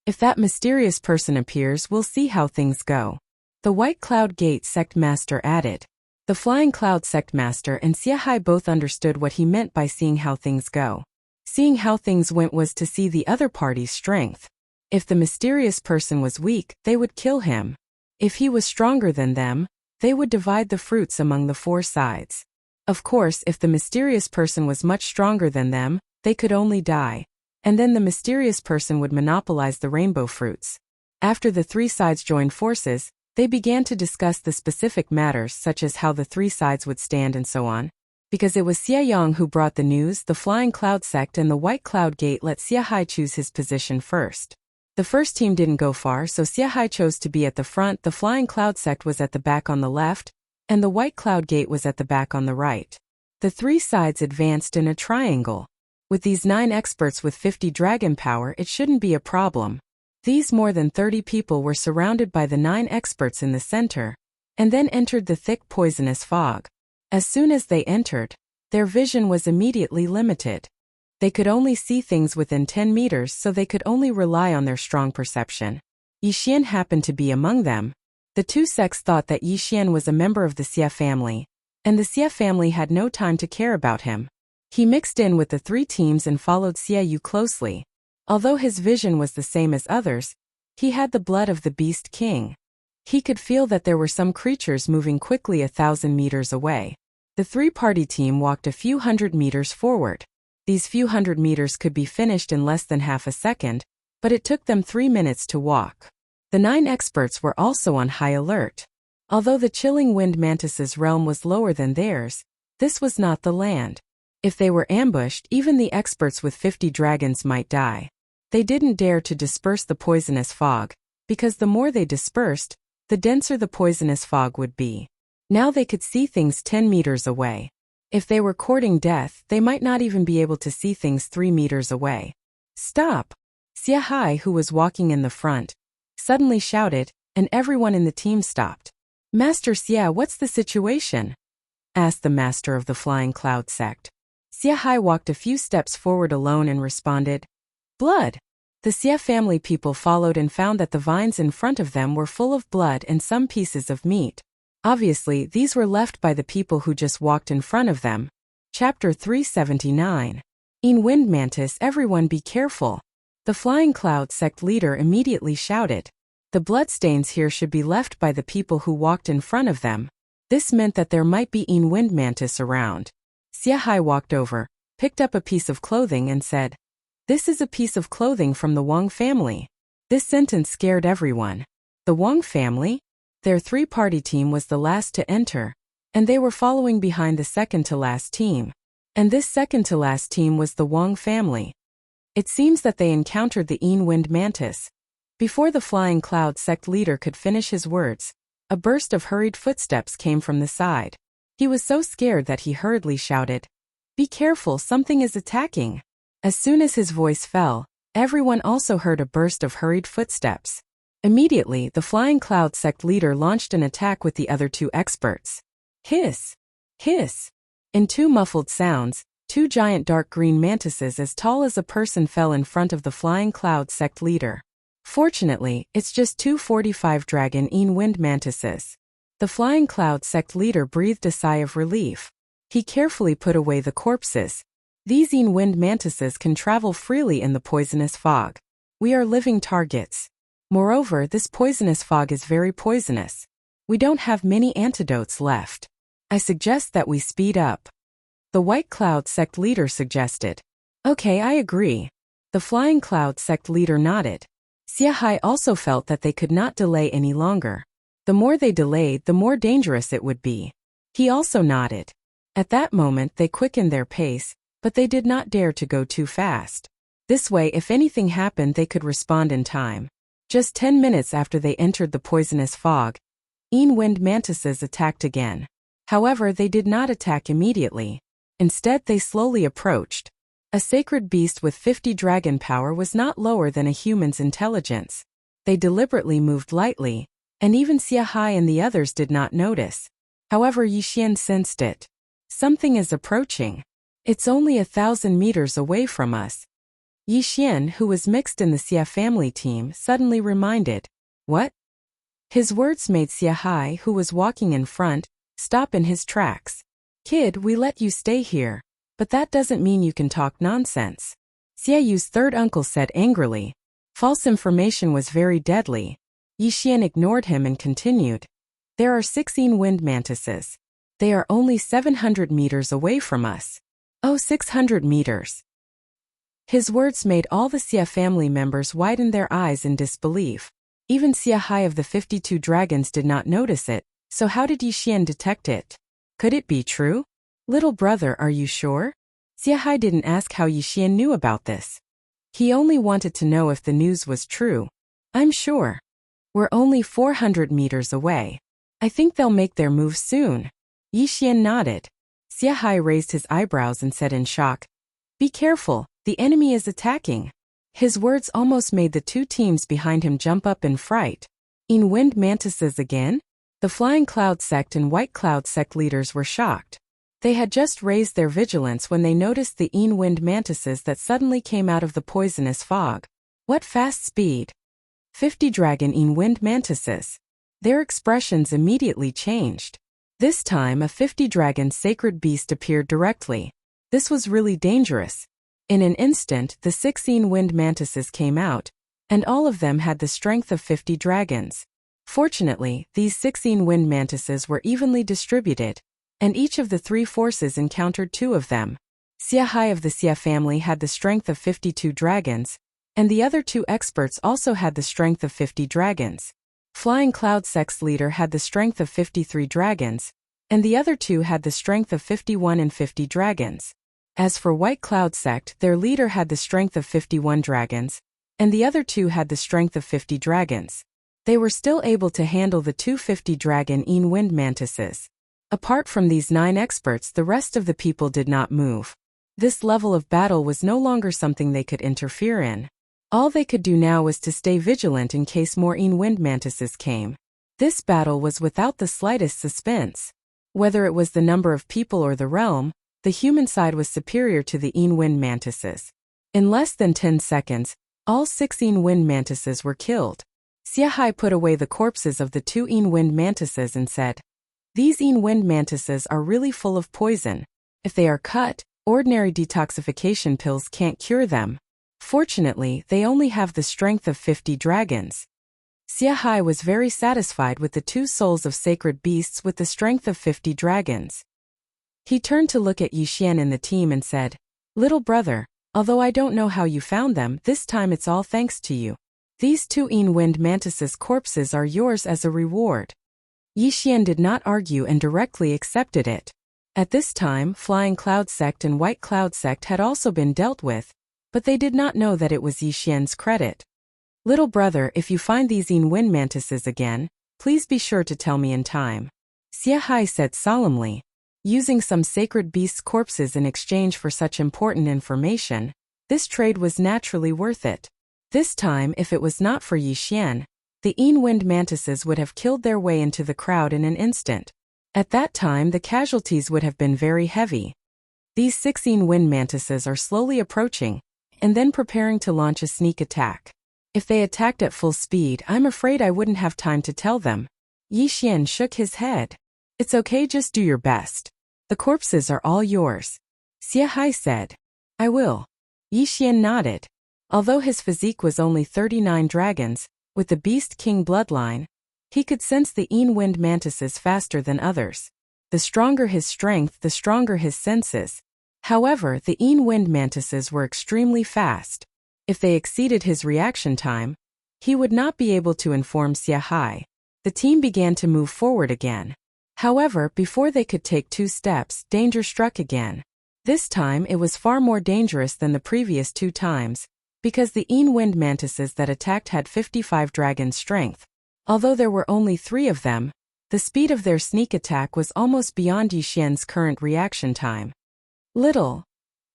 If that mysterious person appears, we'll see how things go. The White Cloud Gate Sect Master added. The Flying Cloud Sect Master and Xiahai both understood what he meant by seeing how things go. Seeing how things went was to see the other party's strength. If the mysterious person was weak, they would kill him. If he was stronger than them, they would divide the fruits among the 4 sides. Of course, if the mysterious person was much stronger than them, they could only die. And then the mysterious person would monopolize the rainbow fruits. After the 3 sides joined forces, they began to discuss the specific matters such as how the 3 sides would stand and so on. Because it was Xia Yang who brought the news, the Flying Cloud Sect and the White Cloud Gate let Xiahai choose his position first. The first team didn't go far, so Xiahai chose to be at the front, the Flying Cloud Sect was at the back on the left, and the White Cloud Gate was at the back on the right. The 3 sides advanced in a triangle. With these 9 experts with 50 dragon power, it shouldn't be a problem. These more than 30 people were surrounded by the 9 experts in the center, and then entered the thick poisonous fog. As soon as they entered, their vision was immediately limited. They could only see things within 10 meters, so they could only rely on their strong perception. Yixian happened to be among them. The 2 sects thought that Yixian was a member of the Xia family, and the Xia family had no time to care about him. He mixed in with the 3 teams and followed Xia Yu closely. Although his vision was the same as others, he had the blood of the Beast King. He could feel that there were some creatures moving quickly 1,000 meters away. The 3-party team walked a few hundred meters forward. These few hundred meters could be finished in less than half a second, but it took them 3 minutes to walk. The 9 experts were also on high alert. Although the chilling wind mantis's realm was lower than theirs, this was not the land. If they were ambushed, even the experts with 50 dragons might die. They didn't dare to disperse the poisonous fog, because the more they dispersed, the denser the poisonous fog would be. Now they could see things 10 meters away. If they were courting death, they might not even be able to see things 3 meters away. Stop! Xiahai, who was walking in the front, suddenly shouted, and everyone in the team stopped. Master Xia, what's the situation? Asked the master of the Flying Cloud Sect. Xiahai walked a few steps forward alone and responded, Blood! The Xia family people followed and found that the vines in front of them were full of blood and some pieces of meat. Obviously, these were left by the people who just walked in front of them. Chapter 379. In Wind Mantis, everyone be careful. The Flying Cloud Sect leader immediately shouted. The bloodstains here should be left by the people who walked in front of them. This meant that there might be In Wind Mantis around. Xiahai walked over, picked up a piece of clothing and said, This is a piece of clothing from the Wang family. This sentence scared everyone. The Wang family? Their 3-party team was the last to enter, and they were following behind the second-to-last team. And this second-to-last team was the Wang family. It seems that they encountered the In Wind Mantis. Before the Flying Cloud Sect leader could finish his words, a burst of hurried footsteps came from the side. He was so scared that he hurriedly shouted, Be careful, something is attacking. As soon as his voice fell, everyone also heard a burst of hurried footsteps. Immediately, the Flying Cloud Sect leader launched an attack with the other 2 experts. Hiss! Hiss! In 2 muffled sounds, 2 giant dark green mantises as tall as a person fell in front of the Flying Cloud Sect leader. Fortunately, it's just 2 45 dragon In Wind Mantises. The Flying Cloud Sect leader breathed a sigh of relief. He carefully put away the corpses. These In Wind Mantises can travel freely in the poisonous fog. We are living targets. Moreover, this poisonous fog is very poisonous. We don't have many antidotes left. I suggest that we speed up. The White Cloud Sect leader suggested. Okay, I agree. The Flying Cloud Sect leader nodded. Xiahai also felt that they could not delay any longer. The more they delayed, the more dangerous it would be. He also nodded. At that moment they quickened their pace, but they did not dare to go too fast. This way, if anything happened, they could respond in time. Just 10 minutes after they entered the poisonous fog, wind mantises attacked again. However, they did not attack immediately. Instead, they slowly approached. A sacred beast with 50 dragon power was not lower than a human's intelligence. They deliberately moved lightly, and even Xiahai and the others did not notice. However, Yixian sensed it. Something is approaching. It's only 1,000 meters away from us. Yixian, who was mixed in the Xia family team, suddenly reminded. What? His words made Xiahai, who was walking in front, stop in his tracks. Kid, we let you stay here, but that doesn't mean you can talk nonsense. Xiayu's third uncle said angrily. False information was very deadly. Yixian ignored him and continued. There are 16 wind mantises. They are only 700 meters away from us. Oh, 600 meters. His words made all the Xia family members widen their eyes in disbelief. Even Xiahai of the 52 dragons did not notice it, so how did Yixian detect it? Could it be true? Little brother, are you sure? Xiahai didn't ask how Yixian knew about this. He only wanted to know if the news was true. I'm sure. We're only 400 meters away. I think they'll make their move soon. Yixian nodded. Xiahai raised his eyebrows and said in shock. Be careful, the enemy is attacking. His words almost made the two teams behind him jump up in fright. Wind mantises again? The Flying Cloud Sect and White Cloud Sect leaders were shocked. They had just raised their vigilance when they noticed the wind mantises that suddenly came out of the poisonous fog. What fast speed! 50 dragon wind mantises. Their expressions immediately changed. This time a 50 dragon sacred beast appeared directly. This was really dangerous. In an instant, the 16 wind mantises came out, and all of them had the strength of 50 dragons. Fortunately, these 16 wind mantises were evenly distributed, and each of the three forces encountered two of them. Xiahai of the Xia family had the strength of 52 dragons, and the other two experts also had the strength of 50 dragons. Flying Cloud Sect's leader had the strength of 53 dragons, and the other two had the strength of 51 and 50 dragons. As for White Cloud Sect, their leader had the strength of 51 dragons, and the other two had the strength of 50 dragons. They were still able to handle the 250 dragon wind mantises. Apart from these 9 experts, the rest of the people did not move. This level of battle was no longer something they could interfere in. All they could do now was to stay vigilant in case more wind mantises came. This battle was without the slightest suspense. Whether it was the number of people or the realm, the human side was superior to the wind mantises. In less than 10 seconds, all 16 wind mantises were killed. Xiahai put away the corpses of the 2 wind mantises and said, These wind mantises are really full of poison. If they are cut, ordinary detoxification pills can't cure them. Fortunately, they only have the strength of 50 dragons. Xiahai was very satisfied with the 2 souls of sacred beasts with the strength of 50 dragons. He turned to look at Yixian and the team and said, Little brother, although I don't know how you found them, this time it's all thanks to you. These 2 wind mantises' corpses are yours as a reward. Yixian did not argue and directly accepted it. At this time, Flying Cloud Sect and White Cloud Sect had also been dealt with, but they did not know that it was Yixian's credit. Little brother, if you find these wind mantises again, please be sure to tell me in time. Xiahai said solemnly. Using some sacred beasts' corpses in exchange for such important information, this trade was naturally worth it. This time, if it was not for Yixian, the wind mantises would have killed their way into the crowd in an instant. At that time, the casualties would have been very heavy. These 16 wind mantises are slowly approaching, and then preparing to launch a sneak attack. If they attacked at full speed, I'm afraid I wouldn't have time to tell them. Yixian shook his head. It's okay, just do your best. The corpses are all yours. Xiahai said. I will. Yixian nodded. Although his physique was only 39 dragons, with the Beast King bloodline, he could sense the wind mantises faster than others. The stronger his strength, the stronger his senses. However, the wind mantises were extremely fast. If they exceeded his reaction time, He would not be able to inform Xia Hai. The team began to move forward again. However, before they could take 2 steps, danger struck again. This time it was far more dangerous than the previous 2 times, because the wind mantises that attacked had 55 dragon strength. Although there were only 3 of them, the speed of their sneak attack was almost beyond Yixian's current reaction time. Little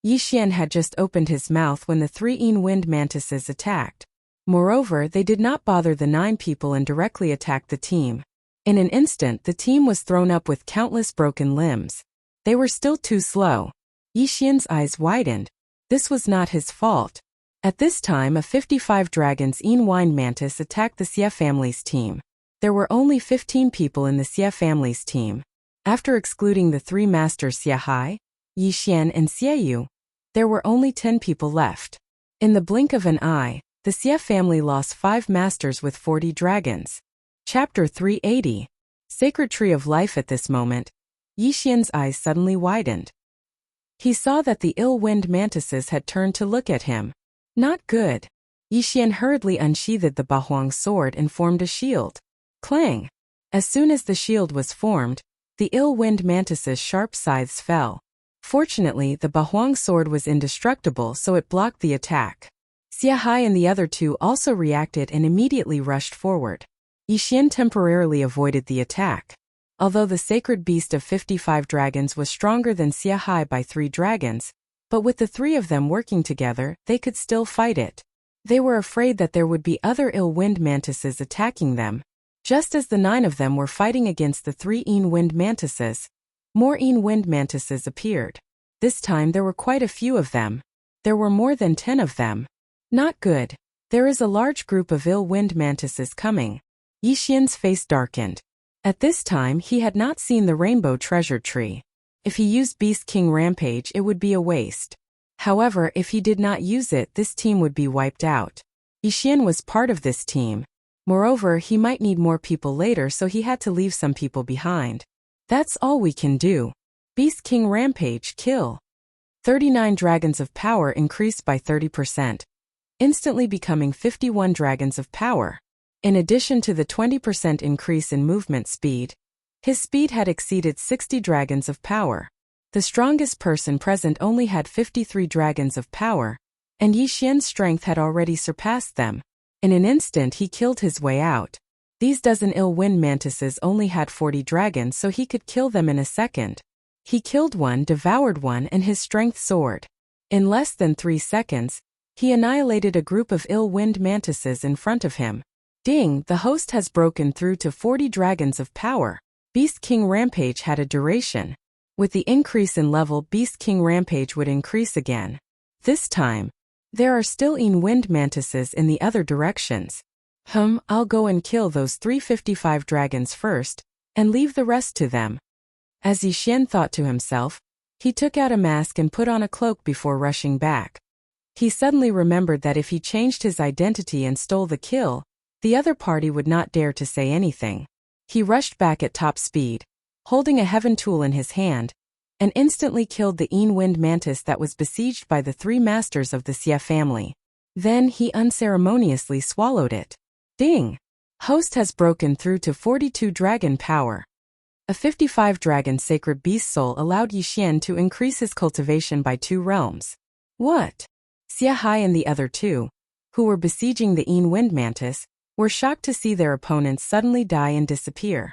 Yixian had just opened his mouth when the 3 wind mantises attacked. Moreover, they did not bother the 9 people and directly attacked the team. In an instant, the team was thrown up with countless broken limbs. They were still too slow. Yixian's eyes widened. This was not his fault. At this time, a 55 dragons wind mantis attacked the Xia family's team. There were only 15 people in the Xia family's team. After excluding the 3 masters Xia Hai, Yixian and Xie Yu, there were only 10 people left. In the blink of an eye, the Xia family lost 5 masters with 40 dragons. Chapter 380. Sacred Tree of Life. At this moment, Yixian's eyes suddenly widened. He saw that the wind mantises had turned to look at him. Not good. Yixian hurriedly unsheathed the Bahuang sword and formed a shield. Clang! As soon as the shield was formed, the wind mantises' sharp scythes fell. Fortunately, the Bahuang sword was indestructible, so it blocked the attack. Xia Hai and the other 2 also reacted and immediately rushed forward. Yixian temporarily avoided the attack. Although the sacred beast of 55 dragons was stronger than Xia Hai by 3 dragons, but with the 3 of them working together, they could still fight it. They were afraid that there would be other wind mantises attacking them. Just as the 9 of them were fighting against the 3 wind mantises, more wind mantises appeared. This time there were quite a few of them. There were more than 10 of them. Not good. There is a large group of wind mantises coming. Yixian's face darkened. At this time he had not seen the rainbow treasure tree. If he used Beast King Rampage, it would be a waste. However, if he did not use it, this team would be wiped out. Yixian was part of this team. Moreover, he might need more people later, so he had to leave some people behind. That's all we can do. Beast King Rampage, kill. 39 dragons of power increased by 30%, instantly becoming 51 dragons of power. In addition to the 20% increase in movement speed, his speed had exceeded 60 dragons of power. The strongest person present only had 53 dragons of power, and Yixian's strength had already surpassed them. In an instant he killed his way out. These dozen wind mantises only had 40 dragons, so he could kill them in a second. He killed one, devoured one, and his strength soared. In less than 3 seconds, he annihilated a group of wind mantises in front of him. Ding, the host has broken through to 40 dragons of power. Beast King Rampage had a duration. With the increase in level, Beast King Rampage would increase again. This time, there are still wind mantises in the other directions. I'll go and kill those 355 dragons first, and leave the rest to them. As Yixian thought to himself, he took out a mask and put on a cloak before rushing back. He suddenly remembered that if he changed his identity and stole the kill, the other party would not dare to say anything. He rushed back at top speed, holding a heaven tool in his hand, and instantly killed the wind mantis that was besieged by the 3 masters of the Xia family. Then he unceremoniously swallowed it. Ding! Host has broken through to 42 dragon power. A 55 dragon sacred beast soul allowed Yixian to increase his cultivation by 2 realms. What? Xia Hai and the other 2, who were besieging the wind mantis, were shocked to see their opponents suddenly die and disappear.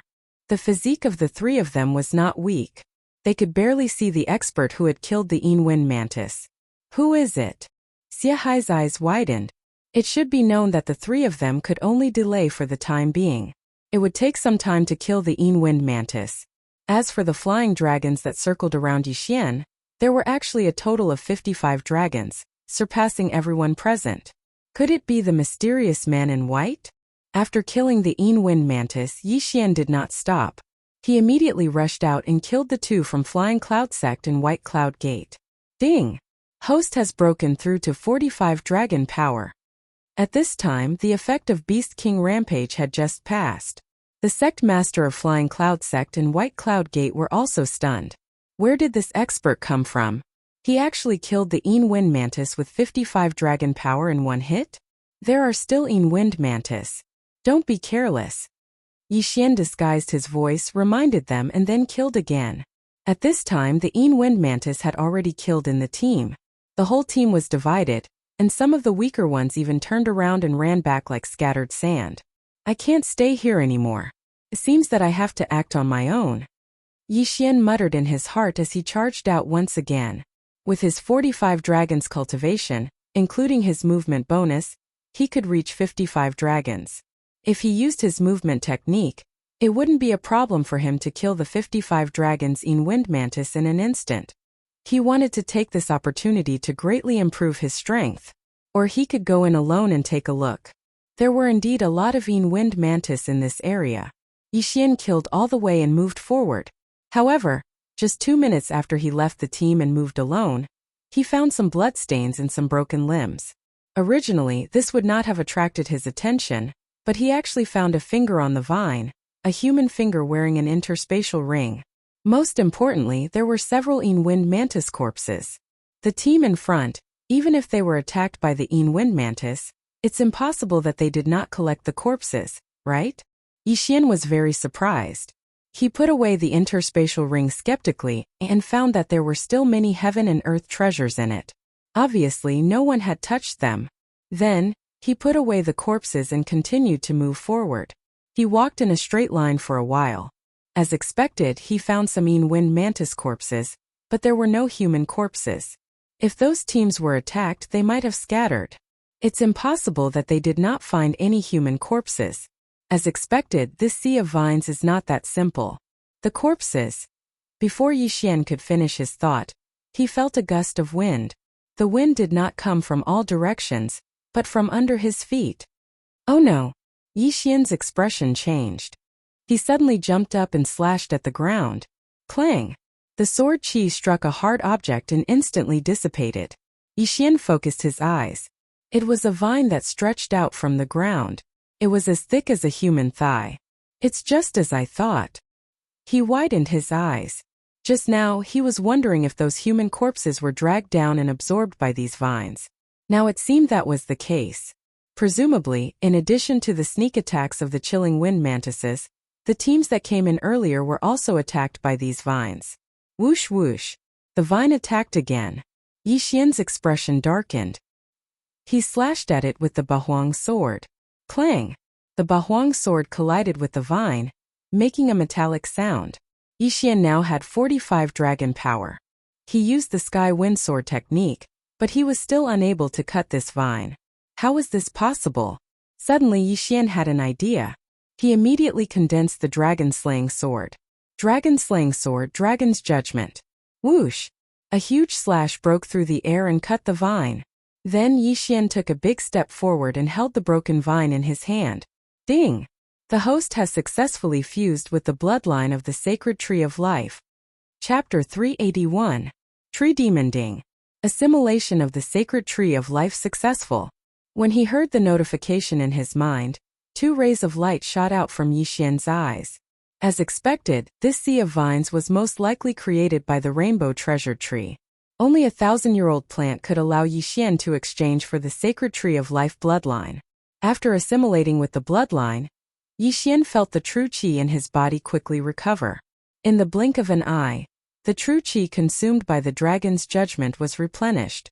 The physique of the 3 of them was not weak. They could barely see the expert who had killed the wind mantis. Who is it? Xia Hai's eyes widened. It should be known that the 3 of them could only delay for the time being. It would take some time to kill the wind mantis. As for the flying dragons that circled around Yixian, there were actually a total of 55 dragons, surpassing everyone present. Could it be the mysterious man in white? After killing the wind mantis, Yixian did not stop. He immediately rushed out and killed the 2 from Flying Cloud Sect and White Cloud Gate. Ding! Host has broken through to 45 dragon power. At this time, the effect of Beast King Rampage had just passed. The sect master of Flying Cloud Sect and White Cloud Gate were also stunned. Where did this expert come from? He actually killed the wind mantis with 55 dragon power in one hit? There are still wind mantis. Don't be careless. Yixian disguised his voice, reminded them, and then killed again. At this time the wind mantis had already killed in the team. The whole team was divided, and some of the weaker ones even turned around and ran back like scattered sand. I can't stay here anymore. It seems that I have to act on my own. Yixian muttered in his heart as he charged out once again. With his 45 dragons cultivation, including his movement bonus, he could reach 55 dragons. If he used his movement technique, it wouldn't be a problem for him to kill the 55 dragons in wind mantis in an instant. He wanted to take this opportunity to greatly improve his strength. Or he could go in alone and take a look. There were indeed a lot of wind mantis in this area. Yixian killed all the way and moved forward. However, just 2 minutes after he left the team and moved alone, he found some bloodstains and some broken limbs. Originally, this would not have attracted his attention, but he actually found a finger on the vine, a human finger wearing an interspatial ring. Most importantly, there were several wind mantis corpses. The team in front, even if they were attacked by the wind mantis, it's impossible that they did not collect the corpses, right? Yixian was very surprised. He put away the interspatial ring skeptically and found that there were still many heaven and earth treasures in it. Obviously, no one had touched them. Then, he put away the corpses and continued to move forward. He walked in a straight line for a while. As expected, he found some wind mantis corpses, but there were no human corpses. If those teams were attacked, they might have scattered. It's impossible that they did not find any human corpses. As expected, this sea of vines is not that simple. The corpses. Before Yixian could finish his thought, he felt a gust of wind. The wind did not come from all directions, but from under his feet. Oh no! Yixian's expression changed. He suddenly jumped up and slashed at the ground. Clang! The sword chi struck a hard object and instantly dissipated. Yixian focused his eyes. It was a vine that stretched out from the ground. It was as thick as a human thigh. It's just as I thought. He widened his eyes. Just now, he was wondering if those human corpses were dragged down and absorbed by these vines. Now it seemed that was the case. Presumably, in addition to the sneak attacks of the chilling wind mantises, the teams that came in earlier were also attacked by these vines. Whoosh whoosh. The vine attacked again. Yixian's expression darkened. He slashed at it with the Bahuang sword. Clang! The Bahuang sword collided with the vine, making a metallic sound. Yixian now had 45 dragon power. He used the sky wind sword technique, but he was still unable to cut this vine. How was this possible? Suddenly Yixian had an idea. He immediately condensed the dragon-slaying sword. Dragon-slaying sword, dragon's judgment. Whoosh! A huge slash broke through the air and cut the vine. Then Yixian took a big step forward and held the broken vine in his hand. Ding! The host has successfully fused with the bloodline of the sacred tree of life. Chapter 381. Tree Demon Ding. Assimilation of the sacred tree of life successful. When he heard the notification in his mind, 2 rays of light shot out from Yixian's eyes. As expected, this sea of vines was most likely created by the rainbow treasure tree. Only a 1,000-year-old plant could allow Yixian to exchange for the sacred tree of life bloodline. After assimilating with the bloodline, Yixian felt the true qi in his body quickly recover. In the blink of an eye, the true qi consumed by the dragon's judgment was replenished.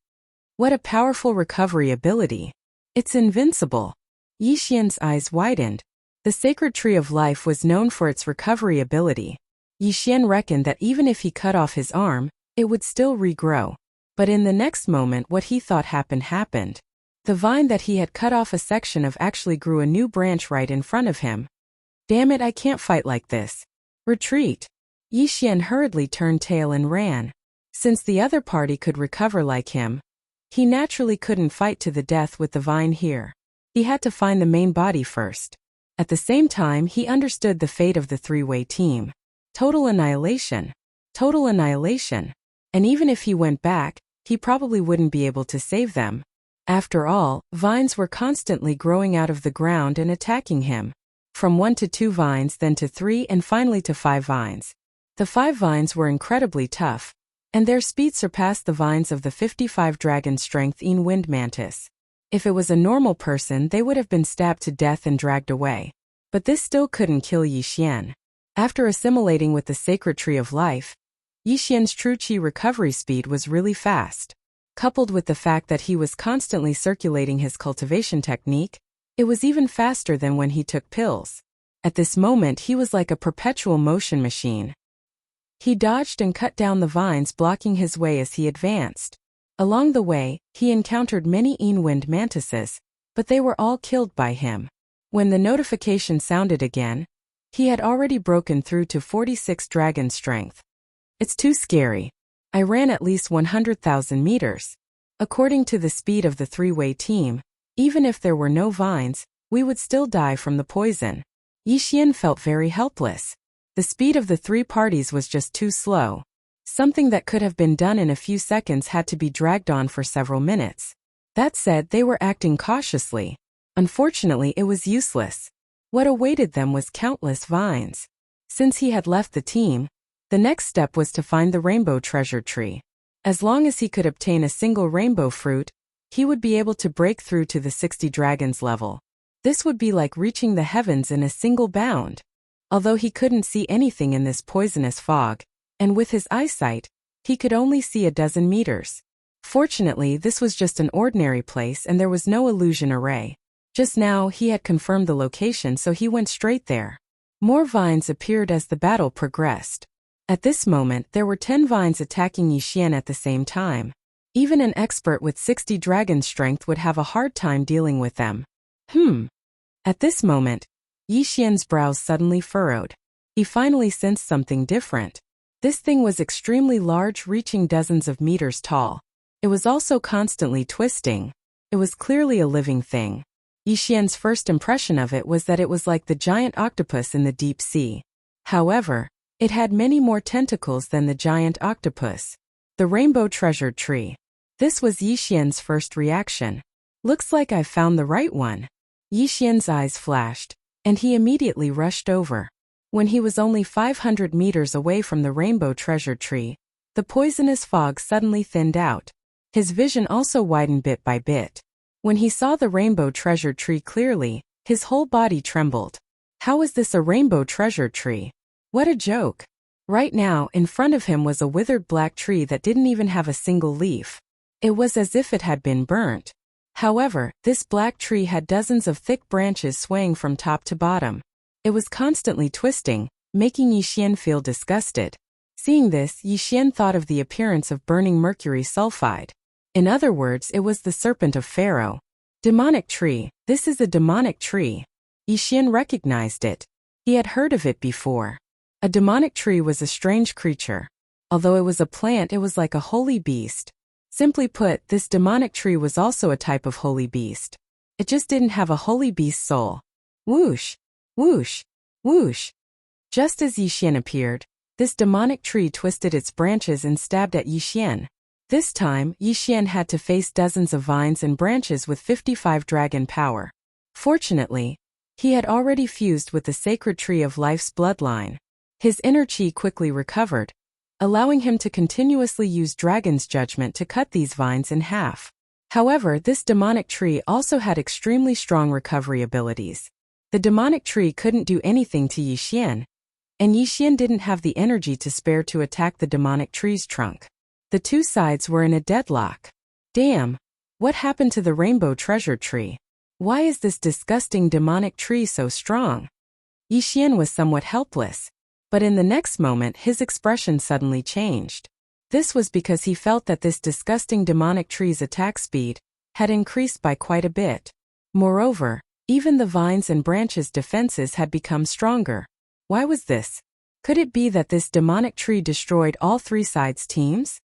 What a powerful recovery ability! It's invincible! Yixian's eyes widened. The sacred tree of life was known for its recovery ability. Yixian reckoned that even if he cut off his arm, it would still regrow. But in the next moment what he thought happened. The vine that he had cut off a section of actually grew a new branch right in front of him. Damn it, I can't fight like this. Retreat! Yixian hurriedly turned tail and ran. Since the other party could recover like him, he naturally couldn't fight to the death with the vine here. He had to find the main body first. At the same time, he understood the fate of the 3-way team. Total annihilation. Total annihilation. And even if he went back, he probably wouldn't be able to save them. After all, vines were constantly growing out of the ground and attacking him. From 1 to 2 vines, then to 3 and finally to 5 vines. The 5 vines were incredibly tough, and their speed surpassed the vines of the 55 dragon strength wind mantis. If it was a normal person, they would have been stabbed to death and dragged away. But this still couldn't kill Yi Xian. After assimilating with the sacred tree of life, Yi Xian's true qi recovery speed was really fast. Coupled with the fact that he was constantly circulating his cultivation technique, it was even faster than when he took pills. At this moment, he was like a perpetual motion machine. He dodged and cut down the vines blocking his way as he advanced. Along the way, he encountered many wind mantises, but they were all killed by him. When the notification sounded again, he had already broken through to 46 dragon strength. It's too scary. I ran at least 100,000 meters. According to the speed of the three-way team, even if there were no vines, we would still die from the poison. Yi Xian felt very helpless. The speed of the three parties was just too slow. Something that could have been done in a few seconds had to be dragged on for several minutes. That said, they were acting cautiously. Unfortunately, it was useless. What awaited them was countless vines. Since he had left the team, the next step was to find the rainbow treasure tree. As long as he could obtain a single rainbow fruit, he would be able to break through to the 60 dragons level. This would be like reaching the heavens in a single bound. Although he couldn't see anything in this poisonous fog, and with his eyesight, he could only see a dozen meters. Fortunately, this was just an ordinary place and there was no illusion array. Just now, he had confirmed the location, so he went straight there. More vines appeared as the battle progressed. At this moment, there were 10 vines attacking Yi Xian at the same time. Even an expert with 60 dragon strength would have a hard time dealing with them. At this moment, Yi Xian's brows suddenly furrowed. He finally sensed something different. This thing was extremely large, reaching dozens of meters tall. It was also constantly twisting. It was clearly a living thing. Yi Xian's first impression of it was that it was like the giant octopus in the deep sea. However, it had many more tentacles than the giant octopus. The rainbow treasure tree. This was Yi Xian's first reaction. Looks like I've found the right one. Yi Xian's eyes flashed, and he immediately rushed over. When he was only 500 meters away from the rainbow treasure tree, the poisonous fog suddenly thinned out. His vision also widened bit by bit. When he saw the rainbow treasure tree clearly, his whole body trembled. How is this a rainbow treasure tree? What a joke! Right now, in front of him was a withered black tree that didn't even have a single leaf. It was as if it had been burnt. However, this black tree had dozens of thick branches swaying from top to bottom. It was constantly twisting, making Yi Xian feel disgusted. Seeing this, Yi Xian thought of the appearance of burning mercury sulfide. In other words, it was the serpent of Pharaoh. Demonic tree. This is a demonic tree. Yi Xian recognized it. He had heard of it before. A demonic tree was a strange creature. Although it was a plant, it was like a holy beast. Simply put, this demonic tree was also a type of holy beast. It just didn't have a holy beast soul. Whoosh! Whoosh! Whoosh! Just as Yi Xian appeared, this demonic tree twisted its branches and stabbed at Yi Xian. This time, Yi Xian had to face dozens of vines and branches with 55 dragon power. Fortunately, he had already fused with the sacred tree of life's bloodline. His inner chi quickly recovered, allowing him to continuously use Dragon's Judgment to cut these vines in half. However, this demonic tree also had extremely strong recovery abilities. The demonic tree couldn't do anything to Yi Xian, and Yi Xian didn't have the energy to spare to attack the demonic tree's trunk. The two sides were in a deadlock. Damn! What happened to the rainbow treasure tree? Why is this disgusting demonic tree so strong? Yi Xian was somewhat helpless. But in the next moment, his expression suddenly changed. This was because he felt that this disgusting demonic tree's attack speed had increased by quite a bit. Moreover, even the vines and branches' defenses had become stronger. Why was this? Could it be that this demonic tree destroyed all three sides' teams?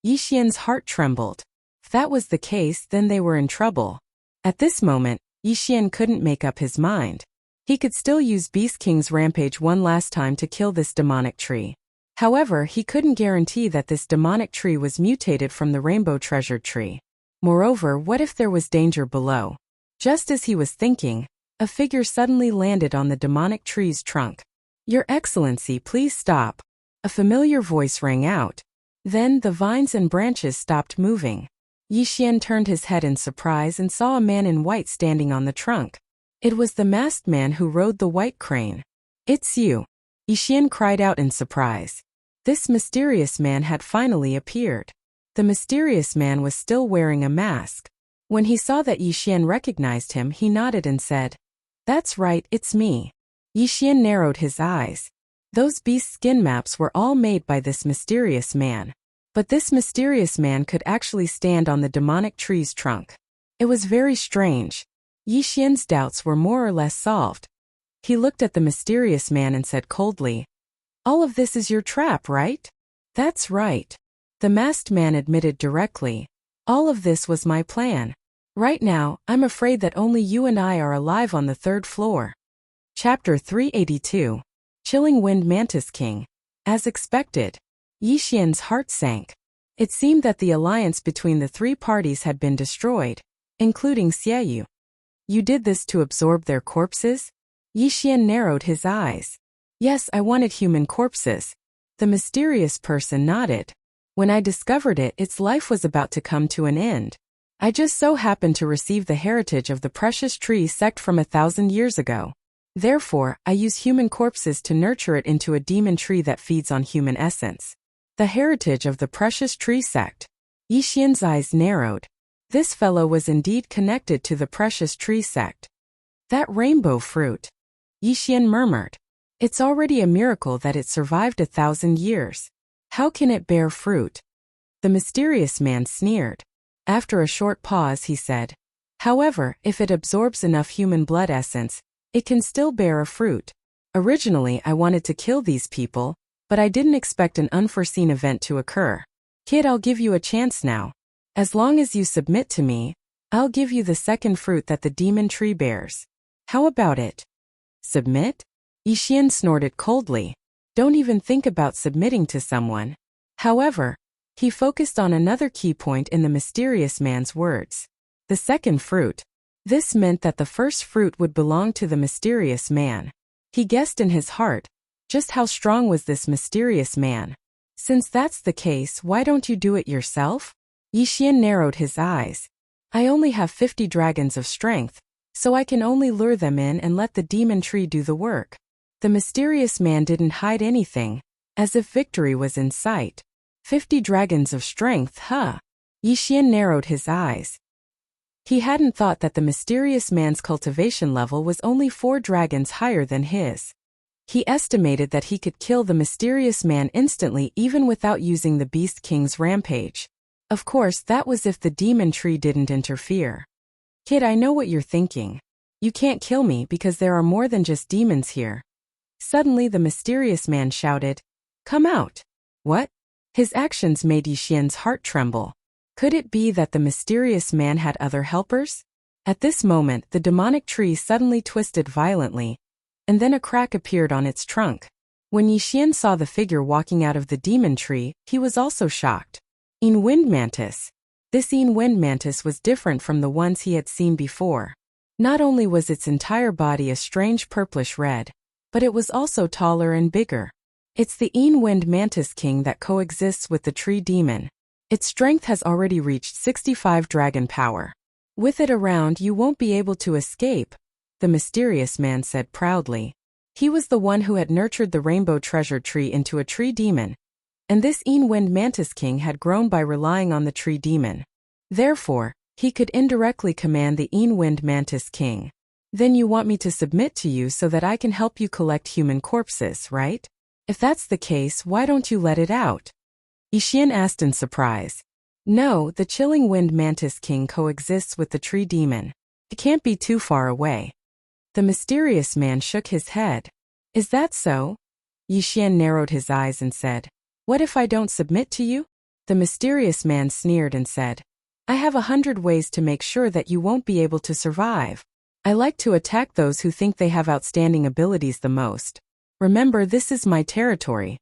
Yi Xian's heart trembled. If that was the case, then they were in trouble. At this moment, Yi Xian couldn't make up his mind. He could still use Beast King's Rampage one last time to kill this demonic tree. However, he couldn't guarantee that this demonic tree was mutated from the rainbow treasure tree. Moreover, what if there was danger below? Just as he was thinking, a figure suddenly landed on the demonic tree's trunk. "Your Excellency, please stop." A familiar voice rang out. Then the vines and branches stopped moving. Yi Xian turned his head in surprise and saw a man in white standing on the trunk. It was the masked man who rode the white crane. "It's you!" Yi Xian cried out in surprise. This mysterious man had finally appeared. The mysterious man was still wearing a mask. When he saw that Yi Xian recognized him, he nodded and said, "That's right, it's me." Yi Xian narrowed his eyes. Those beast skin maps were all made by this mysterious man. But this mysterious man could actually stand on the demonic tree's trunk. It was very strange. Yi Xian's doubts were more or less solved. He looked at the mysterious man and said coldly, "All of this is your trap, right?" "That's right." The masked man admitted directly. "All of this was my plan. Right now, I'm afraid that only you and I are alive on the 3rd floor. Chapter 382. Chilling Wind Mantis King. As expected, Yi Xian's heart sank. It seemed that the alliance between the 3 parties had been destroyed, including Xieyu. "You did this to absorb their corpses?" Yi Xian narrowed his eyes. "Yes, I wanted human corpses." The mysterious person nodded. "When I discovered it, its life was about to come to an end. I just so happened to receive the heritage of the precious tree sect from 1,000 years ago. Therefore, I use human corpses to nurture it into a demon tree that feeds on human essence." The heritage of the precious tree sect. Yi Xian's eyes narrowed. This fellow was indeed connected to the precious tree sect. "That rainbow fruit," Yi Xian murmured. "It's already a miracle that it survived 1,000 years. How can it bear fruit?" The mysterious man sneered. After a short pause, he said, "However, if it absorbs enough human blood essence, it can still bear a fruit. Originally, I wanted to kill these people, but I didn't expect an unforeseen event to occur. Kid, I'll give you a chance now. As long as you submit to me, I'll give you the second fruit that the demon tree bears. How about it?" "Submit?" Yi Xian snorted coldly. "Don't even think about submitting to someone." However, he focused on another key point in the mysterious man's words. The second fruit. This meant that the first fruit would belong to the mysterious man. He guessed in his heart, just how strong was this mysterious man? "Since that's the case, why don't you do it yourself?" Yi Xian narrowed his eyes. "I only have 50 dragons of strength, so I can only lure them in and let the demon tree do the work." The mysterious man didn't hide anything, as if victory was in sight. 50 dragons of strength, huh? Yi Xian narrowed his eyes. He hadn't thought that the mysterious man's cultivation level was only 4 dragons higher than his. He estimated that he could kill the mysterious man instantly even without using the Beast King's rampage. Of course, that was if the demon tree didn't interfere. "Kid, I know what you're thinking. You can't kill me because there are more than just demons here." Suddenly the mysterious man shouted, "Come out!" "What?" His actions made Yi Xian's heart tremble. Could it be that the mysterious man had other helpers? At this moment, the demonic tree suddenly twisted violently, and then a crack appeared on its trunk. When Yi Xian saw the figure walking out of the demon tree, he was also shocked. Wind Mantis. This Wind Mantis was different from the ones he had seen before. Not only was its entire body a strange purplish red, but it was also taller and bigger. It's the Wind Mantis King that coexists with the tree demon. Its strength has already reached 65 dragon power. With it around, you won't be able to escape, the mysterious man said proudly. He was the one who had nurtured the rainbow treasure tree into a tree demon, and this Wind Mantis King had grown by relying on the tree demon. Therefore, he could indirectly command the Wind Mantis King. "Then you want me to submit to you so that I can help you collect human corpses, right? If that's the case, why don't you let it out?" Yi Xian asked in surprise. "No, the chilling Wind Mantis King coexists with the tree demon. It can't be too far away." The mysterious man shook his head. "Is that so?" Yi Xian narrowed his eyes and said, "What if I don't submit to you?" The mysterious man sneered and said, "I have 100 ways to make sure that you won't be able to survive. I like to attack those who think they have outstanding abilities the most. Remember, this is my territory."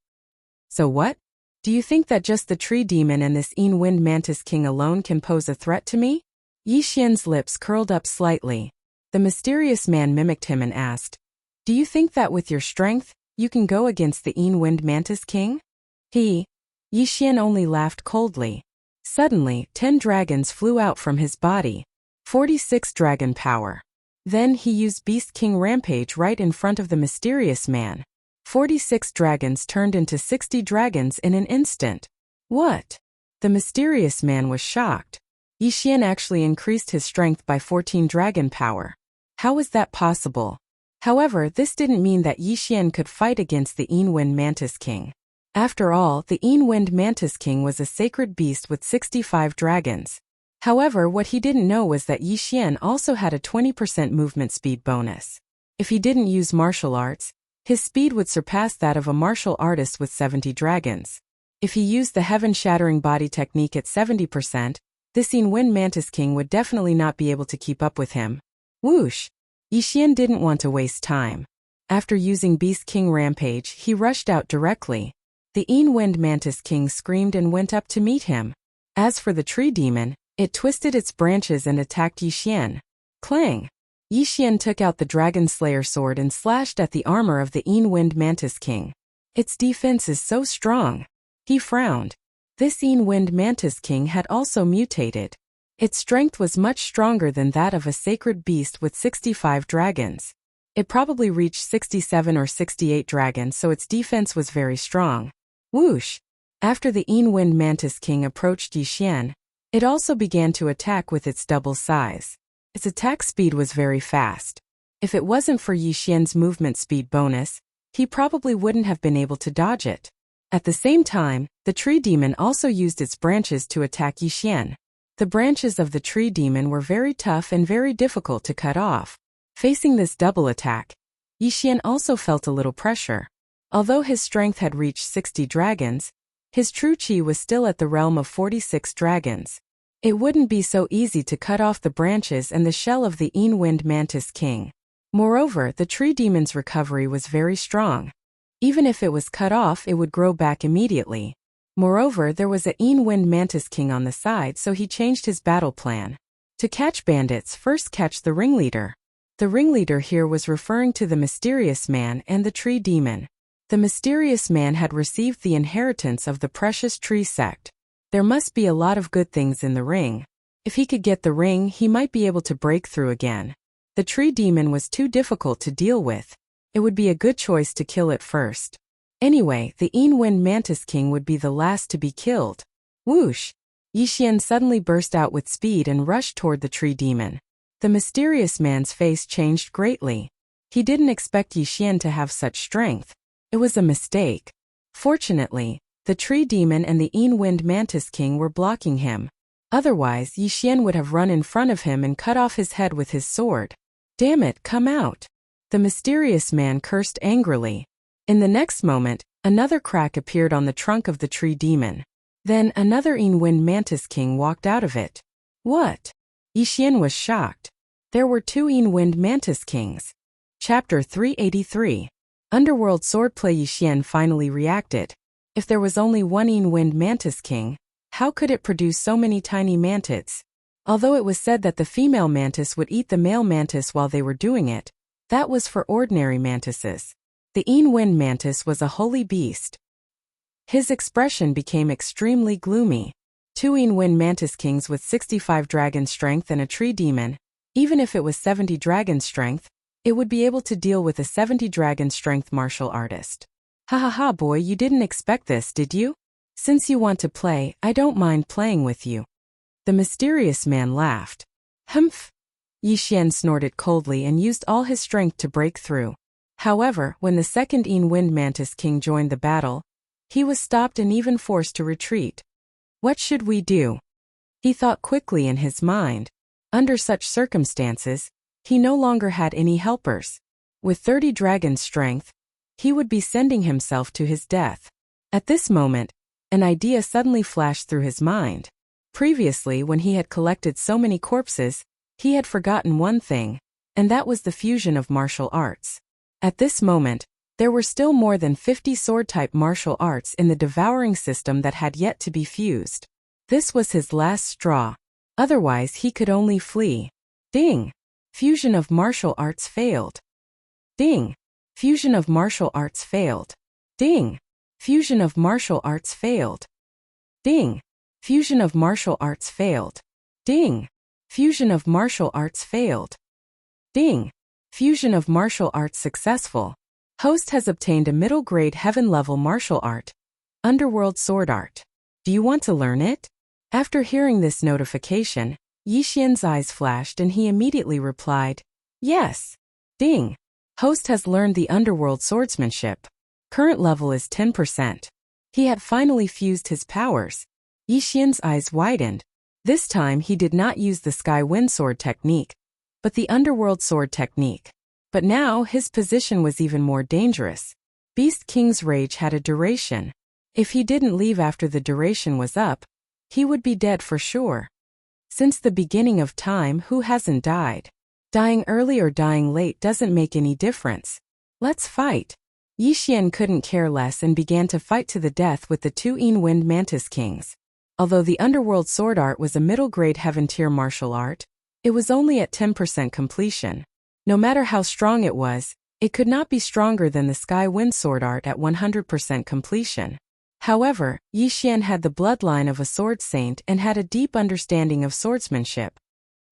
"So what? Do you think that just the tree demon and this Wind Mantis King alone can pose a threat to me?" Yi Xian's lips curled up slightly. The mysterious man mimicked him and asked, "Do you think that with your strength, you can go against the Wind Mantis King?" Yi Xian only laughed coldly. Suddenly, 10 dragons flew out from his body. 46 dragon power. Then he used Beast King Rampage right in front of the mysterious man. 46 dragons turned into 60 dragons in an instant. What? The mysterious man was shocked. Yi Xian actually increased his strength by 14 dragon power. How was that possible? However, this didn't mean that Yi Xian could fight against the Wind Mantis King. After all, the Wind Mantis King was a sacred beast with 65 dragons. However, what he didn't know was that Yi Xian also had a 20% movement speed bonus. If he didn't use martial arts, his speed would surpass that of a martial artist with 70 dragons. If he used the heaven-shattering body technique at 70%, this Wind Mantis King would definitely not be able to keep up with him. Whoosh! Yi Xian didn't want to waste time. After using Beast King Rampage, he rushed out directly. The Wind Mantis King screamed and went up to meet him. As for the tree demon, it twisted its branches and attacked Yi Xian. Clang! Yi Xian took out the Dragon Slayer sword and slashed at the armor of the Wind Mantis King. Its defense is so strong. He frowned. This Wind Mantis King had also mutated. Its strength was much stronger than that of a sacred beast with 65 dragons. It probably reached 67 or 68 dragons, so its defense was very strong. Whoosh! After the Wind Mantis King approached Yi Xian, it also began to attack with its double size. Its attack speed was very fast. If it wasn't for Yi Xian's movement speed bonus, he probably wouldn't have been able to dodge it. At the same time, the tree demon also used its branches to attack Yi Xian. The branches of the tree demon were very tough and very difficult to cut off. Facing this double attack, Yi Xian also felt a little pressure. Although his strength had reached 60 dragons, his true chi was still at the realm of 46 dragons. It wouldn't be so easy to cut off the branches and the shell of the Wind Mantis King. Moreover, the tree demon's recovery was very strong. Even if it was cut off, it would grow back immediately. Moreover, there was a Wind Mantis King on the side, so he changed his battle plan. To catch bandits, first catch the ringleader. The ringleader here was referring to the mysterious man and the tree demon. The mysterious man had received the inheritance of the precious tree sect. There must be a lot of good things in the ring. If he could get the ring, he might be able to break through again. The tree demon was too difficult to deal with. It would be a good choice to kill it first. Anyway, the Wind Mantis King would be the last to be killed. Whoosh! Yi Xian suddenly burst out with speed and rushed toward the tree demon. The mysterious man's face changed greatly. He didn't expect Yi Xian to have such strength. It was a mistake. Fortunately, the tree demon and the Wind Mantis King were blocking him. Otherwise, Yi Xian would have run in front of him and cut off his head with his sword. Damn it, come out! The mysterious man cursed angrily. In the next moment, another crack appeared on the trunk of the tree demon. Then another Wind Mantis King walked out of it. What? Yi Xian was shocked. There were 2 Wind Mantis Kings. Chapter 383. Underworld Swordplay. Yi Xian finally reacted. If there was only one Wind Mantis King, how could it produce so many tiny mantids? Although it was said that the female mantis would eat the male mantis while they were doing it, that was for ordinary mantises. The Wind Mantis was a holy beast. His expression became extremely gloomy. 2 Wind Mantis Kings with 65 dragon strength and a tree demon. Even if it was 70 dragon strength, it would be able to deal with a 70 dragon strength martial artist. Ha ha ha, boy, you didn't expect this, did you? Since you want to play, I don't mind playing with you. The mysterious man laughed. Humph! Yi Xian snorted coldly and used all his strength to break through. However, when the second Wind Mantis King joined the battle, he was stopped and even forced to retreat. What should we do? He thought quickly in his mind. Under such circumstances, he no longer had any helpers. With 30 dragon strength, he would be sending himself to his death. At this moment, an idea suddenly flashed through his mind. Previously, when he had collected so many corpses, he had forgotten one thing, and that was the fusion of martial arts. At this moment, there were still more than 50 sword-type martial arts in the Devouring system that had yet to be fused. This was his last straw. Otherwise, he could only flee. Ding! Fusion of martial arts failed. Ding! Fusion of martial arts failed. Ding! Fusion of martial arts failed. Ding! Fusion of martial arts failed. Ding! Fusion of martial arts failed. Ding! Fusion of martial arts successful. Host has obtained a middle-grade heaven-level martial art, Underworld Sword Art. Do you want to learn it? After hearing this notification, Yixian's eyes flashed and he immediately replied, yes. Ding! Host has learned the Underworld Swordsmanship. Current level is 10%. He had finally fused his powers. Yixian's eyes widened. This time he did not use the Sky Wind Sword technique, but the Underworld Sword technique. But now his position was even more dangerous. Beast King's rage had a duration. If he didn't leave after the duration was up, he would be dead for sure. Since the beginning of time, who hasn't died? Dying early or dying late doesn't make any difference. Let's fight. Yixian couldn't care less and began to fight to the death with the two Wind Mantis Kings. Although the Underworld Sword Art was a middle-grade heaven-tier martial art, it was only at 10% completion. No matter how strong it was, it could not be stronger than the Sky Wind Sword Art at 100% completion. However, Yixian had the bloodline of a sword saint and had a deep understanding of swordsmanship.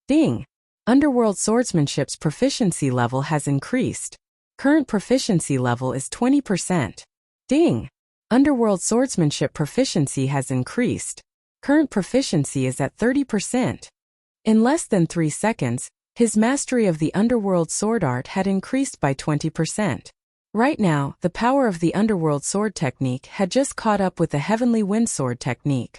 Ding! Underworld Swordsmanship's proficiency level has increased. Current proficiency level is 20%. Ding! Underworld Swordsmanship proficiency has increased. Current proficiency is at 30%. In less than 3 seconds, his mastery of the Underworld Sword Art had increased by 20%. Right now, the power of the Underworld Sword technique had just caught up with the Heavenly Wind Sword technique.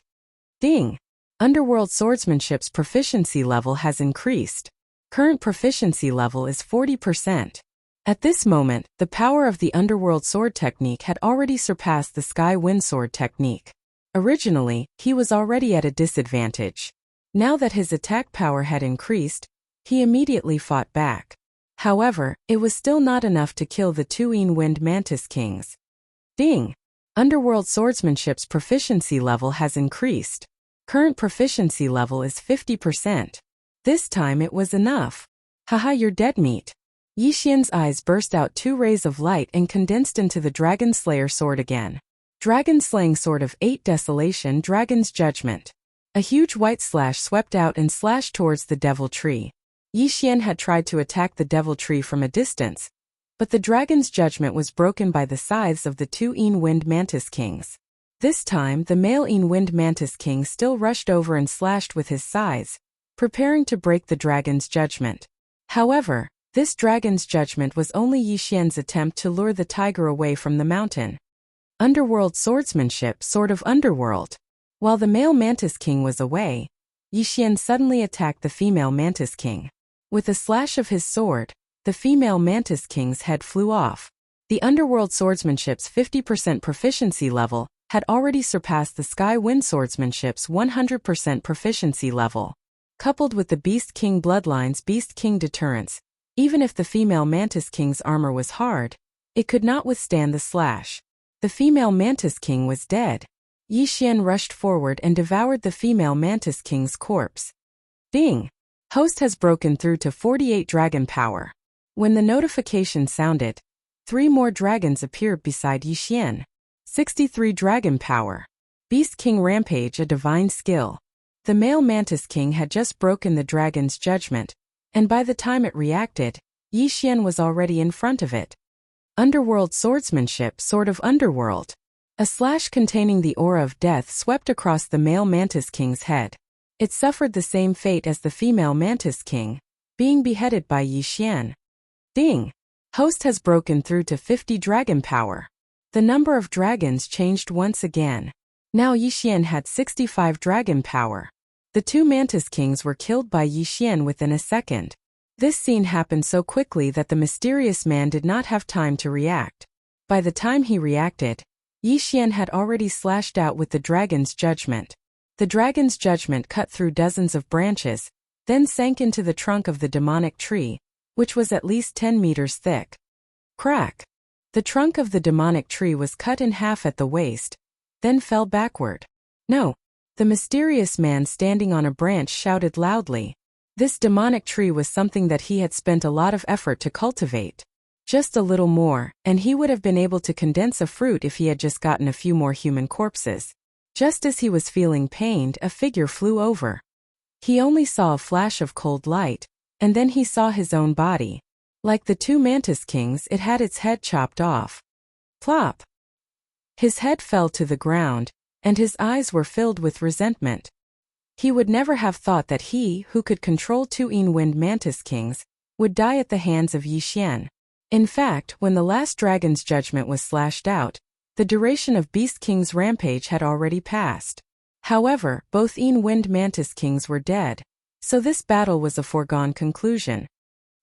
Ding! Underworld Swordsmanship's proficiency level has increased. Current proficiency level is 40%. At this moment, the power of the Underworld Sword technique had already surpassed the Sky Wind Sword technique. Originally, he was already at a disadvantage. Now that his attack power had increased, he immediately fought back. However, it was still not enough to kill the two Wind Mantis Kings. Ding! Underworld Swordsmanship's proficiency level has increased. Current proficiency level is 50%. This time it was enough. Haha, you're dead meat. Yixian's eyes burst out 2 rays of light and condensed into the Dragon Slayer sword again. Dragon Slaying Sword of 8 Desolation, Dragon's Judgment. A huge white slash swept out and slashed towards the Devil Tree. Yixian had tried to attack the Devil Tree from a distance, but the Dragon's Judgment was broken by the scythes of the two Wind Mantis Kings. This time, the male Wind Mantis King still rushed over and slashed with his scythes, preparing to break the Dragon's Judgment. However, this Dragon's Judgment was only Yixian's attempt to lure the tiger away from the mountain. Underworld Swordsmanship, Sword of Underworld. While the male Mantis King was away, Yixian suddenly attacked the female Mantis King. With a slash of his sword, the female Mantis King's head flew off. The Underworld Swordsmanship's 50% proficiency level had already surpassed the Sky Wind Swordsmanship's 100% proficiency level. Coupled with the Beast King Bloodline's Beast King deterrence, even if the female Mantis King's armor was hard, it could not withstand the slash. The female Mantis King was dead. Yixian rushed forward and devoured the female Mantis King's corpse. Ding! Host has broken through to 48 dragon power. When the notification sounded, 3 more dragons appeared beside Yixian. 63 dragon power. Beast King Rampage, a divine skill. The male Mantis King had just broken the Dragon's Judgment, and by the time it reacted, Yixian was already in front of it. Underworld Swordsmanship, Sword of Underworld. A slash containing the aura of death swept across the male Mantis King's head. It suffered the same fate as the female Mantis King, being beheaded by Yixian. Ding! Host has broken through to 50 dragon power. The number of dragons changed once again. Now Yixian had 65 dragon power. The 2 Mantis Kings were killed by Yixian within a second. This scene happened so quickly that the mysterious man did not have time to react. By the time he reacted, Yixian had already slashed out with the Dragon's Judgment. The Dragon's Judgment cut through dozens of branches, then sank into the trunk of the demonic tree, which was at least 10 meters thick. Crack! The trunk of the demonic tree was cut in half at the waist, then fell backward. No! The mysterious man standing on a branch shouted loudly. This demonic tree was something that he had spent a lot of effort to cultivate. Just a little more, and he would have been able to condense a fruit if he had just gotten a few more human corpses. Just as he was feeling pained, a figure flew over. He only saw a flash of cold light, and then he saw his own body. Like the two mantis kings, it had its head chopped off. Plop! His head fell to the ground, and his eyes were filled with resentment. He would never have thought that he, who could control two wind mantis kings, would die at the hands of Yi Xian. In fact, when the last dragon's judgment was slashed out, the duration of Beast King's rampage had already passed. However, both wind mantis kings were dead, so this battle was a foregone conclusion.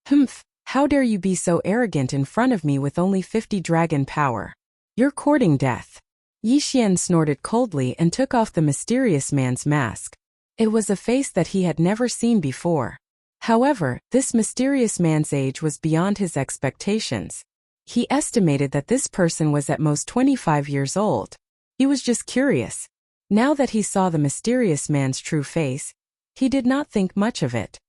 Humph, how dare you be so arrogant in front of me with only 50 dragon power? You're courting death. Yi Xian snorted coldly and took off the mysterious man's mask. It was a face that he had never seen before. However, this mysterious man's age was beyond his expectations. He estimated that this person was at most 25 years old. He was just curious. Now that he saw the mysterious man's true face, he did not think much of it.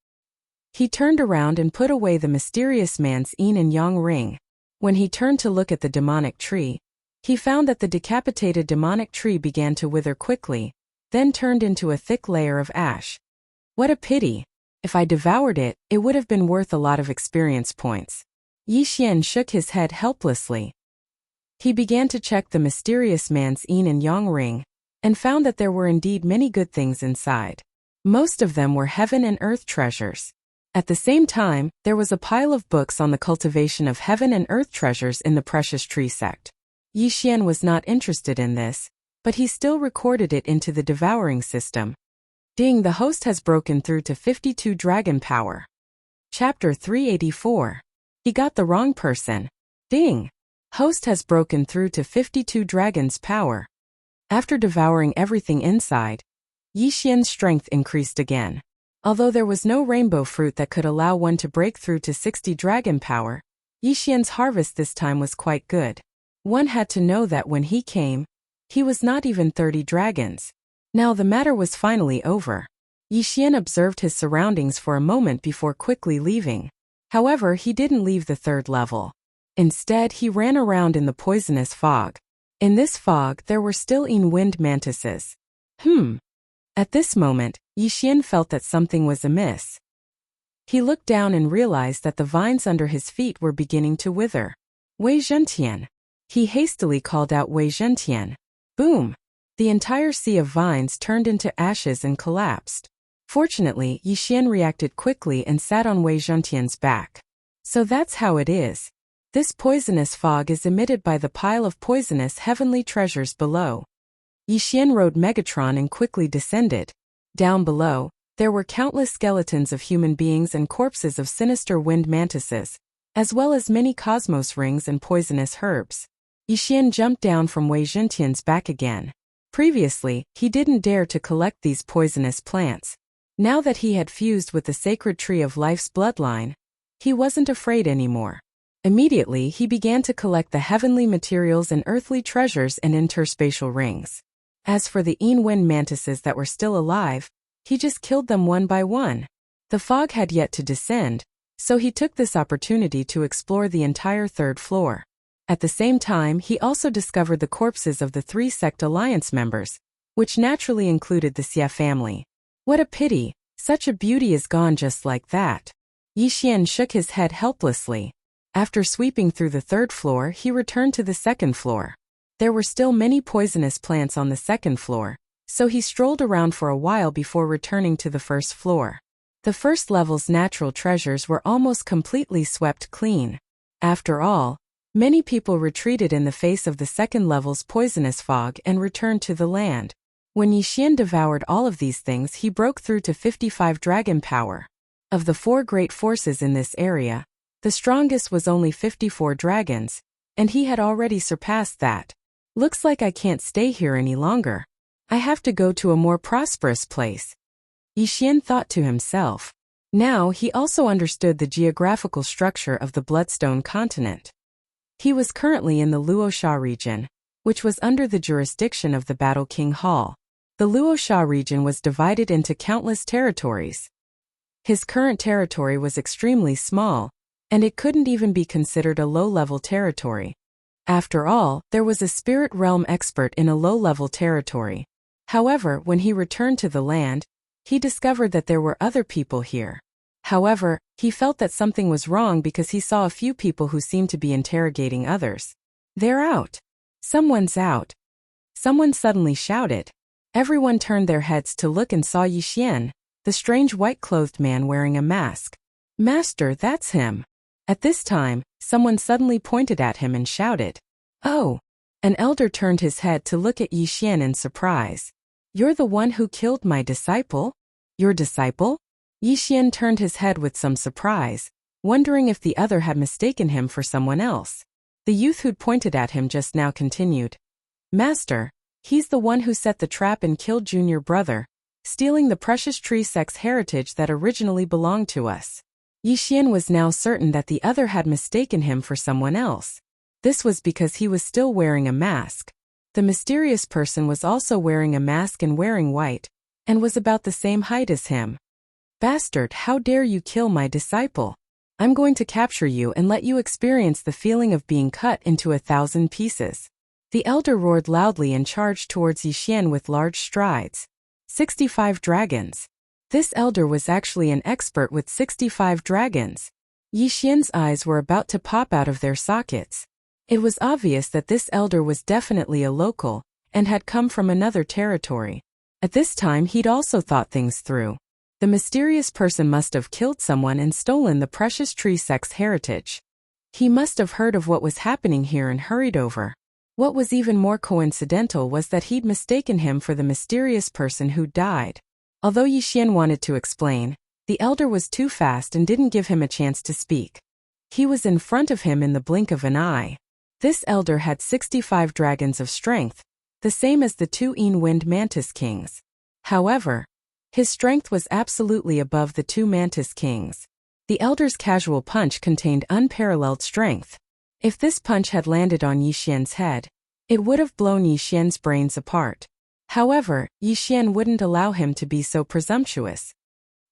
He turned around and put away the mysterious man's yin and yang ring. When he turned to look at the demonic tree, he found that the decapitated demonic tree began to wither quickly, then turned into a thick layer of ash. What a pity! If I devoured it, it would have been worth a lot of experience points. Yi Xian shook his head helplessly. He began to check the mysterious man's yin and yang ring, and found that there were indeed many good things inside. Most of them were heaven and earth treasures. At the same time, there was a pile of books on the cultivation of heaven and earth treasures in the precious tree sect. Yi Xian was not interested in this, but he still recorded it into the devouring system. Ding, the host has broken through to 52 dragon power. Chapter 384. He got the wrong person. Ding! Host has broken through to 52 dragon's power. After devouring everything inside, Yi Xian's strength increased again. Although there was no rainbow fruit that could allow one to break through to 60 dragon power, Yi Xian's harvest this time was quite good. One had to know that when he came, he was not even 30 dragons. Now the matter was finally over. Yi Xian observed his surroundings for a moment before quickly leaving. However, he didn't leave the third level. Instead, he ran around in the poisonous fog. In this fog, there were still wind mantises. At this moment, Yi Xian felt that something was amiss. He looked down and realized that the vines under his feet were beginning to wither. Wei Zhentian. He hastily called out Wei Zhentian. Boom! The entire sea of vines turned into ashes and collapsed. Fortunately, Yi Xian reacted quickly and sat on Wei Zhentian's back. So that's how it is. This poisonous fog is emitted by the pile of poisonous heavenly treasures below. Yi Xian rode Megatron and quickly descended. Down below, there were countless skeletons of human beings and corpses of sinister wind mantises, as well as many cosmos rings and poisonous herbs. Yi Xian jumped down from Wei Zhentian's back again. Previously, he didn't dare to collect these poisonous plants. Now that he had fused with the sacred tree of life's bloodline, he wasn't afraid anymore. Immediately, he began to collect the heavenly materials and earthly treasures and interspatial rings. As for the wind mantises that were still alive, he just killed them one by one. The fog had yet to descend, so he took this opportunity to explore the entire third floor. At the same time, he also discovered the corpses of the 3 sect alliance members, which naturally included the Xie family. What a pity, such a beauty is gone just like that. Yi Xian shook his head helplessly. After sweeping through the third floor, he returned to the second floor. There were still many poisonous plants on the second floor, so he strolled around for a while before returning to the first floor. The first level's natural treasures were almost completely swept clean. After all, many people retreated in the face of the second level's poisonous fog and returned to the land. When Yi Xian devoured all of these things, he broke through to 55 dragon power. Of the 4 great forces in this area, the strongest was only 54 dragons, and he had already surpassed that. Looks like I can't stay here any longer. I have to go to a more prosperous place. Yi Xian thought to himself. Now he also understood the geographical structure of the Bloodstone continent. He was currently in the Luosha region, which was under the jurisdiction of the Battle King Hall. The Luosha region was divided into countless territories. His current territory was extremely small, and it couldn't even be considered a low-level territory. After all, there was a spirit realm expert in a low-level territory. However, when he returned to the land, he discovered that there were other people here. However, he felt that something was wrong because he saw a few people who seemed to be interrogating others. "They're out. Someone's out." Someone suddenly shouted. Everyone turned their heads to look and saw Yixian, the strange white-clothed man wearing a mask. "Master, that's him." At this time, someone suddenly pointed at him and shouted, "Oh!" An elder turned his head to look at Yixian in surprise. "You're the one who killed my disciple?" "Your disciple?" Yixian turned his head with some surprise, wondering if the other had mistaken him for someone else. The youth who'd pointed at him just now continued, "Master, he's the one who set the trap and killed Junior Brother, stealing the precious tree sex heritage that originally belonged to us." Yixian was now certain that the other had mistaken him for someone else. This was because he was still wearing a mask. The mysterious person was also wearing a mask and wearing white, and was about the same height as him. "Bastard, how dare you kill my disciple? I'm going to capture you and let you experience the feeling of being cut into 1,000 pieces." The elder roared loudly and charged towards Yixian with large strides. 65 dragons. This elder was actually an expert with 65 dragons. Yixian's eyes were about to pop out of their sockets. It was obvious that this elder was definitely a local, and had come from another territory. At this time he'd also thought things through. The mysterious person must have killed someone and stolen the precious tree sex heritage. He must have heard of what was happening here and hurried over. What was even more coincidental was that he'd mistaken him for the mysterious person who died. Although Yixian wanted to explain, the elder was too fast and didn't give him a chance to speak. He was in front of him in the blink of an eye. This elder had 65 dragons of strength, the same as the 2 wind mantis kings. However, his strength was absolutely above the 2 mantis kings. The elder's casual punch contained unparalleled strength. If this punch had landed on Yixian's head, it would have blown Yixian's brains apart. However, Yixian wouldn't allow him to be so presumptuous.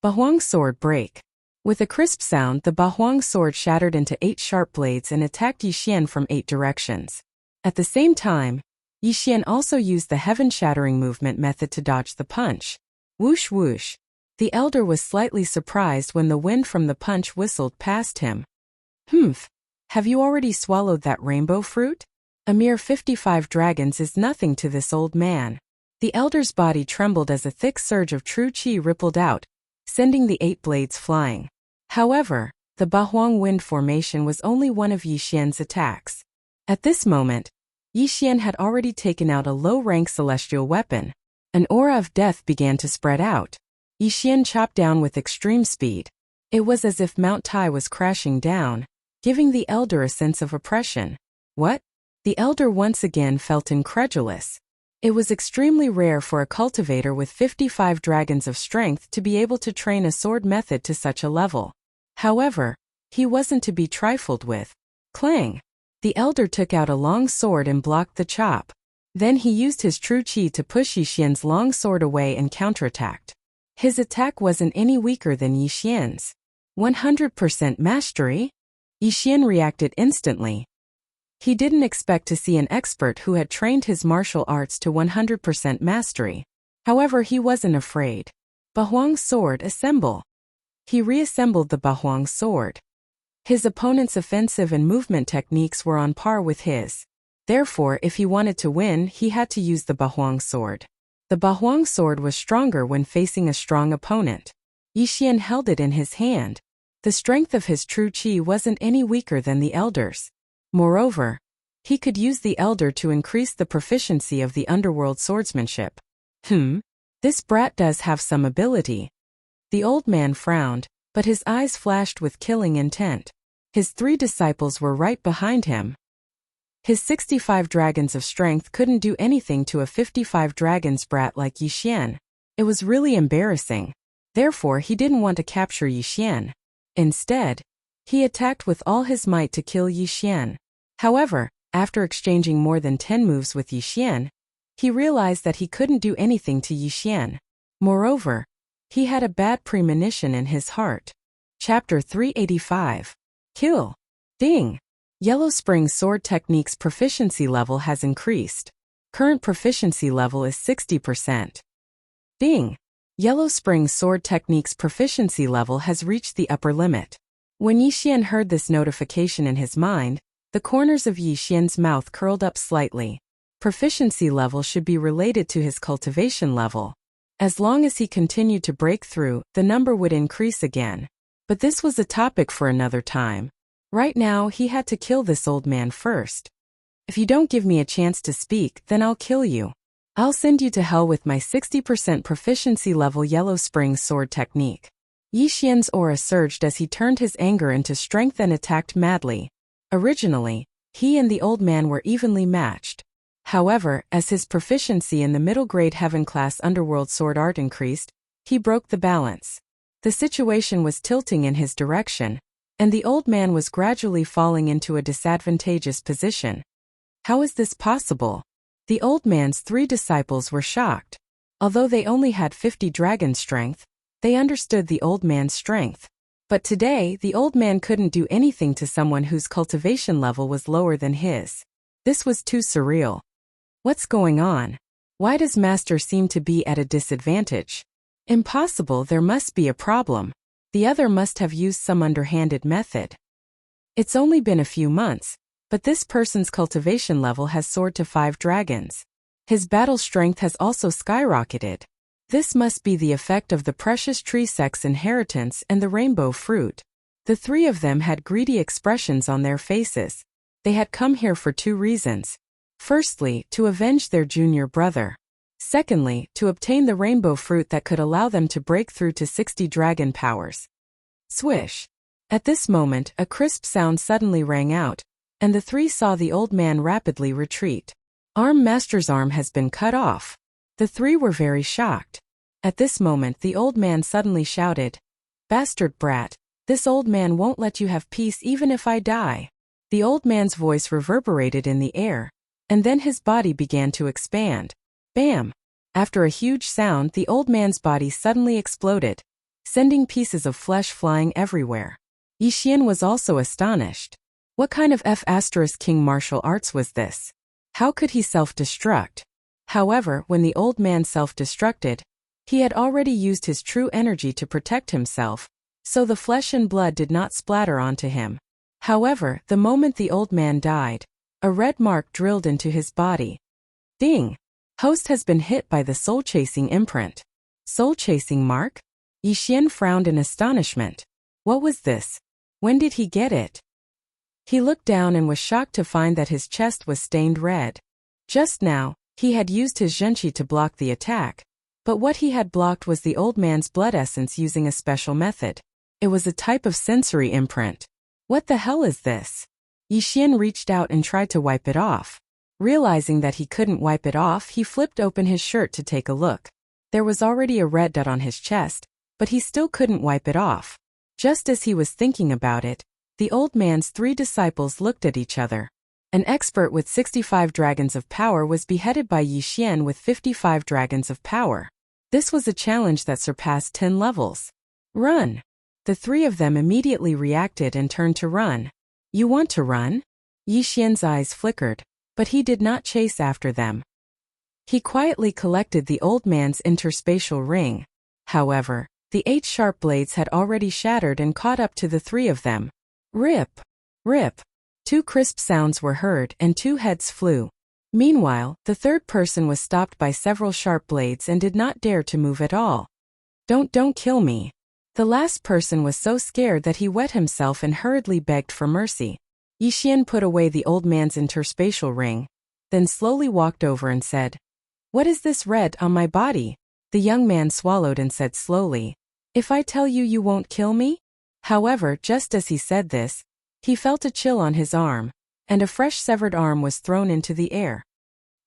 Bahuang's sword break. With a crisp sound, the Bahuang sword shattered into 8 sharp blades and attacked Yixian from 8 directions. At the same time, Yixian also used the heaven-shattering movement method to dodge the punch. Whoosh whoosh. The elder was slightly surprised when the wind from the punch whistled past him. "Humph. Have you already swallowed that rainbow fruit? A mere 55 dragons is nothing to this old man." The elder's body trembled as a thick surge of true qi rippled out, sending the 8 blades flying. However, the Bahuang wind formation was only one of Yixian's attacks. At this moment, Yixian had already taken out a low-rank celestial weapon. An aura of death began to spread out. Yixian chopped down with extreme speed. It was as if Mount Tai was crashing down, giving the elder a sense of oppression. "What?" The elder once again felt incredulous. It was extremely rare for a cultivator with 55 dragons of strength to be able to train a sword method to such a level. However, he wasn't to be trifled with. Clang! The elder took out a long sword and blocked the chop. Then he used his true qi to push Yixian's long sword away and counterattacked. His attack wasn't any weaker than Yixian's. 100% mastery? Yixian reacted instantly. He didn't expect to see an expert who had trained his martial arts to 100% mastery. However, he wasn't afraid. Bahuang's sword, assemble. He reassembled the Bahuang sword. His opponent's offensive and movement techniques were on par with his. Therefore, if he wanted to win, he had to use the Bahuang sword. The Bahuang sword was stronger when facing a strong opponent. Yixian held it in his hand. The strength of his true qi wasn't any weaker than the elder's. Moreover, he could use the elder to increase the proficiency of the underworld swordsmanship. This brat does have some ability. The old man frowned, but his eyes flashed with killing intent. His 3 disciples were right behind him. His 65 dragons of strength couldn't do anything to a 55 dragons brat like Yixian. It was really embarrassing. Therefore, he didn't want to capture Yixian. Instead, he attacked with all his might to kill Yixian. However, after exchanging more than 10 moves with Yixian, he realized that he couldn't do anything to Yixian. Moreover, he had a bad premonition in his heart. Chapter 385. Kill. Ding. Yellow Spring's sword technique's proficiency level has increased. Current proficiency level is 60%. Ding! Yellow Spring Sword Technique's proficiency level has reached the upper limit. When Yixian heard this notification in his mind, the corners of Yixian's mouth curled up slightly. Proficiency level should be related to his cultivation level. As long as he continued to break through, the number would increase again. But this was a topic for another time. Right now, he had to kill this old man first. If you don't give me a chance to speak, then I'll kill you. I'll send you to hell with my 60% proficiency level Yellow Spring Sword Technique. Yixian's aura surged as he turned his anger into strength and attacked madly. Originally, he and the old man were evenly matched. However, as his proficiency in the middle-grade heaven-class underworld sword art increased, he broke the balance. The situation was tilting in his direction, and the old man was gradually falling into a disadvantageous position. How is this possible? The old man's 3 disciples were shocked. Although they only had 50 dragon strength, they understood the old man's strength. But today, the old man couldn't do anything to someone whose cultivation level was lower than his. This was too surreal. What's going on? Why does Master seem to be at a disadvantage? Impossible, there must be a problem. The other must have used some underhanded method. It's only been a few months, but this person's cultivation level has soared to 5 dragons. His battle strength has also skyrocketed. This must be the effect of the precious tree sex inheritance and the rainbow fruit. The 3 of them had greedy expressions on their faces. They had come here for 2 reasons. Firstly, to avenge their junior brother. Secondly, to obtain the rainbow fruit that could allow them to break through to 60 dragon powers. Swish! At this moment, a crisp sound suddenly rang out, and the 3 saw the old man rapidly retreat. Master's arm has been cut off. The 3 were very shocked. At this moment, the old man suddenly shouted, "Bastard brat, this old man won't let you have peace even if I die." The old man's voice reverberated in the air, and then his body began to expand. Bam! After a huge sound, the old man's body suddenly exploded, sending pieces of flesh flying everywhere. Yixian was also astonished. What kind of King martial arts was this? How could he self-destruct? However, when the old man self-destructed, he had already used his true energy to protect himself, so the flesh and blood did not splatter onto him. However, the moment the old man died, a red mark drilled into his body. Ding! Host has been hit by the soul-chasing imprint. Soul-chasing mark? Yixian frowned in astonishment. What was this? When did he get it? He looked down and was shocked to find that his chest was stained red. Just now, he had used his zhenqi to block the attack, but what he had blocked was the old man's blood essence using a special method. It was a type of sensory imprint. What the hell is this? Yixian reached out and tried to wipe it off. Realizing that he couldn't wipe it off, he flipped open his shirt to take a look. There was already a red dot on his chest, but he still couldn't wipe it off. Just as he was thinking about it, the old man's 3 disciples looked at each other. An expert with 65 dragons of power was beheaded by Yixian with 55 dragons of power. This was a challenge that surpassed 10 levels. Run! The 3 of them immediately reacted and turned to run. You want to run? Yixian's eyes flickered, but he did not chase after them. He quietly collected the old man's interspatial ring. However, the 8 sharp blades had already shattered and caught up to the 3 of them. Rip! Rip! 2 crisp sounds were heard and 2 heads flew. Meanwhile, the 3rd person was stopped by several sharp blades and did not dare to move at all. Don't kill me. The last person was so scared that he wet himself and hurriedly begged for mercy. Yixian put away the old man's interspatial ring, then slowly walked over and said, "What is this red on my body?" The young man swallowed and said slowly, "If I tell you, you won't kill me?" However, just as he said this, he felt a chill on his arm, and a fresh severed arm was thrown into the air.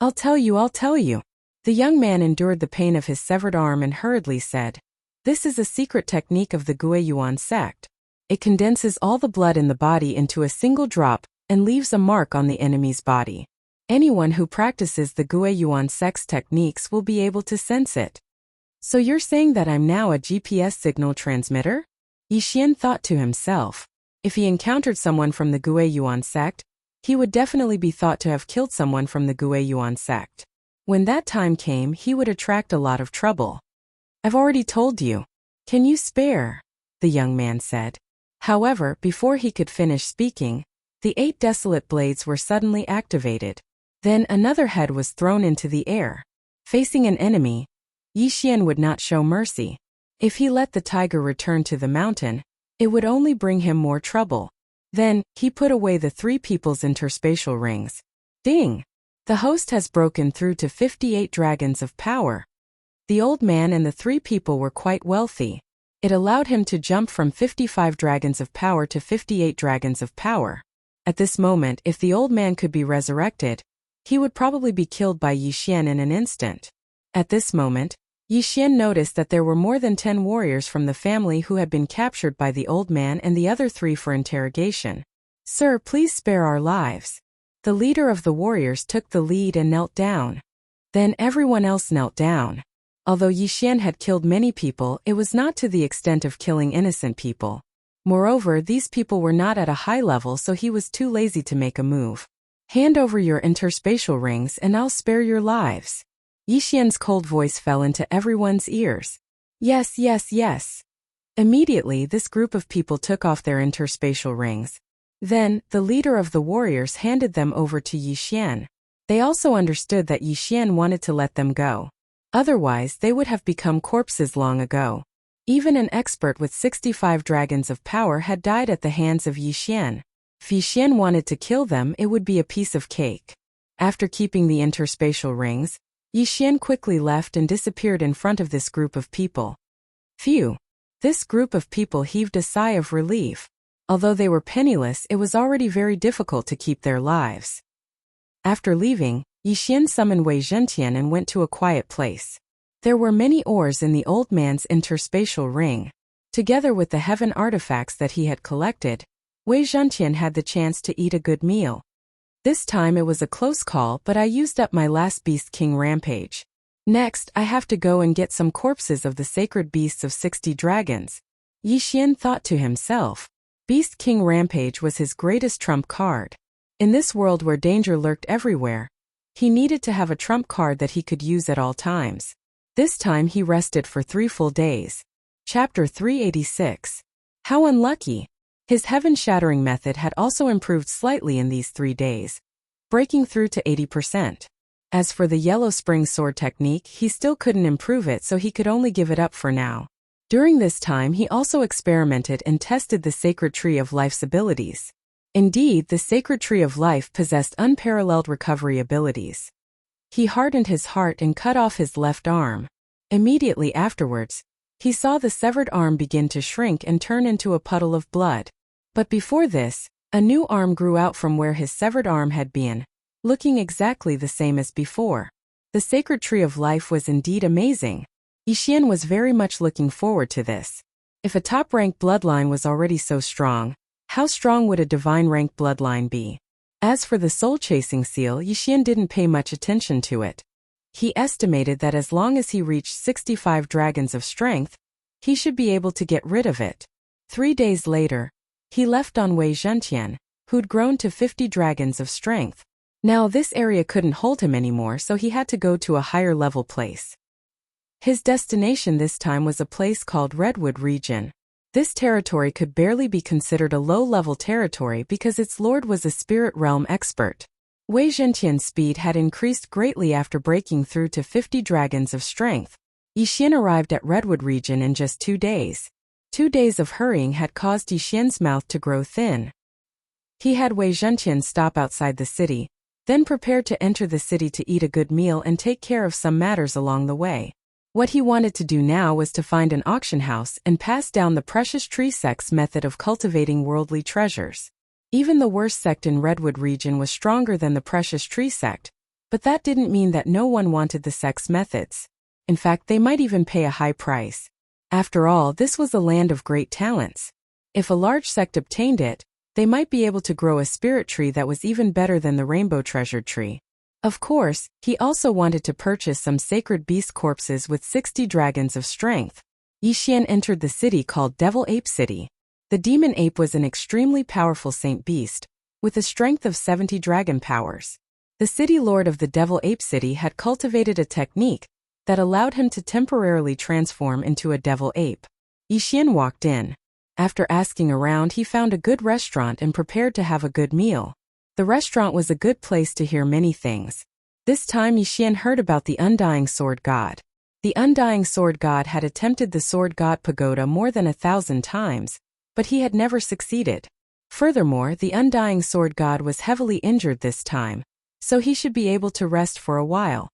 I'll tell you. The young man endured the pain of his severed arm and hurriedly said, "This is a secret technique of the Guiyuan sect. It condenses all the blood in the body into a single drop and leaves a mark on the enemy's body. Anyone who practices the Guiyuan sect's techniques will be able to sense it." So you're saying that I'm now a GPS signal transmitter? Yixian thought to himself. If he encountered someone from the Guiyuan sect, he would definitely be thought to have killed someone from the Guiyuan sect. When that time came, he would attract a lot of trouble. I've already told you. Can you spare? The young man said. However, before he could finish speaking, the 8 desolate blades were suddenly activated. Then another head was thrown into the air. Facing an enemy, Yi Xian would not show mercy. If he let the tiger return to the mountain, it would only bring him more trouble. Then, he put away the 3 people's interspatial rings. Ding! The host has broken through to 58 dragons of power. The old man and the 3 people were quite wealthy. It allowed him to jump from 55 dragons of power to 58 dragons of power. At this moment, if the old man could be resurrected, he would probably be killed by Yi Xian in an instant. At this moment, Yi Xian noticed that there were more than 10 warriors from the family who had been captured by the old man and the other 3 for interrogation. Sir, please spare our lives. The leader of the warriors took the lead and knelt down. Then everyone else knelt down. Although Yi Xian had killed many people, it was not to the extent of killing innocent people. Moreover, these people were not at a high level, so he was too lazy to make a move. Hand over your interspatial rings and I'll spare your lives. Yi Xian's cold voice fell into everyone's ears. Yes, yes, yes. Immediately, this group of people took off their interspatial rings. Then, the leader of the warriors handed them over to Yi Xian. They also understood that Yi Xian wanted to let them go. Otherwise, they would have become corpses long ago. Even an expert with 65 dragons of power had died at the hands of Yi Xian. If Yi Xian wanted to kill them, it would be a piece of cake. After keeping the interspatial rings, Yi Xian quickly left and disappeared in front of this group of people. Phew! This group of people heaved a sigh of relief. Although they were penniless, it was already very difficult to keep their lives. After leaving, Yi Xian summoned Wei Zhentian and went to a quiet place. There were many ores in the old man's interspatial ring. Together with the heaven artifacts that he had collected, Wei Zhentian had the chance to eat a good meal. This time it was a close call, but I used up my last Beast King rampage. Next, I have to go and get some corpses of the sacred beasts of 60 dragons. Yi Xian thought to himself. Beast King rampage was his greatest trump card. In this world where danger lurked everywhere, he needed to have a trump card that he could use at all times. This time he rested for 3 full days. Chapter 386. How unlucky! His heaven-shattering method had also improved slightly in these 3 days, breaking through to 80%. As for the Yellow Spring Sword technique, he still couldn't improve it, so he could only give it up for now. During this time he also experimented and tested the Sacred Tree of Life's abilities. Indeed, the Sacred Tree of Life possessed unparalleled recovery abilities. He hardened his heart and cut off his left arm. Immediately afterwards, he saw the severed arm begin to shrink and turn into a puddle of blood. But before this, a new arm grew out from where his severed arm had been, looking exactly the same as before. The Sacred Tree of Life was indeed amazing. Yi Xian was very much looking forward to this. If a top-ranked bloodline was already so strong, how strong would a divine-ranked bloodline be? As for the soul-chasing seal, Yi Xian didn't pay much attention to it. He estimated that as long as he reached 65 dragons of strength, he should be able to get rid of it. 3 days later, he left on Wei Zhentian, who'd grown to 50 dragons of strength. Now this area couldn't hold him anymore, so he had to go to a higher level place. His destination this time was a place called Redwood Region. This territory could barely be considered a low-level territory because its lord was a spirit realm expert. Wei Zhentian's speed had increased greatly after breaking through to 50 dragons of strength. Yi Xian arrived at Redwood Region in just 2 days. 2 days of hurrying had caused Yi Xian's mouth to grow thin. He had Wei Zhentian stop outside the city, then prepared to enter the city to eat a good meal and take care of some matters along the way. What he wanted to do now was to find an auction house and pass down the precious tree sect's method of cultivating worldly treasures. Even the worst sect in Redwood Region was stronger than the precious tree sect, but that didn't mean that no one wanted the sect's methods. In fact, they might even pay a high price. After all, this was a land of great talents. If a large sect obtained it, they might be able to grow a spirit tree that was even better than the rainbow treasured tree. Of course, he also wanted to purchase some sacred beast corpses with 60 dragons of strength. Yi Xian entered the city called Devil Ape City. The demon ape was an extremely powerful saint beast, with a strength of 70 dragon powers. The city lord of the Devil Ape City had cultivated a technique that allowed him to temporarily transform into a devil ape. Yixian walked in. After asking around, he found a good restaurant and prepared to have a good meal. The restaurant was a good place to hear many things. This time Yixian heard about the Undying Sword God. The Undying Sword God had attempted the Sword God Pagoda more than 1,000 times, but he had never succeeded. Furthermore, the Undying Sword God was heavily injured this time, so he should be able to rest for a while.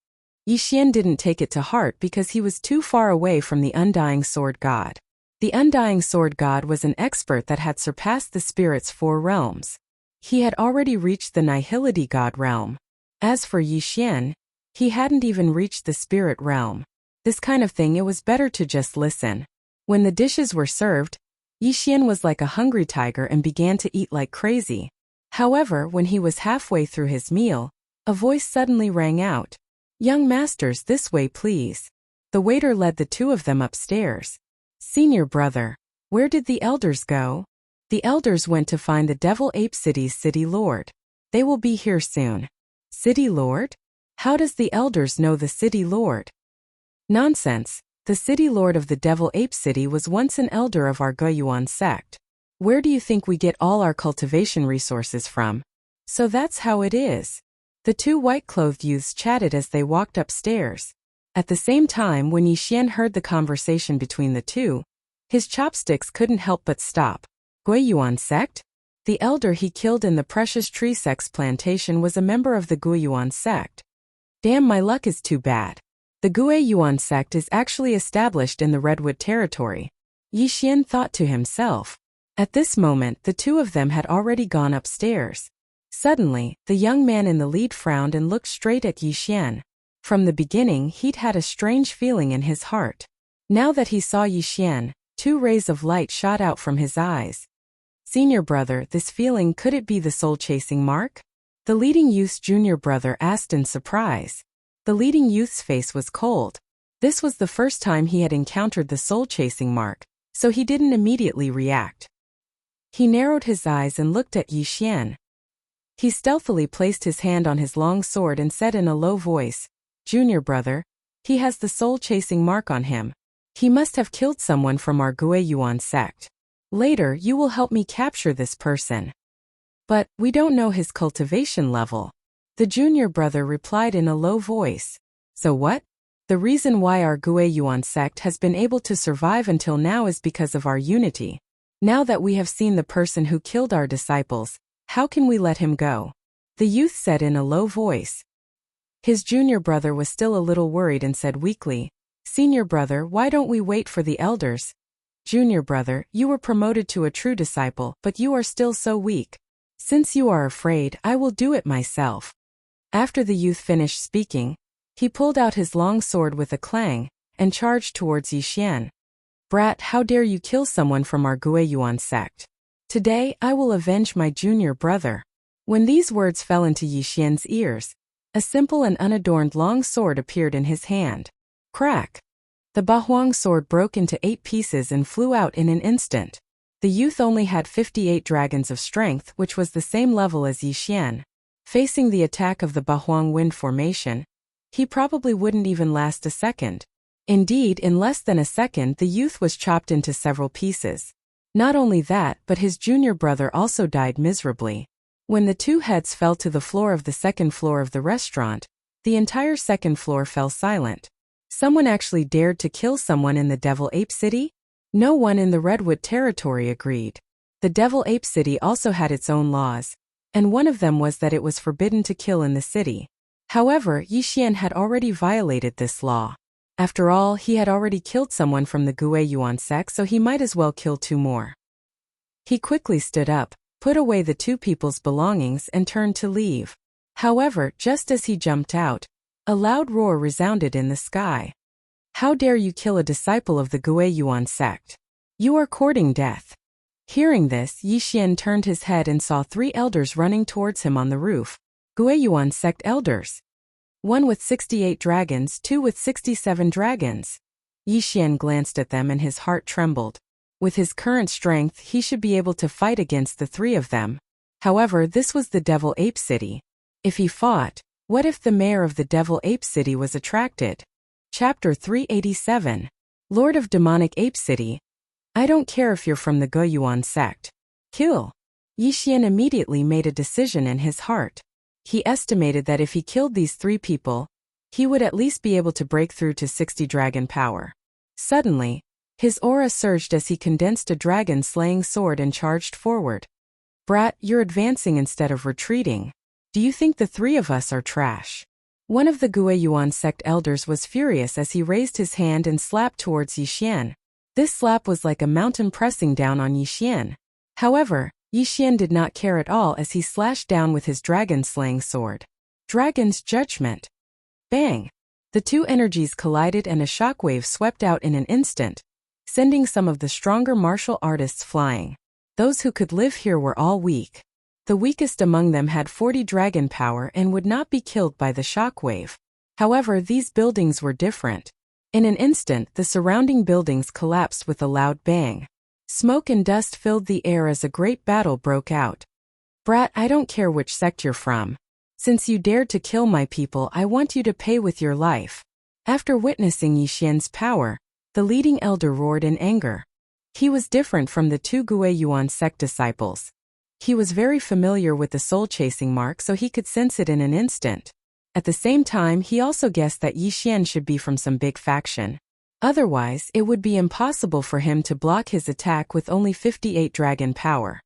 Yixian didn't take it to heart because he was too far away from the Undying Sword God. The Undying Sword God was an expert that had surpassed the spirit's 4 realms. He had already reached the Nihility God realm. As for Yixian, he hadn't even reached the spirit realm. This kind of thing, it was better to just listen. When the dishes were served, Yixian was like a hungry tiger and began to eat like crazy. However, when he was halfway through his meal, a voice suddenly rang out. "Young masters, this way please." The waiter led the 2 of them upstairs. "Senior brother, where did the elders go?" "The elders went to find the Devil Ape City's city lord. They will be here soon." "City lord? How does the elders know the city lord?" "Nonsense. The city lord of the Devil Ape City was once an elder of our Guiyuan sect. Where do you think we get all our cultivation resources from? So that's how it is." The 2 white-clothed youths chatted as they walked upstairs. At the same time, when Yixian heard the conversation between the 2, his chopsticks couldn't help but stop. Guiyuan sect? The elder he killed in the Precious Tree Sect's plantation was a member of the Guiyuan sect. Damn, my luck is too bad. The Guiyuan sect is actually established in the Redwood territory. Yixian thought to himself. At this moment, the 2 of them had already gone upstairs. Suddenly, the young man in the lead frowned and looked straight at Yixian. From the beginning, he'd had a strange feeling in his heart. Now that he saw Yixian, 2 rays of light shot out from his eyes. "Senior brother, this feeling, could it be the soul-chasing mark?" The leading youth's junior brother asked in surprise. The leading youth's face was cold. This was the first time he had encountered the soul-chasing mark, so he didn't immediately react. He narrowed his eyes and looked at Yixian. He stealthily placed his hand on his long sword and said in a low voice, "Junior brother, he has the soul-chasing mark on him. He must have killed someone from our Guiyuan sect. Later, you will help me capture this person." "But we don't know his cultivation level," the junior brother replied in a low voice. "So what? The reason why our Guiyuan sect has been able to survive until now is because of our unity. Now that we have seen the person who killed our disciples, how can we let him go?" the youth said in a low voice. His junior brother was still a little worried and said weakly, "Senior brother, why don't we wait for the elders?" "Junior brother, you were promoted to a true disciple, but you are still so weak. Since you are afraid, I will do it myself." After the youth finished speaking, he pulled out his long sword with a clang and charged towards Yixian. "Brat, how dare you kill someone from our Guiyuan sect? Today, I will avenge my junior brother." When these words fell into Yixian's ears, a simple and unadorned long sword appeared in his hand. Crack! The Bahuang sword broke into 8 pieces and flew out in an instant. The youth only had 58 dragons of strength, which was the same level as Yixian. Facing the attack of the Bahuang wind formation, he probably wouldn't even last a second. Indeed, in less than a second, the youth was chopped into several pieces. Not only that, but his junior brother also died miserably. When the 2 heads fell to the floor of the second floor of the restaurant, the entire second floor fell silent. Someone actually dared to kill someone in the Devil Ape City? No one in the Redwood territory agreed. The Devil Ape City also had its own laws, and one of them was that it was forbidden to kill in the city. However, Yixian had already violated this law. After all, he had already killed someone from the Guiyuan sect, so he might as well kill 2 more. He quickly stood up, put away the 2 people's belongings and turned to leave. However, just as he jumped out, a loud roar resounded in the sky. "How dare you kill a disciple of the Guiyuan sect? You are courting death." Hearing this, Yixian turned his head and saw 3 elders running towards him on the roof. Guiyuan sect elders. 1 with 68 dragons, 2 with 67 dragons. Yixian glanced at them and his heart trembled. With his current strength, he should be able to fight against the 3 of them. However, this was the Devil Ape City. If he fought, What if the mayor of the Devil Ape City was attracted? Chapter 387. Lord of Demonic Ape City. I don't care if you're from the Goyuan sect. Kill. Yixian immediately made a decision in his heart. He estimated that if he killed these 3 people, he would at least be able to break through to 60 dragon power. Suddenly, his aura surged as he condensed a dragon-slaying sword and charged forward. Brat, you're advancing instead of retreating. Do you think the 3 of us are trash? One of the Guiyuan sect elders was furious as he raised his hand and slapped towards Yixian. This slap was like a mountain pressing down on Yixian. However, Yixian did not care at all as he slashed down with his dragon-slaying sword. Dragon's Judgment. Bang! The 2 energies collided and a shockwave swept out in an instant, sending some of the stronger martial artists flying. Those who could live here were all weak. The weakest among them had 40 dragon power and would not be killed by the shockwave. However, these buildings were different. In an instant, the surrounding buildings collapsed with a loud bang. Smoke and dust filled the air as a great battle broke out. Brat, I don't care which sect you're from. Since you dared to kill my people, I want you to pay with your life. After witnessing Yixian's power, the leading elder roared in anger. He was different from the 2 Guiyuan sect disciples. He was very familiar with the soul-chasing mark, so he could sense it in an instant. At the same time, he also guessed that Yixian should be from some big faction. Otherwise, it would be impossible for him to block his attack with only 58 dragon power.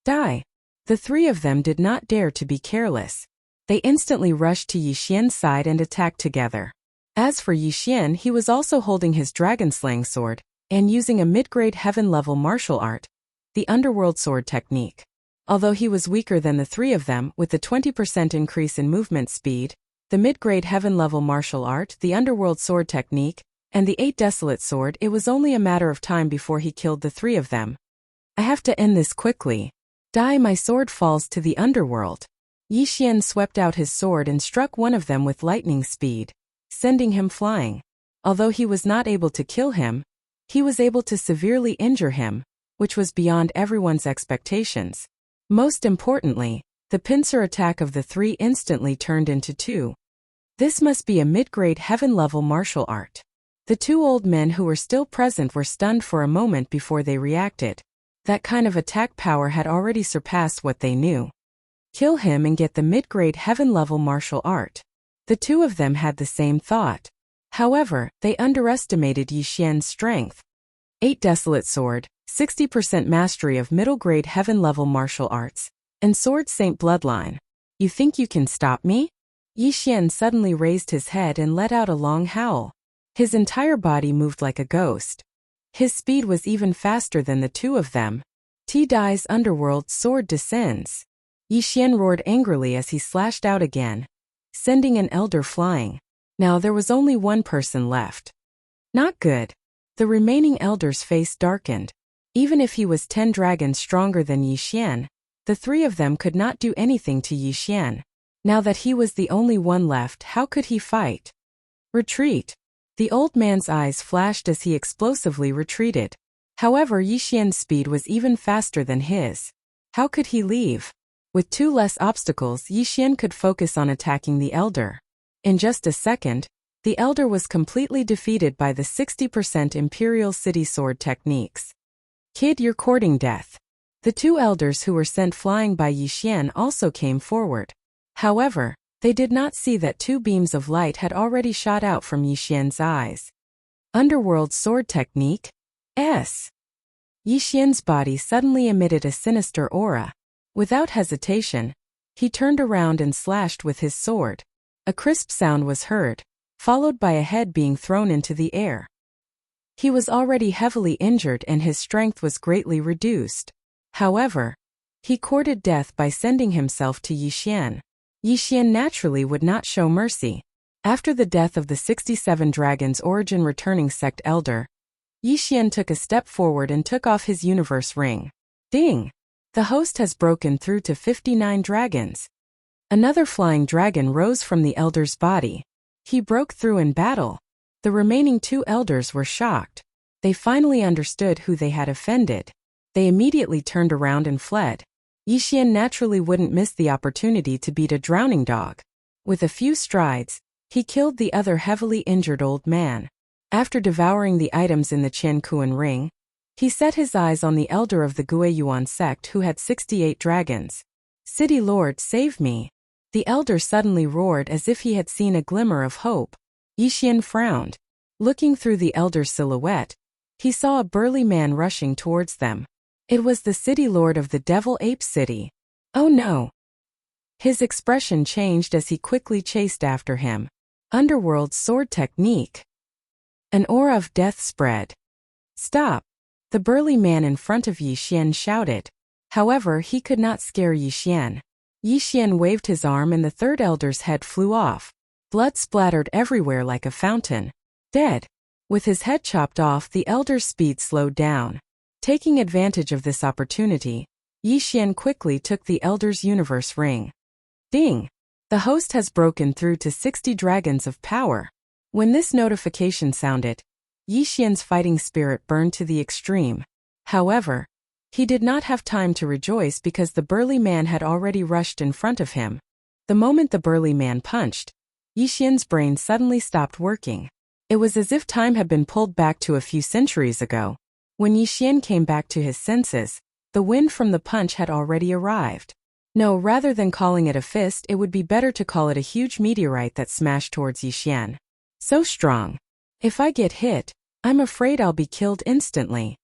Die! The 3 of them did not dare to be careless. They instantly rushed to Yixian's side and attacked together. As for Yixian, he was also holding his dragon-slaying sword, and using a mid-grade heaven-level martial art, the underworld sword technique. Although he was weaker than the 3 of them, with the 20% increase in movement speed, the mid-grade heaven-level martial art, the underworld sword technique, and the 8 desolate sword, it was only a matter of time before he killed the 3 of them. I have to end this quickly. Die, my sword falls to the underworld. Yixian swept out his sword and struck one of them with lightning speed, sending him flying. Although he was not able to kill him, he was able to severely injure him, which was beyond everyone's expectations. Most importantly, the pincer attack of the 3 instantly turned into 2. This must be a mid-grade heaven-level martial art. The 2 old men who were still present were stunned for a moment before they reacted. That kind of attack power had already surpassed what they knew. Kill him and get the mid-grade heaven-level martial art. The 2 of them had the same thought. However, they underestimated Yixian's strength. 8 desolate sword, 60% mastery of middle-grade heaven-level martial arts, and sword saint bloodline. You think you can stop me? Yixian suddenly raised his head and let out a long howl. His entire body moved like a ghost. His speed was even faster than the 2 of them. T-Dai's underworld sword descends. Yixian roared angrily as he slashed out again, sending an elder flying. Now there was only 1 person left. Not good. The remaining elder's face darkened. Even if he was 10 dragons stronger than Yixian, the 3 of them could not do anything to Yixian. Now that he was the only one left, how could he fight? Retreat. The old man's eyes flashed as he explosively retreated. However, Yixian's speed was even faster than his. How could he leave? With 2 less obstacles, Yixian could focus on attacking the elder. In just a second, the elder was completely defeated by the 60% Imperial City Sword techniques. Kid, you're courting death. The 2 elders who were sent flying by Yixian also came forward. However, they did not see that 2 beams of light had already shot out from Yixian's eyes. Underworld sword technique? S. Yixian's body suddenly emitted a sinister aura. Without hesitation, he turned around and slashed with his sword. A crisp sound was heard, followed by a head being thrown into the air. He was already heavily injured and his strength was greatly reduced. However, he courted death by sending himself to Yixian. Yixian naturally would not show mercy. After the death of the 67 Dragons Origin returning sect elder, Yixian took a step forward and took off his universe ring. Ding! The host has broken through to 59 dragons. Another flying dragon rose from the elder's body. He broke through in battle. The remaining 2 elders were shocked. They finally understood who they had offended. They immediately turned around and fled. Yixian naturally wouldn't miss the opportunity to beat a drowning dog. With a few strides, he killed the other heavily injured old man. After devouring the items in the Qian Kuan ring, he set his eyes on the elder of the Guiyuan sect who had 68 dragons. "City Lord, save me!" The elder suddenly roared as if he had seen a glimmer of hope. Yixian frowned. Looking through the elder's silhouette, he saw a burly man rushing towards them. It was the city lord of the Devil Ape City. Oh no! His expression changed as he quickly chased after him. Underworld sword technique. An aura of death spread. "Stop!" The burly man in front of Yixian shouted. However, he could not scare Yixian. Yixian waved his arm and the third elder's head flew off. Blood splattered everywhere like a fountain. Dead. With his head chopped off, the elder's speed slowed down. Taking advantage of this opportunity, Yixian quickly took the elder's universe ring. Ding! The host has broken through to 60 dragons of power. When this notification sounded, Yixian's fighting spirit burned to the extreme. However, he did not have time to rejoice because the burly man had already rushed in front of him. The moment the burly man punched, Yixian's brain suddenly stopped working. It was as if time had been pulled back to a few centuries ago. When Yixian came back to his senses, the wind from the punch had already arrived. No, rather than calling it a fist, it would be better to call it a huge meteorite that smashed towards Yixian. So strong. If I get hit, I'm afraid I'll be killed instantly.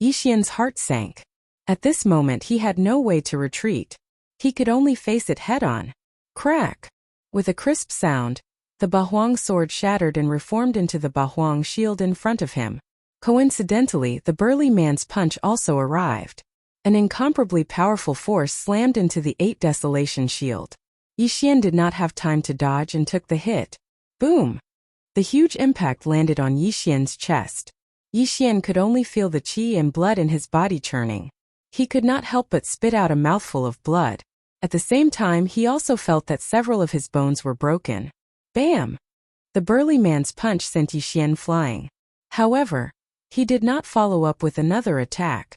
Yixian's heart sank. At this moment he had no way to retreat. He could only face it head-on. Crack! With a crisp sound, the Bahuang sword shattered and reformed into the Bahuang shield in front of him. Coincidentally, the burly man's punch also arrived. An incomparably powerful force slammed into the 8 Desolation shield. Yixian did not have time to dodge and took the hit. Boom! The huge impact landed on Yixian's chest. Yixian could only feel the qi and blood in his body churning. He could not help but spit out a mouthful of blood. At the same time, he also felt that several of his bones were broken. Bam! The burly man's punch sent Yixian flying. However, he did not follow up with another attack.